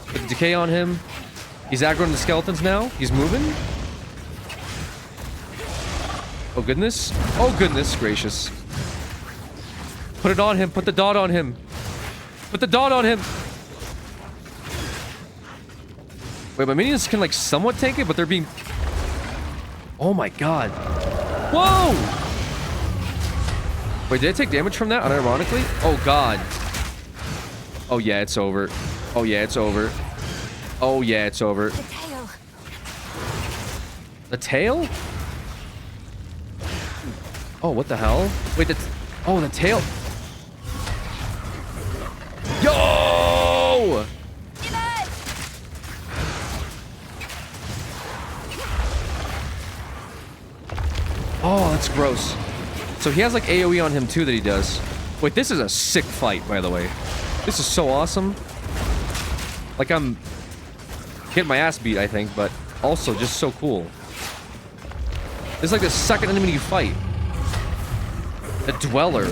Put the decay on him. He's aggroing the skeletons now. He's moving. Oh goodness. Oh goodness gracious. Put it on him. Put the dot on him. Put the dot on him. Wait, my minions can like somewhat tank it, but they're being... Oh my god. Whoa! Wait, did I take damage from that unironically? Oh god. Oh yeah, it's over. Oh yeah, it's over. Oh yeah, it's over. The tail. The tail? Oh, what the hell? Wait, oh, the tail. Yo! Oh, that's gross. So he has like AoE on him too that he does. Wait, this is a sick fight, by the way. This is so awesome. Like I'm getting my ass beat, I think, but also just so cool. It's like the second enemy you fight. The Dweller.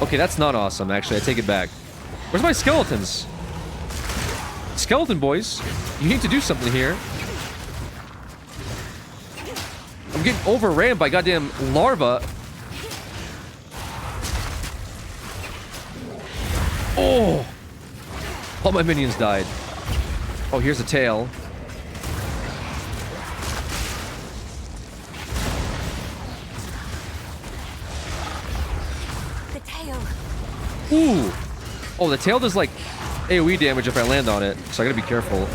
Okay, that's not awesome, actually. I take it back. Where's my skeletons? Skeleton boys, you need to do something here. I'm getting overran by goddamn larva. Oh! All my minions died. Oh, here's the tail. The tail. Ooh! Oh, the tail does like AoE damage if I land on it, so I gotta be careful.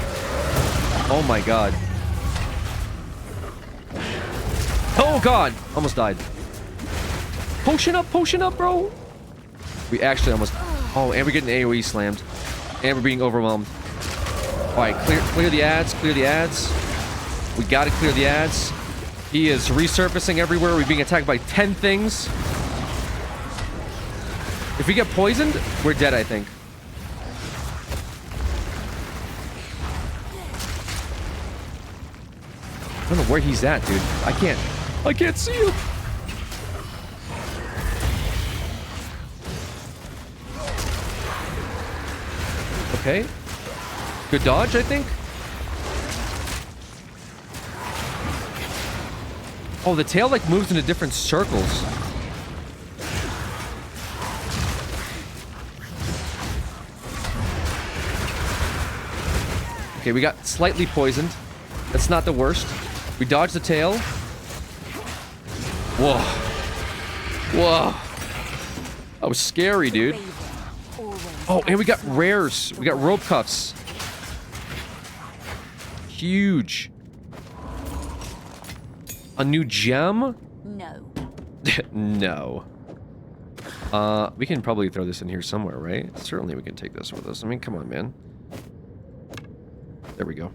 Oh my god. Oh god! Almost died. Potion up, bro! We actually almost... Oh, and we're getting AoE slammed. And we're being overwhelmed. Alright, clear the ads, clear the ads. We gotta clear the ads. He is resurfacing everywhere. We're being attacked by 10 things. If we get poisoned, we're dead, I think. I don't know where he's at, dude. I can't see him. Okay. Good dodge, I think. Oh, the tail like moves into different circles. Okay, we got slightly poisoned. That's not the worst. We dodged the tail. Whoa. Whoa. That was scary, dude. Oh, and we got rares. We got rope cuffs. Huge. A new gem? No. No. We can probably throw this in here somewhere, right? Certainly we can take this with us. I mean, come on, man. There we go.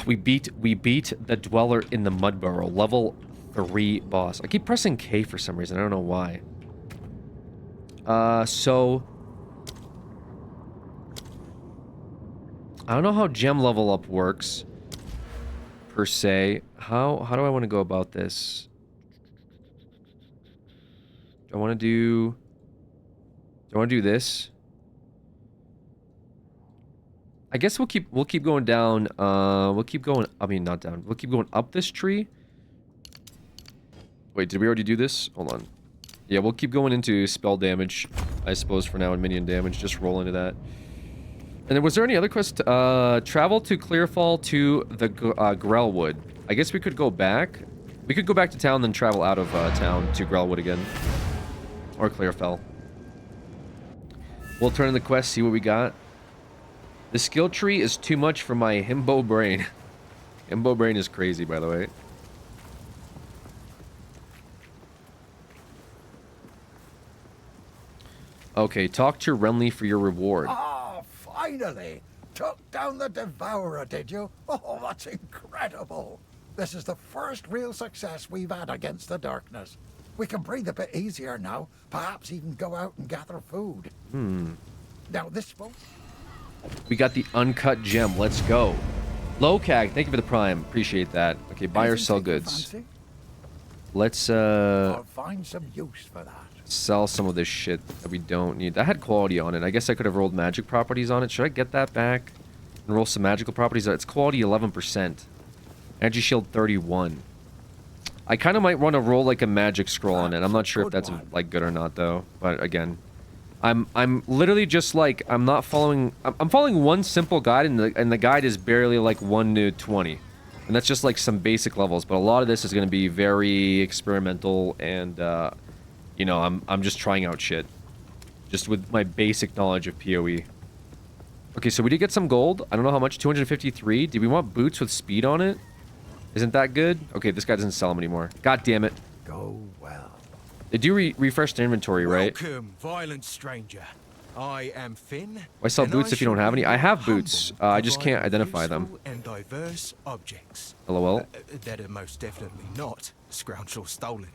We beat the Dweller in the Mud Burrow. Level 3 boss. I keep pressing K for some reason. I don't know why. So... I don't know how gem level up works. Per se. How do I want to go about this? Do I want to do this? I guess we'll keep going down. We'll keep going. I mean, not down. We'll keep going up this tree. Wait, did we already do this? Hold on. Yeah, we'll keep going into spell damage, I suppose, for now, and minion damage. Just roll into that. And then, was there any other quest? Travel to Clearfall to the Grellwood. I guess we could go back. We could go back to town, then travel out of town to Grellwood again. Or Clearfell. We'll turn in the quest, see what we got. The skill tree is too much for my himbo brain. Himbo brain is crazy, by the way. Okay, talk to Renly for your reward. Ah, finally! Took down the Devourer, did you? Oh, that's incredible! This is the first real success we've had against the darkness. We can breathe a bit easier now, perhaps even go out and gather food. Now this one... We got the uncut gem. Let's go. Locag, thank you for the prime. Appreciate that. Okay, buy or sell goods. Let's I'll find some use for that. sell some of this shit that we don't need. That had quality on it. I guess I could have rolled magic properties on it. Should I get that back and roll some magical properties? It's quality 11%. Energy shield 31. I kind of might want to roll like a magic scroll on it. I'm not sure if that's like good or not though. But again, I'm literally just like I'm not following. I'm following one simple guide, and the guide is barely like 1 to 20, and that's just like some basic levels. But a lot of this is going to be very experimental, and you know, I'm just trying out shit, just with my basic knowledge of PoE. Okay, so we did get some gold. I don't know how much. 253. Do we want boots with speed on it? Isn't that good? Okay, this guy doesn't sell them anymore. God damn it. Go well. They do refresh their inventory, right? Welcome, violent stranger. I am Finn. Why sell boots if you don't have any? I have boots. I just can't identify them. And diverse objects. LOL. That are most definitely not scrounged or stolen.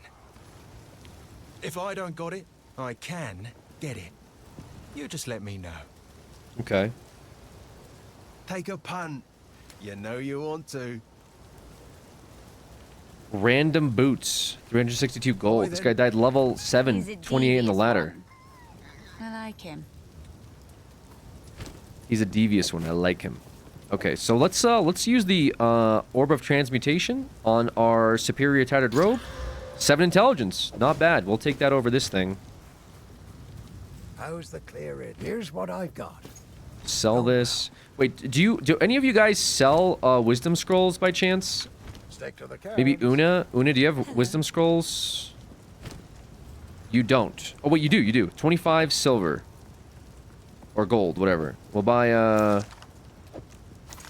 If I don't got it, I can get it. You just let me know. Okay. Take a punt. You know you want to. Random boots. 362 gold. This guy died level 7, 28 in the ladder. I like him. He's a devious one. I like him. Okay, so let's use the Orb of Transmutation on our superior tattered robe. 7 intelligence. Not bad. We'll take that over this thing. How's the clearing? Here's what I've got. Sell this. Wait, do any of you guys sell wisdom scrolls by chance? Stick to the Maybe Una? Una, do you have wisdom scrolls? You don't. Oh, wait, you do. 25 silver. Or gold, whatever. We'll buy, can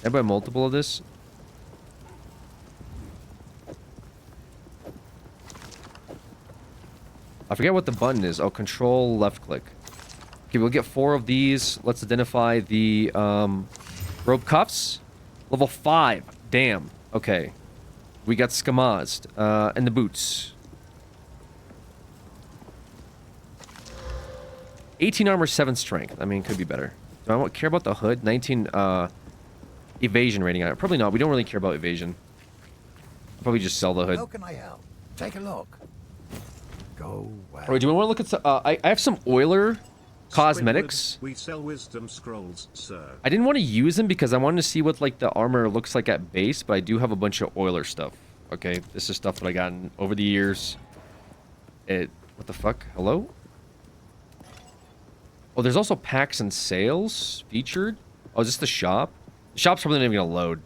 I buy multiple of this? I forget what the button is. Oh, control left click. Okay, we'll get 4 of these. Let's identify the rope cuffs. Level 5. Damn. Okay. We got Skamazed. And the boots. 18 armor, 7 strength. I mean, could be better. Do I care about the hood? 19 evasion rating. Probably not. We don't really care about evasion. I'll probably just sell the hood. How can I help? Take a look. Go well. Alright, do we want to look at some, I have some oiler cosmetics. We sell wisdom scrolls, sir. I didn't want to use them because I wanted to see what like the armor looks like at base, but I do have a bunch of oiler stuff. Okay, this is stuff that I got over the years. What the fuck? Hello? Oh, there's also packs and sales featured. Oh, is this the shop? The shop's probably not even gonna load.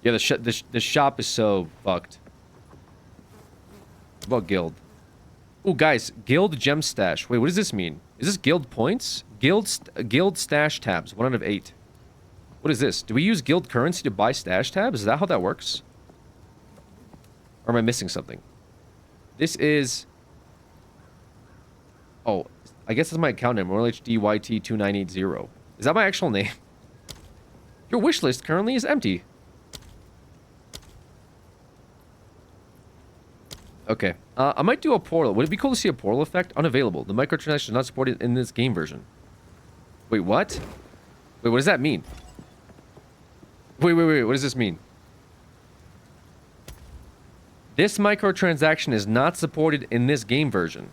Yeah, the shop is so fucked. What about guild? Oh, guys, guild gem stash. Wait, what does this mean? Is this guild points? Guild stash tabs, 1 out of 8. What is this? Do we use guild currency to buy stash tabs? Is that how that works? Or am I missing something? This is... Oh, I guess that's my account name. RLHDYT2980. Is that my actual name? Your wish list currently is empty. Okay. I might do a portal. Would it be cool to see a portal effect? Unavailable. The microtransaction is not supported in this game version. Wait, what? Wait, what does that mean? Wait. What does this mean? This microtransaction is not supported in this game version.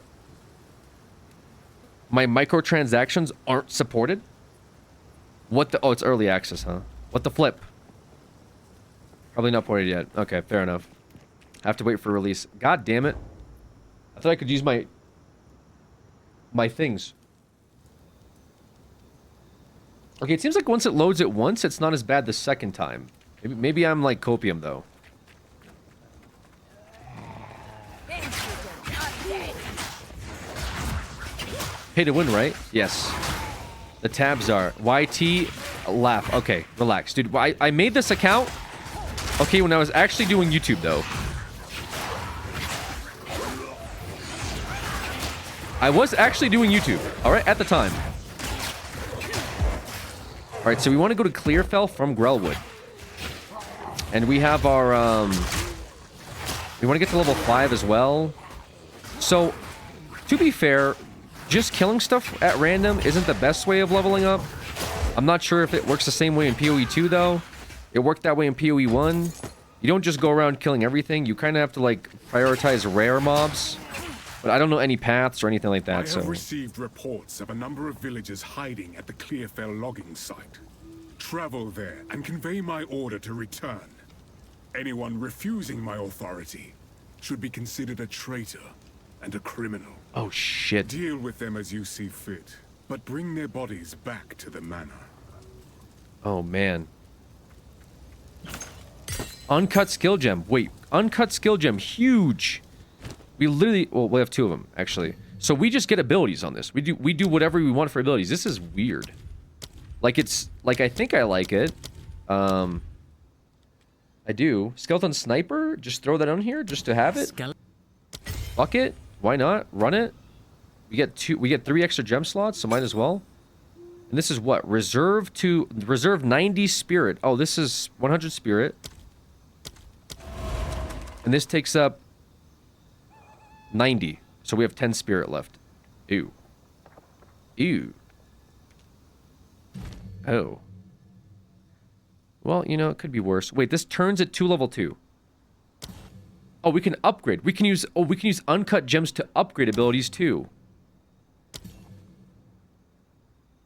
My microtransactions aren't supported? What the... Oh, it's early access, huh? What the flip? Probably not ported yet. Okay, fair enough. Have to wait for release. God damn it. I thought I could use my things. Okay, it seems like once it loads at once, it's not as bad the second time. Maybe I'm like copium, though. Pay to win, right? Yes. The tabs are YT laugh. Okay, relax. Dude, I made this account, okay, when I was actually doing YouTube, though. I was actually doing YouTube, all right, at the time. All right, so we want to go to Clearfell from Grelwood. And we have our, we want to get to level 5 as well. So, to be fair, just killing stuff at random isn't the best way of leveling up. I'm not sure if it works the same way in PoE 2, though. It worked that way in PoE 1. You don't just go around killing everything. You kind of have to, like, prioritize rare mobs. But I don't know any paths or anything like that, I have received reports of a number of villagers hiding at the Clearfell logging site. Travel there and convey my order to return. Anyone refusing my authority should be considered a traitor and a criminal. Oh, shit. Deal with them as you see fit, but bring their bodies back to the manor. Oh, man. Uncut skill gem. Wait, uncut skill gem. Huge. We literally... Well, we have 2 of them, actually. So we just get abilities on this. We do whatever we want for abilities. This is weird. Like, it's... Like, I think I like it. I do. Skeleton Sniper? Just throw that on here just to have it? Fuck it. Why not? Run it. We get 3 extra gem slots, so might as well. And this is what? Reserve 90 spirit. Oh, this is 100 spirit. And this takes up 90. So we have 10 spirit left. Ew. Ew. Oh. Well, you know, it could be worse. Wait, this turns it to level 2. Oh, we can upgrade. We can use uncut gems to upgrade abilities too.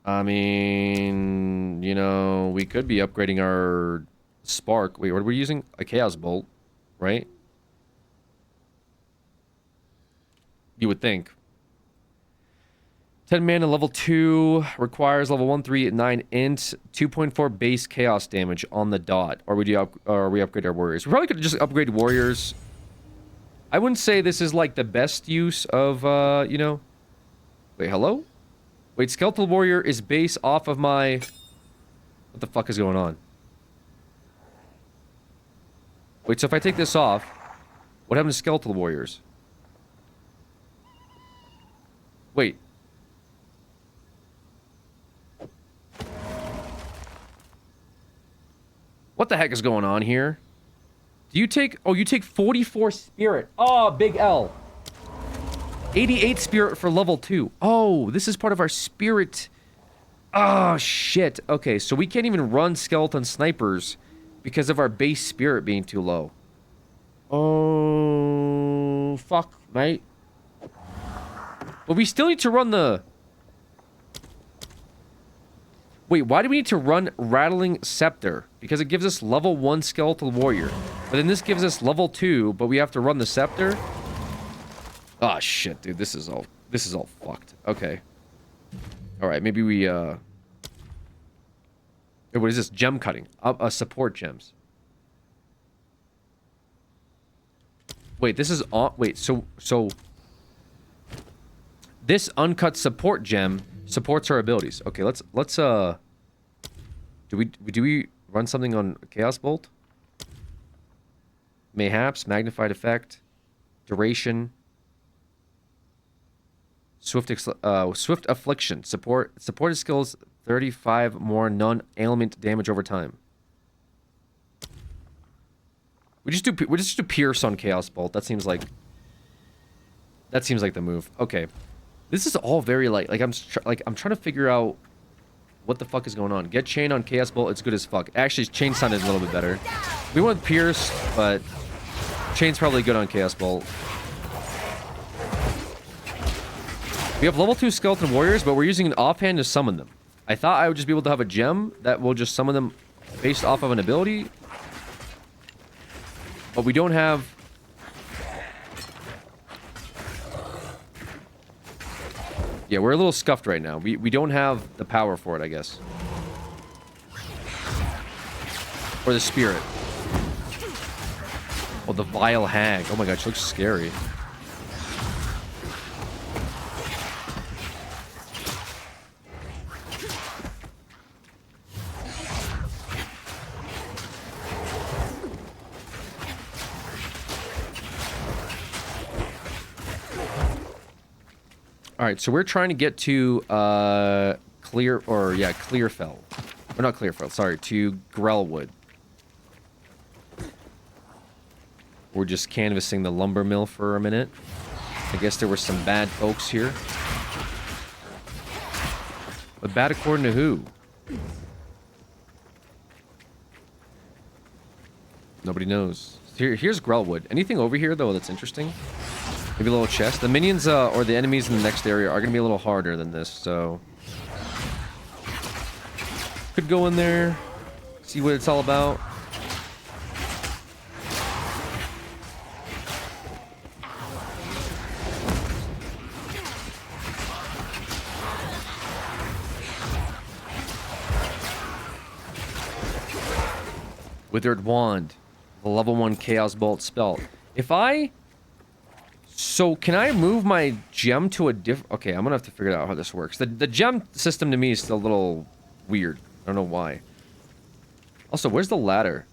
I mean, you know, we could be upgrading our spark. Wait, what are we using? A chaos bolt, right? You would think. 10 mana, level 2, requires level 1, 3, 9 int, 2.4 base chaos damage on the dot. Or we upgrade our warriors. We probably could just upgrade warriors. I wouldn't say this is like the best use of, you know... Wait, hello? Wait, Skeletal Warrior is based off of my... What the fuck is going on? Wait, so if I take this off, what happens to Skeletal Warriors? Wait. What the heck is going on here? Do you take... Oh, you take 44 spirit. Oh, big L. 88 spirit for level 2. Oh, this is part of our spirit. Oh, shit. Okay, so we can't even run skeleton snipers because of our base spirit being too low. Oh, fuck, mate. But we still need to run the... Wait, why do we need to run Rattling Scepter? Because it gives us level 1 Skeletal Warrior. But then this gives us level 2, but we have to run the Scepter? Oh, shit, dude. This is all fucked. Okay. Alright, maybe we, What is this? Gem cutting. Support gems. Wait, this is on... Wait, so... This uncut support gem supports our abilities. Okay, let's do we run something on Chaos Bolt? Mayhaps, magnified effect, duration, swift affliction, supported skills 35 more non-ailment damage over time. We just do pierce on Chaos Bolt. That seems like the move. Okay. This is all very like I'm trying to figure out what the fuck is going on. Get chain on Chaos Bolt, it's good as fuck. Actually, chain sounded a little bit better. We went pierce, but chain's probably good on Chaos Bolt. We have level 2 skeleton warriors, but we're using an offhand to summon them. I thought I would just be able to have a gem that will just summon them based off of an ability. But we don't have... Yeah, we're a little scuffed right now. We don't have the power for it, I guess. Or the spirit. Oh, the vile hag. Oh my god, she looks scary. All right, so we're trying to get to Clearfell. Or not Clearfell, sorry, to Grellwood. We're just canvassing the lumber mill for a minute. I guess there were some bad folks here. But bad according to who? Nobody knows. Here's Grellwood. Anything over here, though, that's interesting? Maybe a little chest. The minions or the enemies in the next area are going to be a little harder than this, so... Could go in there, see what it's all about. Withered Wand. The level 1 Chaos Bolt spell. If I... So, can I move my gem to a different... Okay, I'm gonna have to figure out how this works. The gem system to me is still a little weird. I don't know why. Also, where's the ladder?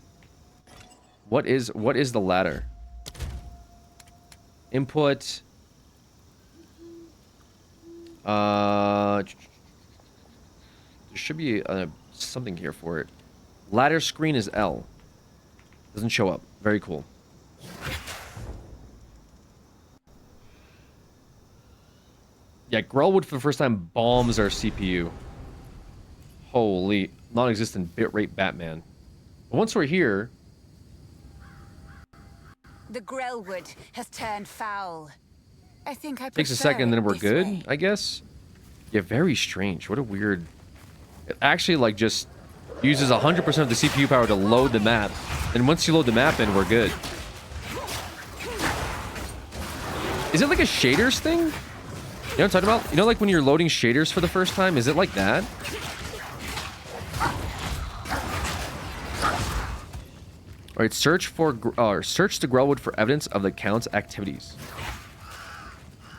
What is the ladder? Input... There should be something here for it. Ladder screen is L. Doesn't show up. Very cool. Yeah, Grellwood for the first time bombs our CPU. Holy, non-existent bitrate Batman. But once we're here... The Grellwood has turned foul. I think I Takes a prefer second, then it we're this good, way. I guess? Yeah, very strange. What a weird... It actually, like, just uses 100% of the CPU power to load the map. And once you load the map in, we're good. Is it like a shaders thing? You know what I'm talking about? You know, like when you're loading shaders for the first time? Is it like that? Alright, search the Grellwood for evidence of the Count's activities.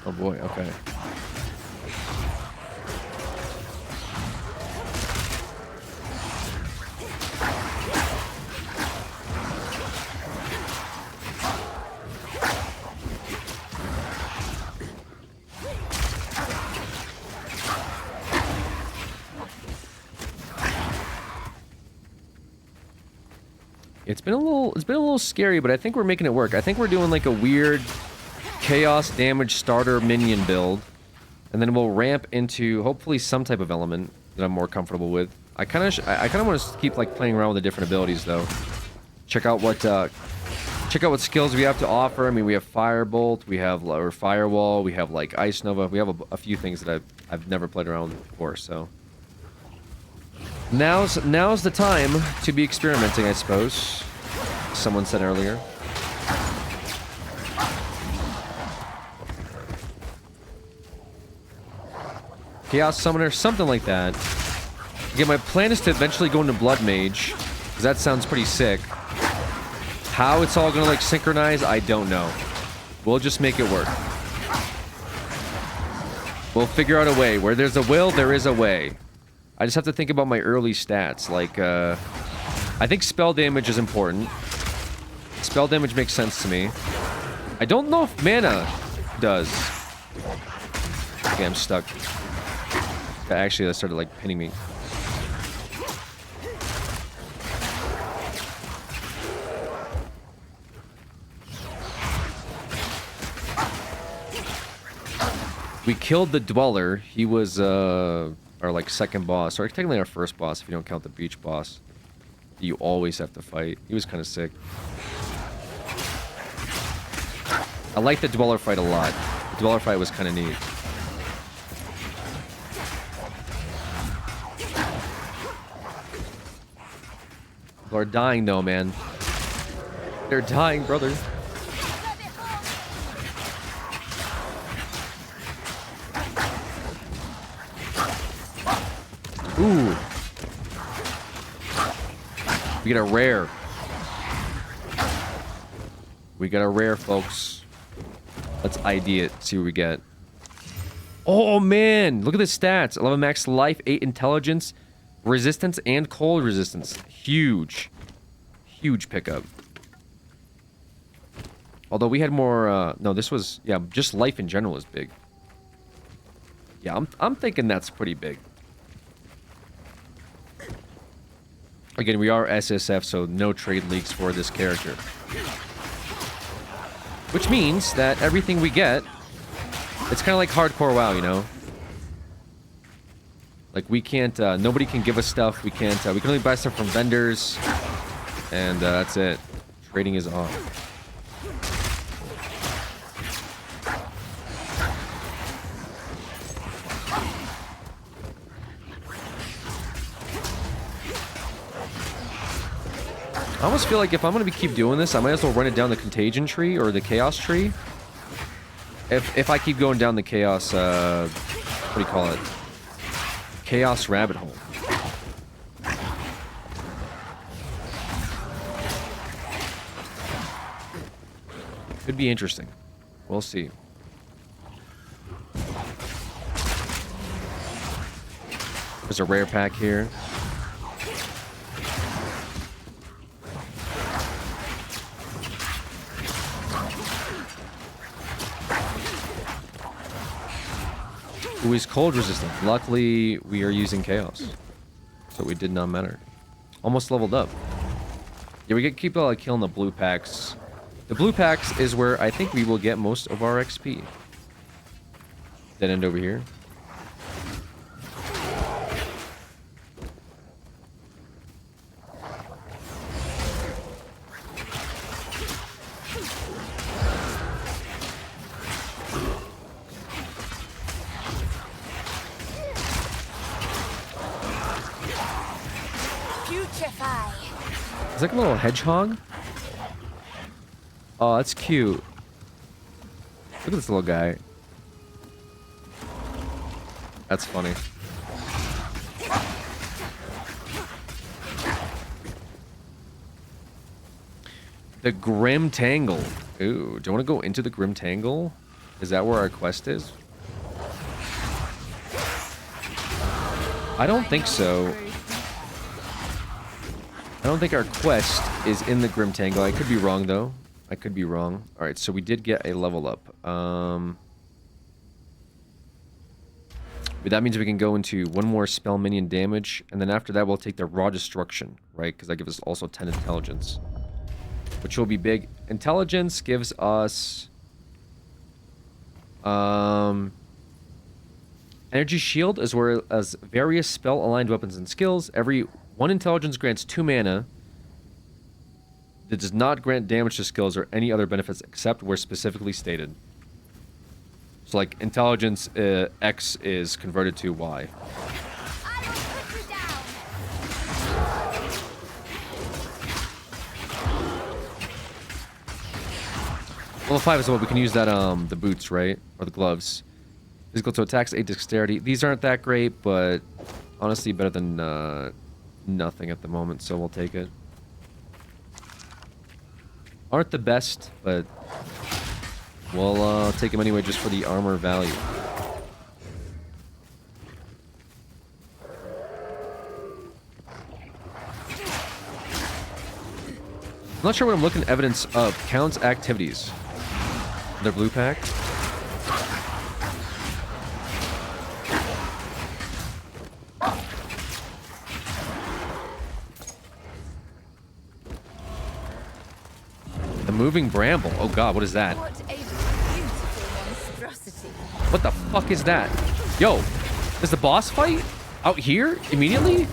Oh boy, okay. It's been a little scary, but I think we're making it work. I think we're doing like a weird chaos damage starter minion build, and then we'll ramp into hopefully some type of element that I'm more comfortable with. I kind of want to keep like playing around with the different abilities though. Check out what skills we have to offer. I mean, we have Firebolt, we have or Firewall, we have like Ice Nova. We have a few things that I've never played around with before, so. Now's the time to be experimenting, I suppose. Someone said earlier. Chaos Summoner, something like that. Again, my plan is to eventually go into Blood Mage, because that sounds pretty sick. How it's all gonna like synchronize, I don't know. We'll just make it work. We'll figure out a way. Where there's a will, there is a way. I just have to think about my early stats. Like, I think spell damage is important. Spell damage makes sense to me. I don't know if mana does. Okay, I'm stuck. Actually, that started, like, pinning me. We killed the Dweller. He was, our like second boss, or technically our first boss if you don't count the beach boss. You always have to fight. He was kind of sick. I like the Dweller fight a lot. The Dweller fight was kind of neat. People are dying though, man. They're dying, brother. Ooh. We get a rare. We got a rare, folks. Let's ID it, see what we get. Oh, man. Look at the stats. 11 max life, 8 intelligence, resistance, and cold resistance. Huge. Huge pickup. Although we had more... no, this was... Yeah, just life in general is big. Yeah, I'm thinking that's pretty big. Again, we are SSF, so no trade leaks for this character. Which means that everything we get, it's kind of like hardcore WoW, you know? Like, we can't, nobody can give us stuff. We can't, we can only buy stuff from vendors. And that's it. Trading is off. I almost feel like if I'm going to keep doing this, I might as well run it down the contagion tree or the chaos tree. If I keep going down the chaos, what do you call it? Chaos rabbit hole. Could be interesting. We'll see. There's a rare pack here. Ooh, he's cold resistant. Luckily, we are using chaos, so it did not matter. Almost leveled up. Yeah, we keep killing the blue packs. The blue packs is where I think we will get most of our XP. Dead end over here. It's like a little hedgehog. Oh, that's cute. Look at this little guy. That's funny. The Grim Tangle. Ooh, do you want to go into the Grim Tangle? Is that where our quest is? I don't think so. I don't think our quest is in the Grim Tangle. I could be wrong, though. I could be wrong. Alright, so we did get a level up. But that means we can go into one more spell minion damage, and then after that we'll take the Raw Destruction, right? Because that gives us also 10 intelligence. Which will be big. Intelligence gives us... Energy Shield, as well as various spell-aligned weapons and skills. Every 1 intelligence grants 2 mana. That does not grant damage to skills or any other benefits except where specifically stated. So, like, intelligence X is converted to Y. Level 5 is what we can use that, the boots, right? Or the gloves. Physical to attacks, 8 dexterity. These aren't that great, but honestly better than nothing at the moment, so we'll take it. Aren't the best, but we'll take them anyway just for the armor value. I'm not sure what I'm looking at evidence of. Counts activities. Their blue pack. The moving bramble. Oh god, what is that? What a beautiful monstrosity. What the fuck is that? Yo, is the boss fight out here immediately?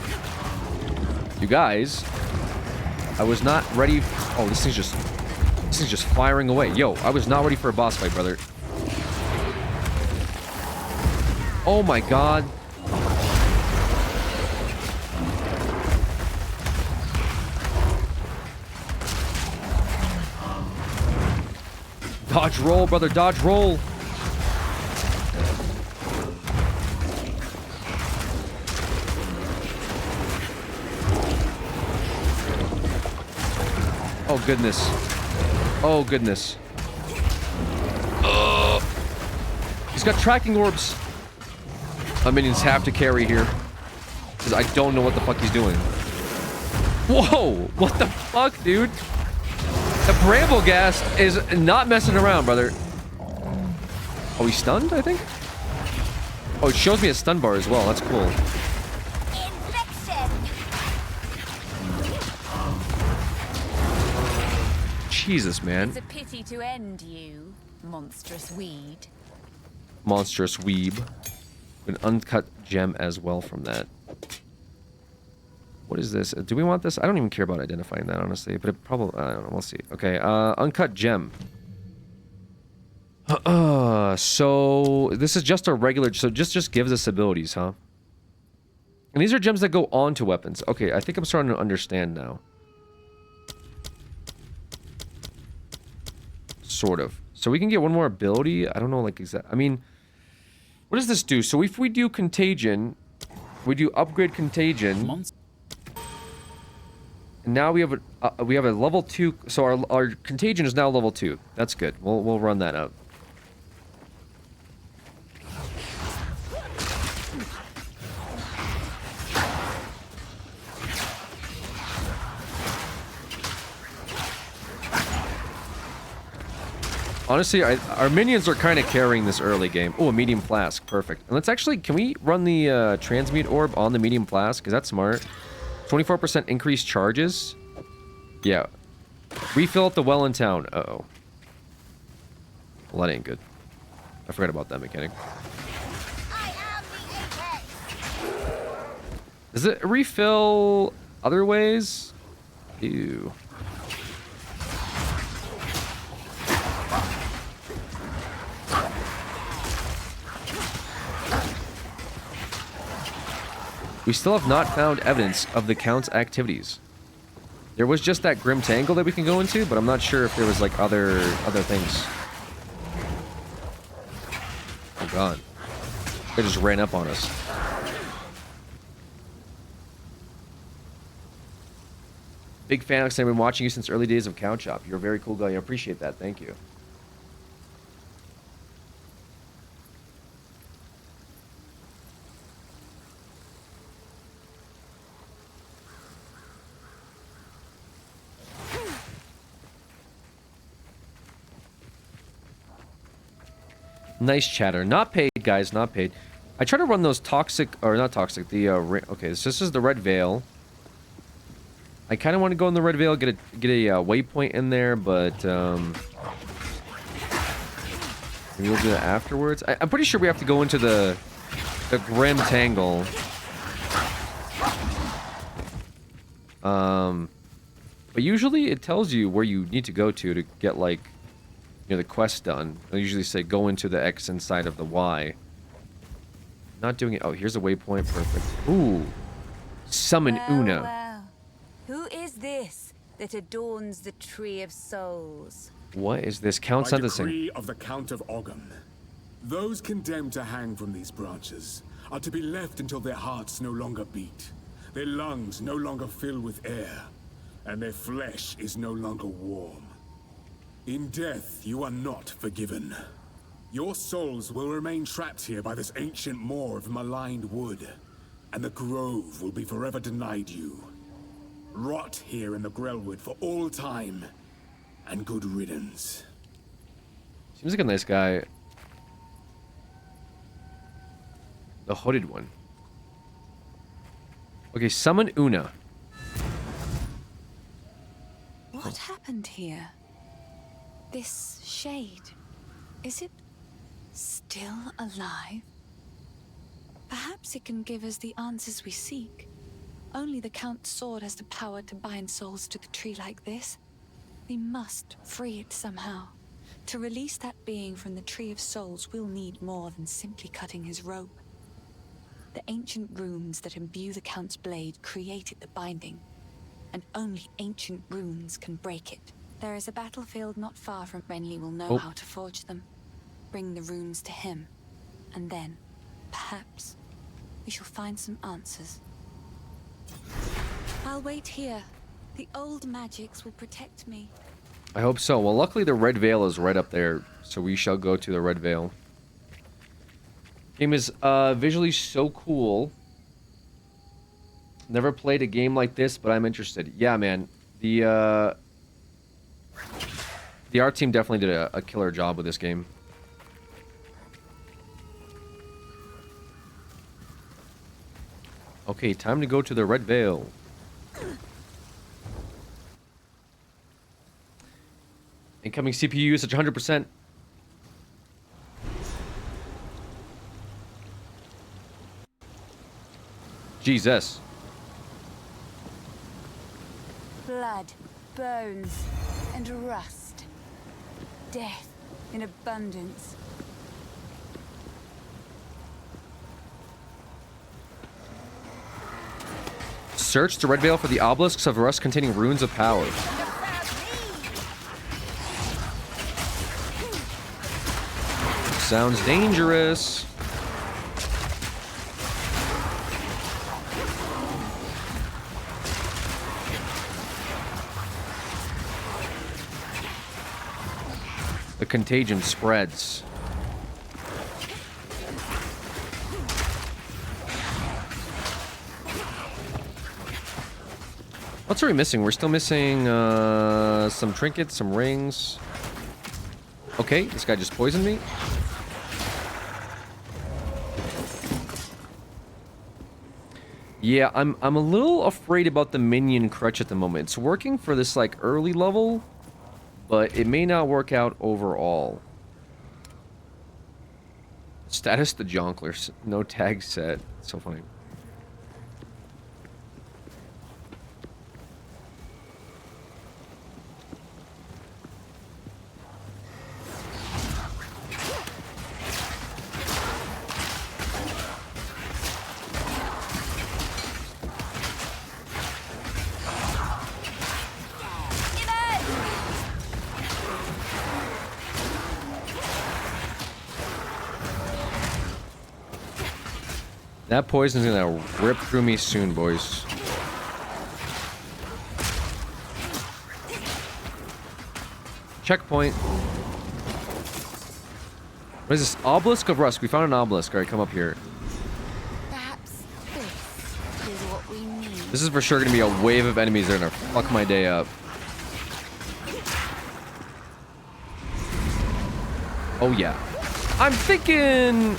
You guys, I was not ready. Oh, this thing's just firing away. Yo, I was not ready for a boss fight, brother. Oh my god. Dodge roll, brother, dodge roll. Oh goodness. Oh goodness. He's got tracking orbs. My minions have to carry here. Because I don't know what the fuck he's doing. Whoa! What the fuck, dude? The Bramblegast is not messing around, brother. Oh, he's stunned, I think? Oh, it shows me a stun bar as well. That's cool. Jesus, man. It's a pity to end you, monstrous weed. Monstrous weeb. An uncut gem as well from that. What is this? Do we want this? I don't even care about identifying that, honestly. But it probably... I don't know. We'll see. Okay. Uncut gem. So this is just a regular... So just gives us abilities, huh? And these are gems that go on to weapons. Okay, I think I'm starting to understand now. Sort of. So we can get one more ability. I don't know, like, exactly. I mean, what does this do? So if we do Contagion, we do upgrade Contagion. And now we have a level 2. So our Contagion is now level 2. That's good. We'll run that up. Honestly, our minions are kind of carrying this early game. Oh, a medium flask. Perfect. And let's actually... Can we run the transmute orb on the medium flask? Is that smart? 24% increased charges? Yeah. Refill at the well in town. Uh-oh. Well, that ain't good. I forgot about that mechanic. Does it refill other ways? Ew. We still have not found evidence of the Count's activities. There was just that Grim Tangle that we can go into, but I'm not sure if there was like other things. Oh god. They just ran up on us. Big fan, I've been watching you since early days of Count Shop. You're a very cool guy. I appreciate that. Thank you. Nice chatter. Not paid, guys. Not paid. I try to run those toxic... Or not toxic. The... okay, so this is the Red Veil. I kind of want to go in the Red Veil, get a waypoint in there, but... maybe we'll do that afterwards. I'm pretty sure we have to go into the Grim Tangle. But usually it tells you where you need to go to get, like... the quest done. I'll usually say go into the X inside of the Y. Not doing it. Oh, here's a waypoint. Perfect. Ooh. Summon Una. Well. Who is this that adorns the Tree of Souls? What is this? Count By sentencing. decree of the Count of Ogham, those condemned to hang from these branches are to be left until their hearts no longer beat, their lungs no longer fill with air, and their flesh is no longer warm. In death, you are not forgiven. Your souls will remain trapped here by this ancient moor of maligned wood, and the grove will be forever denied you. Rot here in the Grellwood for all time, and good riddance. Seems like a nice guy. The hooded one. Okay, summon Una. What happened here? This shade, is it still alive? Perhaps it can give us the answers we seek. Only the Count's sword has the power to bind souls to the tree like this. We must free it somehow. To release that being from the Tree of Souls, we'll need more than simply cutting his rope. The ancient runes that imbue the Count's blade created the binding, and only ancient runes can break it. There is a battlefield not far from Renly will know how to forge them. Bring the runes to him, and then, perhaps, we shall find some answers. I'll wait here. The old magics will protect me. I hope so. Well, luckily the Red Veil is right up there, so we shall go to the Red Veil. Game is visually so cool. Never played a game like this, but I'm interested. Yeah, man. The art team definitely did a killer job with this game. Okay, time to go to the Red Veil. Incoming CPU usage 100%. Jesus. Blood, bones, and rust. Death in abundance. Search the Red Veil for the obelisks of rust containing runes of power. Sounds dangerous. The contagion spreads. What's are we missing? We're still missing some trinkets, some rings. Okay, this guy just poisoned me. Yeah, I'm a little afraid about the minion crutch at the moment. It's working for this like early level, but it may not work out overall. Status the Jonklers. No tag set. So funny. That poison's gonna rip through me soon, boys. Checkpoint. What is this? Obelisk of Rust. We found an obelisk. Alright, come up here. Perhaps this is what we need. This is for sure gonna be a wave of enemies that are gonna fuck my day up. Oh yeah. I'm thinking...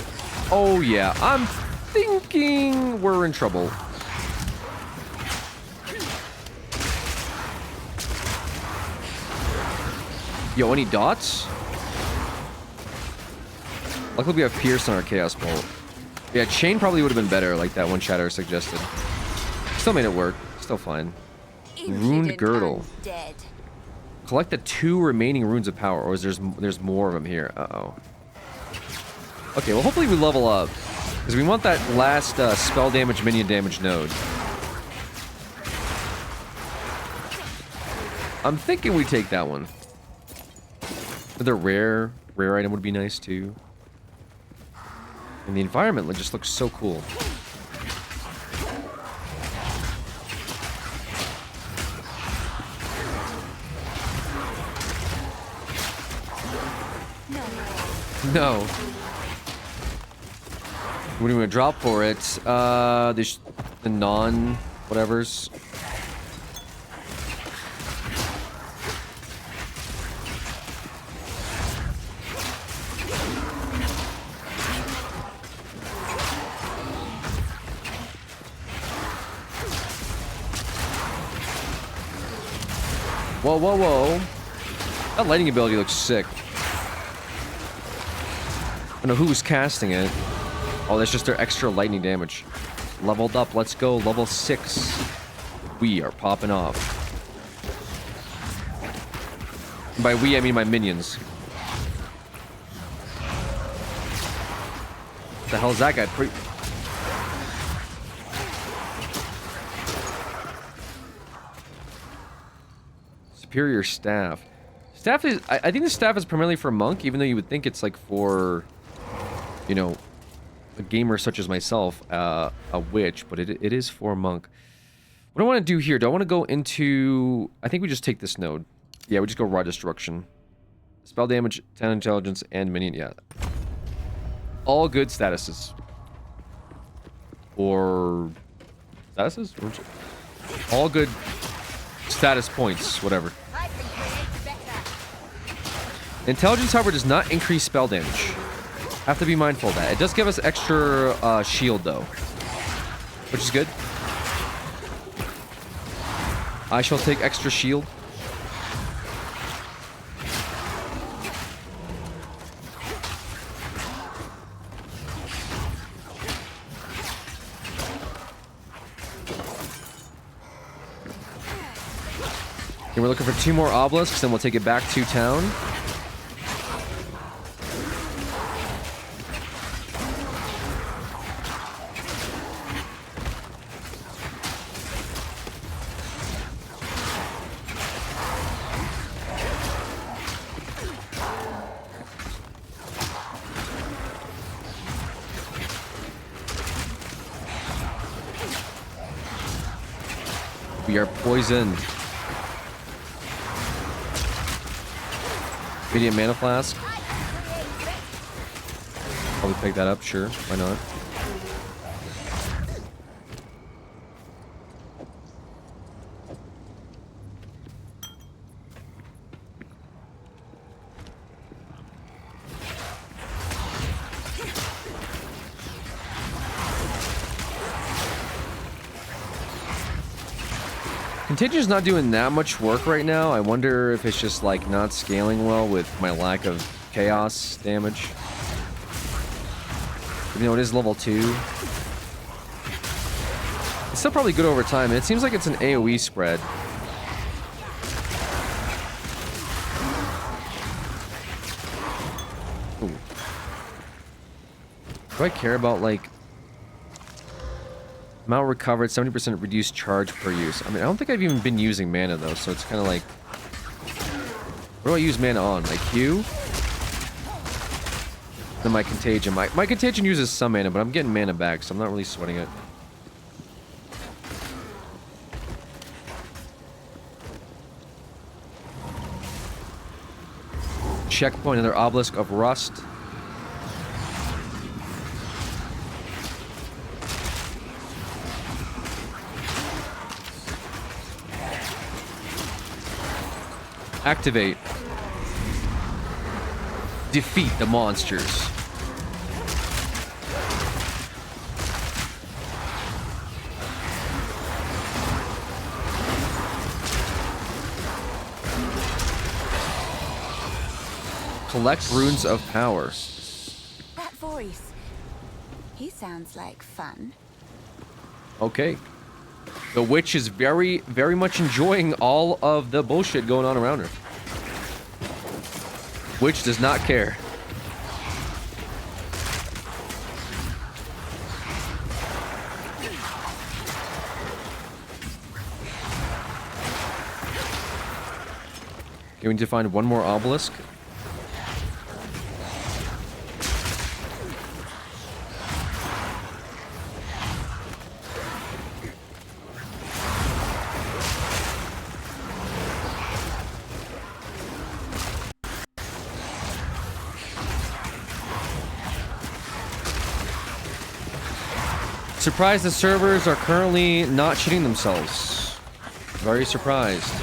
Oh yeah. I'm thinking we're in trouble. Yo, any dots? Luckily we have Pierce on our Chaos Bolt. Yeah, Chain probably would have been better, like that one chatter suggested. Still made it work. Still fine. Ruined Girdle. Dead. Collect the 2 remaining runes of power, or is there's more of them here? Uh-oh. Okay, well hopefully we level up. Because we want that last spell damage, minion damage node. I'm thinking we take that one. The rare item would be nice too. And the environment just looks so cool. No. What do we want to drop for it? The non-whatevers. Whoa, whoa, whoa. That lightning ability looks sick. I don't know who's casting it. Oh, that's just their extra lightning damage. Leveled up. Let's go. Level 6. We are popping off. And by we, I mean my minions. What the hell is that guy? Superior staff. Staff is... I think the staff is primarily for monk, even though you would think it's like for... You know... a gamer such as myself, a witch, but it is for monk. What do I want to do here? Do I want to go into... I think we just take this node. Yeah, we just go raw destruction. Spell damage, 10 intelligence, and minion. Yeah. All good statuses. Or... Statuses? All good status points, whatever. Intelligence, however, does not increase spell damage. Have to be mindful of that. It does give us extra shield, though. which is good. I shall take extra shield. And we're looking for 2 more obelisks, then we'll take it back to town. We are poisoned. Medium mana flask. Probably pick that up, sure. Why not? Contagion's not doing that much work right now. I wonder if it's just like not scaling well with my lack of chaos damage. Even though it is level 2. It's still probably good over time. It seems like it's an AoE spread. Ooh. Do I care about like amount recovered, 70% reduced charge per use? I mean, I don't think I've even been using mana though, so it's kind of like, what do I use mana on? My Q? Then my Contagion. My Contagion uses some mana, but I'm getting mana back, so I'm not really sweating it. Checkpoint, another obelisk of rust. Activate. Defeat the monsters. Collect runes of power. That voice. He sounds like fun. Okay. The witch is very, very much enjoying all of the bullshit going on around her. Witch does not care. Okay, we need to find one more obelisk. Surprised the servers are currently not shitting themselves. Very surprised.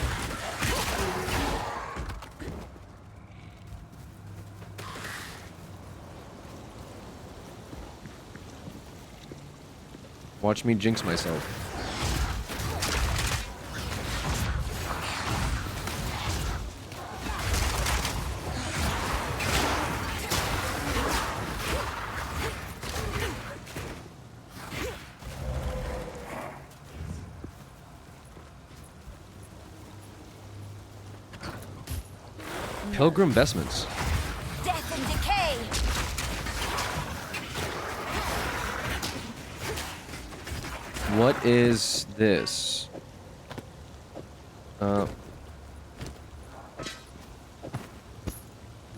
Watch me jinx myself. Pilgrim Vestments. Death and decay. What is this?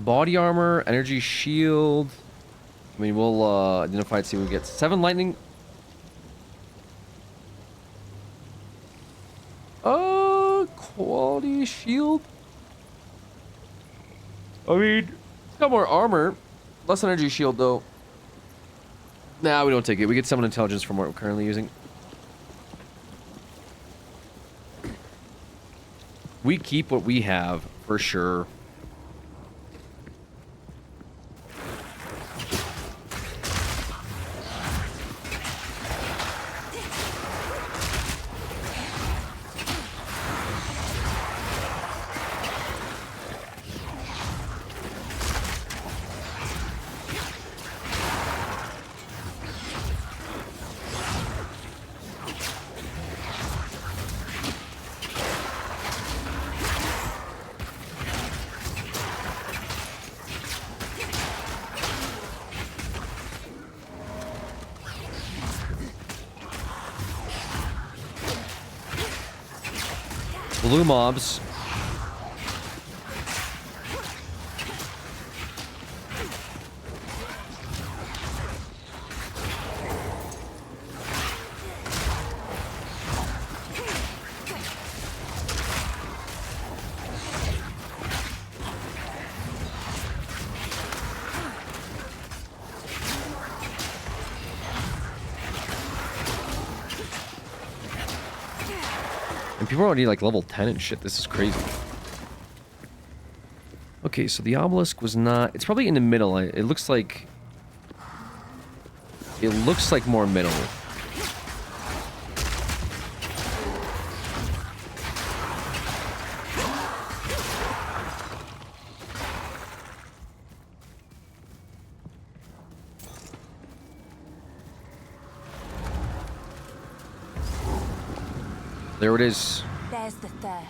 Body armor, energy shield. I mean, we'll identify it, see what we get. 7 lightning. Quality shield. I mean, it's got more armor. Less energy shield, though. Nah, we don't take it. We get 7 intelligence from what we're currently using. We keep what we have, for sure. blue mobs. And people already like level 10 and shit. This is crazy. Okay, so the obelisk was not... It's probably in the middle. It looks like... It looks like more middle. There it is. There's the third.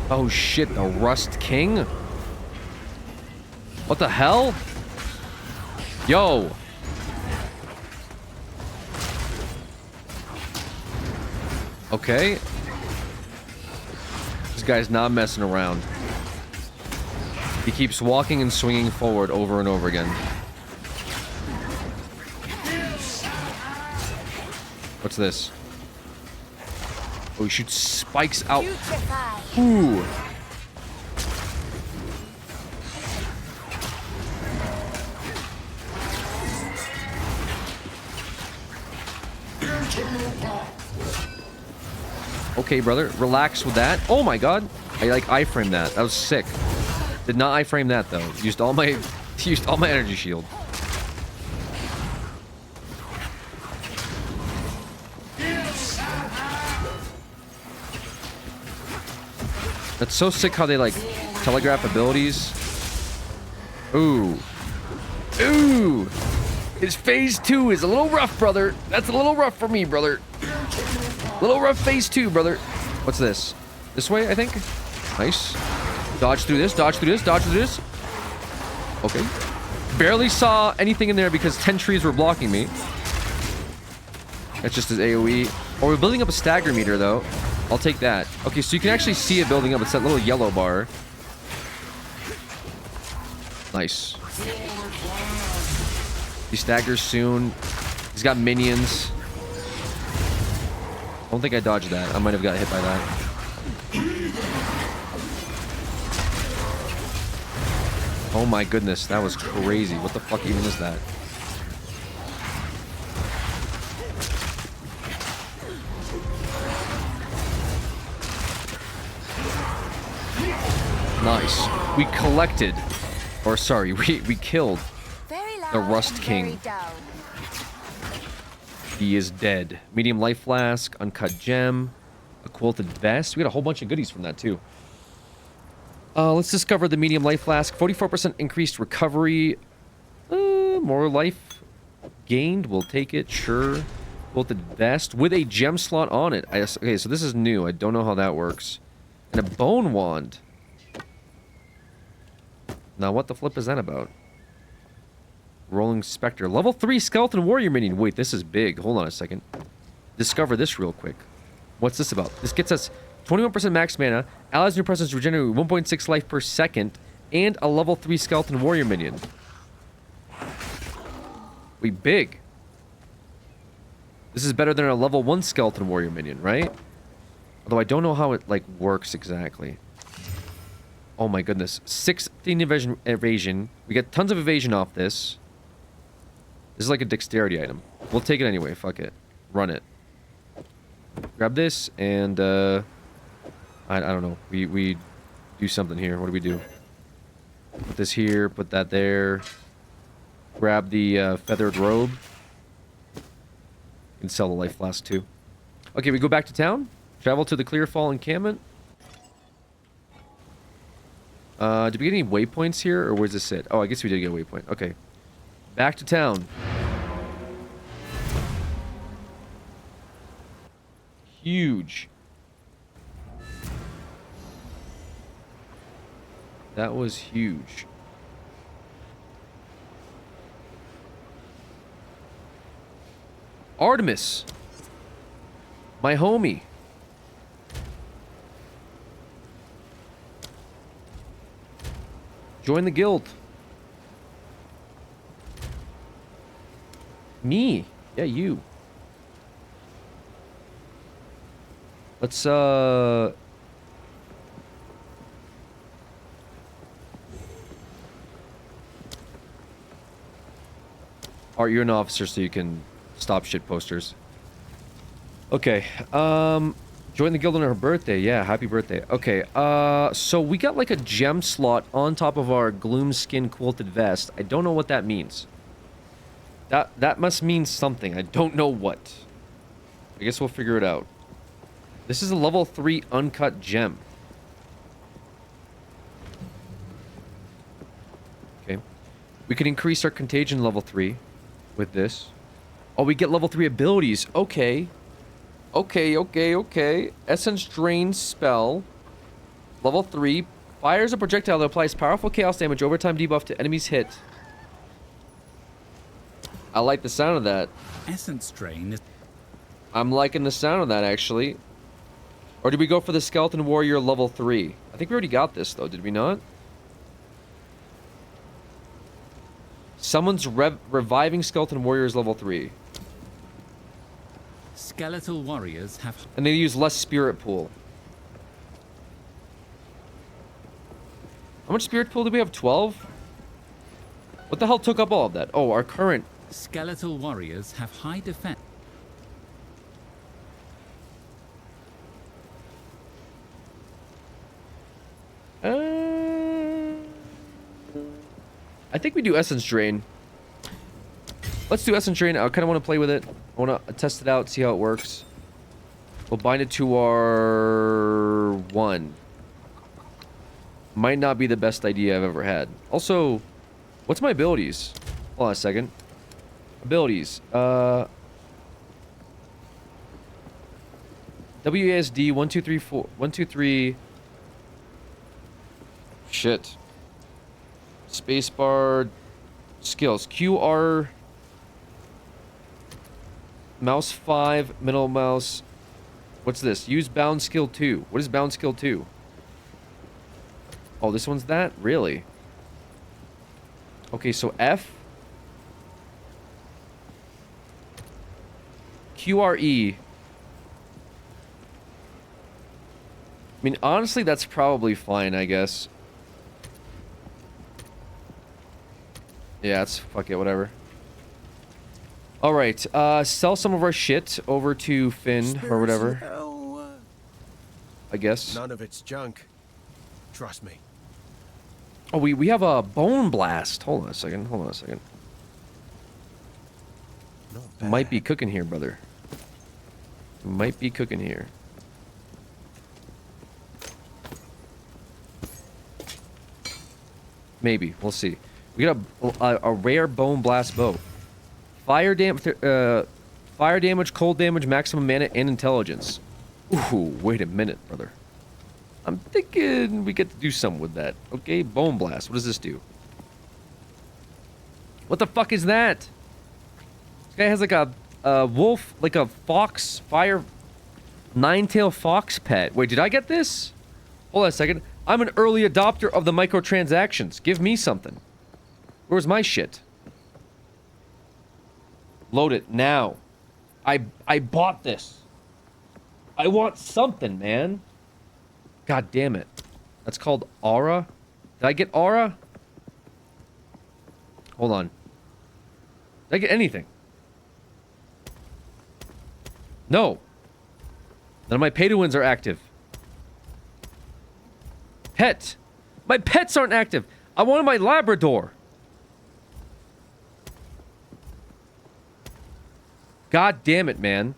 Oh shit, the Rust King? What the hell? Yo. Okay. This guy's not messing around. He keeps walking and swinging forward over and over again. What's this? Oh, he shoots spikes out. Ooh. Okay, brother. Relax with that. Oh my god. I like iframed that. That was sick. Did not iframe that though. Used all my energy shield. That's so sick how they like telegraph abilities. Ooh. Ooh. His phase 2 is a little rough, brother. That's a little rough for me, brother. Little rough phase 2, brother. What's this? This way, I think. Nice. Dodge through this, dodge through this, dodge through this. Okay. Barely saw anything in there because 10 trees were blocking me. That's just his AoE. Oh, we're building up a stagger meter, though. I'll take that. Okay, so you can actually see it building up. It's that little yellow bar. Nice. He staggers soon. He's got minions. I don't think I dodged that. I might have got hit by that. Oh my goodness, that was crazy. What the fuck even is that? Nice. We collected, or sorry, we killed the Rust King. He is dead. Medium life flask, uncut gem, a quilted vest. We got a whole bunch of goodies from that too. Let's discover the medium life flask. 44% increased recovery. More life gained. We'll take it. Sure. Quilted vest with a gem slot on it. Okay, so this is new. I don't know how that works. And a bone wand. Now, what the flip is that about? Rolling Spectre. Level 3 Skeleton Warrior Minion. Wait, this is big. Hold on a second. Discover this real quick. What's this about? This gets us 21% max mana, allies in your presence regenerate 1.6 life per second, and a level 3 Skeleton Warrior Minion. Wait, big. This is better than a level 1 Skeleton Warrior Minion, right? Although I don't know how it, like, works exactly. Oh my goodness. 16 evasion. We get tons of evasion off this. This is like a dexterity item. We'll take it anyway. Fuck it. Run it. Grab this and I don't know. We do something here. What do we do? Put this here. Put that there. Grab the feathered robe. And sell the life flask too. Okay, we go back to town. Travel to the Clearfall encampment. Did we get any waypoints here, or where's this sit? Oh, I guess we did get a waypoint. Okay. Back to town. Huge. That was huge. Artemis. My homie. Join the guild. Me. Yeah, you. Let's, Art, you're an officer, so you can stop shit posters. Okay, join the guild on her birthday. Yeah, happy birthday. Okay, so we got like a gem slot on top of our gloom skin quilted vest. I don't know what that means. That must mean something. I don't know what. I guess we'll figure it out. This is a level 3 uncut gem. Okay. We can increase our contagion level 3 with this. Oh, we get level 3 abilities. Okay. Okay. Essence Drain spell. Level 3. Fires a projectile that applies powerful chaos damage over time debuff to enemies hit. I like the sound of that. Essence Drain is... I'm liking the sound of that, actually. Or did we go for the Skeleton Warrior level 3? I think we already got this, though, did we not? Someone's reviving Skeleton Warriors level 3. Skeletal warriors have... And they use less spirit pool. How much spirit pool do we have? 12? What the hell took up all of that? Oh, our current... Skeletal warriors have high defense. I think we do Essence Drain. Let's do Essence Drain. I kind of want to play with it. I want to test it out, see how it works. We'll bind it to our 1. Might not be the best idea I've ever had. Also, what's my abilities? Hold on a second. Abilities. WASD 1 2 3 4 1 2 3. Shit. Spacebar. Skills. QR. Mouse 5. Middle mouse. What's this? Use bound skill 2. What is bound skill 2? Oh, this one's that? Really? Okay, so F. QRE. I mean, honestly, that's probably fine, I guess. Yeah, it's fuck it, whatever. Alright, sell some of our shit over to Finn or whatever. I guess. None of it's junk. Trust me. Oh, we have a bone blast. Hold on a second. Might be cooking here, brother. Might be cooking here. Maybe. We'll see. We got a rare bone blast bow. Fire damage, cold damage, maximum mana, and intelligence. Ooh, wait a minute, brother. I'm thinking we get to do something with that. Okay, bone blast. What does this do? What the fuck is that? This guy has like a wolf, like a fox, fire, 9-tail fox pet. Wait, did I get this? Hold on a second. I'm an early adopter of the microtransactions. Give me something. Where's my shit? Load it now. I bought this. I want something, man. God damn it. That's called Aura? Did I get Aura? Hold on. Did I get anything? No. None of my pay-to-wins are active. Pet. My pets aren't active. I wanted my Labrador. God damn it, man.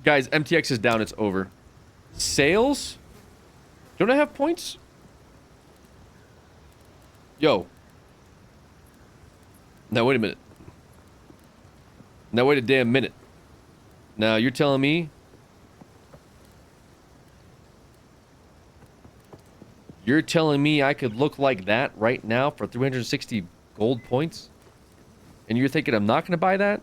Guys, MTX is down. It's over. Sales? Don't I have points? Yo. Now, wait a minute. Now, wait a damn minute. Now, you're telling me... You're telling me I could look like that right now for 360 gold points? And you're thinking I'm not going to buy that?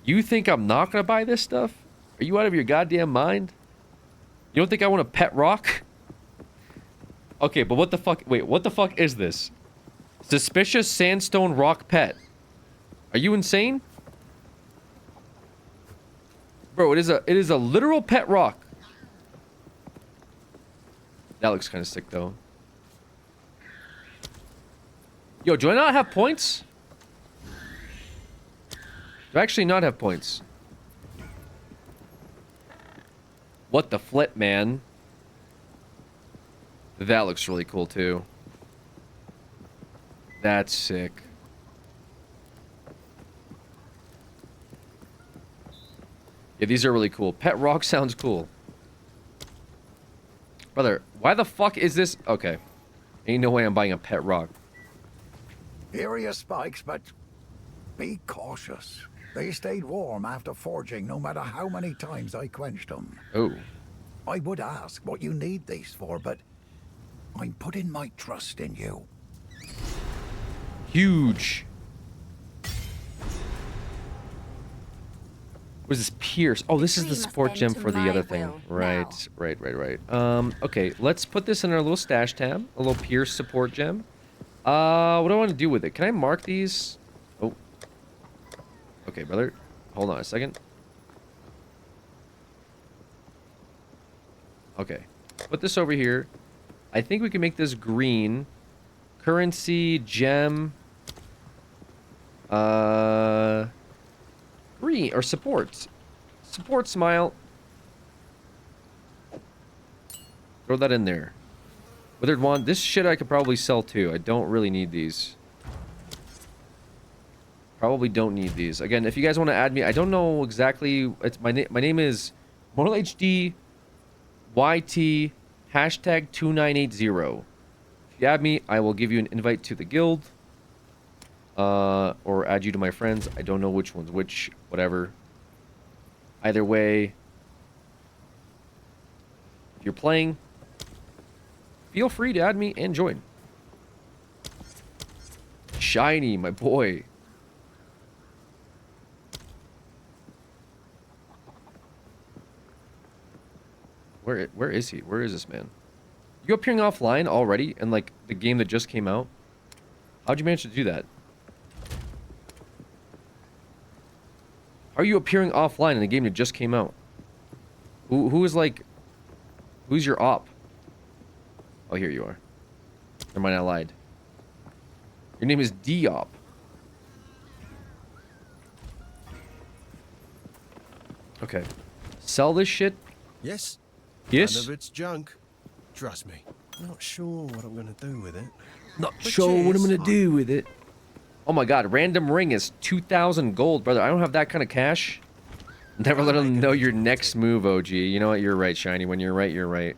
You think I'm not going to buy this stuff? Are you out of your goddamn mind? You don't think I want a pet rock? Okay, but what the fuck? Wait, what the fuck is this? Suspicious sandstone rock pet. Are you insane? Bro, it is a literal pet rock. That looks kind of sick though. Yo, do I not have points? Do I actually not have points? What the flip, man? That looks really cool too. That's sick. Yeah, these are really cool. Pet rock sounds cool. Brother, why the fuck is this? Okay. Ain't no way I'm buying a pet rock. Here are your spikes, but be cautious. They stayed warm after forging no matter how many times I quenched them. Oh. I would ask what you need these for, but I'm putting my trust in you. Huge. What is this? Pierce. Oh, this is the support gem for the other thing. Right. Okay, let's put this in our little stash tab. A little Pierce support gem. What do I want to do with it? Can I mark these? Oh. Okay, brother. Hold on a second. Okay. Put this over here. I think we can make this green. Currency, gem. Green or support. Support smile. Throw that in there. Withered wand. This shit I could probably sell too. I don't really need these. Probably don't need these. Again, if you guys want to add me, I don't know exactly. It's my name is MortalHD YT hashtag 2980. If you add me, I will give you an invite to the guild. Or add you to my friends. I don't know which one's which. Whatever. Either way, if you're playing, feel free to add me and join. Shiny, my boy. Where is he? Where is this man? You appearing offline already in like the game that just came out? How'd you manage to do that? How are you appearing offline in the game that just came out? Who is like... Who's your op? Oh, here you are. Never mind, I lied. Your name is D-op. Okay. Sell this shit? Yes. Yes? None of it's junk. Trust me. Not sure what I'm gonna do with it. Not But sure what I'm cheers. gonna do with it. Oh my god, random ring is 2,000 gold, brother. I don't have that kind of cash. Never let them know your next move, OG. You know what? You're right, Shiny. When you're right, you're right.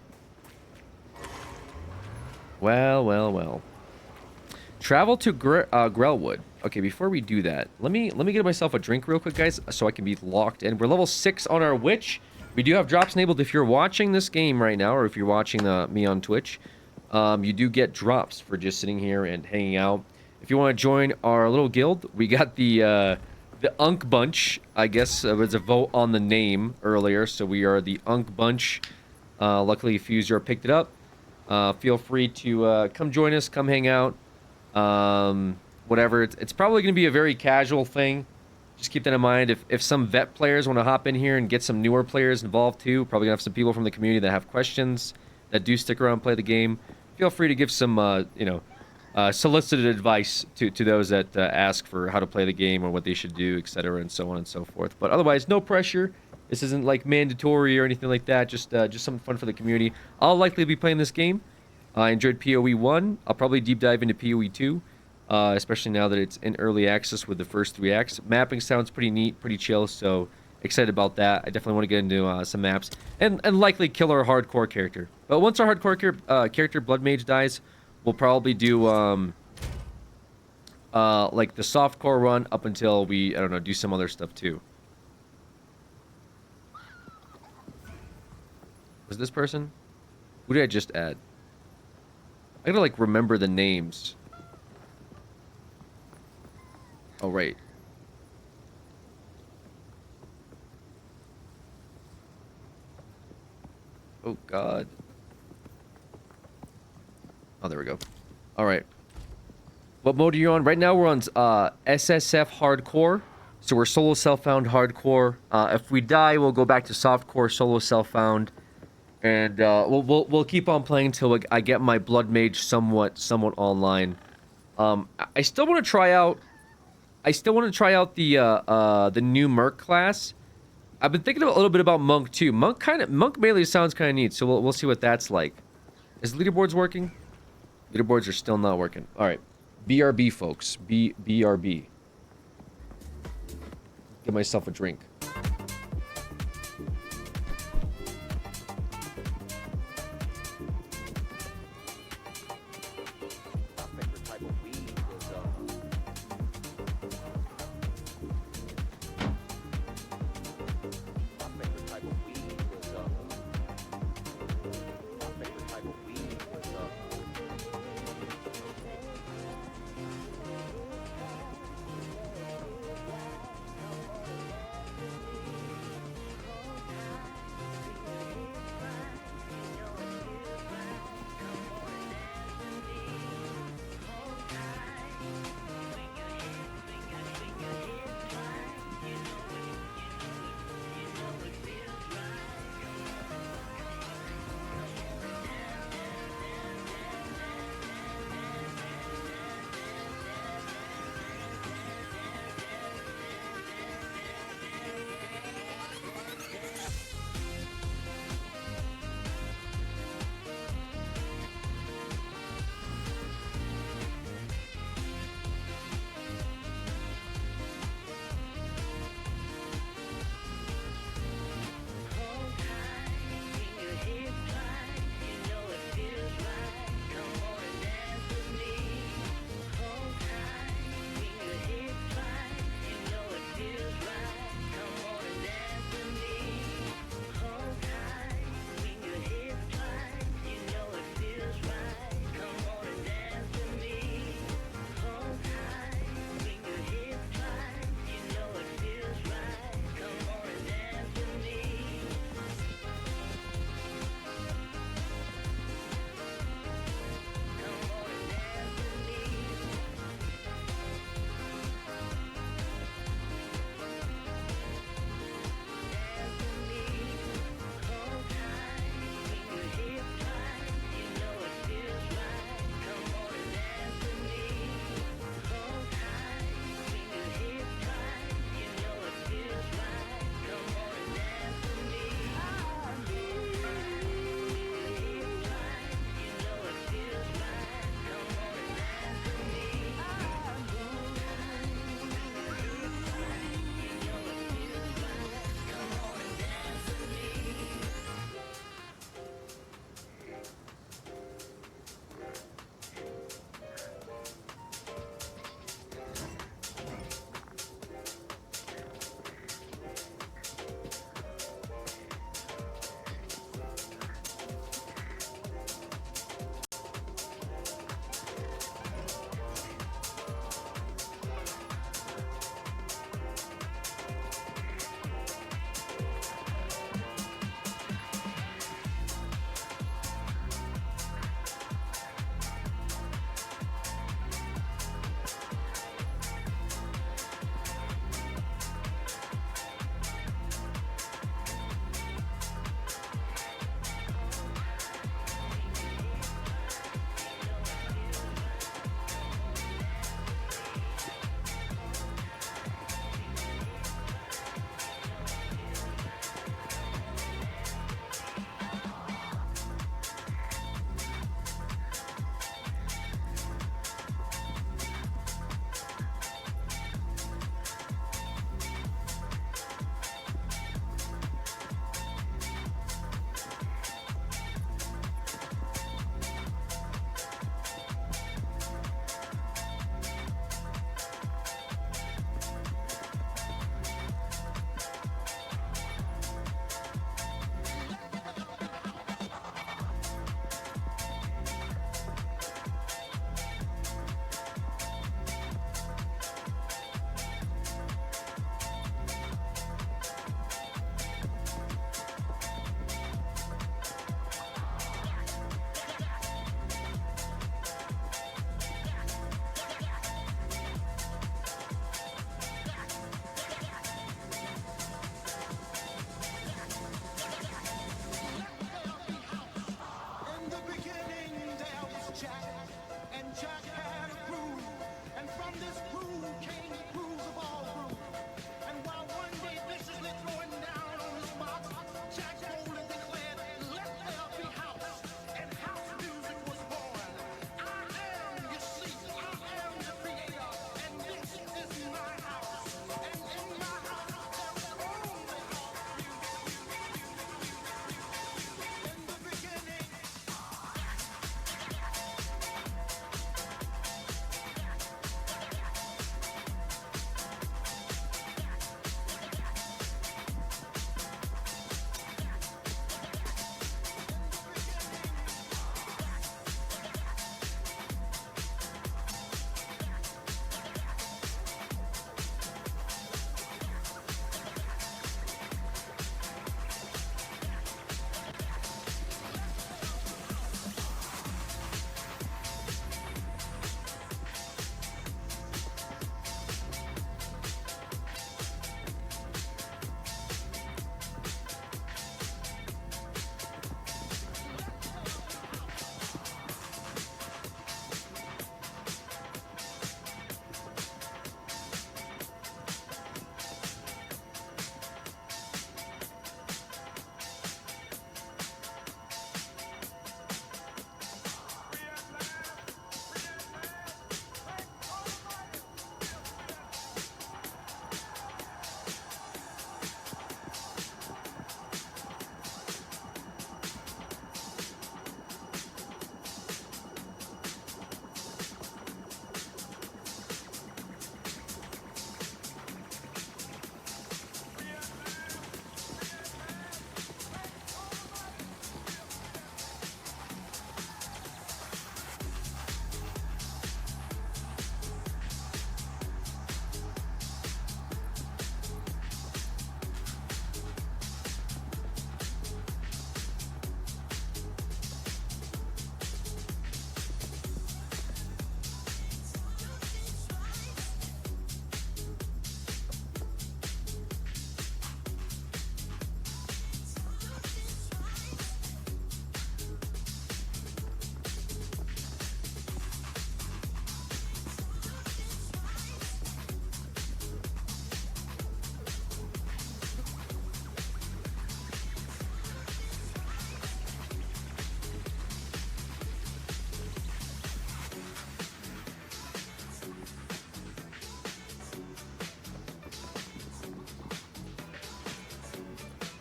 Well. Travel to Grelwood. Okay, before we do that, let me get myself a drink real quick, guys, so I can be locked in. We're level 6 on our witch. We do have drops enabled. If you're watching this game right now, or if you're watching me on Twitch, you do get drops for just sitting here and hanging out. If you want to join our little guild, we got the Unk Bunch. I guess it was a vote on the name earlier, so we are the Unk Bunch. Luckily, Fuser picked it up. Feel free to come join us, come hang out. Whatever. It's probably going to be a very casual thing. Just keep that in mind. If some vet players want to hop in here and get some newer players involved too, probably going to have some people from the community that have questions that do stick around and play the game. Feel free to give some, solicited advice to those that ask for how to play the game or what they should do, etc., and so on and so forth. But otherwise, no pressure. This isn't like mandatory or anything like that. Just something fun for the community. I'll likely be playing this game. I enjoyed PoE 1. I'll probably deep dive into PoE 2, especially now that it's in early access with the first 3 acts. Mapping sounds pretty neat, pretty chill, so excited about that. I definitely want to get into some maps and likely kill our hardcore character. But once our hardcore character, Blood Mage, dies, we'll probably do like the softcore run up until we, I don't know, do some other stuff too. Was this person? Who did I just add? I gotta like remember the names. Oh, right. Oh, God. Oh, there we go. All right. What mode are you on? Right now we're on SSF Hardcore. So we're solo self-found hardcore. If we die, we'll go back to softcore solo self-found. And we'll keep on playing until I get my Blood Mage somewhat online. I still want to try out the new Merc class. I've been thinking a little bit about Monk too. Monk melee sounds kind of neat, so we'll see what that's like. Is leaderboards working? Leaderboards are still not working. All right, BRB folks, BRB. Get myself a drink.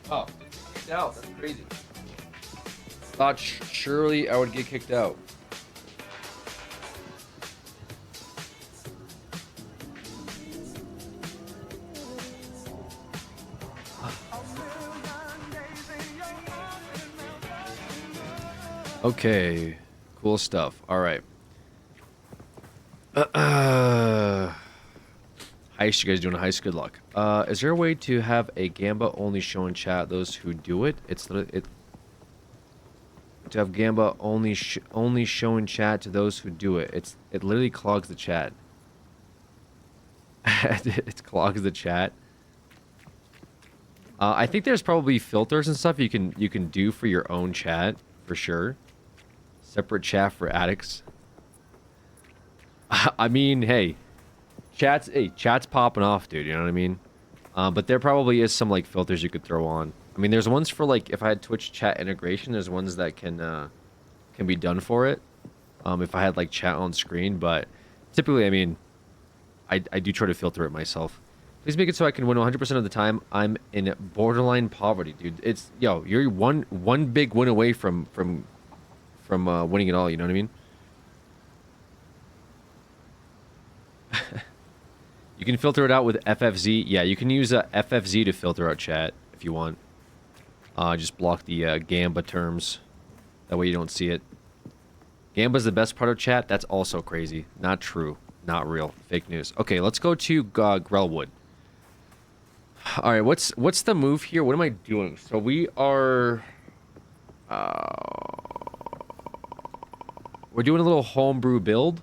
Oh, kicked out. That's crazy. Thought surely I would get kicked out. Okay, cool stuff. All right. Heist, you guys doing a heist? Good luck. Is there a way to have a Gamba only show in chat those who do it? To have Gamba only show in chat to those who do it. It literally clogs the chat. It clogs the chat. I think there's probably filters and stuff you can do for your own chat for sure. Separate chat for addicts. I mean, hey, chat's popping off, dude. You know what I mean? But there probably is some like filters you could throw on. I mean, there's ones for like if I had Twitch chat integration. There's ones that can be done for it. If I had like chat on screen, but typically, I mean, I do try to filter it myself. Please make it so I can win 100% of the time. I'm in borderline poverty, dude. It's you're one big win away from winning it all. You know what I mean? You can filter it out with FFZ. Yeah, you can use FFZ to filter out chat if you want. Just block the Gamba terms. That way you don't see it. Gamba's the best part of chat. That's also crazy. Not true. Not real. Fake news. Okay, let's go to Grellwood. All right, what's the move here? What am I doing? So we are... we're doing a little homebrew build.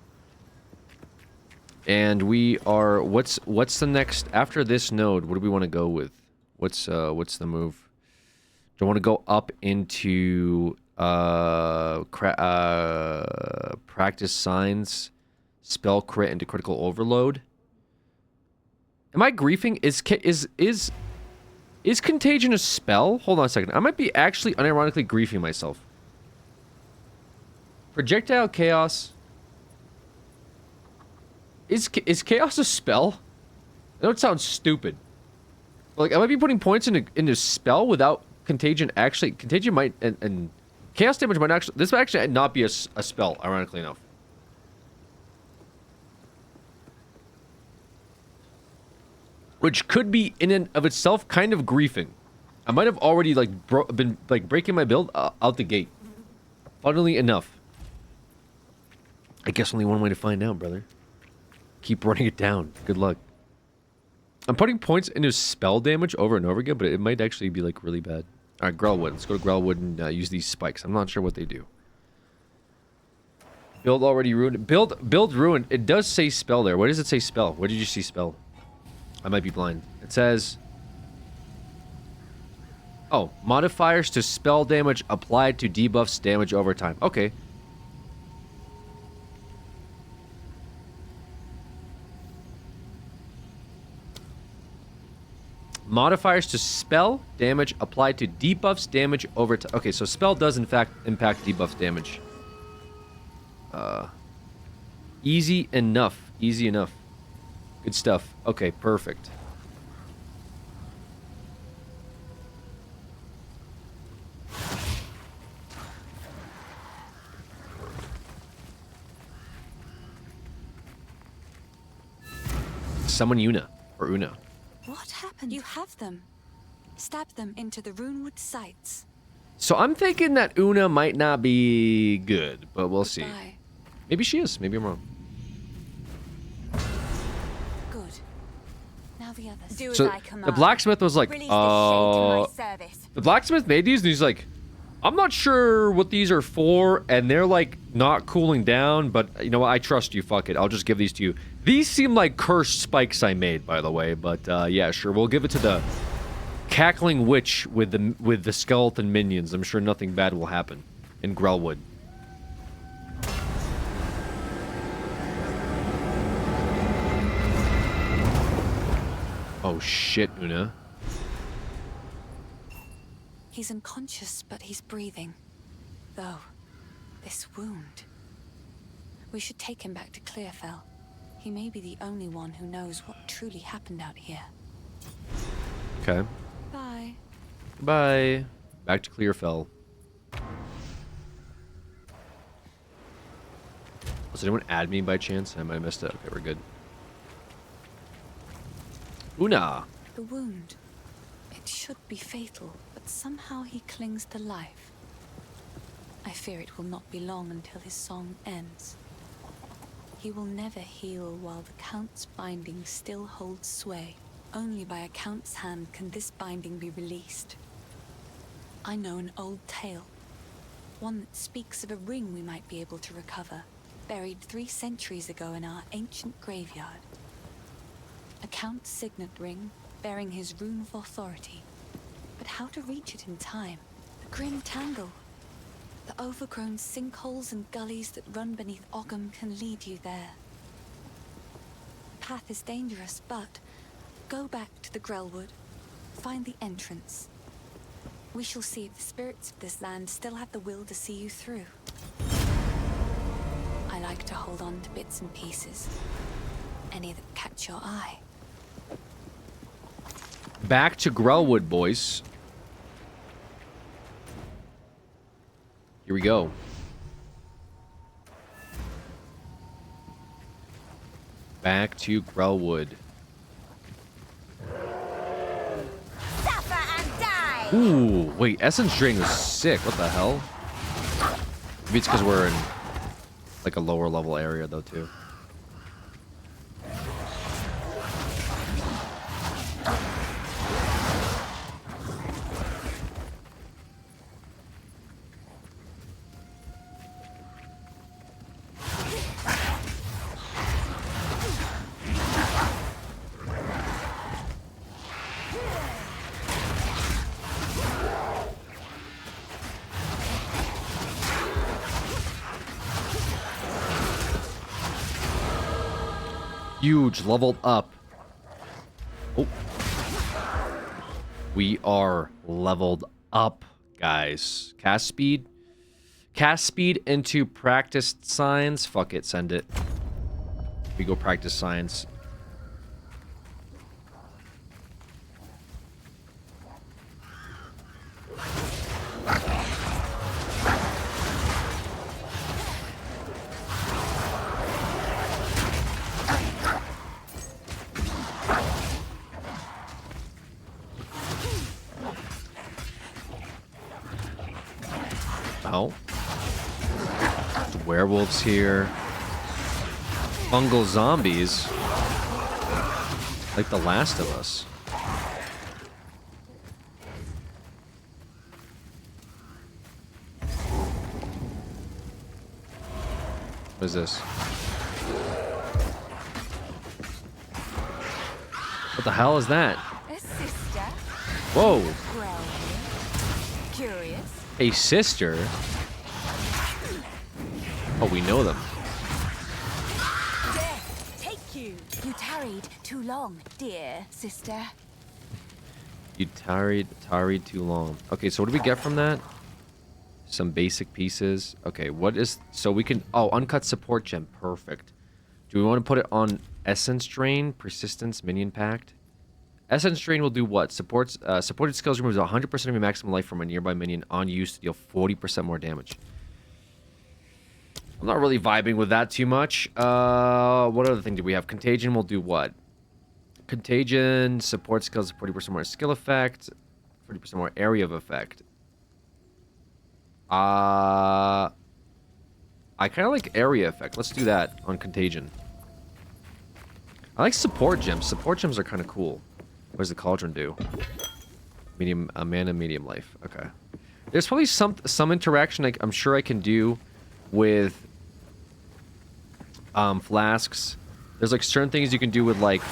And we are... What's the next... After this node, what do we want to go with? What's the move? Do I want to go up into... practice signs, spell crit into critical overload? Am I griefing? Is contagion a spell? Hold on a second. I might be actually unironically griefing myself. Projectile chaos. Is chaos a spell? I know it sounds stupid. Like I might be putting points into spell without contagion. Actually, contagion might and chaos damage might actually... This might actually not be a spell, ironically enough. Which could be in and of itself kind of griefing. I might have already like been like breaking my build out the gate. Funnily enough. I guess only one way to find out, brother. Keep running it down. Good luck. I'm putting points into spell damage over and over again, but it might actually be like really bad. Alright, Grellwood. Let's go to Grellwood and use these spikes. I'm not sure what they do. Build already ruined. Build ruined. It does say spell there. Where does it say spell? Where did you see spell? I might be blind. It says... Oh, modifiers to spell damage applied to debuffs damage over time. Okay. Modifiers to spell damage applied to debuffs damage over time. Okay, so spell does in fact impact debuff damage. Easy enough. Easy enough. Good stuff. Okay, perfect. Summon Una. Or Una. What happened? You have them. Stab them into the runewood sights. So I'm thinking that Una might not be good, but we'll see. Maybe she is. Maybe I'm wrong. Good. Now the others. Do as So I command. the blacksmith was like, Release the shade to my service. the blacksmith made these and he's like, I'm not sure what these are for, and they're like not cooling down, but you know what, I trust you, fuck it, I'll just give these to you. These seem like cursed spikes I made, by the way, but yeah, sure, we'll give it to the cackling witch with the skeleton minions. I'm sure nothing bad will happen in Grellwood. Oh shit, Una. He's unconscious, but he's breathing. Though, this wound... We should take him back to Clearfell. He may be the only one who knows what truly happened out here. Okay. Bye. Bye. Back to Clearfell. Does anyone add me by chance? I might have missed it. Okay, we're good. Una. The wound. It should be fatal, but somehow he clings to life. I fear it will not be long until his song ends. He will never heal while the Count's binding still holds sway. Only by a Count's hand can this binding be released. I know an old tale. One that speaks of a ring we might be able to recover, buried 3 centuries ago in our ancient graveyard. A Count's signet ring, bearing his rune of authority. But how to reach it in time? The grim tangle. The overgrown sinkholes and gullies that run beneath Ogham can lead you there. The path is dangerous, but go back to the Grellwood. Find the entrance. We shall see if the spirits of this land still have the will to see you through. I like to hold on to bits and pieces. Any that catch your eye. Back to Grellwood, boys. Here we go. Back to Grellwood. Suffer and die! Ooh, wait, Essence Drain was sick. What the hell? Maybe it's because we're in like a lower level area though too. Huge, leveled up. Oh. We are leveled up, guys. Cast speed. Cast speed into practice signs. Fuck it, send it. We go practice signs. Oh. There's werewolves here. Fungal zombies. Like The Last of Us. What is this? What the hell is that? A sister? Whoa. Curious? A sister? Oh, we know them. Death, take you. You tarried too long, dear sister. You tarried too long. Okay, so what do we get from that? Some basic pieces. Okay, what is... So we can... Oh, uncut support gem. Perfect. Do we want to put it on Essence Drain? Persistence, Minion Pact? Essence Drain will do what? Supported skills removes 100% of your maximum life from a nearby minion on use to deal 40% more damage. I'm not really vibing with that too much. What other thing do we have? Contagion will do what? Contagion, support skills, 40% more skill effect, 40% more area of effect. I kind of like area effect. Let's do that on Contagion. I like support gems. Support gems are kind of cool. What does the Cauldron do? Medium mana, medium life. Okay. There's probably some interaction I'm sure I can do with flasks. There's like certain things you can do with like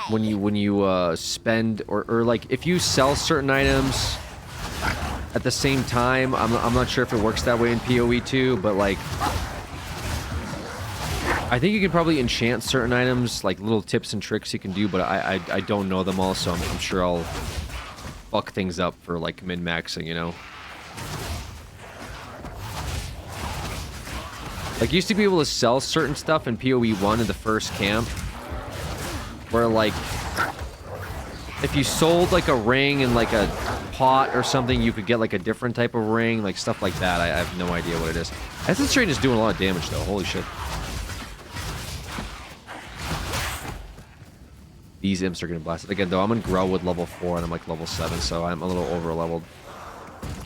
when you spend or like if you sell certain items at the same time. I'm not sure if it works that way in PoE too, but like I think you can probably enchant certain items, like little tips and tricks you can do, but I don't know them all, so I'm sure I'll fuck things up for like min-maxing, you know? Like, you used to be able to sell certain stuff in PoE 1 in the first camp, where like if you sold like a ring in like a pot or something, you could get like a different type of ring, like stuff like that. I have no idea what it is. Essence Drain is doing a lot of damage though. Holy shit. These imps are getting blasted. Again, though, I'm in Growwood level 4 and I'm like level 7, so I'm a little over leveled.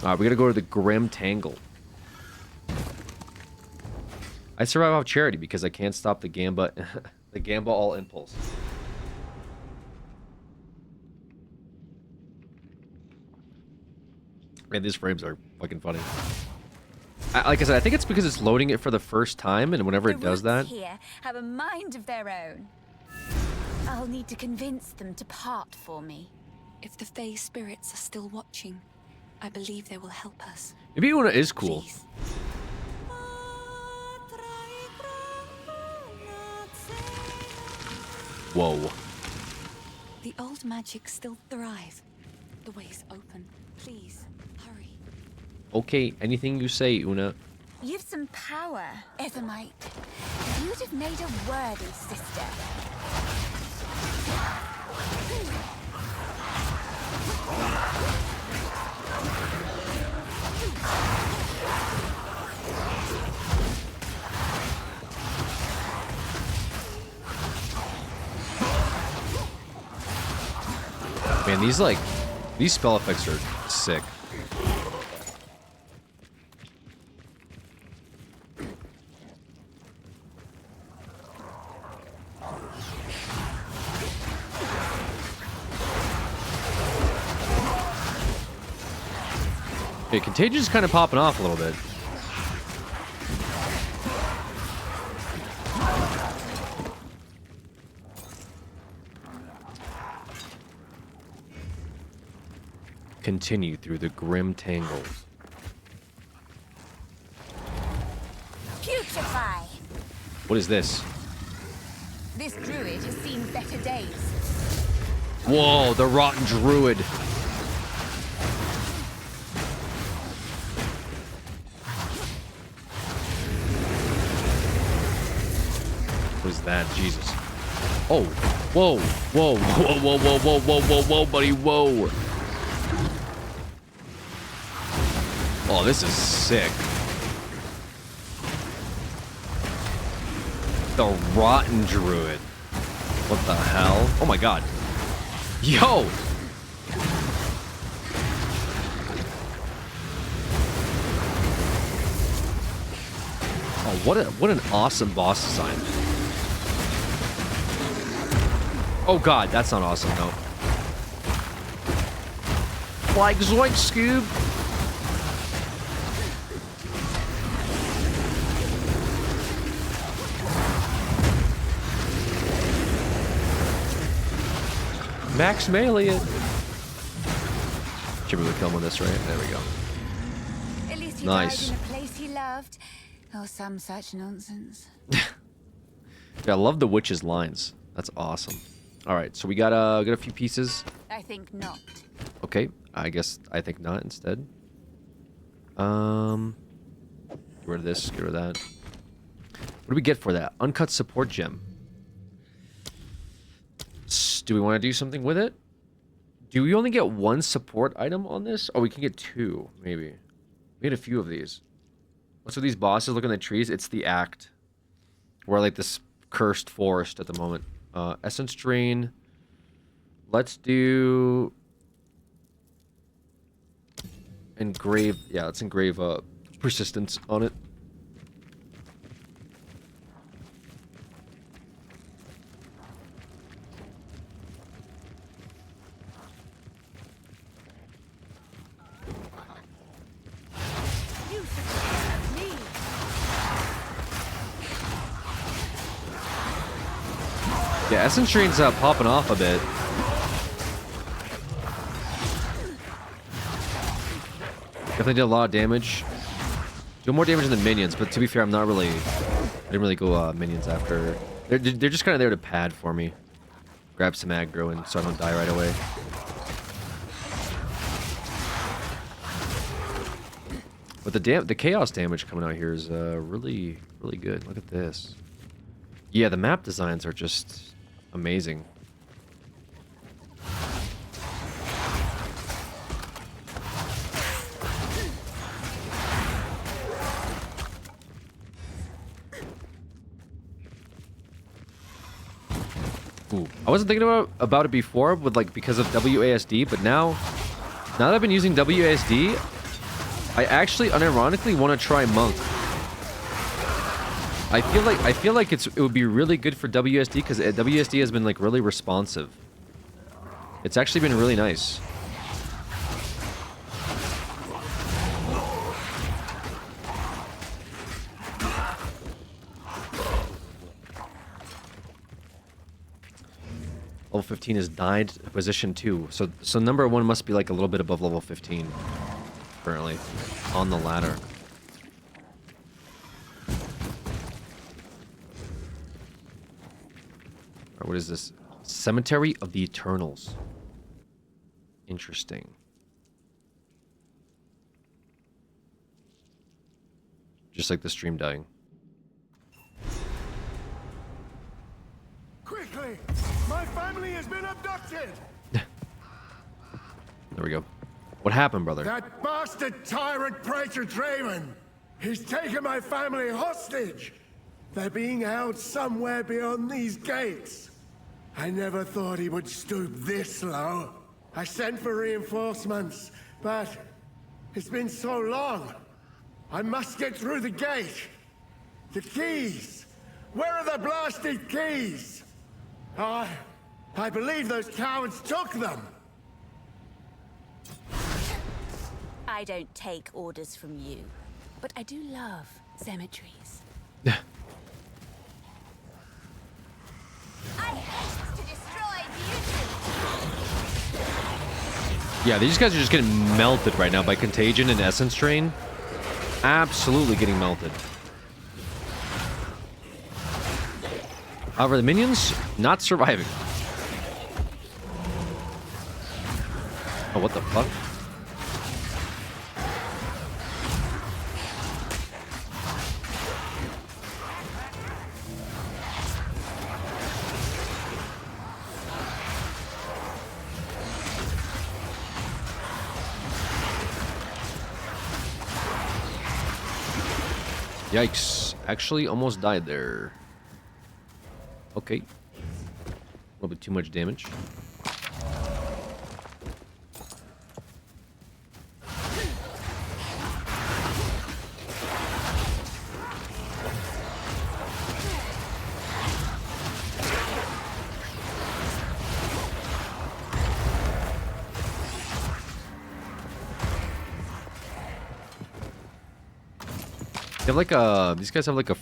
Alright, we gotta go to the Grim Tangle. I survive off charity because I can't stop the Gamba the Gamba all impulse. Man, these frames are fucking funny. Like I said, I think it's because it's loading it for the first time, and whenever it does that... here have a mind of their own. I'll need to convince them to part for me. If the Fae spirits are still watching, I believe they will help us. Maybe Una is cool. Please. Whoa. The old magic still thrive. The way's open. Please, hurry. Okay, anything you say, Una. You've some power, Ethermite. You'd have made a worthy sister. Man, these spell effects are sick. Okay, Contagion is kind of popping off a little bit. Continue through the grim tangles. Putrefy! What is this? This druid has seen better days. Whoa, the rotten druid. What is that? Jesus. Oh, whoa, whoa, whoa, whoa, whoa, whoa, whoa, whoa, whoa, buddy, whoa. Oh, this is sick. The rotten druid. What the hell? Oh my god. Yo! Oh, what an awesome boss design. Oh god, that's not awesome, no. Like zoink, Scoob. Max melee it. Should be able to kill him on this, right? There we go. At least he Nice. died in a place he loved, or some such nonsense. Yeah, I love the witch's lines. That's awesome. All right, so we got a few pieces. I think not. Okay, I think not instead. Get rid of this, get rid of that. What do we get for that? Uncut support gem. Do we want to do something with it? Do we only get one support item on this? Oh, we can get two, maybe. We get a few of these. What's with these bosses? Look at the trees. It's the act. We're like this cursed forest at the moment. Essence Drain. Let's do... Engrave... Yeah, let's engrave Persistence on it. Yeah, Essence Drain's popping off a bit. Definitely did a lot of damage. Do more damage than the minions, but to be fair, I didn't really go minions after. They're just kind of there to pad for me. Grab some aggro and so I don't die right away. But the chaos damage coming out here is really good. Look at this. Yeah, the map designs are just amazing. Ooh. I wasn't thinking about it before with like because of WASD, but now that I've been using WASD, I actually unironically want to try Monk. I feel like it would be really good for WSD because WSD has been like really responsive. It's actually been really nice. Level 15 is died position 2. So number 1 must be like a little bit above level 15 currently on the ladder. What is this? Cemetery of the Eternals. Interesting. Just like the stream dying. Quickly! My family has been abducted! There we go. What happened, brother? That bastard tyrant Praetor Draven! He's taken my family hostage! They're being held somewhere beyond these gates. I never thought he would stoop this low. I sent for reinforcements, but it's been so long. I must get through the gate. The keys! Where are the blasted keys? I believe those cowards took them. I don't take orders from you, but I do love cemeteries. I hate to destroy beauty. Yeah, these guys are just getting melted right now by Contagion and Essence Drain. Absolutely getting melted. However, the minions not surviving. Oh, what the fuck? Yikes. Actually almost died there. Okay. A little bit too much damage. They have like a, these guys have like a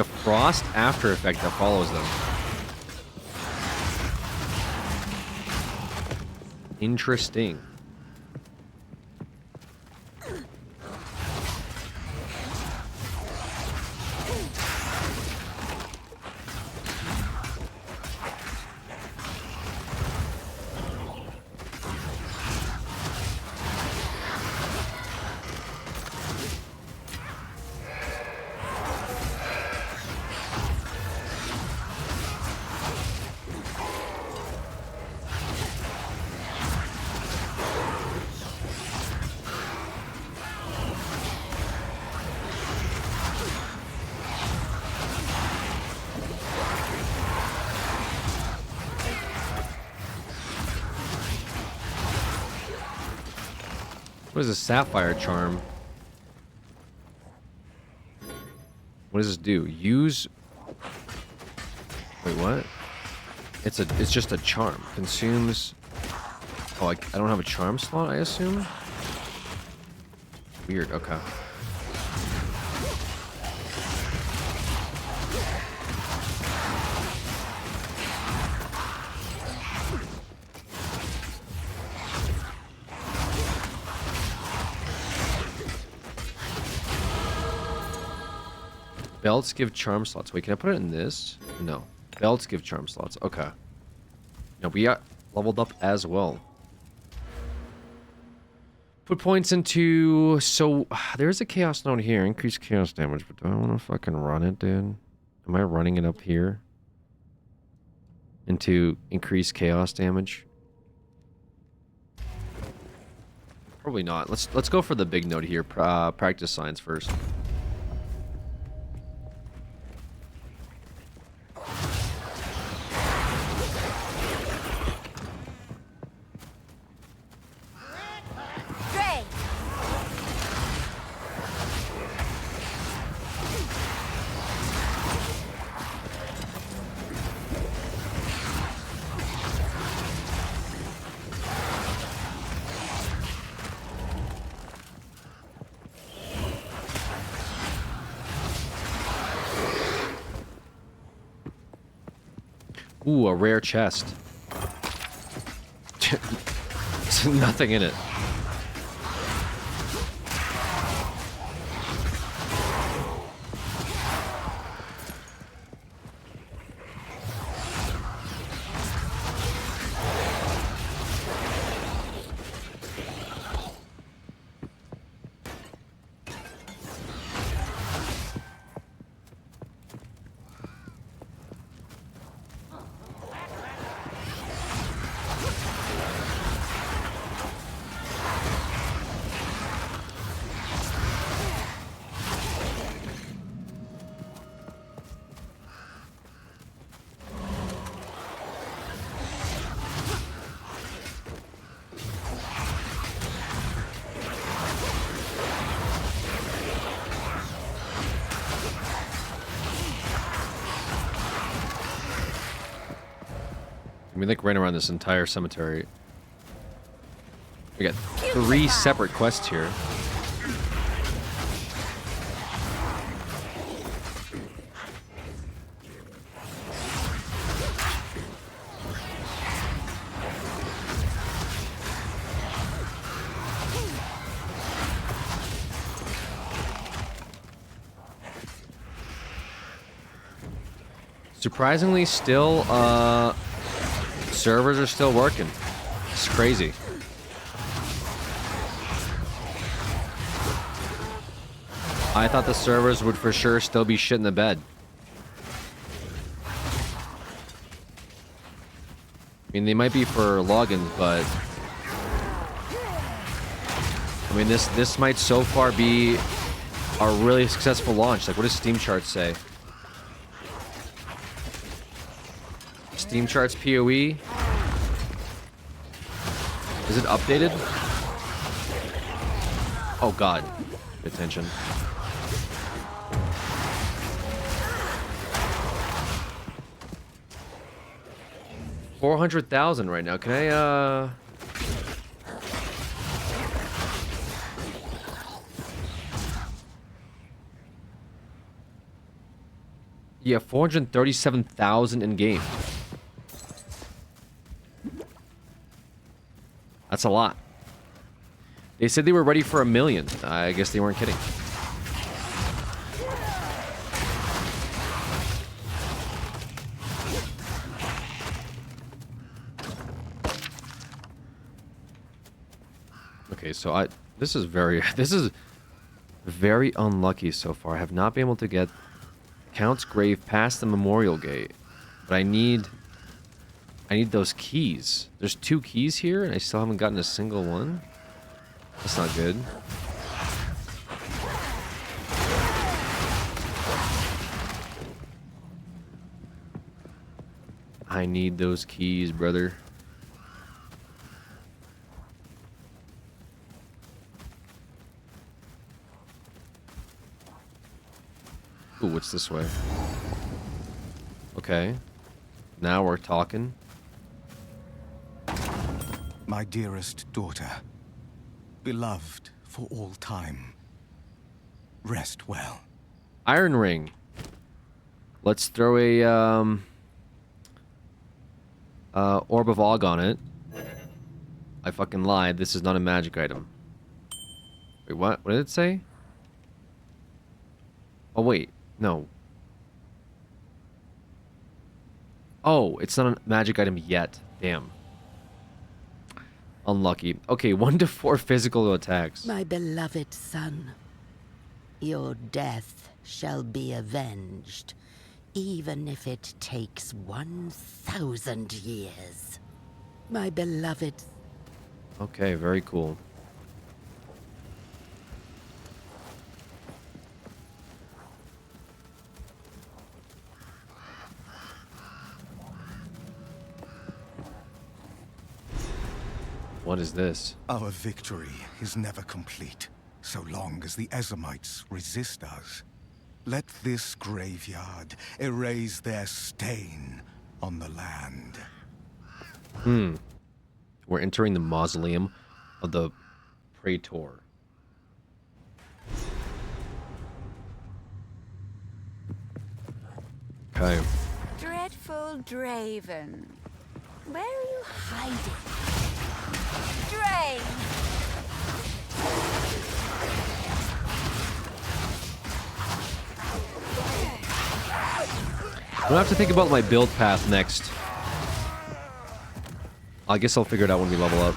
frost after effect that follows them. Interesting. What is a sapphire charm? What does this do? Use. Wait, what? It's just a charm. Consumes. Oh, I don't have a charm slot, I assume. Weird. Okay. Belts give charm slots. Wait, can I put it in this? No. Belts give charm slots. Okay. Now we got leveled up as well. Put points into... So, there's a chaos node here. Increased chaos damage. But do I want to fucking run it, dude? Am I running it up here? Into increased chaos damage? Probably not. Let's go for the big node here. Practice signs first. Ooh, a rare chest. Nothing in it. I mean, like ran around this entire cemetery. We got 3 separate quests here. Surprisingly, still, servers are still working. It's crazy. I thought the servers would for sure still be shit in the bed. I mean, they might be for logins, but I mean, this might so far be a really successful launch. Like, what does Steam charts say? Steam charts PoE. Is it updated? Oh god. Pay attention. $400,000 right now. Can I yeah, 437,000 in game. That's a lot. They said they were ready for 1 million. I guess they weren't kidding. Okay, so this is very unlucky so far. I have not been able to get Count's grave past the memorial gate, but I need those keys. There's 2 keys here, and I still haven't gotten a single one. That's not good. I need those keys, brother. Ooh, what's this way? Okay. Now we're talking. My dearest daughter, beloved for all time, rest well. Iron ring. Let's throw a orb of Og on it. I fucking lied. This is not a magic item. Wait, what? What did it say? Oh wait, no. Oh, it's not a magic item yet. Damn. Unlucky. Okay, 1 to 4 physical attacks. My beloved son, your death shall be avenged, even if it takes 1,000 years. My beloved... Okay, very cool. What is this? Our victory is never complete, so long as the Ezamites resist us. Let this graveyard erase their stain on the land. We're entering the mausoleum of the Praetor. Okay. Beautiful Draven. Where are you hiding? Draven! I'm gonna have to think about my build path next. I guess I'll figure it out when we level up.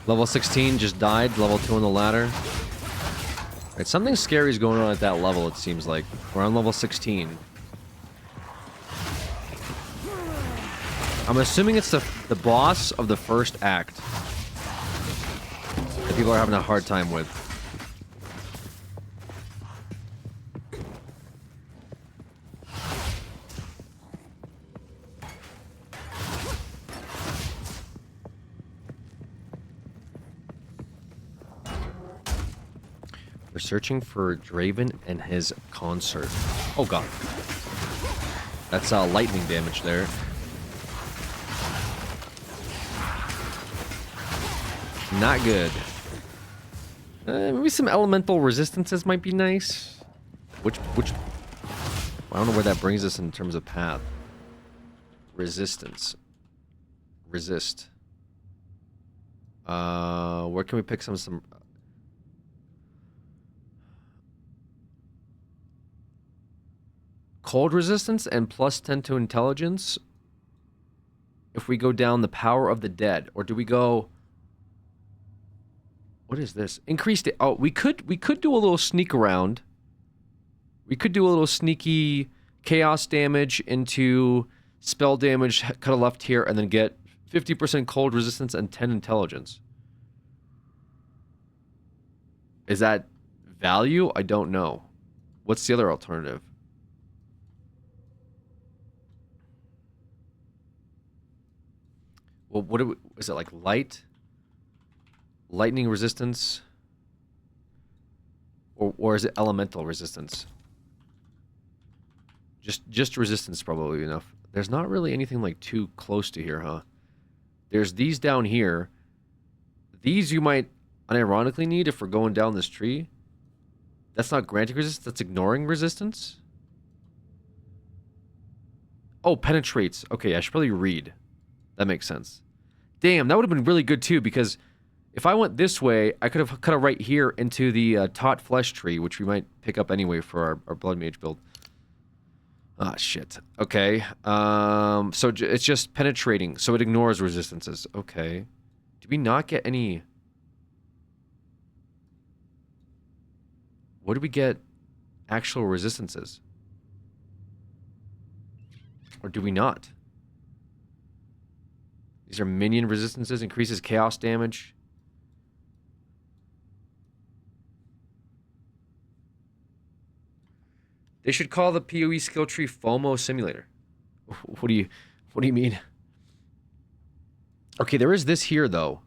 Level 16 just died. Level 2 on the ladder. Right, something scary is going on at that level, it seems like. We're on level 16. I'm assuming it's the boss of the first act that people are having a hard time with. They're searching for Draven and his consort. Oh god. That's lightning damage there. Not good. Maybe some elemental resistances might be nice. Which I don't know where that brings us in terms of path. Resistance. Resist. Where can we pick some cold resistance and plus 10 to intelligence if we go down the power of the dead, or do we go, what is this? Increased it. Oh, we could do a little sneak around. We could do a little sneaky chaos damage into spell damage, cut a left here, and then get 50% cold resistance and 10 intelligence. Is that value? I don't know. What's the other alternative? Well, what is it, like light? Lightning resistance? Or is it elemental resistance? Just resistance probably enough. There's not really anything like too close to here, huh? There's these down here. These you might unironically need if we're going down this tree. That's not granting resistance, that's ignoring resistance. Oh, penetrates. Okay, I should probably read. That makes sense. Damn, that would have been really good too, because if I went this way, I could have cut it right here into the taut flesh tree, which we might pick up anyway for our blood mage build. Ah, shit. Okay. So it's just penetrating, so it ignores resistances. Okay. Did we not get any... What did we get actual resistances? Or do we not? These are minion resistances, increases chaos damage. They should call the PoE skill tree FOMO Simulator. What do you mean? Okay, there is this here though.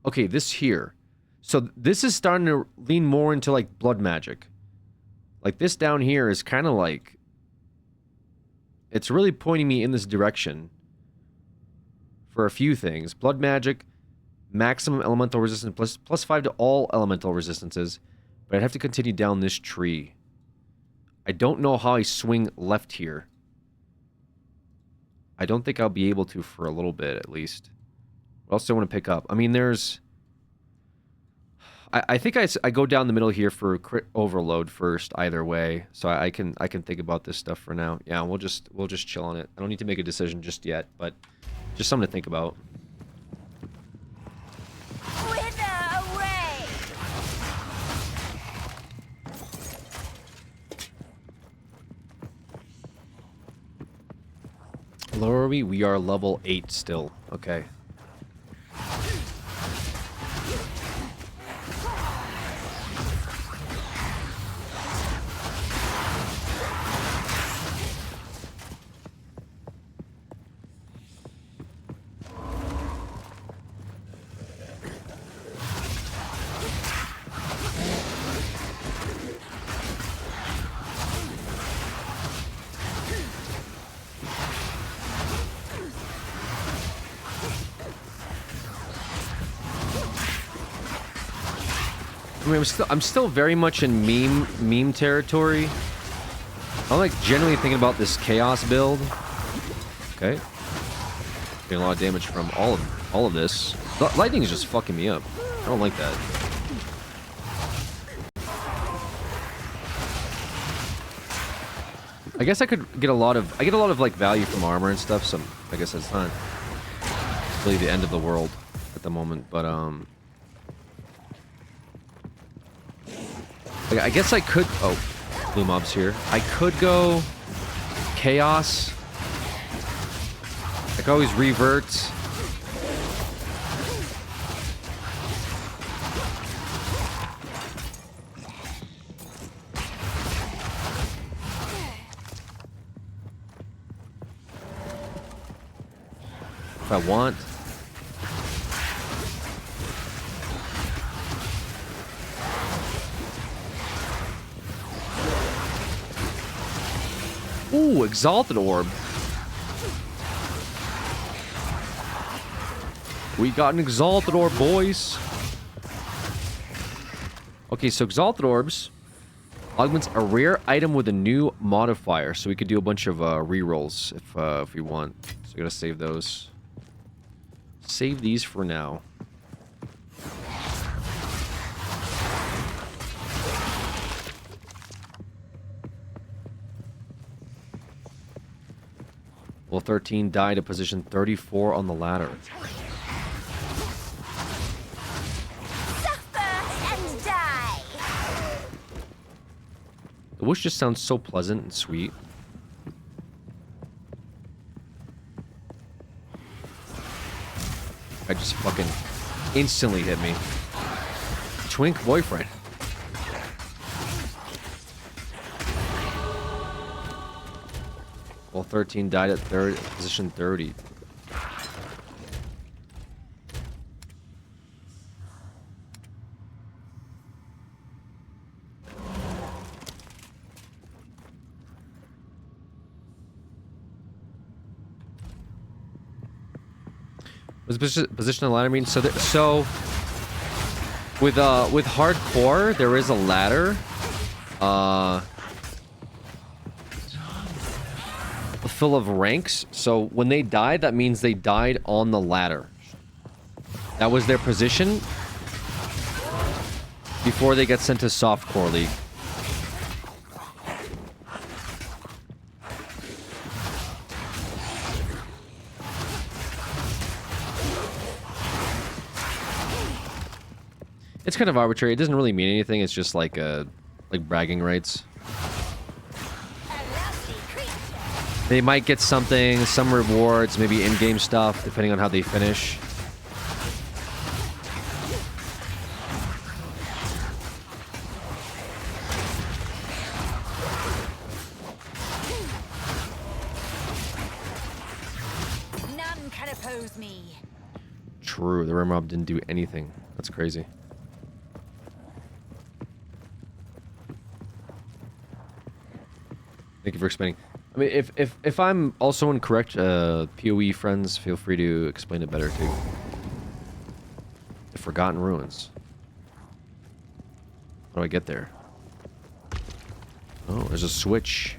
Okay, this here. So this is starting to lean more into like blood magic. Like this down here is kind of like, it's really pointing me in this direction for a few things. Blood magic, maximum elemental resistance, plus 5 to all elemental resistances. But I'd have to continue down this tree. I don't know how I swing left here. I don't think I'll be able to for a little bit, at least. What else do I want to pick up? I mean, there's... I think I go down the middle here for crit overload first, either way. So I can think about this stuff for now. Yeah, we'll just chill on it. I don't need to make a decision just yet, but just something to think about. Lower we? We are level 8 still. Okay. mean, I'm still very much in meme territory. I'm like generally thinking about this chaos build. Okay. Getting a lot of damage from all of this. Lightning is just fucking me up. I don't like that. I guess I could get a lot of like value from armor and stuff, so I guess that's not really the end of the world at the moment, but I guess I could blue mobs here. I could go chaos. I could always revert. If I want. Ooh, Exalted Orb. We got an Exalted Orb, boys. Okay, so Exalted Orbs augments a rare item with a new modifier, so we could do a bunch of rerolls if we want. So we gotta save those. Save these for now. Level 13 died at position 34 on the ladder. Suffer and die. The wish just sounds so pleasant and sweet. I just fucking instantly hit me. Twink boyfriend. Well, 13 died at position 30. Was position on the ladder mean so with hardcore there is a ladder full of ranks, so when they died that means they died on the ladder. That was their position before they get sent to softcore league. It's kind of arbitrary. It doesn't really mean anything. It's just like bragging rights. They might get something, some rewards, maybe in-game stuff, depending on how they finish. None can oppose me. True, the Rim Mob didn't do anything. That's crazy. Thank you for explaining. I mean, if I'm also incorrect, PoE friends, feel free to explain it better too. The Forgotten Ruins. How do I get there? Oh, there's a switch.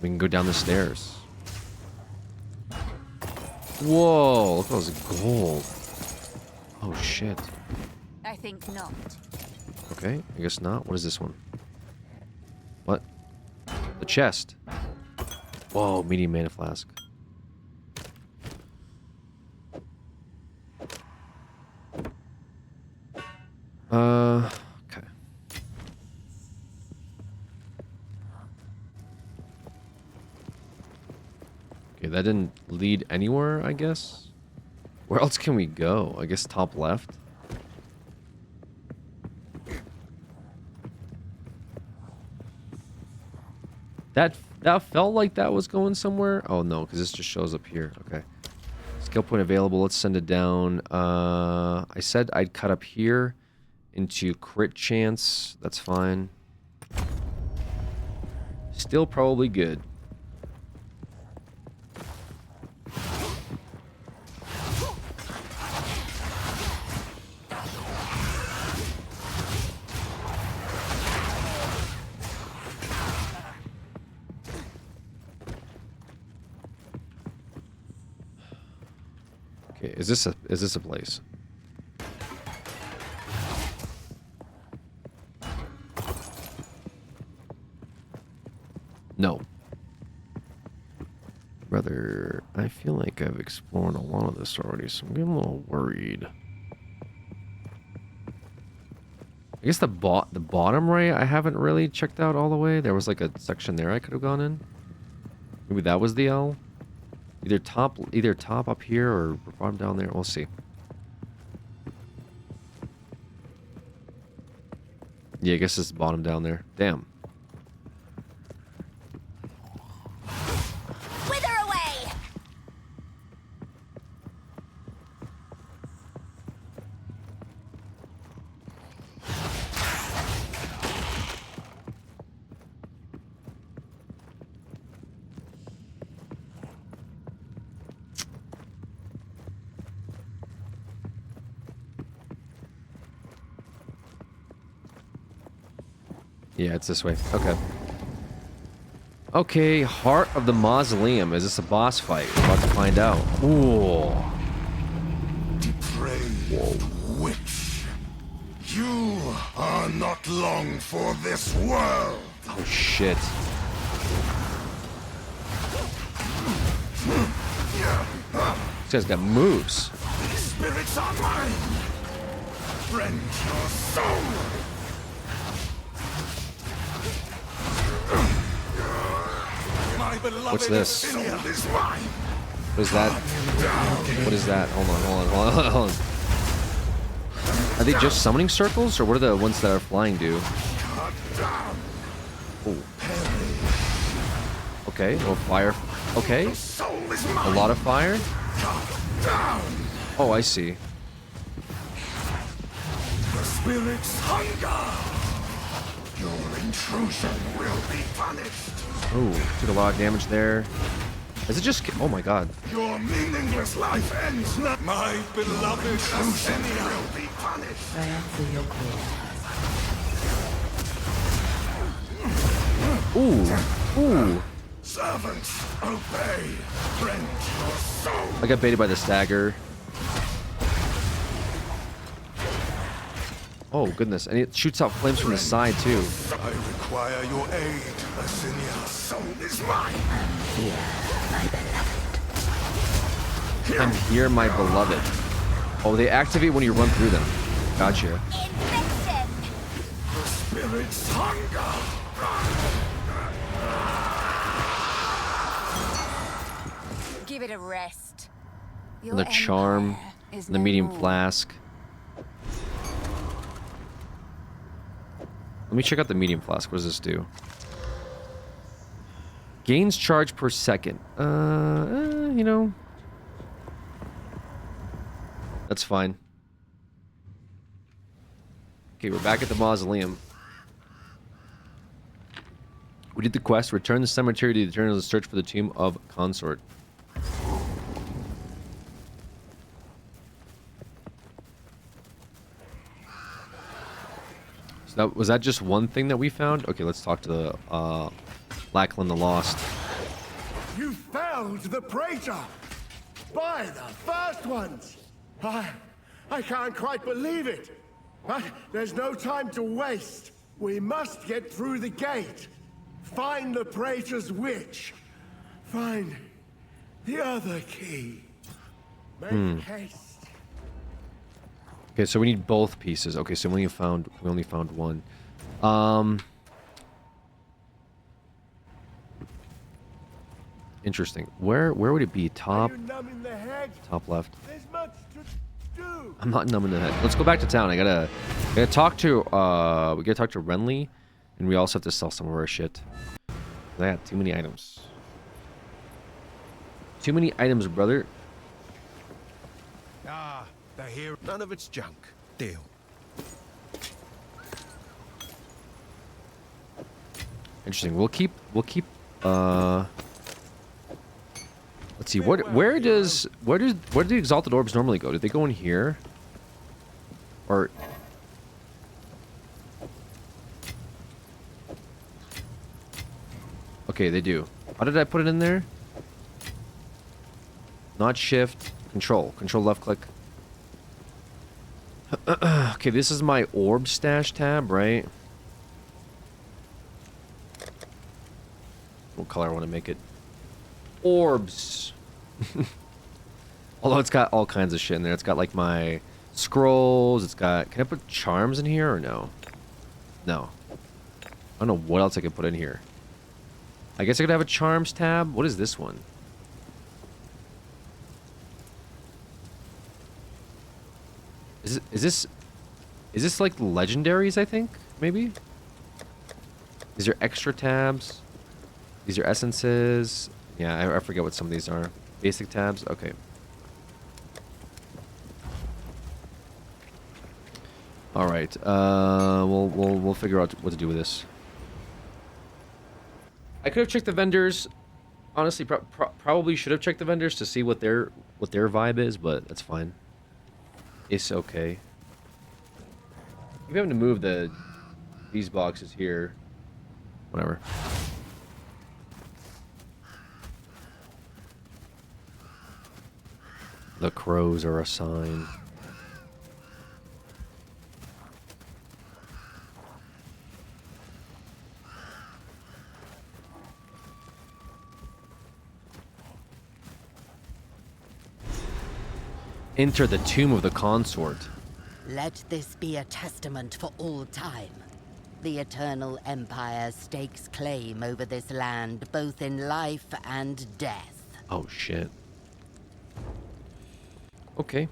We can go down the stairs. Whoa, look at those gold. Oh shit. I think not. Okay, I guess not. What is this one? What? The chest. Whoa, medium mana flask. Okay. Okay, that didn't lead anywhere, I guess. Where else can we go? I guess top left. That felt like that was going somewhere. Oh no, because this just shows up here. Okay. Skill point available. Let's send it down. I said I'd cut up here into crit chance. That's fine. Still probably good. Okay, is this a place? No. Brother, I feel like I've explored a lot of this already, so I'm getting a little worried. I guess the bottom right I haven't really checked out all the way. There was like a section there I could have gone in. Maybe that was the L. Either top up here or bottom down there. We'll see. Yeah, I guess it's bottom down there. Damn. Wither away! Yeah, it's this way. Okay. Okay, Heart of the Mausoleum. Is this a boss fight? We're about to find out. Ooh. Depraved witch. You are not long for this world. Oh, shit. This guy's got moves. These spirits are mine. Rend your soul. What's this? What is that? What is that? Hold on. Are they just summoning circles, or what are the ones that are flying do? Ooh. Okay, well, fire. Okay. A lot of fire? Oh, I see. The spirits hunger. Your intrusion will be punished. Oh, took a lot of damage there. Is it just... Oh my god. Your meaningless life ends now. My beloved Asenia will be punished. I answer your Ooh. Ooh. Servants, obey. Rend your soul. I got baited by the stagger. Oh, goodness. And it shoots out flames from the side, too. I require your aid, Asenia. Soul is mine. I'm here, my beloved. Oh, they activate when you run through them. Gotcha. The spirits hunger. Give it a rest. And the charm. And the medium flask. Let me check out the medium flask. What does this do? Gains charge per second. You know. That's fine. Okay, we're back at the mausoleum. We did the quest. Return the cemetery to the Eternals and search for the tomb of Consort. So was that just one thing that we found? Okay, let's talk to the Lackland the Lost. You felled the Praetor! By the first ones! I can't quite believe it! But there's no time to waste. We must get through the gate. Find the Praetor's witch. Find the other key. Make haste. Okay, so we need both pieces. Okay, so we only found one. Interesting. Where would it be? Top left. I'm not numb in the head. Let's go back to town. I gotta talk to we gotta talk to Renly, and we also have to sell some of our shit. I got too many items. Too many items, brother. Ah, they're here. None of it's junk. Deal. Interesting. We'll keep let's see. Where do the exalted orbs normally go? Do they go in here? Or okay, they do. How did I put it in there? Not shift. Control left click. Okay, this is my orb stash tab, right? What color I want to make it? Orbs. Although it's got all kinds of shit in there. It's got like my scrolls. It's got... Can I put charms in here or no? No. I don't know what else I could put in here. I guess I could have a charms tab. What is this one? Is this like legendaries, I think? Maybe? These are extra tabs. These are essences. Yeah, I forget what some of these are. Basic tabs. Okay. All right. We'll figure out what to do with this. I could have checked the vendors. Honestly, probably should have checked the vendors to see what their vibe is, but that's fine. It's okay. Keep having to move these boxes here. Whatever. The crows are a sign. Enter the tomb of the consort. Let this be a testament for all time. The Eternal Empire stakes claim over this land, both in life and death. Oh, shit. Okay.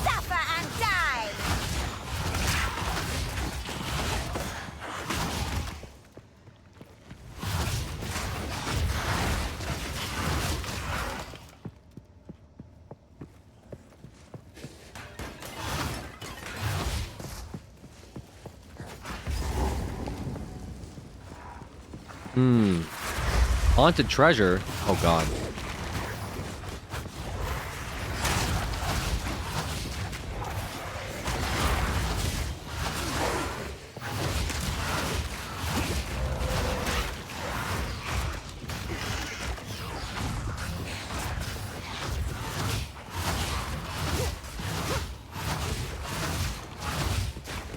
Suffer and die! Haunted treasure? Oh, God.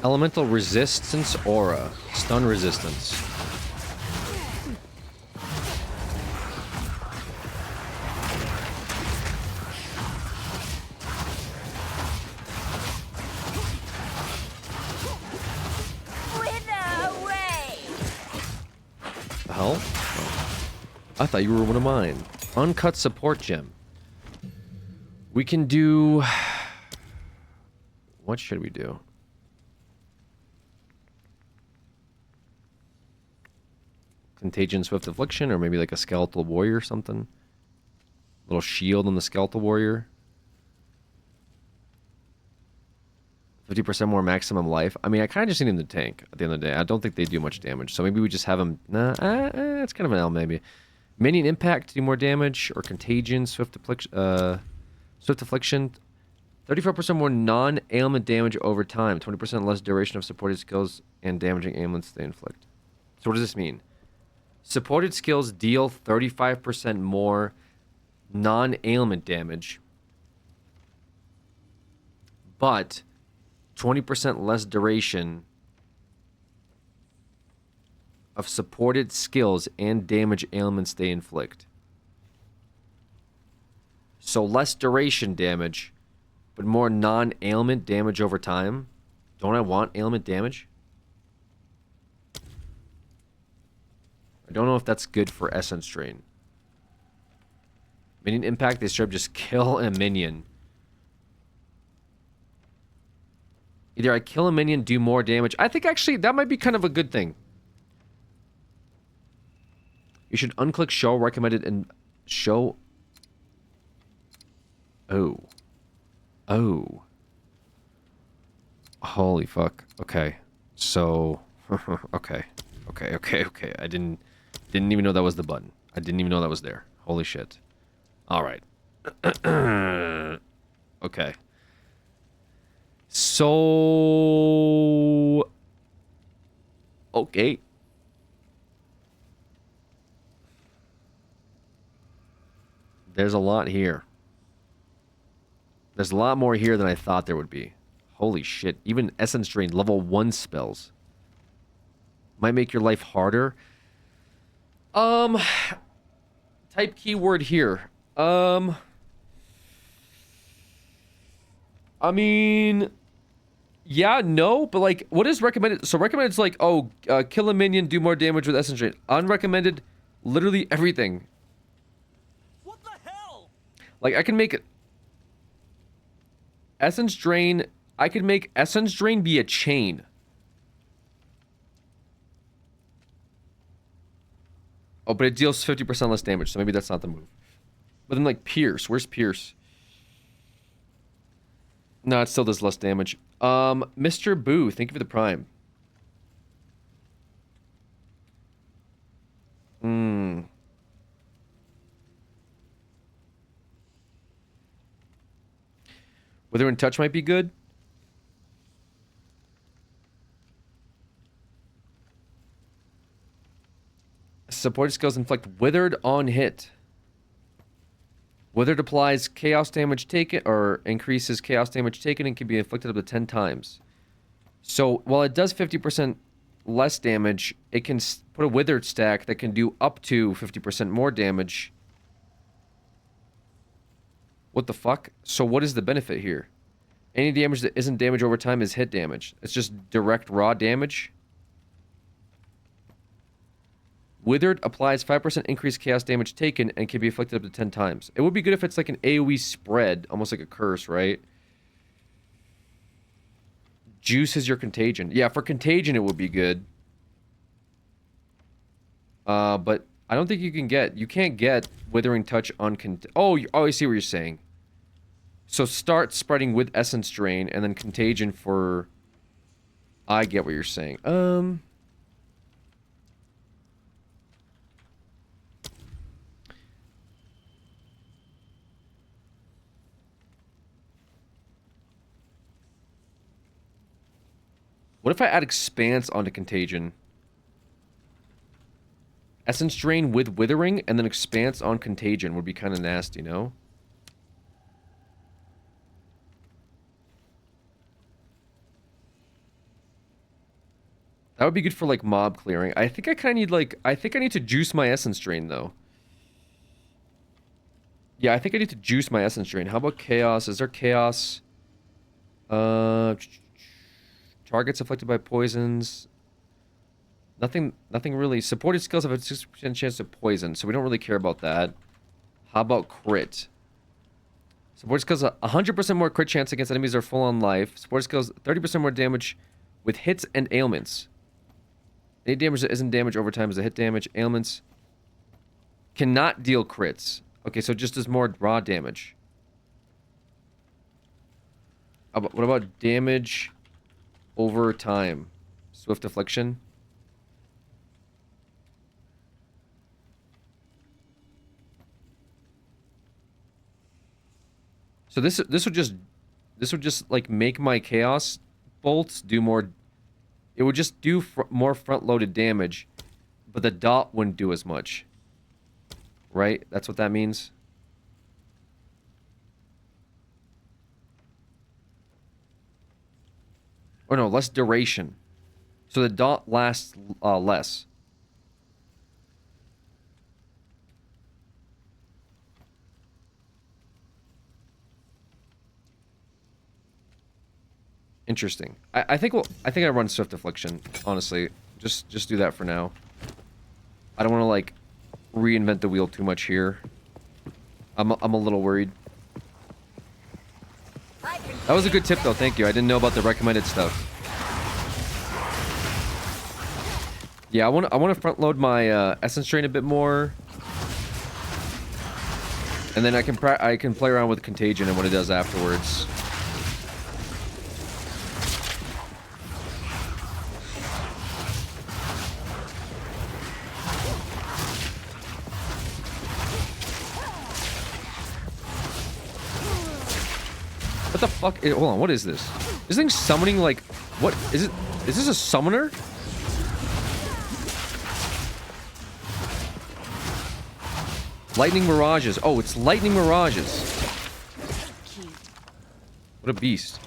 Elemental resistance aura. Stun resistance. The hell? Oh. I thought you were one of mine. Uncut support gem. We can do... What should we do? Contagion, Swift Affliction, or maybe like a Skeletal Warrior or something. Little shield on the Skeletal Warrior. 50% more maximum life. I mean, I kind of just need him to tank at the end of the day. I don't think they do much damage. So maybe we just have him... Nah, it's kind of an L maybe. Minion Impact to do more damage, or Contagion, Swift Affliction. 34% more non-ailment damage over time. 20% less duration of supported skills and damaging ailments they inflict. So what does this mean? Supported skills deal 35% more non-ailment damage, but 20% less duration of supported skills and damage ailments they inflict. So less duration damage, but more non-ailment damage over time. Don't I want ailment damage? I don't know if that's good for Essence Drain. Minion Impact, they straight up just kill a minion. Either I kill a minion, do more damage. I think actually that might be kind of a good thing. You should unclick show recommended and show... Oh. Oh. Holy fuck. Okay. So... okay. Okay. I didn't even know that was the button. I didn't even know that was there. Holy shit. Alright. Okay. So... Okay. There's a lot here. There's a lot more here than I thought there would be. Holy shit. Even Essence Drain level 1 spells. Might make your life harder. Type keyword here. I mean... Yeah, no, but like, what is recommended? So recommended is like, oh, kill a minion, do more damage with Essence Drain. Unrecommended, literally everything. What the hell? Like, I can make it... Essence Drain... I could make Essence Drain be a chain. Oh, but it deals 50% less damage, so maybe that's not the move. But then, like, Pierce. Where's Pierce? No, it still does less damage. Mr. Boo, thank you for the prime. Withering Touch might be good. Support skills inflict Withered on hit. Withered applies chaos damage taken, or increases chaos damage taken, and can be inflicted up to 10 times. So, while it does 50% less damage, it can put a Withered stack that can do up to 50% more damage. What the fuck? So what is the benefit here? Any damage that isn't damage over time is hit damage. It's just direct raw damage. Withered applies 5% increased chaos damage taken and can be inflicted up to 10 times. It would be good if it's like an AoE spread, almost like a curse, right? Juice is your contagion. Yeah, for contagion it would be good. But I don't think you can't get Withering Touch on oh, I see what you're saying. So start spreading with Essence Drain and then contagion for... I get what you're saying. What if I add Expanse onto Contagion? Essence Drain with Withering, and then Expanse on Contagion would be kind of nasty, no? That would be good for, like, mob clearing. I think I kind of need, like... I think I need to juice my Essence Drain, though. Yeah, I think I need to juice my Essence Drain. How about Chaos? Is there Chaos? Targets afflicted by poisons. Nothing really. Supported skills have a 6% chance to poison, so we don't really care about that. How about crit? Supported skills 100% more crit chance against enemies that are full on life. Supported skills 30% more damage with hits and ailments. Any damage that isn't damage over time is a hit damage. Ailments cannot deal crits. Okay, so it just does more raw damage. What about damage over time? Swift Affliction. So this would just like make my chaos bolts do more. It would just do more front-loaded damage, but the dot wouldn't do as much. Right? That's what that means. Or no, less duration. So the dot lasts less. Interesting. I think I run Swift Affliction, honestly. Just do that for now. I don't want to like reinvent the wheel too much here. I'm a little worried. That was a good tip though, thank you. I didn't know about the recommended stuff. Yeah, I want to front load my Essence Drain a bit more. And then I can play around with Contagion and what it does afterwards. What the fuck? Hold on, what is this? This thing's summoning like, what is it? Is this a summoner? Lightning mirages. Oh, it's lightning mirages. What a beast.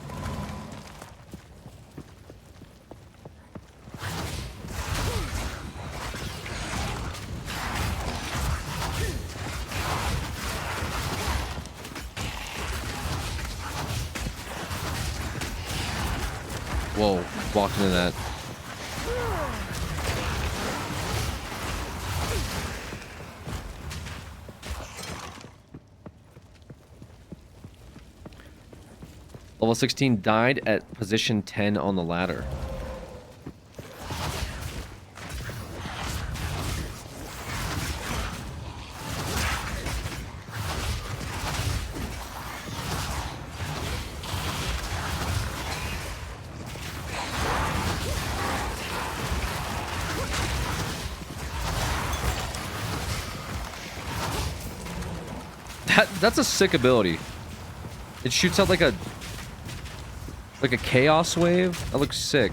Whoa, walked into that. Level 16 died at position 10 on the ladder. That's a sick ability. It shoots out like a chaos wave. That looks sick.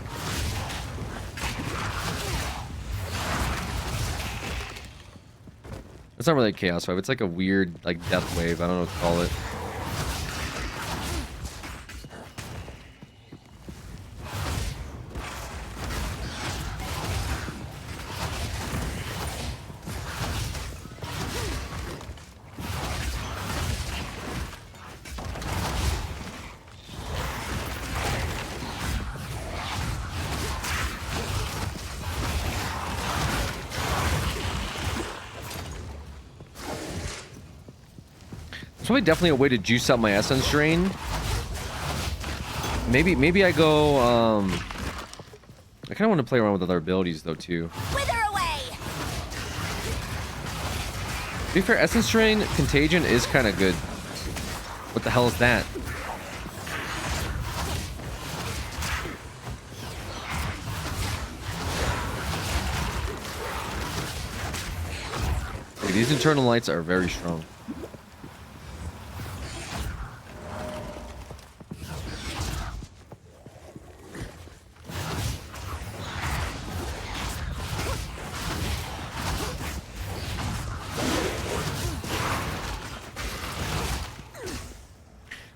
It's not really a chaos wave. It's like a weird like death wave. I don't know what to call it. It's probably definitely a way to juice up my essence drain. Maybe I go, I kind of want to play around with other abilities though too. Wither away. To be fair, essence drain contagion is kind of good. What the hell is that? Okay, these internal lights are very strong.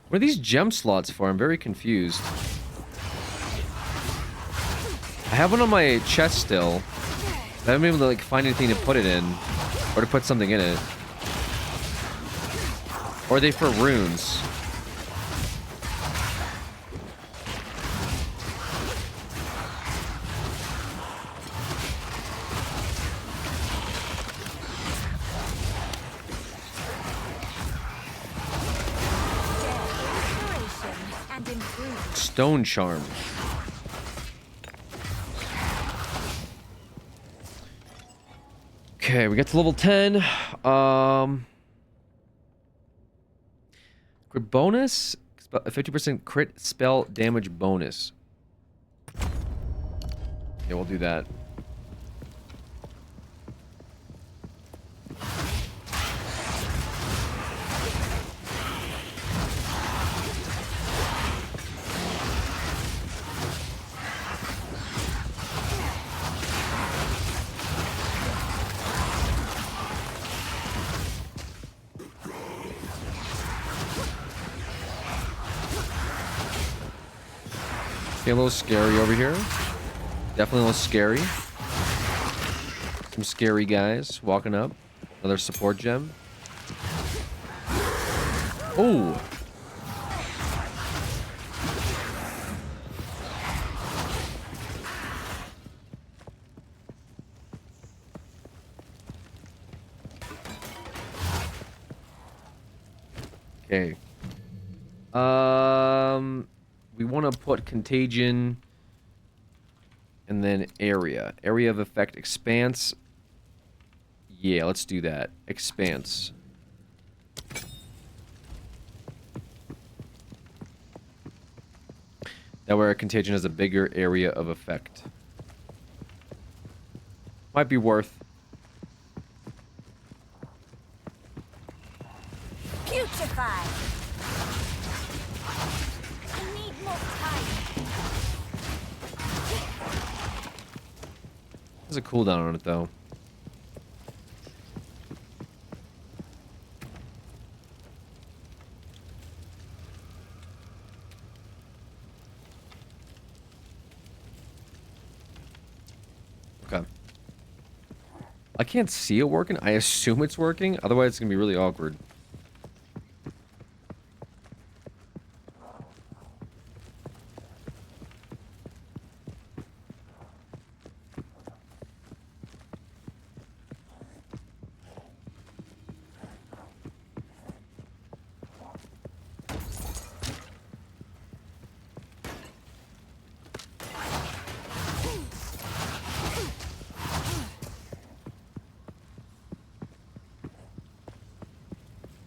What are these gem slots for? I'm very confused. I have one on my chest still. I haven't been able to like find anything to put it in. Or to put something in it. Or are they for runes? Stone charm. Okay, we get to level 10. Crit bonus, a 50% crit spell damage bonus. Yeah, we'll do that. A little scary over here. Definitely a little scary. Some scary guys walking up. Another support gem. Oh! Okay. We want to put contagion and then area. Area of effect expanse. Yeah, let's do that. Expanse. That way our contagion has a bigger area of effect. Might be worth. Putrefy. I need more time. There's a cooldown on it though. Okay. I can't see it working. I assume it's working. Otherwise, it's gonna be really awkward.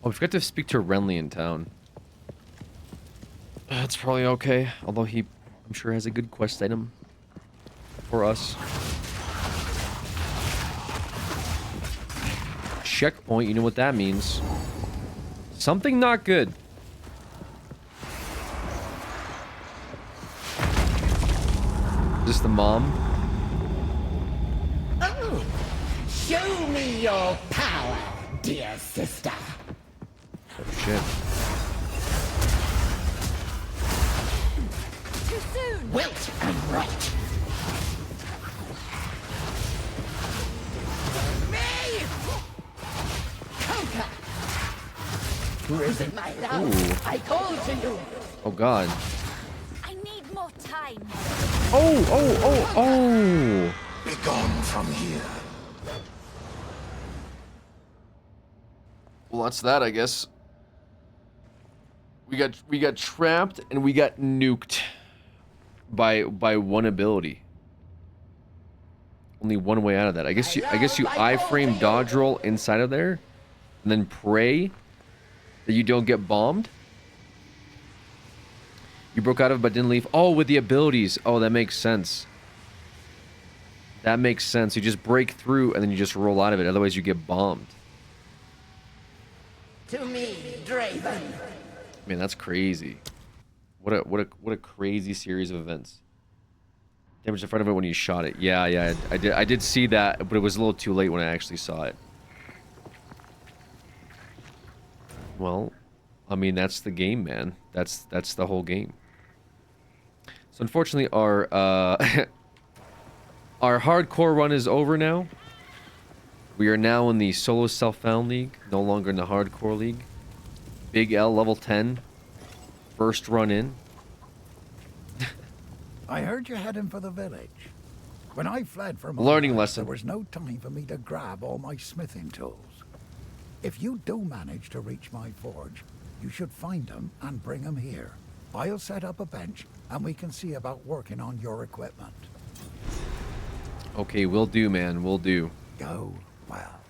Oh, I forgot to speak to Renly in town. That's probably okay. Although he, I'm sure, has a good quest item for us. Checkpoint, you know what that means. Something not good. Is this the mom? Oh, show me your power, dear sister. Oh, shit. Too soon. Wait and right. Me! Conquer! Visit my love. Ooh. I call to you. Oh, God. I need more time. Oh! Be gone from here. Well, that's that, I guess. We got trapped and we got nuked by one ability. Only one way out of that. I guess you iframe dodge roll inside of there and then pray that you don't get bombed. You broke out of it but didn't leave. Oh, with the abilities. Oh, that makes sense. That makes sense. You just break through and then you just roll out of it. Otherwise you get bombed. To me, Draven. Man, that's crazy. What a crazy series of events. Damage in front of it when you shot it. Yeah, I did see that, but it was a little too late when I actually saw it. Well, I mean, that's the game, man. That's the whole game. So unfortunately, our our hardcore run is over now. We are now in the solo self-found league, no longer in the hardcore league. Big L level 10. First run in. I heard you're heading for the village. When I fled from Learning Ireland, lesson. there was no time for me to grab all my smithing tools. If you do manage to reach my forge, you should find them and bring them here. I'll set up a bench and we can see about working on your equipment. Okay, will do, man. Will do. Go well.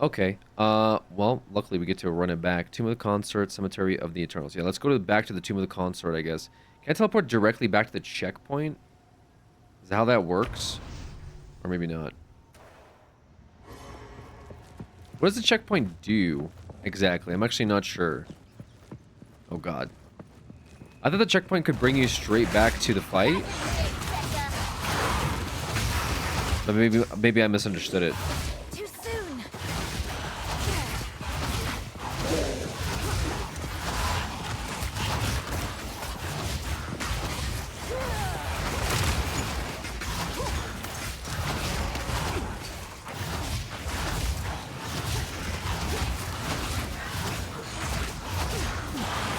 Okay. Well, luckily we get to run it back. Tomb of the Consort, Cemetery of the Eternals. Yeah, let's go back to the Tomb of the Consort, I guess. Can I teleport directly back to the checkpoint? Is that how that works? Or maybe not. What does the checkpoint do exactly? I'm actually not sure. Oh, God. I thought the checkpoint could bring you straight back to the fight. But maybe I misunderstood it. Too soon.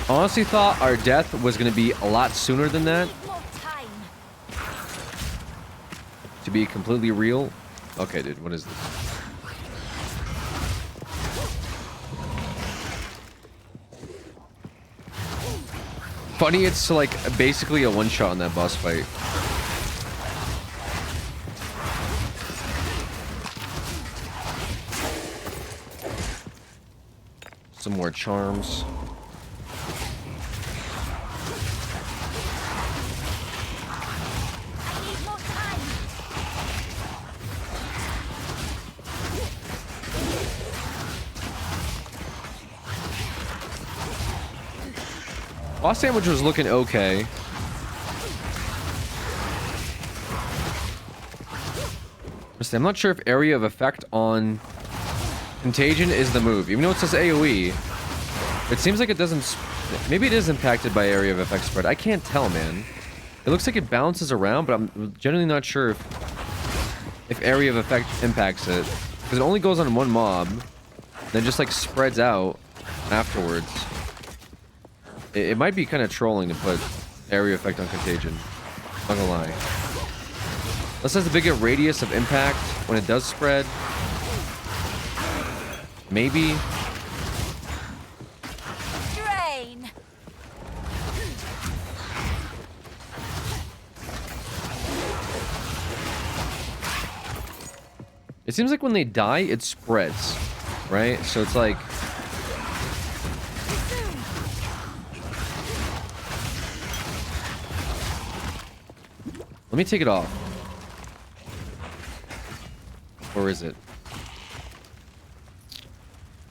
Honestly thought our death was going to be a lot sooner than that. More time. To be completely real. Okay, dude, what is this? Funny, it's like basically a one-shot on that boss fight. Some more charms. Boss sandwich was looking okay. I'm not sure if area of effect on Contagion is the move. Even though it says AoE, it seems like it doesn't... Maybe it is impacted by area of effect spread. I can't tell, man. It looks like it bounces around, but I'm generally not sure if area of effect impacts it. Because it only goes on one mob, then just like spreads out afterwards. It might be kind of trolling to put area effect on Contagion. Not gonna lie. This has a bigger radius of impact when it does spread. Maybe. Drain. It seems like when they die, it spreads, right? So it's like... Let me take it off. Or is it?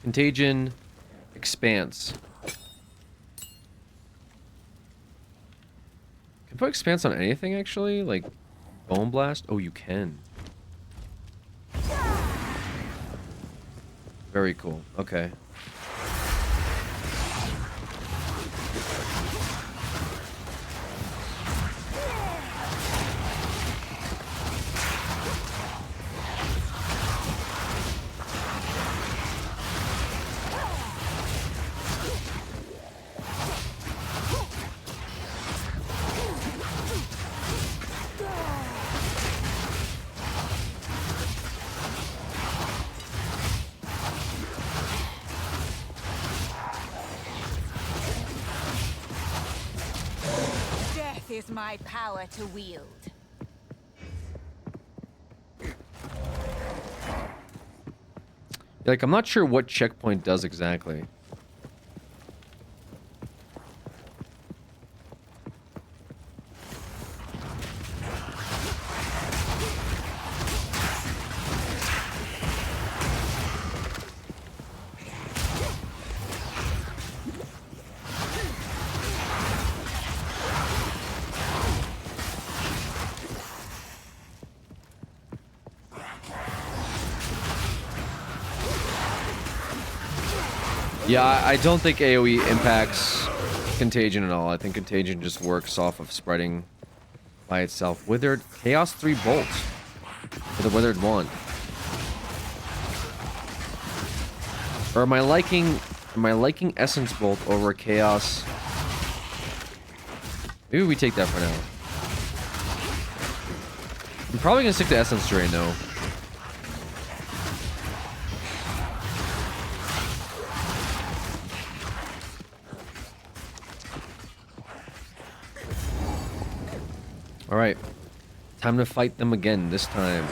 Contagion Expanse. Can you put Expanse on anything, actually? Like, Bone Blast? Oh, you can. Very cool. Okay. Death is my power to wield. Like, I'm not sure what checkpoint does exactly. Yeah, I don't think AoE impacts Contagion at all. I think Contagion just works off of spreading by itself. Withered Chaos 3 Bolt for the Withered Wand. Or am I liking Essence Bolt over Chaos? Maybe we take that for now. I'm probably gonna stick to Essence Drain though. Alright, time to fight them again this time.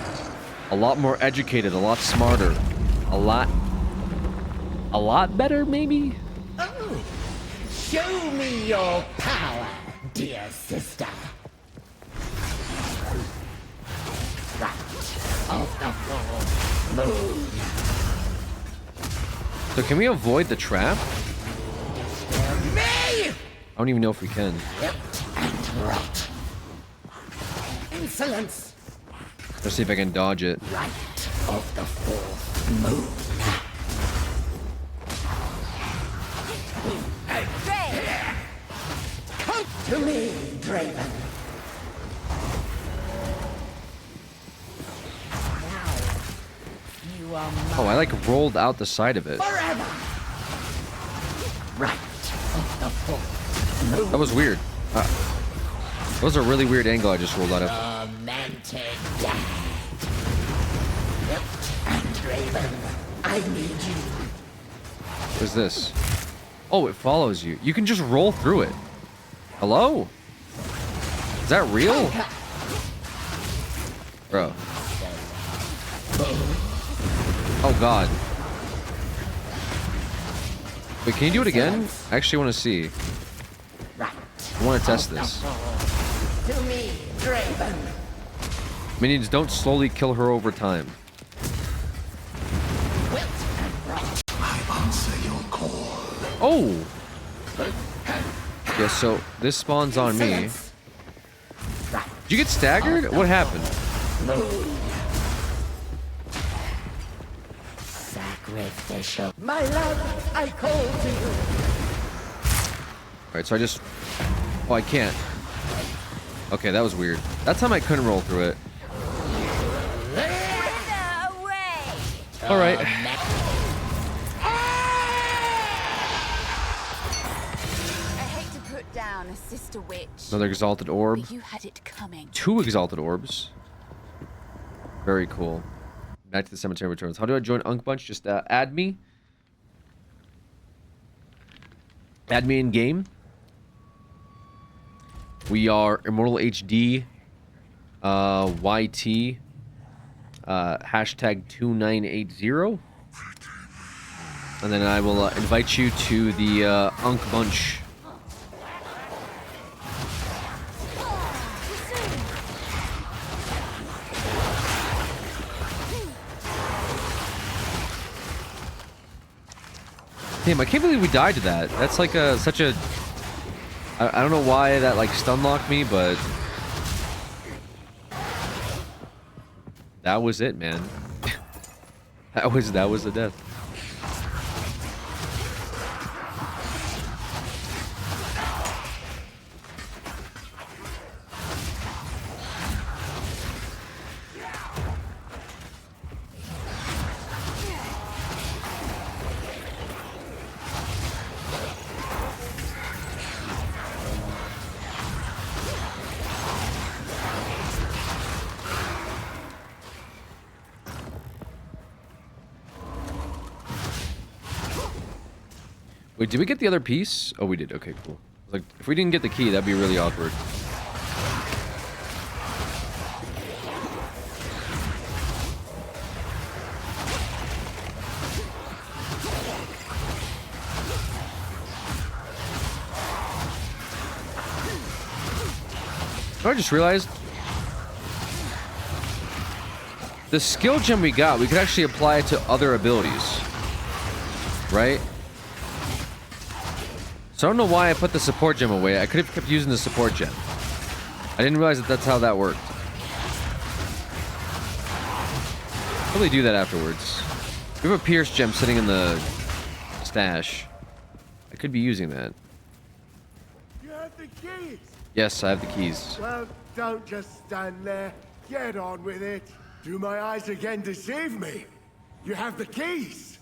A lot more educated, a lot smarter, a lot better maybe? Oh, show me your power, dear sister. Right of the full moon. So can we avoid the trap? Me! I don't even know if we can. Left and right. Insolence. Let's see if I can dodge it. Right of the fourth moon. Come to me, Draven. Now, you are mine. Oh, I like rolled out the side of it. Forever. Right of the fourth moon. That was weird. That was a really weird angle I just rolled out of. Tormented death. Yep. And Draven, I need you. What is this? Oh, it follows you. You can just roll through it. Hello? Is that real? Bro. Oh, God. Wait, can you do it again? I actually want to see. I want to test this. To me, Draven. Minions, don't slowly kill her over time. I answer your call. Oh! Yeah, so this spawns on me. Did you get staggered? What happened? My love, I call to you. Alright, so I just... Oh, I can't. Okay, that was weird. That time I couldn't roll through it. Alright. Down a sister witch. Another exalted orb. But you had it coming. 2 exalted orbs. Very cool. Back to the cemetery returns. How do I join Unk Bunch? Just add me. Add me in game. We are Immortal HD. YT. Hashtag 2980. And then I will invite you to the Unk Bunch. Damn, I can't believe we died to that. That's like such a... I don't know why that like stun locked me, but... That was it, man. that was the death. Wait, did we get the other piece? Oh, we did. Okay, cool. Like, if we didn't get the key, that'd be really awkward. I just realized the skill gem we got, we could actually apply it to other abilities, right? So I don't know why I put the support gem away. I could have kept using the support gem. I didn't realize that that's how that worked. Probably do that afterwards. We have a Pierce gem sitting in the stash. I could be using that. You have the keys. Yes, I have the keys. Well, don't just stand there. Get on with it. Do my eyes again deceive me? You have the keys.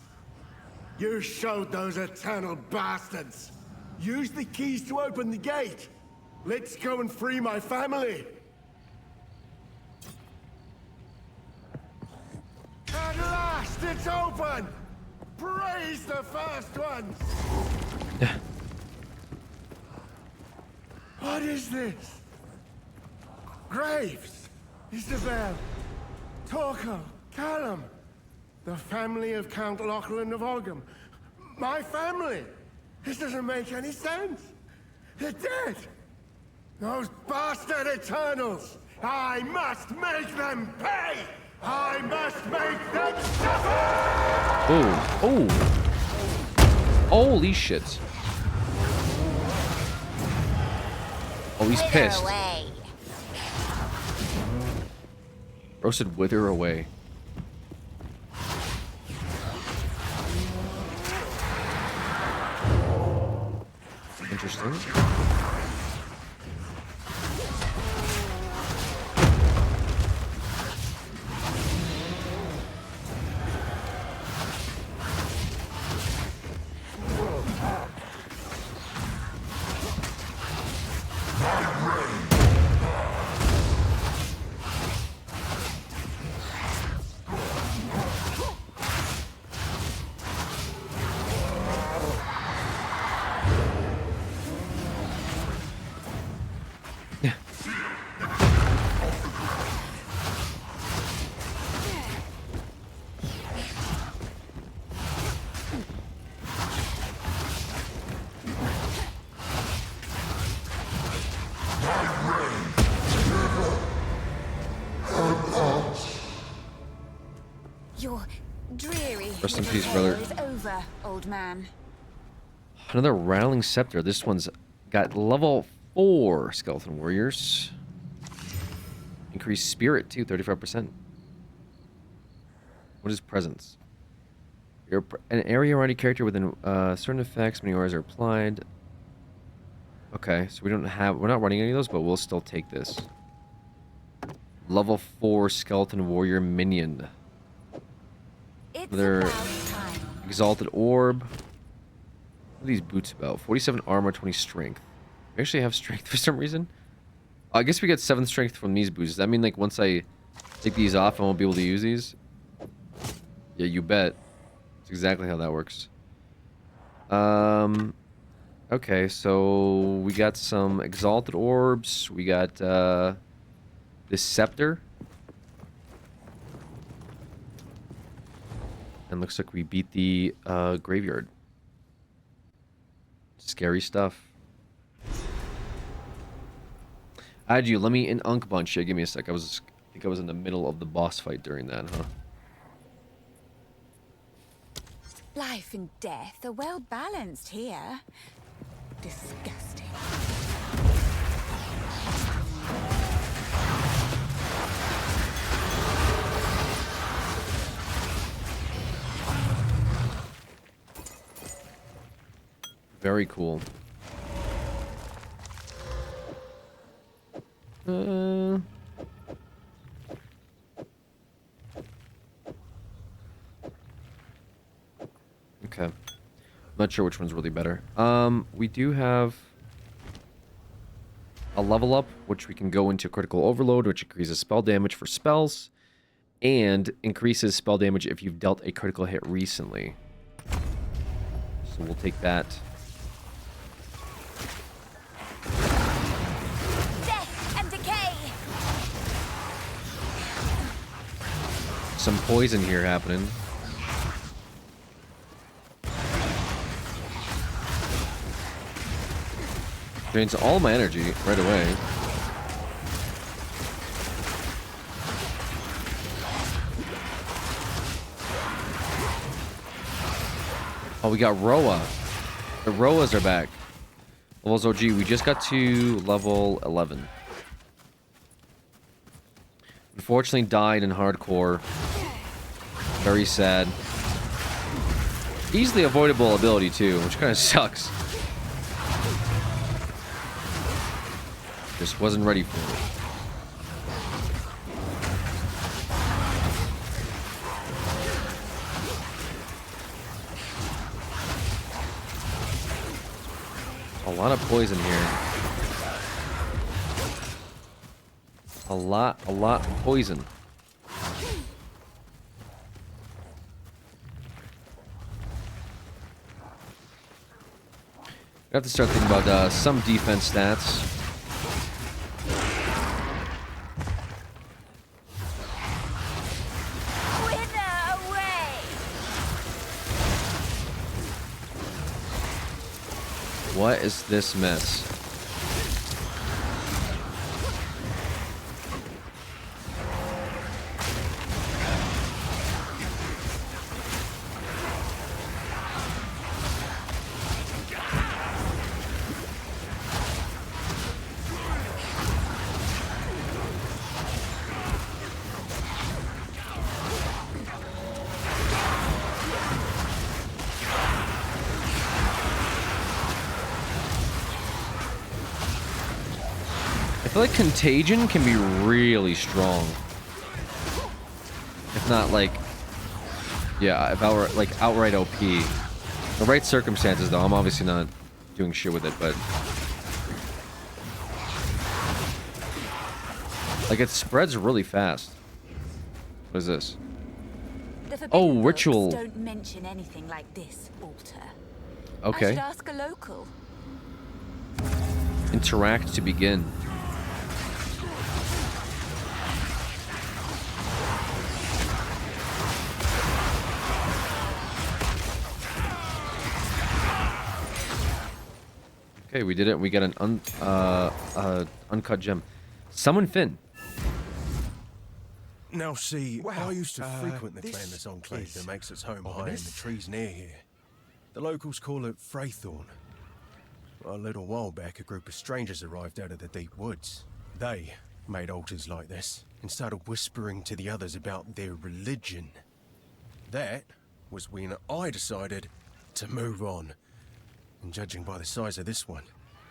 You showed those eternal bastards. Use the keys to open the gate. Let's go and free my family. At last, it's open! Praise the first ones! What is this? Graves, Isabel, Torquil, Callum, the family of Count Lachlan of Ogham. My family! This doesn't make any sense. They're dead. Those bastard Eternals. I must make them pay. I must make them suffer. Oh, holy shit. Oh, he's pissed. Roasted wither away. Interesting. Your dreary Rest in peace, brother. is over, old man. Another Rattling Scepter. This one's got level 4 Skeleton Warriors. Increased Spirit too, 35%. What is Presence? You're an area around a character within certain effects. Many auras are applied. Okay, so we're not running any of those, but we'll still take this. Level 4 skeleton warrior minion. Another exalted orb. What are these boots about? 47 armor, 20 strength. We actually have strength for some reason. I guess we get 7 strength from these boots. Does that mean like once I take these off, I won't be able to use these? Yeah, you bet. That's exactly how that works. Okay, so we got some exalted orbs. We got this scepter. And looks like we beat the graveyard. Scary stuff. Add you. Let me in Unk Bunch. Yeah, give me a sec. I think I was in the middle of the boss fight during that, huh? Life and death are well balanced here. Disgusting. Very cool. Okay. Not sure which one's really better. We do have a level up, which we can go into critical overload, which increases spell damage for spells, and increases spell damage if you've dealt a critical hit recently. So we'll take that. Death and decay. Some poison here happening. Drains all my energy right away. Oh, we got Roa. The Roas are back. Levels OG. We just got to level 11. Unfortunately, died in hardcore. Very sad. Easily avoidable ability, too, which kind of sucks. Just wasn't ready for it. A lot of poison here. A lot of poison. I have to start thinking about some defense stats. What is this mess? I feel like Contagion can be really strong. If not like, yeah, if outright OP. The right circumstances though, I'm obviously not doing shit with it, but like it spreads really fast. What is this? Oh, ritual. Don't mention anything like this, Walter. Okay. I should ask a local. Interact to begin. Okay, we did it. We got an uncut gem. Summon Finn. Now see, I used to frequent the clanless enclave that makes its home high in the trees near here. The locals call it Freythorn. A little while back, a group of strangers arrived out of the deep woods. They made altars like this and started whispering to the others about their religion. That was when I decided to move on. And judging by the size of this one,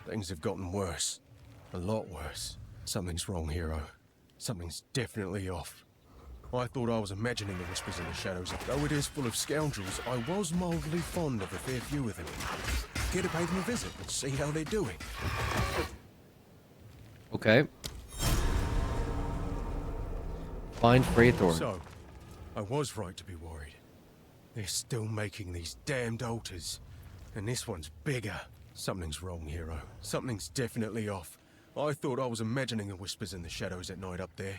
things have gotten worse. A lot worse. Something's wrong, hero. Something's definitely off. I thought I was imagining the whispers in the shadows. Though it is full of scoundrels, I was mildly fond of a fair few of them. Care to pay them a visit and see how they're doing. Okay. Find Fraythorn. So, I was right to be worried. They're still making these damned altars. And this one's bigger. Something's wrong, hero. Something's definitely off. I thought I was imagining the whispers in the shadows at night up there.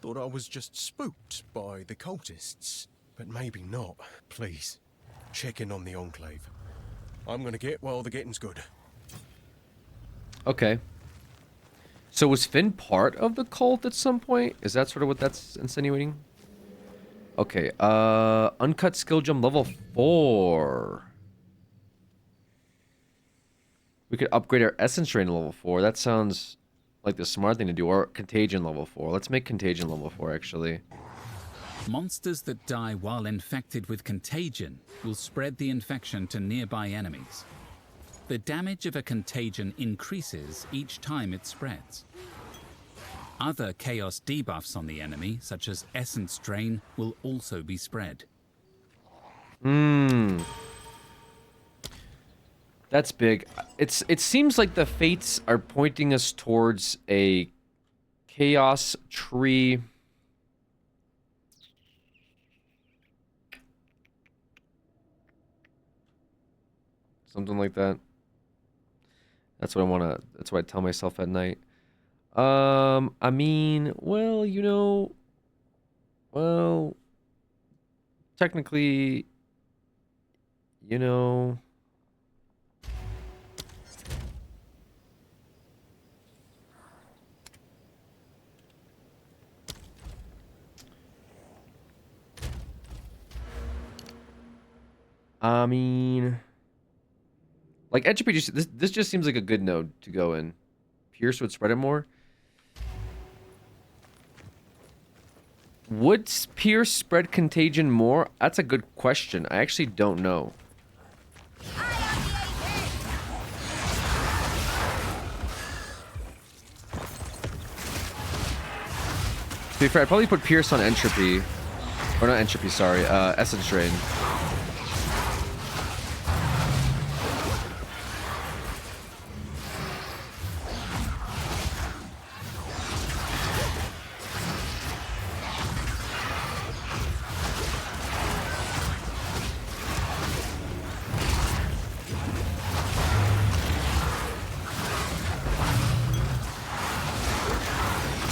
Thought I was just spooked by the cultists. But maybe not. Please, check in on the Enclave. I'm gonna get while the getting's good. Okay. So was Finn part of the cult at some point? Is that sort of what that's insinuating? Okay, uncut skill gem level 4. We could upgrade our essence drain to level 4. That sounds like the smart thing to do. Or contagion level 4. Let's make contagion level 4, actually. Monsters that die while infected with contagion will spread the infection to nearby enemies. The damage of a contagion increases each time it spreads. Other chaos debuffs on the enemy, such as essence drain, will also be spread. That's big. It seems like the fates are pointing us towards a chaos tree. Something like that. That's what I tell myself at night. I mean, well, you know, well, technically, you know, I mean, like entropy this just seems like a good node to go in. Pierce would spread it more. Would Pierce spread contagion more? That's a good question. I actually don't know. To be fair, I'd probably put Pierce on entropy. Or not entropy, sorry. Essence drain.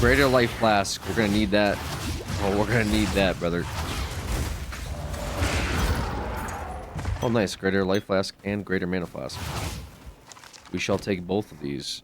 Greater life flask. We're gonna need that. Oh, we're gonna need that, brother. Oh, nice. Greater life flask and greater mana flask. We shall take both of these.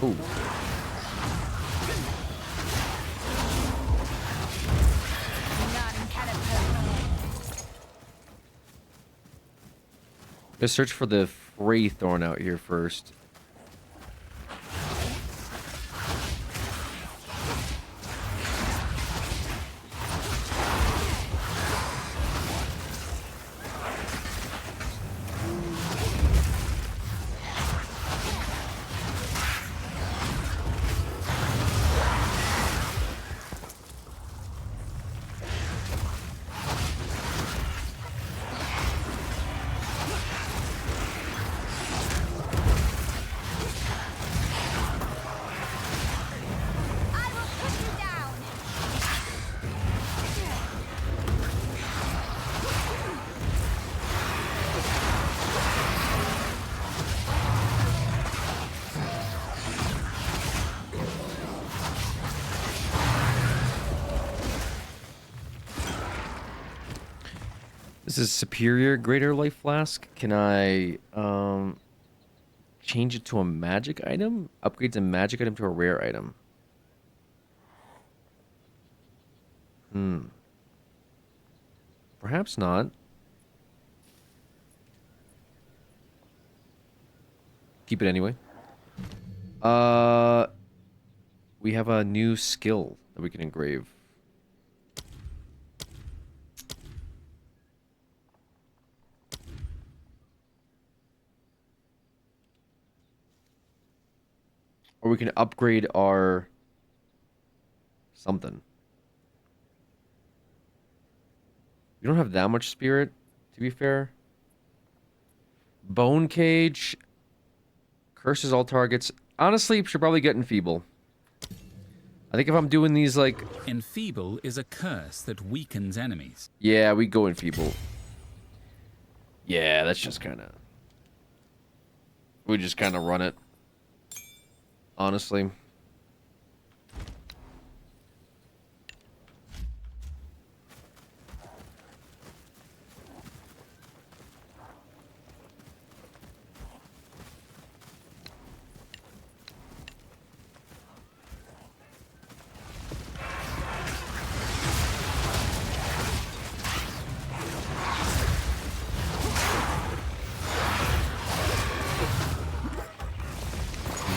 Ooh. Let's search for the Fraythorn out here first. This is superior greater life flask. Can I change it to a magic item? Upgrades a magic item to a rare item. Perhaps not. Keep it anyway. We have a new skill that we can engrave. Or we can upgrade our something. We don't have that much spirit, to be fair. Bone cage. Curses all targets. Honestly, should probably get enfeeble. I think if I'm doing these like... Enfeeble is a curse that weakens enemies. Yeah, we go enfeeble. Yeah, that's just kind of... We just kind of run it. Honestly.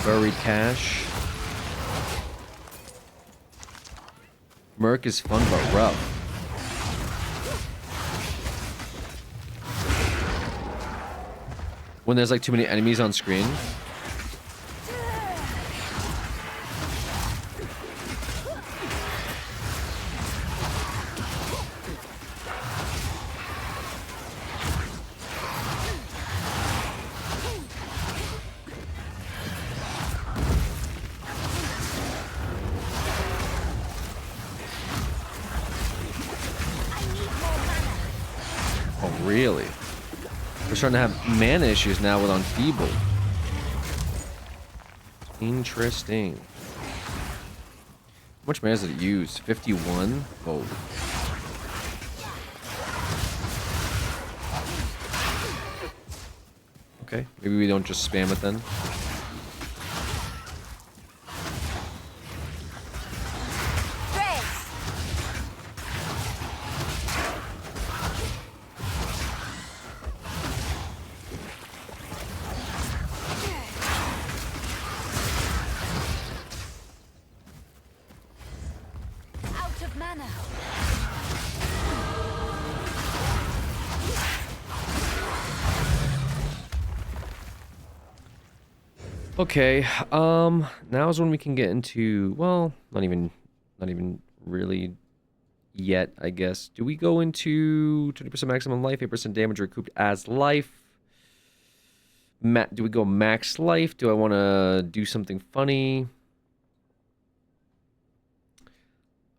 Buried cash. Merc is fun but rough. When there's like too many enemies on screen. Really? We're starting to have mana issues now with Enfeeble. Interesting. How much mana does it use? 51? Oh. Okay, maybe we don't just spam it then. Okay, now is when we can get into, well, not even really yet, I guess. Do we go into 20% maximum life, 8% damage recouped as life? Do we go max life? Do I want to do something funny?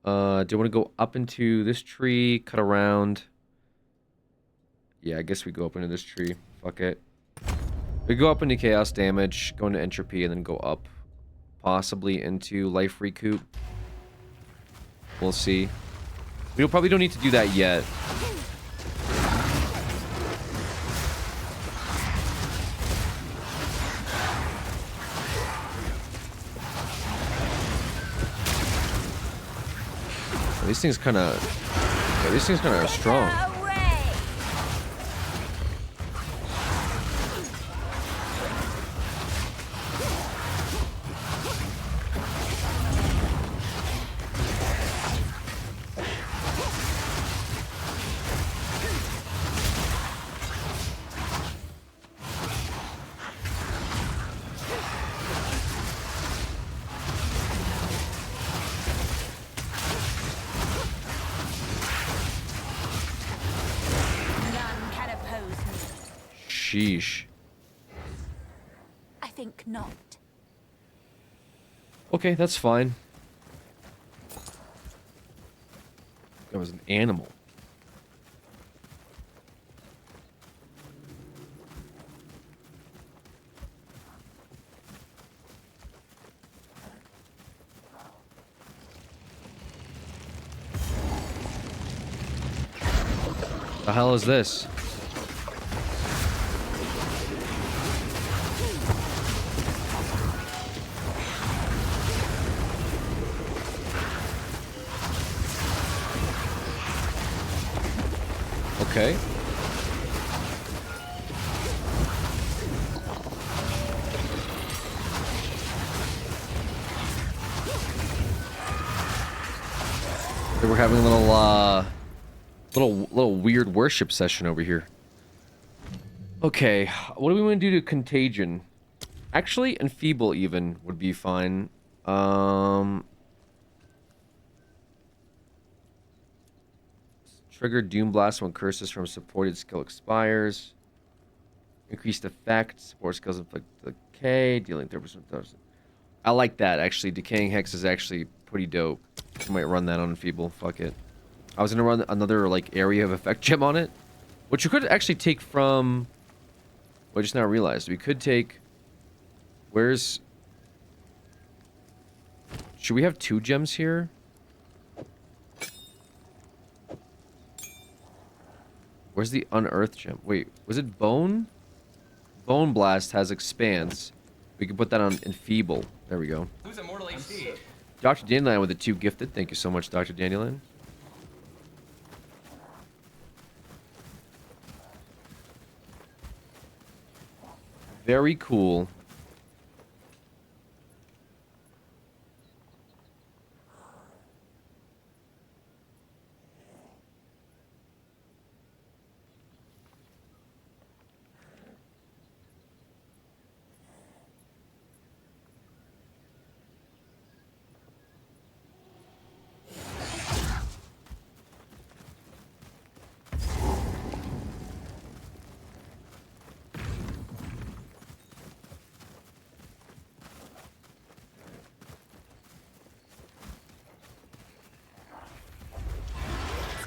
Do I want to go up into this tree, cut around? Yeah, I guess we go up into this tree. Fuck it. We go up into chaos damage, go into entropy, and then go up. Possibly into life recoup. We'll see. We probably don't need to do that yet. These things kind of... Yeah, these things kind of are strong. Sheesh. I think not. Okay, that's fine. That was an animal. The hell is this? Okay. We're having a little weird worship session over here. Okay, what do we want to do to Contagion? Actually, Enfeeble even would be fine. Trigger Doom Blast when curses from supported skill expires. Increased effect. Support skills inflict decay. Dealing 30%. I like that, actually. Decaying Hex is actually pretty dope. I might run that on Enfeeble. Fuck it. I was going to run another, like, area of effect gem on it. Which you could actually take from... Well, I just now realized. We could take... Where's... Should we have 2 gems here? Where's the Unearthed gem? Wait, was it Bone? Bone Blast has Expanse. We can put that on Enfeeble. There we go. Who's Immortal HD? Dr. Dandelion with the 2 gifted. Thank you so much, Dr. Dandelion. Very cool.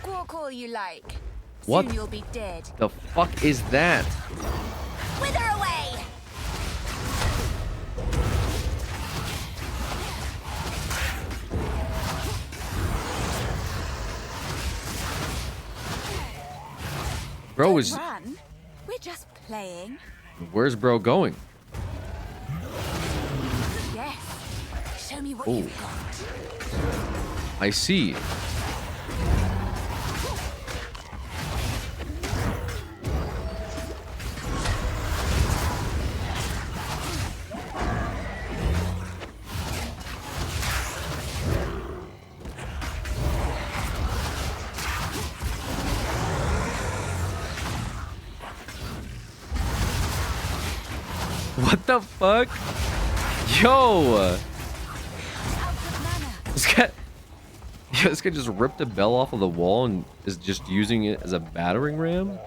Squawk all you like. What Soon you'll be dead. the fuck is that? Wither away! Bro is... Run. We're just playing. Where's bro going? Yes. Show me what Oh. you've got. I see. What the fuck? Yo! This guy just ripped a bell off of the wall and is just using it as a battering ram?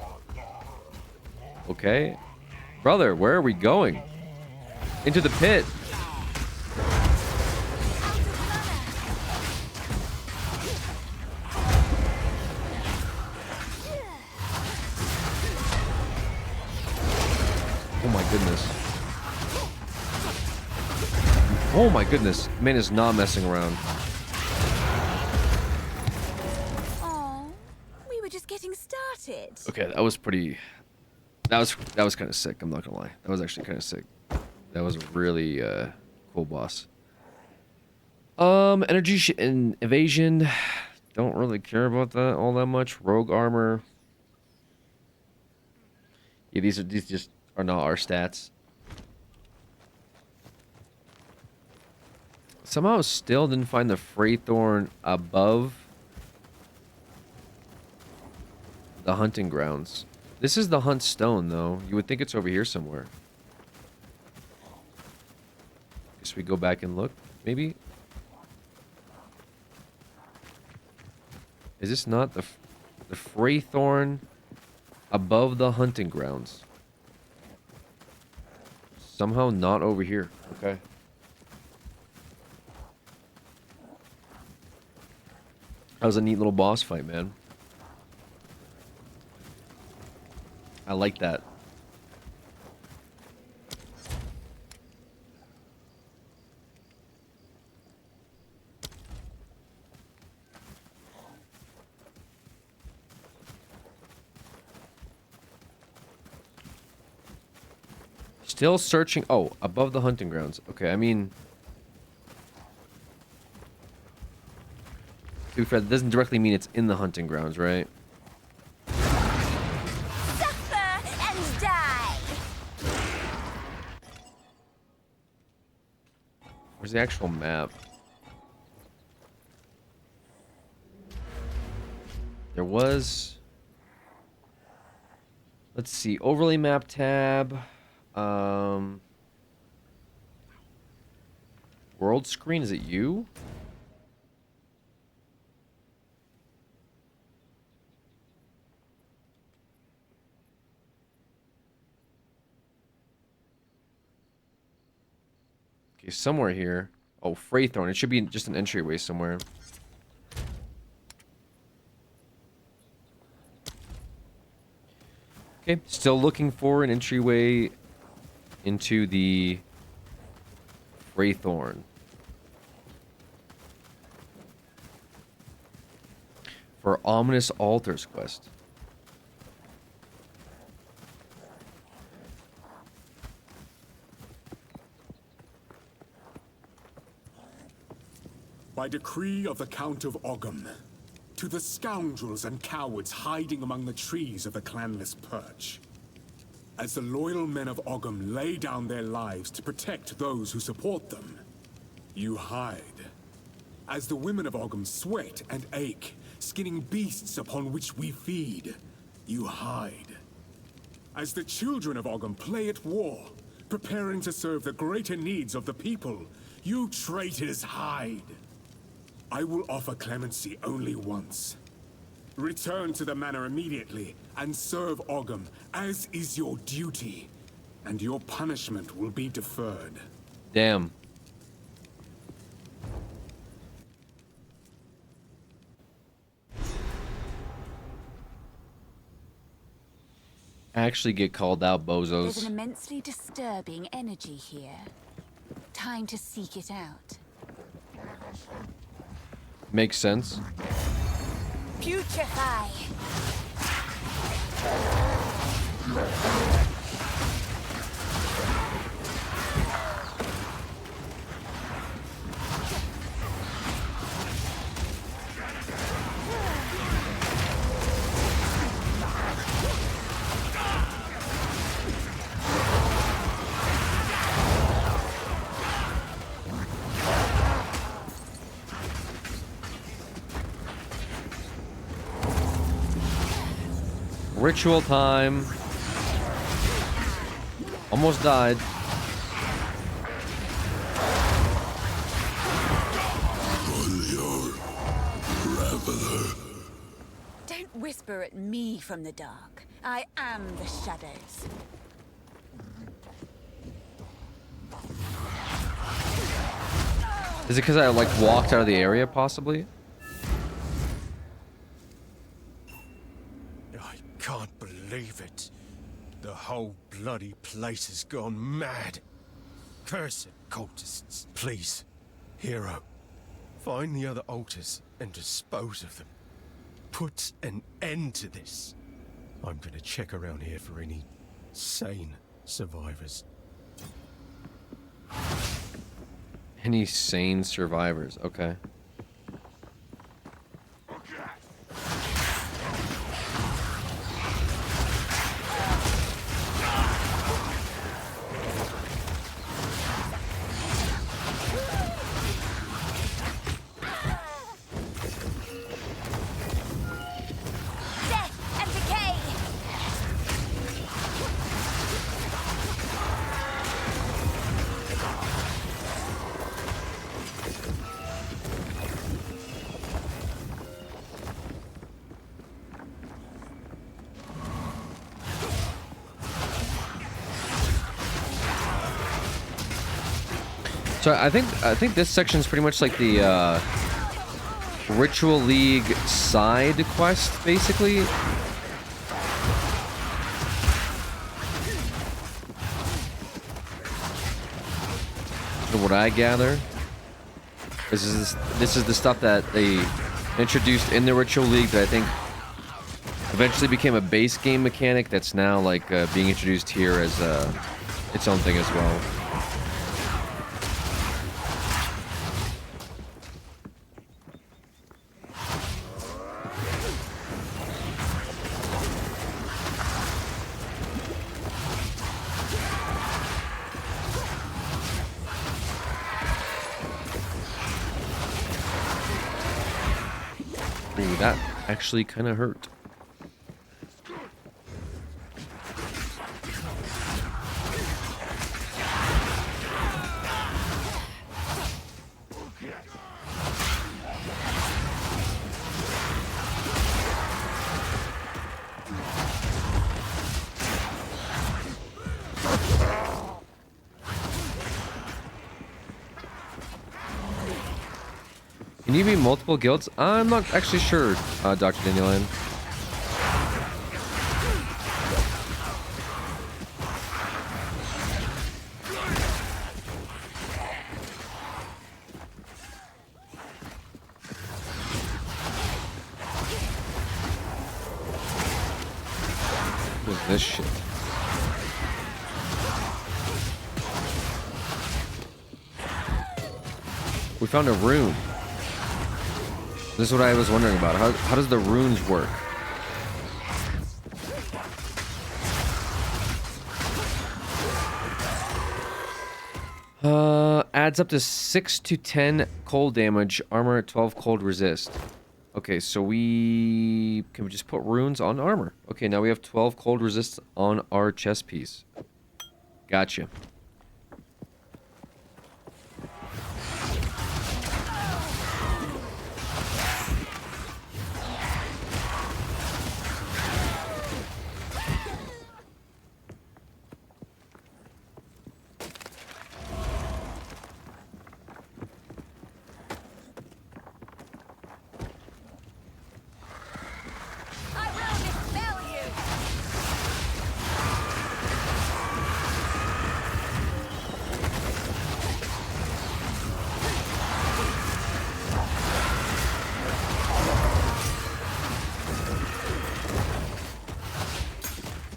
Okay. Brother, where are we going? Into the pit. Oh my goodness. Oh my goodness. Man is not messing around. Oh, we were just getting started. Okay, that was pretty... That was kind of sick, I'm not gonna lie. That was actually kind of sick. That was a really cool boss. Energy and evasion. Don't really care about that all that much. Rogue armor. Yeah, these just are not our stats. Somehow still didn't find the Fraythorn above the hunting grounds. This is the hunt stone, though. You would think it's over here somewhere. Guess we go back and look, maybe? Is this not the Fraythorn above the hunting grounds? Somehow not over here. Okay. That was a neat little boss fight, man. I like that. Still searching. Oh, above the hunting grounds. Okay, I mean, to be fair, that doesn't directly mean it's in the hunting grounds, right? Suffer and die. Where's the actual map? There was. Let's see. Overlay map tab. World screen. Is it you? Okay, somewhere here. Oh, Fraythorn. It should be just an entryway somewhere. Okay, still looking for an entryway into the Fraythorn. For Ominous Altars quest. By decree of the Count of Ogham, to the scoundrels and cowards hiding among the trees of the clanless Perch. As the loyal men of Ogham lay down their lives to protect those who support them, you hide. As the women of Ogham sweat and ache, skinning beasts upon which we feed, you hide. As the children of Ogham play at war, preparing to serve the greater needs of the people, you traitors hide. I will offer clemency only once. Return to the manor immediately and serve Ogham, as is your duty, and your punishment will be deferred. Damn. Actually get called out, bozos. There's an immensely disturbing energy here. Time to seek it out. Makes sense. Putrefy! Ritual time. Almost died. Don't whisper at me from the dark. I am the shadows. Is it because I like walked out of the area, possibly? I can't believe it. The whole bloody place has gone mad. Cursed cultists, please. Hero, find the other altars and dispose of them. Put an end to this. I'm gonna check around here for any sane survivors. Any sane survivors? Okay. Death and decay! So I think this section is pretty much like the Ritual League side quest, basically. From what I gather, this is the stuff that they introduced in the Ritual League that I think eventually became a base game mechanic that's now like being introduced here as its own thing as well. Ooh, that actually kind of hurt. Can you be multiple guilds? I'm not actually sure, Dr. Dandelion. What is this shit? We found a rune. This is what I was wondering about. How does the runes work? Adds up to 6 to 10 cold damage, armor 12 cold resist. Okay, so can we just put runes on armor? Okay, now we have 12 cold resist on our chest piece. Gotcha.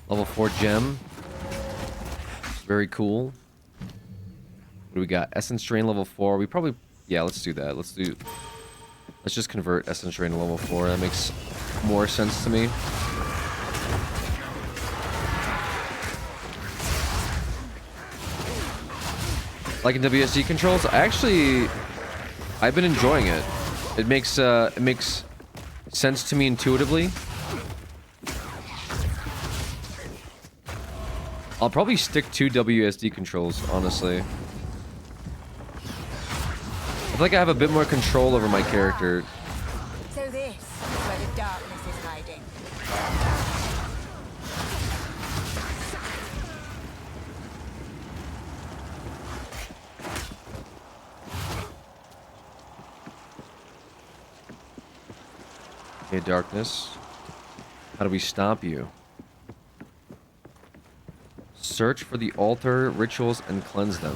Level 4 gem. Very cool. What do we got? Essence Drain level 4. We probably... Yeah, let's do that. Let's just convert Essence Drain to level 4. That makes more sense to me. Like in WSD controls, I've been enjoying it. It makes sense to me intuitively. I'll probably stick to WSD controls, honestly. I feel like I have a bit more control over my character. So this is where the darkness is hiding. Okay, darkness. How do we stop you? Search for the altar rituals and cleanse them.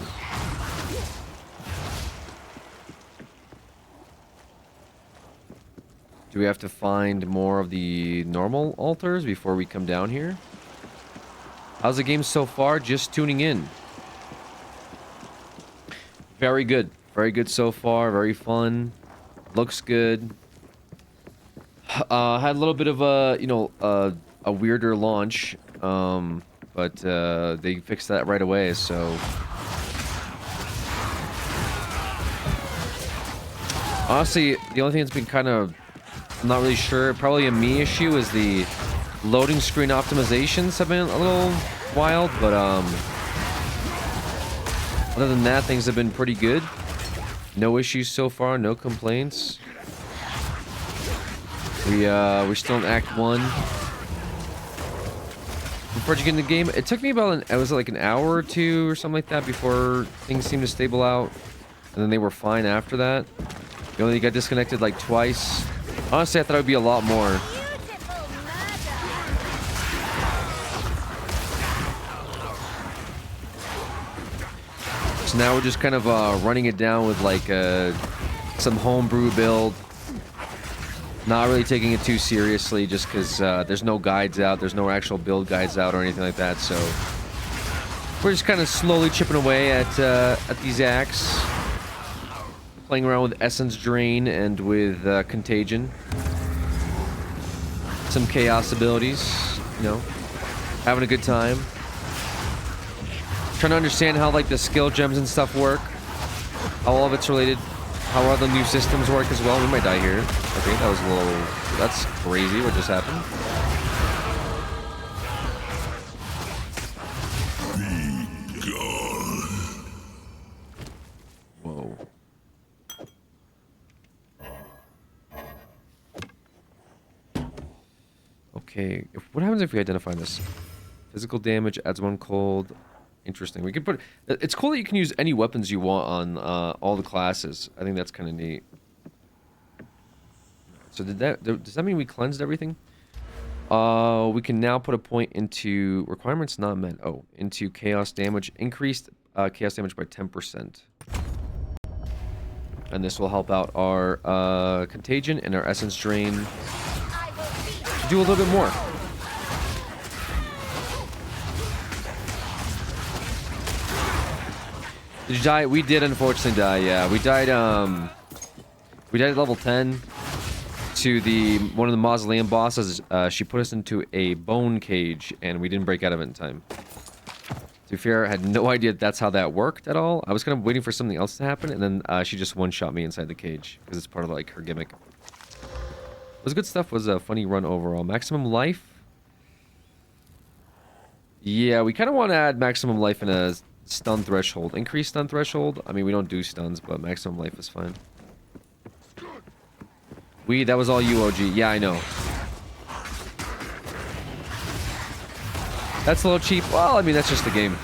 Do we have to find more of the normal altars before we come down here? How's the game so far? Just tuning in. Very good. Very good so far. Very fun. Looks good. Had a little bit of a weirder launch. But they fixed that right away, so... Honestly, the only thing that's been kind of... I'm not really sure, probably a me issue, is the loading screen optimizations have been a little wild, but other than that, things have been pretty good. No issues so far, no complaints. We're still in Act 1. Before you get in the game, it took me about it was like an hour or two or something like that before things seemed to stable out, and then they were fine after that. You only got disconnected like twice. Honestly, I thought it would be a lot more. So now we're just kind of running it down with like some homebrew build. Not really taking it too seriously, just because there's no guides out, there's no actual build guides out or anything like that, so We're just kind of slowly chipping away at these acts. Playing around with Essence Drain and with Contagion. Some Chaos abilities, you know. Having a good time. Trying to understand how like the skill gems and stuff work. How all of it's related. How all the new systems work as well. We might die here. Okay, that was a little... That's crazy what just happened. Whoa. Okay, what happens if we identify this? Physical damage adds 1 cold. Interesting. We could put... It's cool that you can use any weapons you want on all the classes. I think that's kind of neat. So does that mean we cleansed everything? We can now put a point into requirements not met. Oh, into chaos damage. Increased chaos damage by 10%. And this will help out our contagion and our essence drain to do a little bit more. Did you die? We did unfortunately die, yeah. We died at level 10 to one of the mausoleum bosses. She put us into a bone cage and we didn't break out of it in time. To be fair, I had no idea that's how that worked at all. I was kind of waiting for something else to happen and then she just one-shot me inside the cage because it's part of like her gimmick. It was good stuff. It was a funny run overall. Maximum life. Yeah, we kind of want to add maximum life in a stun threshold. Increase stun threshold. I mean, we don't do stuns, but maximum life is fine. That was all you, OG. Yeah, I know. That's a little cheap. Well, I mean, that's just the game.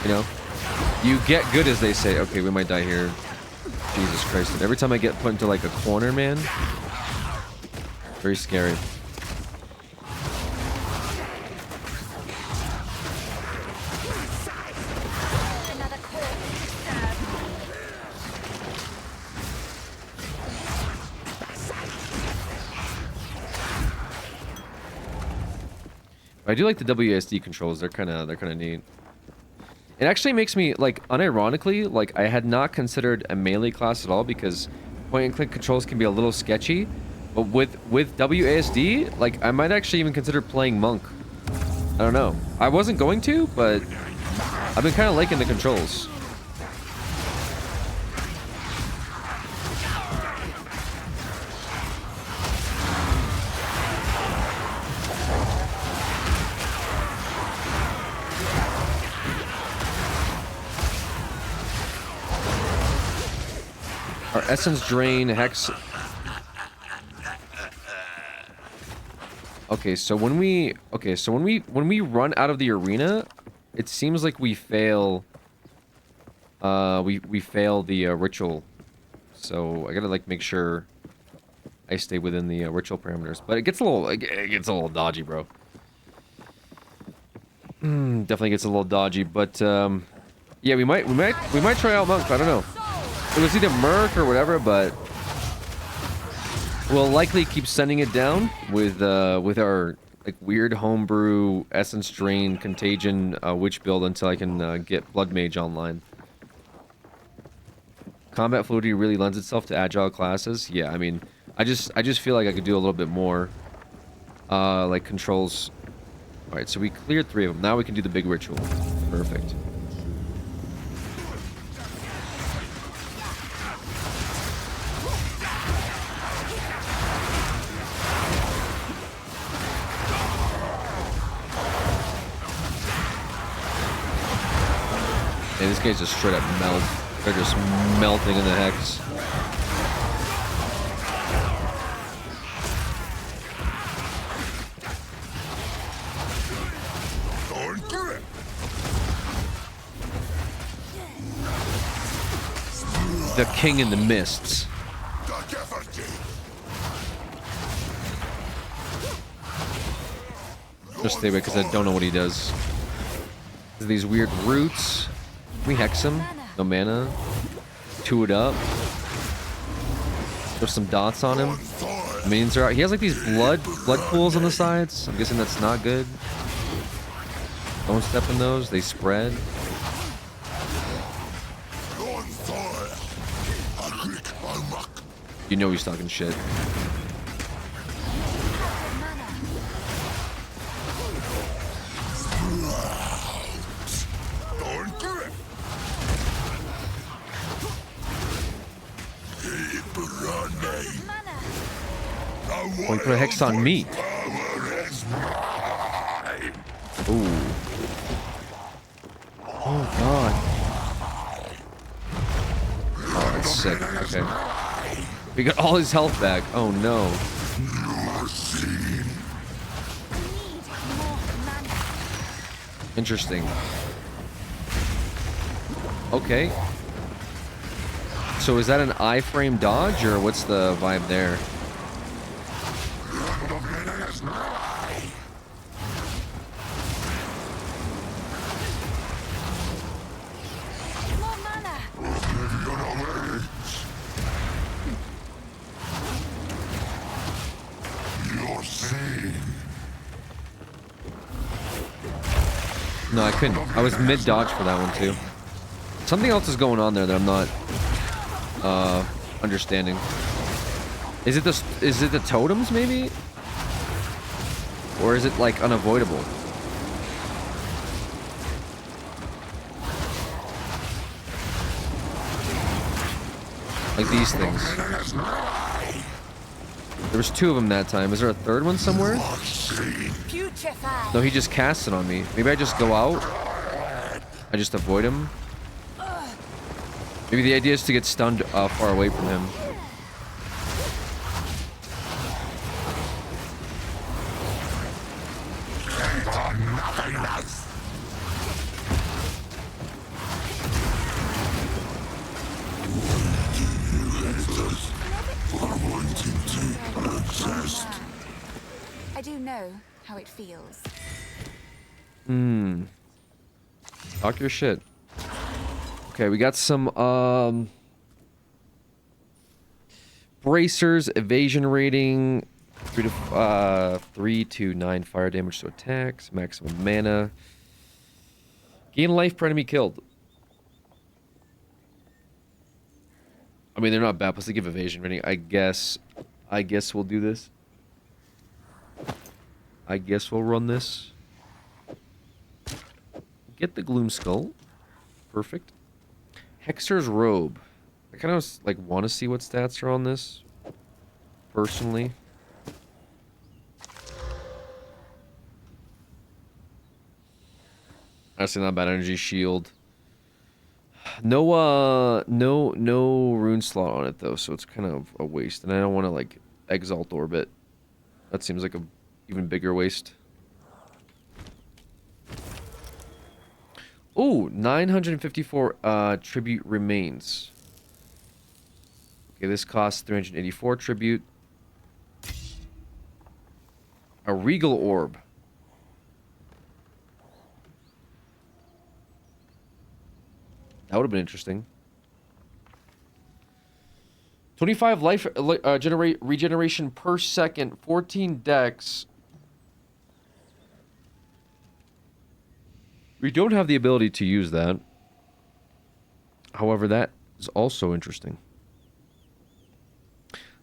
You know? You get good, as they say. Okay, we might die here. Jesus Christ. And every time I get put into, like, a corner, man. Very scary. I do like the WASD controls. They're kind of neat. It actually makes me, like, unironically, like, I had not considered a melee class at all because point-and-click controls can be a little sketchy. But with WASD, like, I might actually even consider playing Monk. I don't know. I wasn't going to, but I've been kind of liking the controls. Our essence drain hex. Okay, so when we run out of the arena, it seems like we fail. We fail the ritual. So I gotta like make sure I stay within the ritual parameters. But it gets a little dodgy, bro. Definitely gets a little dodgy. But yeah, we might try out Monk. I don't know. It was either Merc or whatever, but we'll likely keep sending it down with our like weird homebrew essence drain contagion witch build until I can get Blood Mage online. Combat fluidity really lends itself to agile classes. Yeah, I mean, I just feel like I could do a little bit more like controls. All right, so we cleared 3 of them. Now we can do the big ritual. Perfect. Hey, this guy's just straight up melt. They're just melting in the hex. The king in the mists. Just stay away because I don't know what he does. There's these weird roots. Can we hex him? No mana. 2 it up. There's some dots on him. Minions are out. He has like these blood pools on the sides. I'm guessing that's not good. Don't step in those. They spread. You know he's talking shit. Oh, he put a hex on me. Ooh. Oh god. Oh, that's sick. Okay. We got all his health back. Oh no. Interesting. Okay. So is that an iframe dodge or what's the vibe there? No, I couldn't. I was mid-dodge for that one, too. Something else is going on there that I'm not understanding. Is it the totems, maybe? Or is it, like, unavoidable? Like these things. There was 2 of them that time. Is there a third one somewhere? No, he just casts it on me. Maybe I just go out. I just avoid him. Maybe the idea is to get stunned far away from him. I do know how it feels. Talk your shit. Okay, we got some bracers, evasion rating, 3 to 9 fire damage to attacks, maximum mana. Gain life per enemy killed. I mean, they're not bad, plus they give evasion rating. I guess we'll do this. I guess we'll run this. Get the Gloom Skull. Perfect. Hexer's Robe. I kind of like want to see what stats are on this. Personally. Actually, not bad. Energy Shield. No rune slot on it though, so it's kind of a waste. And I don't want to like Exalt Orbit. That seems like a even bigger waste. Ooh, 954 tribute remains. Okay, this costs 384 tribute. A Regal Orb. That would have been interesting. 25 life regeneration per second, 14 dex. We don't have the ability to use that. However, that is also interesting.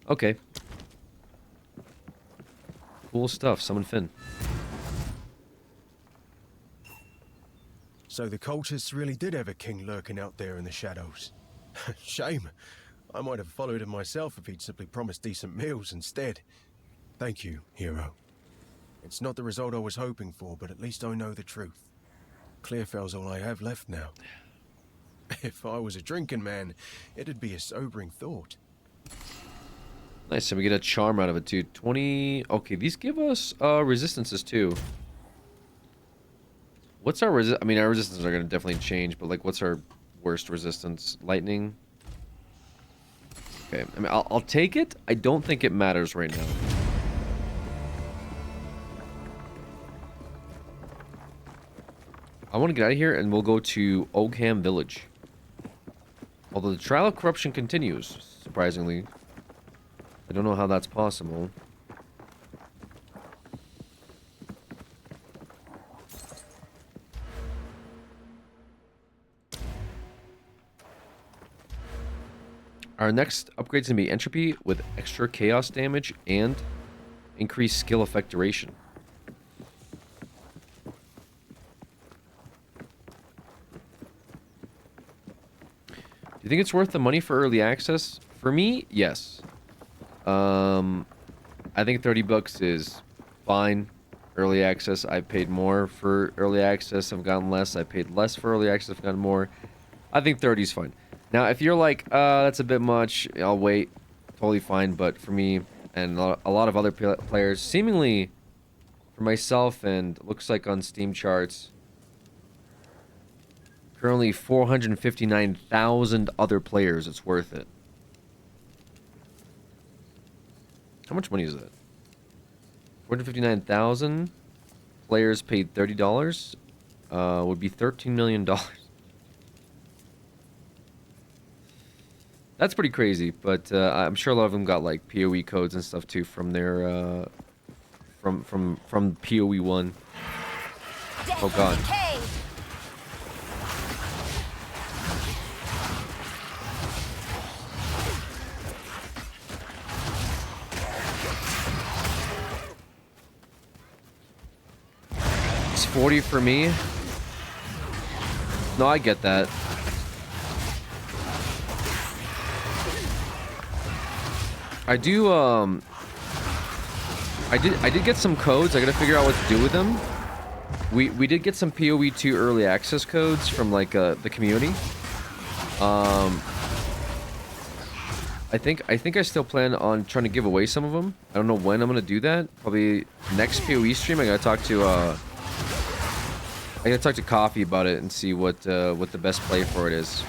Okay. Cool stuff. Summon Finn. So the cultists really did have a king lurking out there in the shadows. Shame. I might have followed him myself if he'd simply promised decent meals instead. Thank you, hero. It's not the result I was hoping for, but at least I know the truth. Clearfell's all I have left now. If I was a drinking man, it'd be a sobering thought. Nice, and we get a charm out of it too. 20... Okay, these give us resistances too. What's our I mean, our resistances are going to definitely change, but like, what's our worst resistance? Lightning? Okay, I mean, I'll take it. I don't think it matters right now. I want to get out of here, and we'll go to Oakham Village. Although the trial of corruption continues, surprisingly. I don't know how that's possible. Our next upgrade is going to be entropy with extra chaos damage and increased skill effect duration. Do you think it's worth the money for early access? For me, yes. I think 30 bucks is fine. Early access, I paid more for early access. I've gotten less. I paid less for early access. I've gotten more. I think 30 is fine. Now, if you're like, that's a bit much, I'll wait. Totally fine. But for me and a lot of other players, seemingly for myself and looks like on Steam charts, currently 459,000 other players, it's worth it. How much money is that? 459,000 players paid $30 would be $13 million. That's pretty crazy, but I'm sure a lot of them got like PoE codes and stuff too from their from PoE 1. Oh god. It's 40 for me. No, I get that. I do, I did get some codes. I gotta figure out what to do with them. We did get some PoE 2 early access codes from like the community. I think I still plan on trying to give away some of them. I don't know when I'm gonna do that. Probably next PoE stream. I gotta talk to Coffee about it and see what the best play for it is.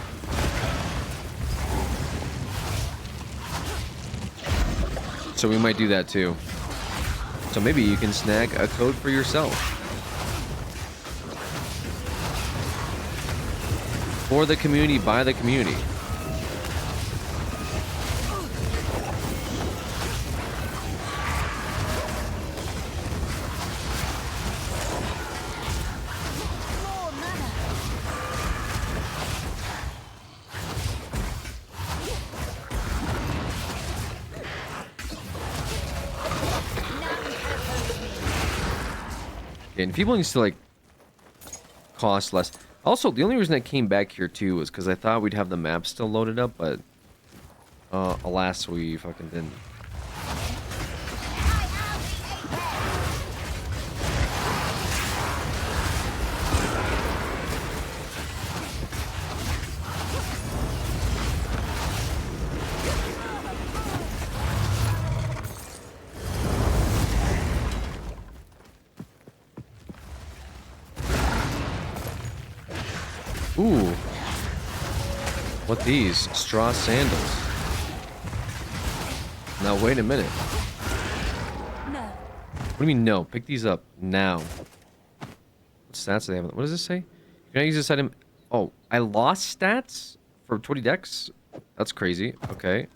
So we might do that too. So maybe you can snag a code for yourself. For the community, by the community. And people needs to like cost less. Also, the only reason I came back here too was because I thought we'd have the map still loaded up, but alas, we fucking didn't. Ooh. What these? Straw sandals. Now, wait a minute. No. What do you mean, no? Pick these up now. What stats do they have? What does this say? Can I use this item? Oh, I lost stats for 20 decks? That's crazy. Okay.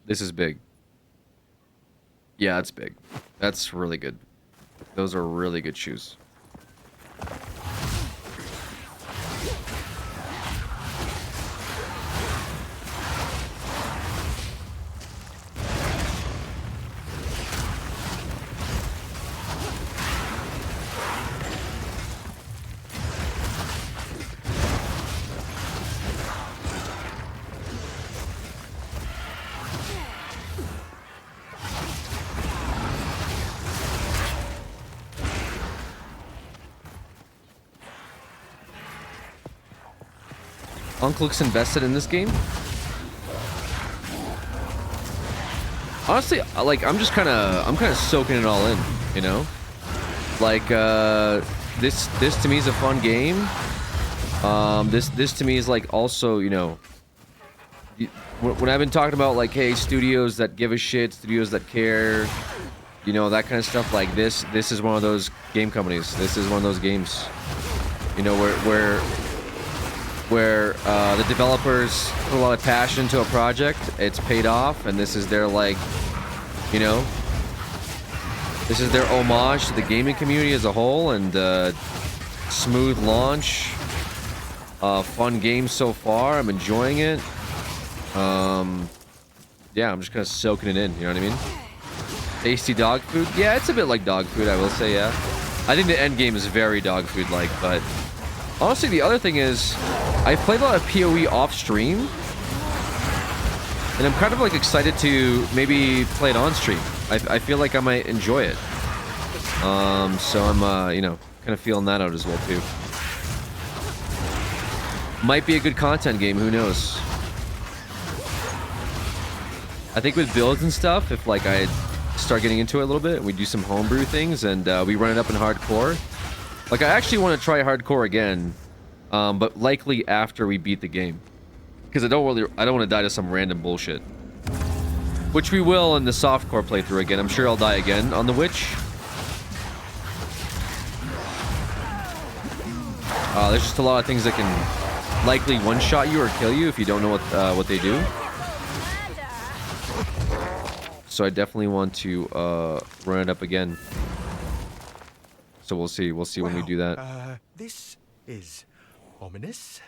This is big. Yeah, that's big. That's really good. Those are really good shoes. Unc looks invested in this game. Honestly, like I'm kind of soaking it all in, you know. Like this to me is a fun game. This to me is like also, you know, when I've been talking about like, hey, studios that give a shit, studios that care, you know, that kind of stuff. Like this is one of those game companies. This is one of those games, you know, where the developers put a lot of passion into a project, it's paid off, and this is their, like, you know, this is their homage to the gaming community as a whole, and smooth launch, Fun game so far. I'm enjoying it. Yeah, I'm just kind of soaking it in. You know what I mean? Tasty dog food. Yeah, it's a bit like dog food, I will say. Yeah, I think the end game is very dog food like. But honestly, the other thing is, I played a lot of PoE off stream, and I'm kind of like excited to maybe play it on stream. I feel like I might enjoy it. So I'm you know, kind of feeling that out as well too. Might be a good content game, who knows? I think with builds and stuff, if like I start getting into it a little bit and we do some homebrew things and we run it up in hardcore, like I actually want to try hardcore again, but likely after we beat the game, because I don't want to die to some random bullshit, which we will in the softcore playthrough again. I'm sure I'll die again on the witch. There's just a lot of things that can likely one-shot you or kill you if you don't know what they do. So I definitely want to run it up again. So we'll see. We'll see when we do that. This is ominous.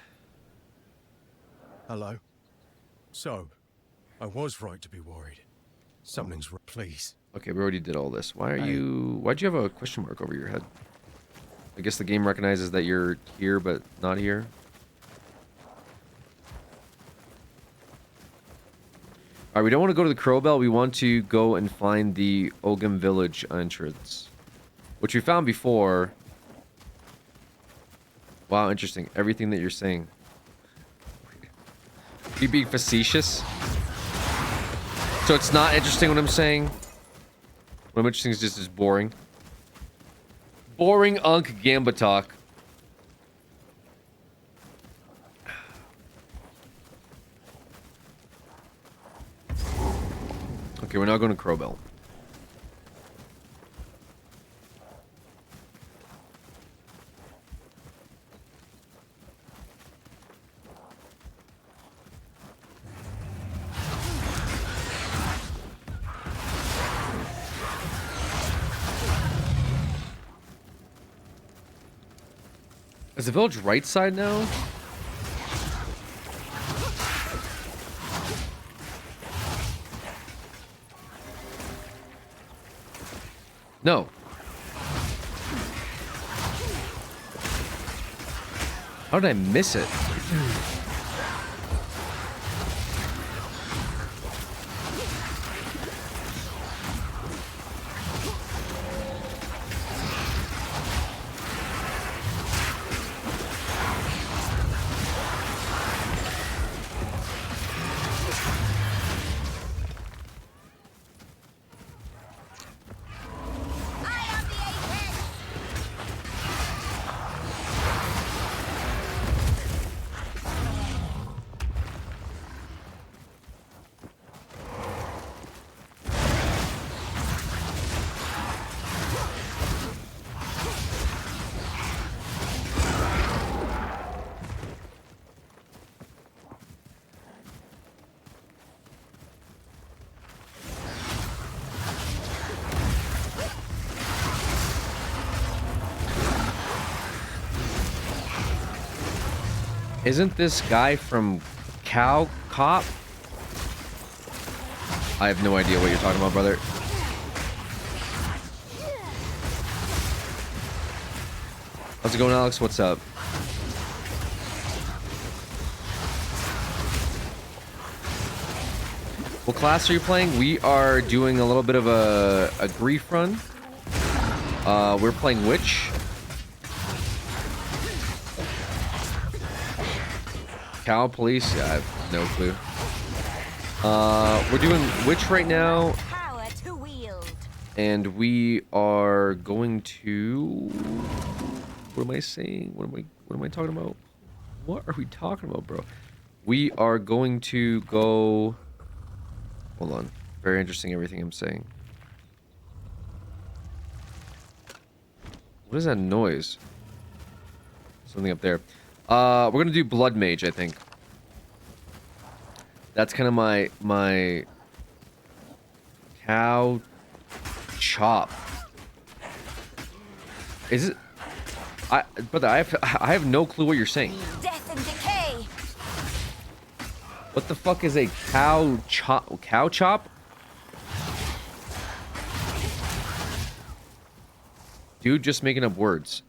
Hello. So, I was right to be worried. Something's wrong. Please. Okay, we already did all this. Why'd you have a question mark over your head? I guess the game recognizes that you're here but not here. Alright, we don't want to go to the Crowbell. We want to go and find the Ogum Village entrance, which we found before. Wow, interesting. Everything that you're saying. You being facetious? So it's not interesting what I'm saying? What I'm interesting is just as boring. Boring Unk Gamba talk. Okay, we're now going to Crowbell. Is the village right side now? No. How did I miss it? Isn't this guy from Cow Cop? I have no idea what you're talking about, brother. How's it going, Alex? What's up? What class are you playing? We are doing a little bit of a grief run. We're playing Witch. Cow Police? Yeah, I have no clue. We're doing Witch right now. And we are going to... What am I saying? What am I talking about? What are we talking about, bro? We are going to go... Hold on. Very interesting everything I'm saying. What is that noise? Something up there. We're gonna do Blood Mage, I think. That's kind of my cow chop. Is it? Brother, I have no clue what you're saying. Death and What the fuck is a cow chop? Cow chop? Dude, just making up words.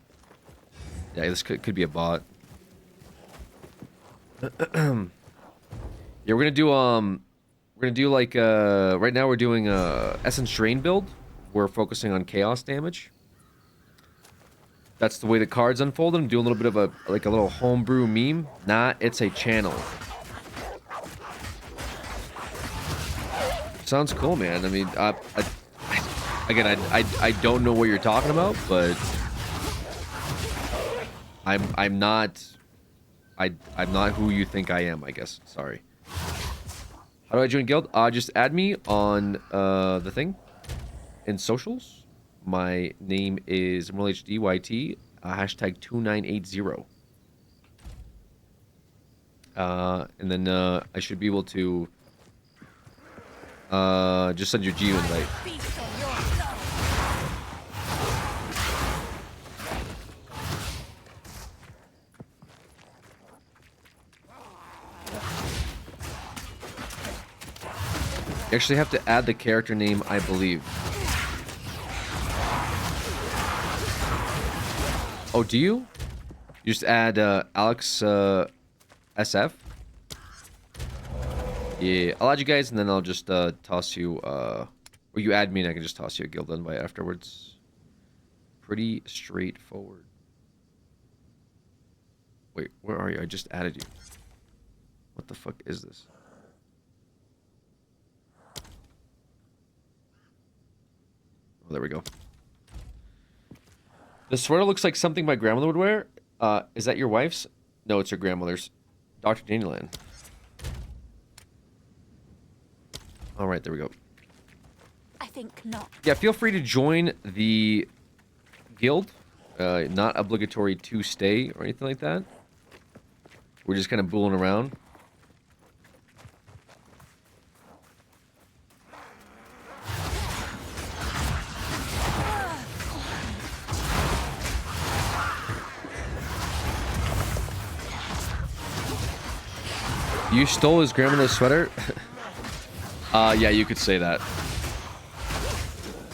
Yeah, this could be a bot. Yeah, we're gonna do like right now we're doing Essence Drain build. We're focusing on chaos damage. That's the way the cards unfold. I'm doing a little bit of a little homebrew meme. Nah, it's a channel. Sounds cool, man. I mean, again, I don't know what you're talking about, but I'm not who you think I am, I guess. Sorry. How do I join guild? Just add me on the thing in socials. My name is MoralHDYT, hashtag 2980. And then I should be able to just send your G invite. You actually have to add the character name, I believe. Oh, do you? You just add Alex SF? Yeah, I'll add you guys and then I'll just toss you, or you add me and I can just toss you a guild invite afterwards. Pretty straightforward. Wait, where are you? I just added you. What the fuck is this? Oh, there we go. The sweater looks like something my grandmother would wear. Is that your wife's? No, it's her grandmother's. Dr. Danielland. All right, there we go. I think not. Yeah, feel free to join the guild. Not obligatory to stay or anything like that. We're just kind of booling around. You stole his grandmother's sweater? Yeah, you could say that.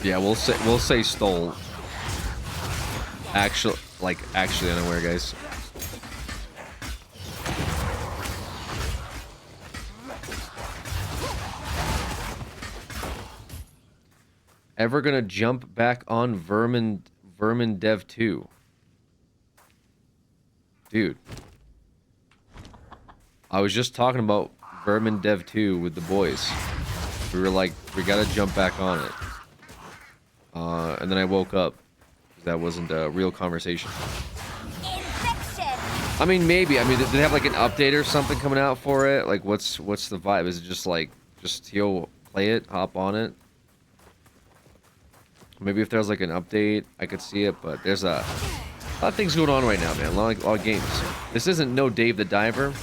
Yeah, we'll say stole. Actually unaware, guys. Ever gonna jump back on Vermin Dev 2? Dude. I was just talking about Vermin Dev 2 with the boys. We were like, we gotta jump back on it. And then I woke up. That wasn't a real conversation. I mean, maybe. I mean, did they have like an update or something coming out for it? Like, what's the vibe? Is it just like, yo, play it, hop on it? Maybe if there's like an update, I could see it, but there's a lot of things going on right now, man. A lot of games. This isn't no Dave the Diver.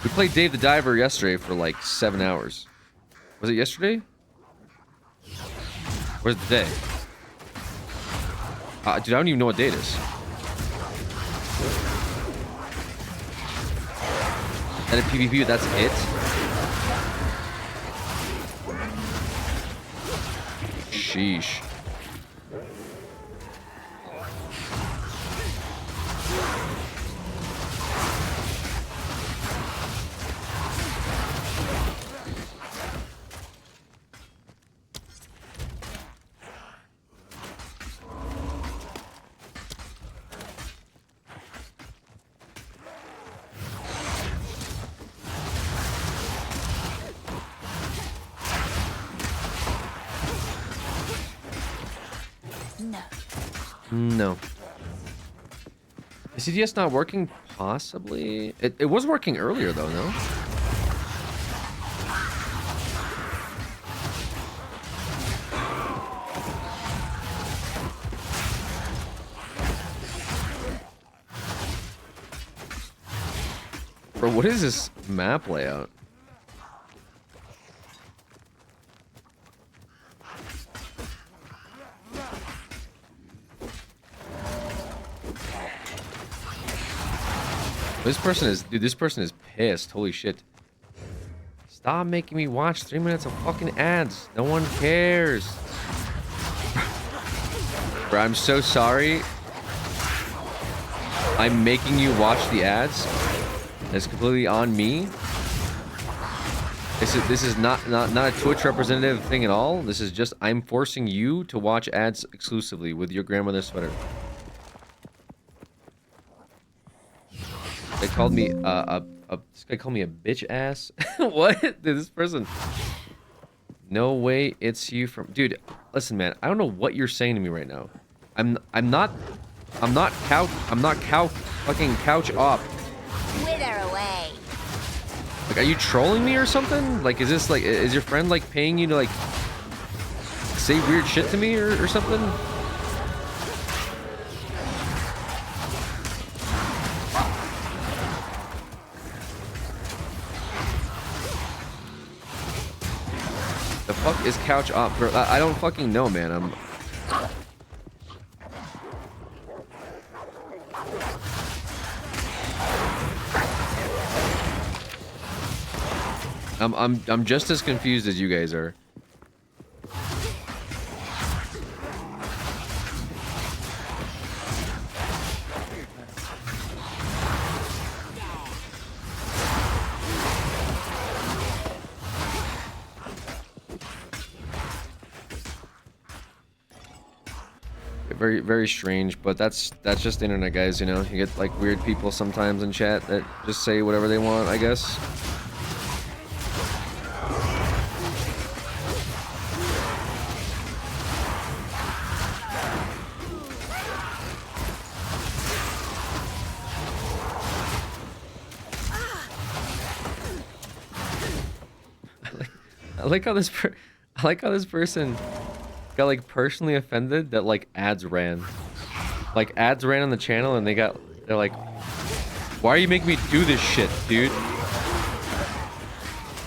We played Dave the Diver yesterday for like 7 hours. Was it yesterday? Where's the day? Dude, I don't even know what day it is. And a PvP, that's it? Sheesh. No. Is CDS not working? Possibly. It was working earlier though, no? Bro, what is this map layout? This person is, dude, this person is pissed. Holy shit. Stop making me watch 3 minutes of fucking ads. No one cares. Bro, I'm so sorry. I'm making you watch the ads. It's completely on me. This is not a Twitch representative thing at all. This is just I'm forcing you to watch ads exclusively with your grandmother's sweater. They called me this guy called me a bitch ass. What? Dude, this person. No way it's you from dude. Listen, man. I don't know what you're saying to me right now. I'm not fucking couch up. Wither away. Like, are you trolling me or something? Like, is this like, is your friend like paying you to like say weird shit to me or something? The fuck is couch up, bro? I don't fucking know, man. I'm just as confused as you guys are. Very, very strange, but that's just the internet, guys, you know? You get like weird people sometimes in chat that just say whatever they want, I guess. I like how this person got like personally offended that like ads ran. Like ads ran on the channel and they're like, why are you making me do this shit, dude?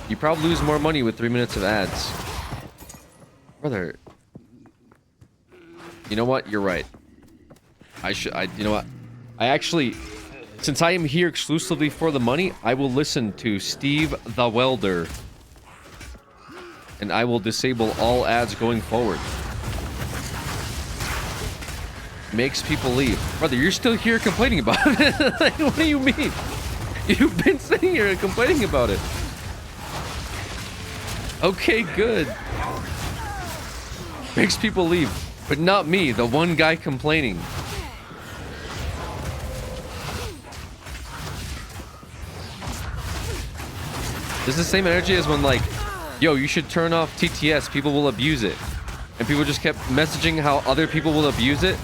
You probably lose more money with 3 minutes of ads. Brother. You know what? You're right. You know what? I actually, since I am here exclusively for the money, I will listen to Steve the Welder. And I will disable all ads going forward. Makes people leave. Brother, you're still here complaining about it. Like, what do you mean? You've been sitting here complaining about it. Okay, good. Makes people leave. But not me, the one guy complaining. This is the same energy as when like, yo, you should turn off TTS, people will abuse it. And people just kept messaging how other people will abuse it.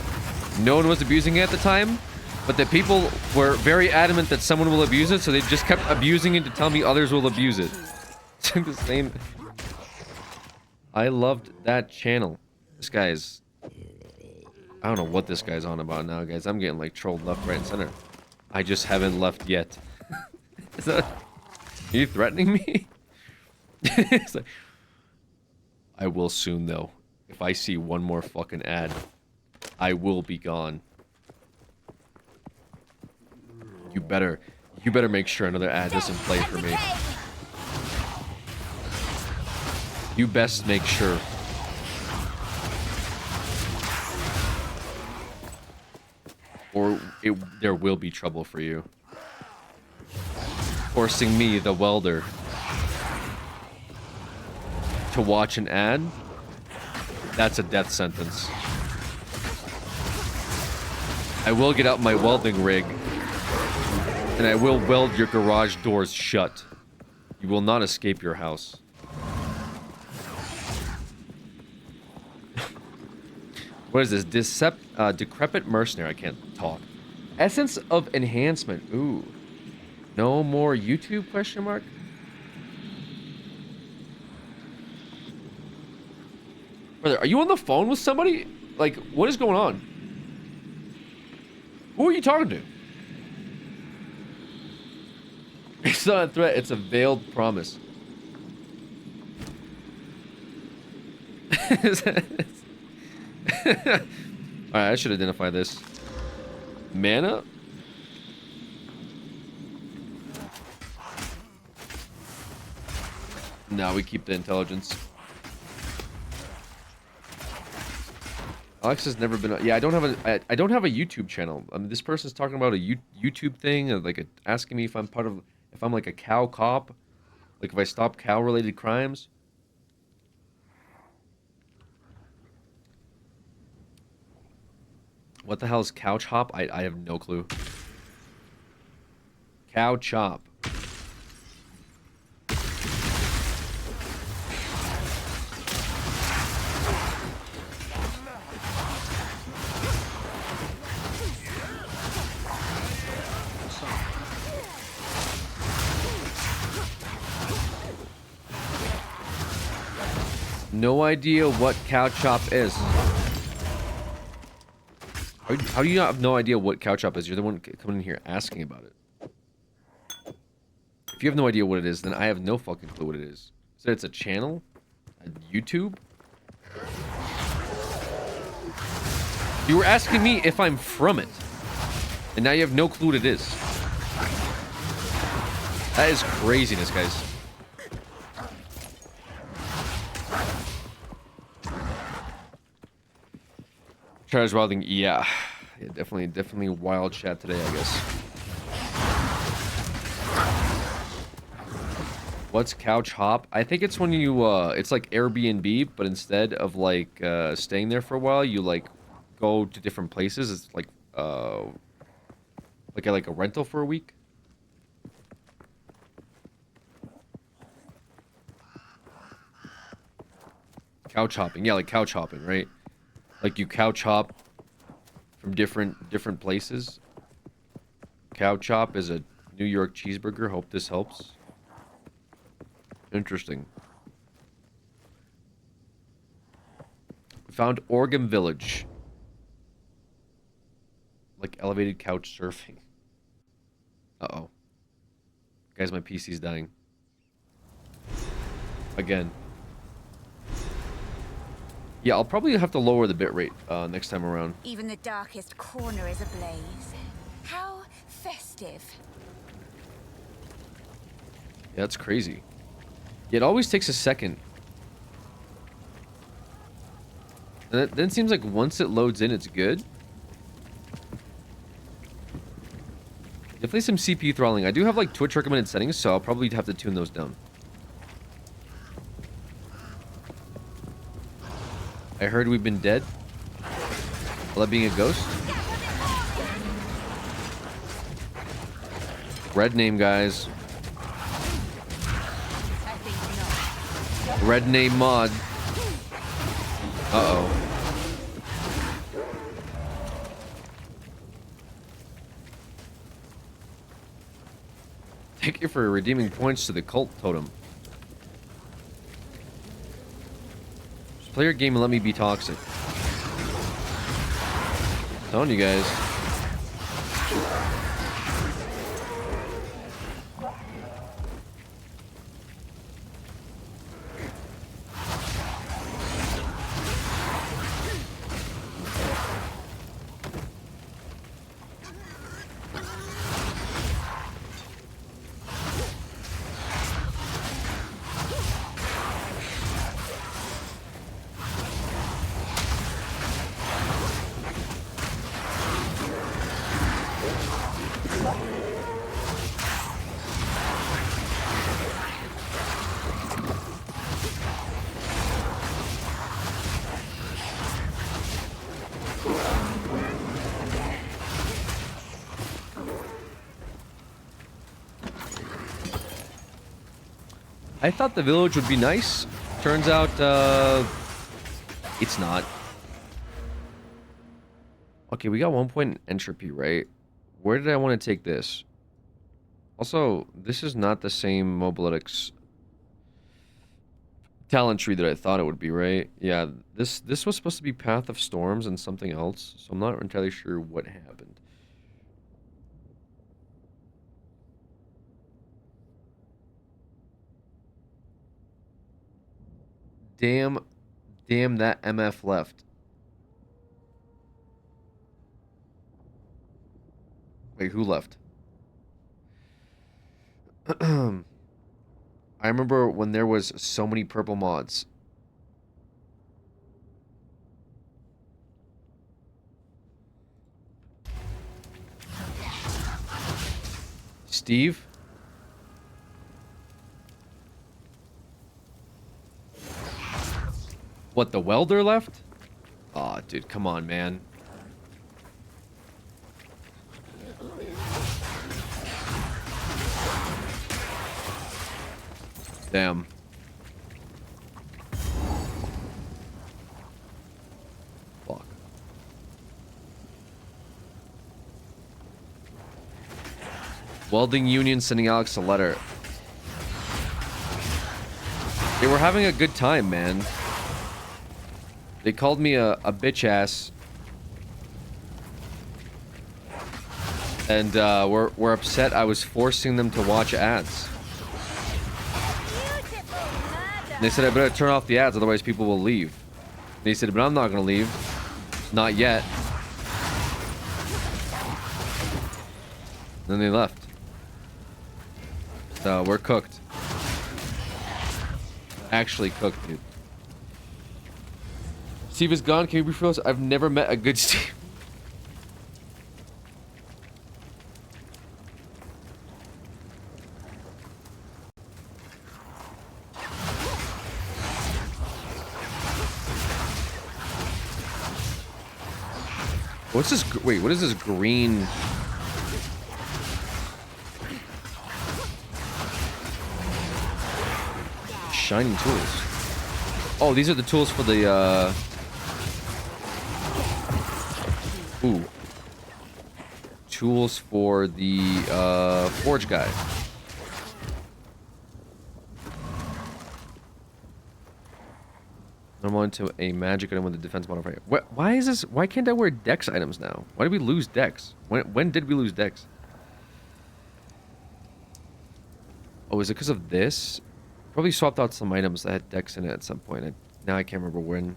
No one was abusing it at the time, but the people were very adamant that someone will abuse it, so they just kept abusing it to tell me others will abuse it. It's like the same. I loved that channel. This guy's... I don't know what this guy's on about now, guys. I'm getting like trolled left, right, and center. I just haven't left yet. Is that... Are you threatening me? It's like, I will soon, though. If I see one more fucking ad, I will be gone. You better make sure another ad doesn't play for me. You best make sure. Or there will be trouble for you. Forcing me, the welder, to watch an ad, that's a death sentence. I will get out my welding rig, and I will weld your garage doors shut. You will not escape your house. What is this? Decrepit mercenary. I can't talk. Essence of enhancement. Ooh. No more YouTube, question mark? Brother, are you on the phone with somebody? Like, what is going on? Who are you talking to? It's not a threat, it's a veiled promise. Alright, I should identify this. Mana? No, we keep the intelligence. Alex has never been. Yeah, I don't have I don't have a YouTube channel. I mean, this person's talking about a YouTube thing, like asking me if I'm part of, if I'm like a cow cop, like if I stop cow-related crimes. What the hell is couch hop? I have no clue. Cow chop. No idea what cow chop is. How do you not have no idea what cow chop is? You're the one coming in here asking about it. If you have no idea what it is, then I have no fucking clue what it is. So it's a channel? A YouTube? You were asking me if I'm from it. And now you have no clue what it is. That is craziness, guys. Charles Wilding, yeah, definitely wild chat today, I guess. What's couch hop? I think it's when you it's like Airbnb, but instead of like staying there for a while, you like go to different places. It's like like a rental for a week. Couch hopping, yeah, like couch hopping, right? Like you couch hop from different places. Couch hop is a New York cheeseburger. Hope this helps. Interesting. We found Oregon Village. Like elevated couch surfing. Uh-oh. Guys, my PC's dying. Again. Yeah, I'll probably have to lower the bitrate next time around. Even the darkest corner is ablaze. How festive. Yeah, that's crazy. Yeah, it always takes a second. And then it seems like once it loads in, it's good. Definitely some CPU throttling. I do have like Twitch recommended settings, so I'll probably have to tune those down. I heard we've been dead. Will that being a ghost? Red name, guys. Red name mod. Uh-oh. Thank you for redeeming points to the cult totem. Just play your game and let me be toxic. I'm telling you guys. I thought the village would be nice. Turns out, it's not. Okay, we got 1 point entropy, right? Where did I want to take this? Also, this is not the same Mobiletics talent tree that I thought it would be, right? Yeah, this was supposed to be Path of Storms and something else, so I'm not entirely sure what happened. Damn that MF left. Wait, who left? I remember when there was so many purple mods. Steve? What, the welder left? Aw, dude, come on, man. Damn. Fuck. Welding Union sending Alex a letter. They were having a good time, man. They called me a bitch ass. And we're upset I was forcing them to watch ads. And they said I better turn off the ads, otherwise people will leave. And he said, but I'm not gonna leave. Not yet. Then they left. So we're cooked. Actually cooked, dude. Steve is gone. Can you be for us? I've never met a good Steve. What's this? Wait, what is this green? Shining tools. Oh, these are the tools for the, Ooh. Tools for the, forge guy. I'm on to a magic item with a defense modifier. Why is this? Why can't I wear dex items now? Why did we lose dex? When did we lose dex? Oh, is it because of this? Probably swapped out some items that had dex in it at some point. Now I can't remember when.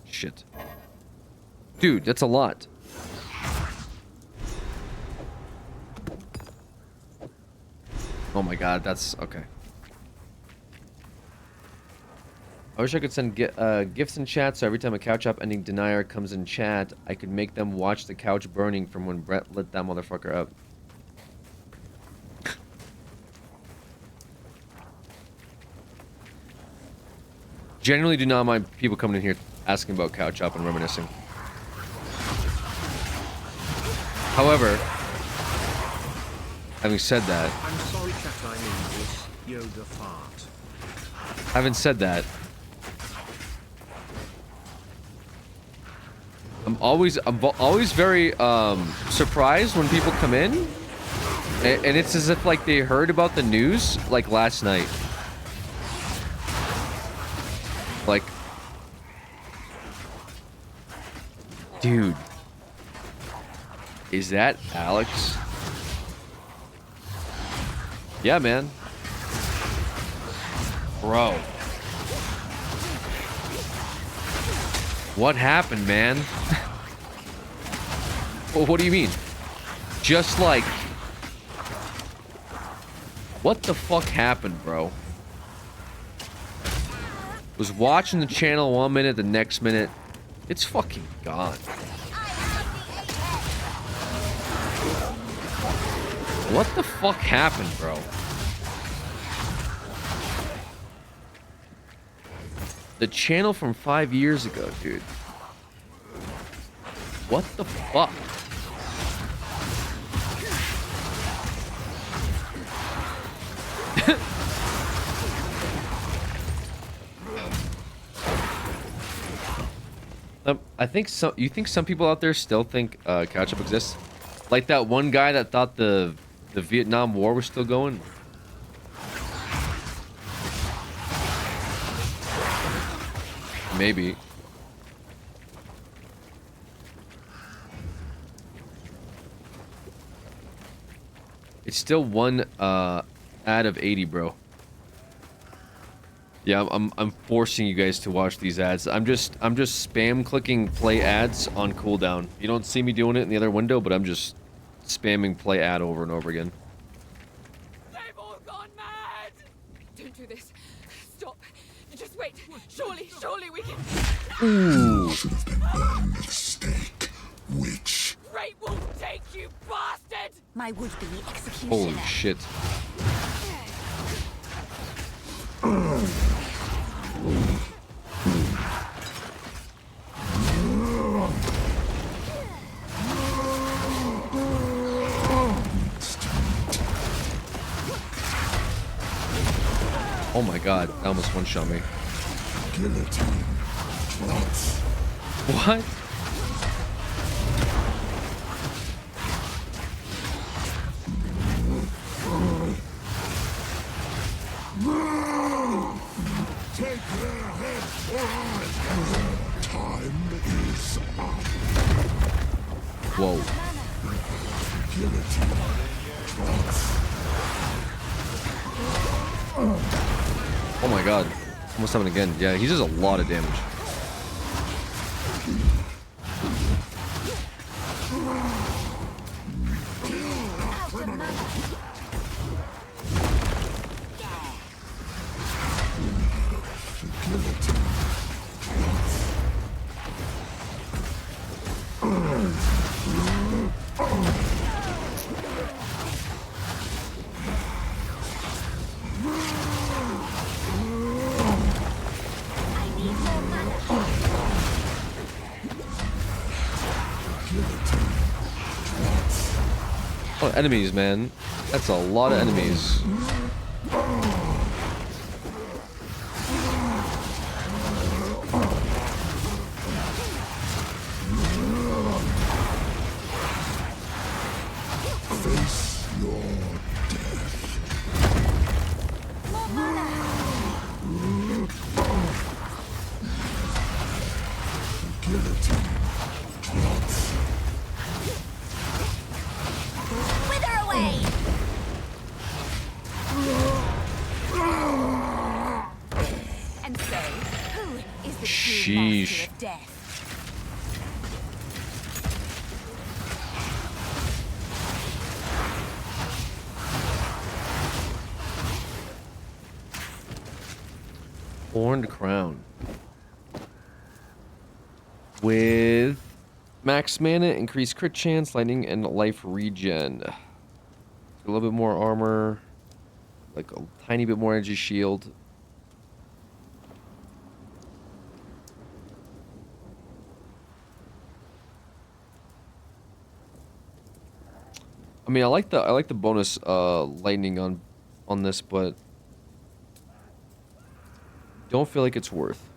Shit. Dude, that's a lot. Oh my god, that's... okay. I wish I could send gifts in chat, so every time a couch up ending denier comes in chat, I could make them watch the couch burning from when Brett lit that motherfucker up. Generally do not mind people coming in here asking about couch up and reminiscing. However, having said that... I'm sorry, chat, I mean this yoga fart. Having said that, I'm always very surprised when people come in, and it's as if like they heard about the news like last night. Like, dude, is that Alex? Yeah, man. Bro. What happened, man? Well, what do you mean? Just like... what the fuck happened, bro? Was watching the channel 1 minute, the next minute, it's fucking gone. What the fuck happened, bro? The channel from 5 years ago, dude. What the fuck? I think some. You think some people out there still think catch-up exists? Like that one guy that thought the Vietnam War was still going. Maybe. It's still one ad of 80, bro. Yeah, I'm forcing you guys to watch these ads. I'm just spam clicking play ads on cooldown. You don't see me doing it in the other window, but I'm just spamming play ad over and over again. They've all gone mad! Don't do this. Stop. Just wait. Surely we can. Ooh. Witch. Great will take you, bastard! My would-be executioner. Holy shit. Oh my god, that almost one-shot me. What? Take their heads or time is up. Whoa. Oh my god. Almost happened again. Yeah, he does a lot of damage. Oh, enemies, man. That's a lot of enemies. Face your death. Guillotine. Wither away! And so, who is the true master of death? Horned Crown. With max mana, increased crit chance, lightning, and life regen. A little bit more armor. Like a tiny bit more energy shield. I mean, I like the bonus lightning on this, but don't feel like it's worth.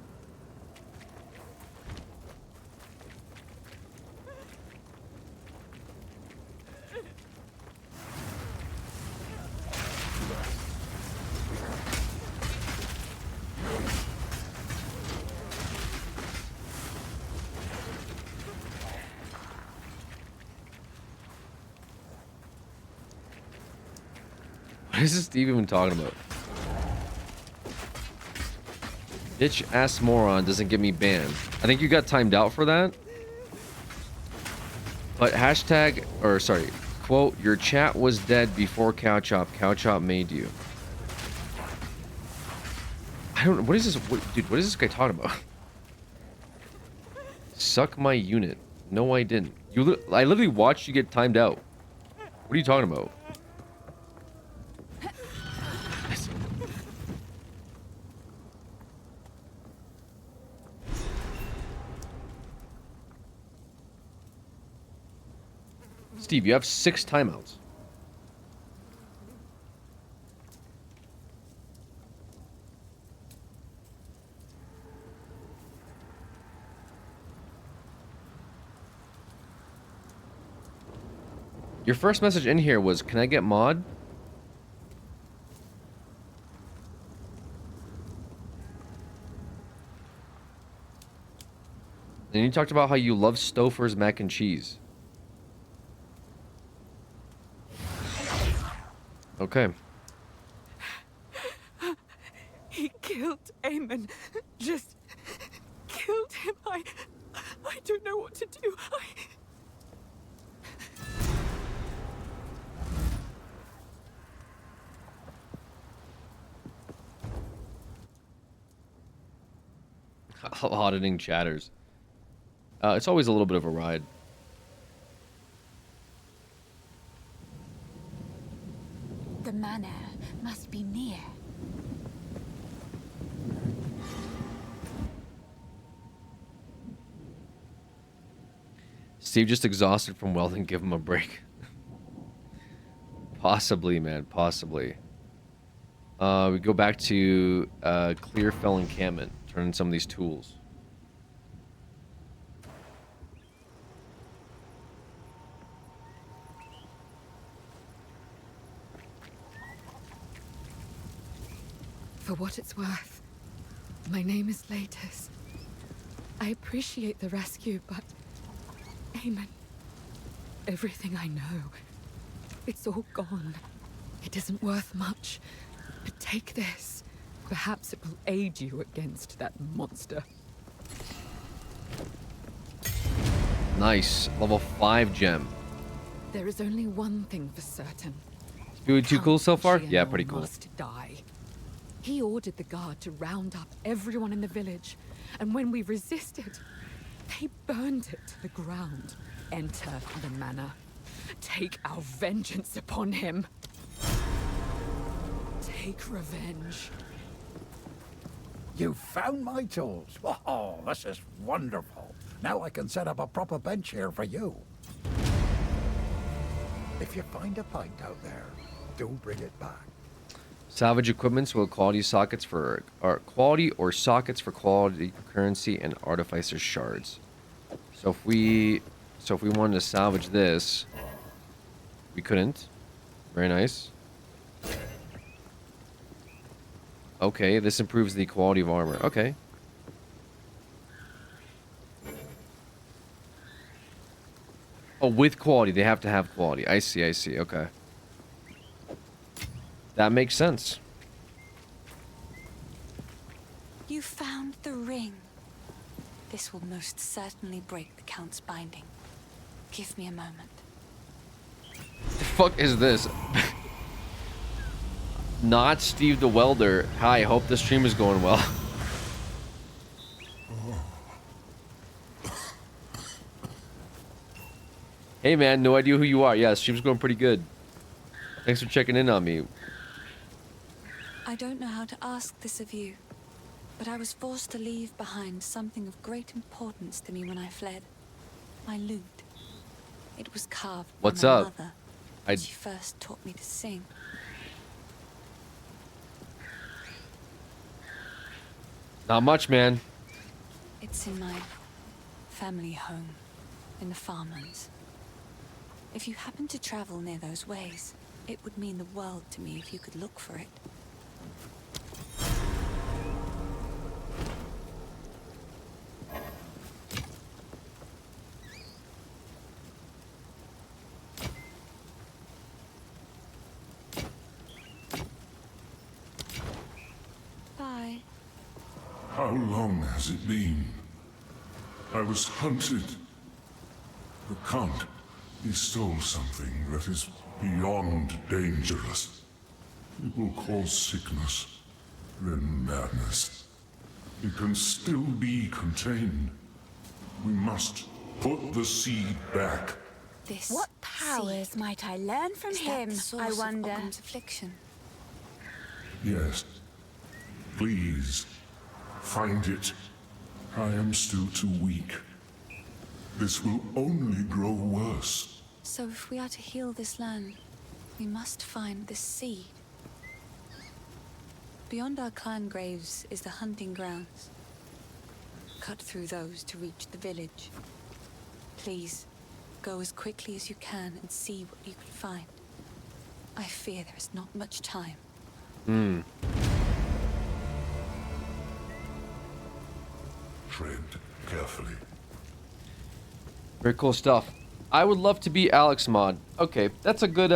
What is this Steve even talking about? Bitch ass moron doesn't get me banned. I think you got timed out for that. But hashtag, or sorry, quote, your chat was dead before Cow Chop. Cow Chop made you. I don't, what is this, dude, what is this guy talking about? Suck my unit. No, I didn't. I literally watched you get timed out. What are you talking about? Steve, you have 6 timeouts. Your first message in here was, can I get mod? And you talked about how you love Stouffer's mac and cheese. Okay. He killed killed Eamon. Just killed him. I don't know what to do. Auditing chatters. It's always a little bit of a ride. The manor must be near. Steve just exhausted from welding. Give him a break. Possibly, man. Possibly. We go back to Clearfell encampment. Turn in some of these tools. For what it's worth, my name is Latus. I appreciate the rescue, but Eamon, everything I know, it's all gone. It isn't worth much. But take this. Perhaps it will aid you against that monster. Nice. Level 5 gem. There is only one thing for certain. Doing too cool so far? Count Yeah, Gianor pretty cool. must die. He ordered the guard to round up everyone in the village, and when we resisted, they burned it to the ground. Enter the manor. Take our vengeance upon him. Take revenge. You found my tools. Oh, this is wonderful. Now I can set up a proper bench here for you. If you find a pint out there, do bring it back. Salvage equipments will quality sockets for quality or sockets for quality currency and artificer shards. So if we wanted to salvage this, we couldn't. Very nice. Okay, this improves the quality of armor. Okay. Oh, with quality. They have to have quality. I see, I see. Okay. That makes sense. You found the ring. This will most certainly break the Count's binding. Give me a moment. The fuck is this? Not Steve the Welder. Hi, hope the stream is going well. Hey man, no idea who you are. Yeah, stream's going pretty good. Thanks for checking in on me. I don't know how to ask this of you, but I was forced to leave behind something of great importance to me when I fled. My lute. It was carved What's by my up? mother. She first taught me to sing. Not much, man. It's in my family home, in the farmlands. If you happen to travel near those ways, it would mean the world to me if you could look for it. Bye. How long has it been? I was hunted. The Count, he stole something that is beyond dangerous. It will cause sickness, then madness. It can still be contained. We must put the seed back. What powers might I learn from him, I wonder? Affliction. Yes. Please, find it. I am still too weak. This will only grow worse. So if we are to heal this land, we must find this seed. Beyond our clan graves is the hunting grounds. Cut through those to reach the village. Please, go as quickly as you can and see what you can find. I fear there is not much time. Tread carefully. Very cool stuff. I would love to be Alex mod. Okay, that's a good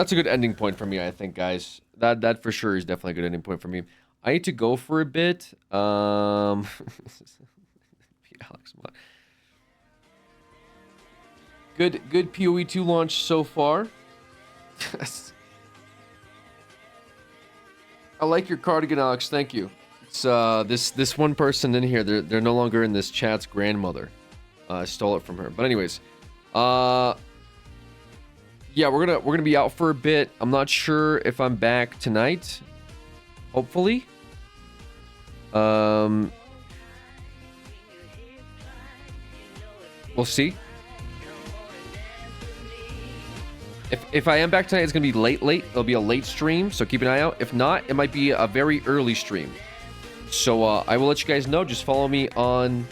That's a good ending point for me, I think, guys. That for sure is definitely a good ending point for me. I need to go for a bit. Alex, good PoE 2 launch so far. I like your cardigan, Alex. Thank you. It's this one person in here. They're no longer in this chat's grandmother. I stole it from her. But anyways, yeah, we're gonna be out for a bit. I'm not sure if I'm back tonight. Hopefully. We'll see. If I am back tonight, it's gonna be late. It'll be a late stream, so keep an eye out. If not, it might be a very early stream. So I will let you guys know. Just follow me on.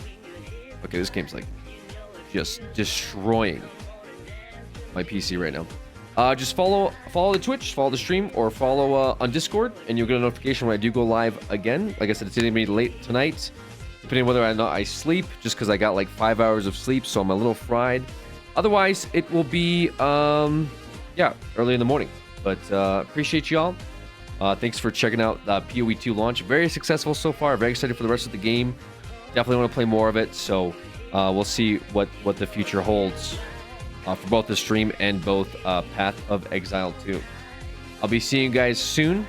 Okay, this game's like just destroying my PC right now. Just follow the Twitch, follow the stream, or follow on Discord, and you'll get a notification when I do go live again. Like I said, it's gonna be late tonight, depending on whether or not I sleep, just because I got like 5 hours of sleep, so I'm a little fried. Otherwise, it will be yeah, early in the morning. But appreciate y'all. Thanks for checking out the PoE 2 launch. Very successful so far. Very excited for the rest of the game. Definitely want to play more of it. So we'll see what the future holds for both the stream and both Path of Exile 2. I'll be seeing you guys soon.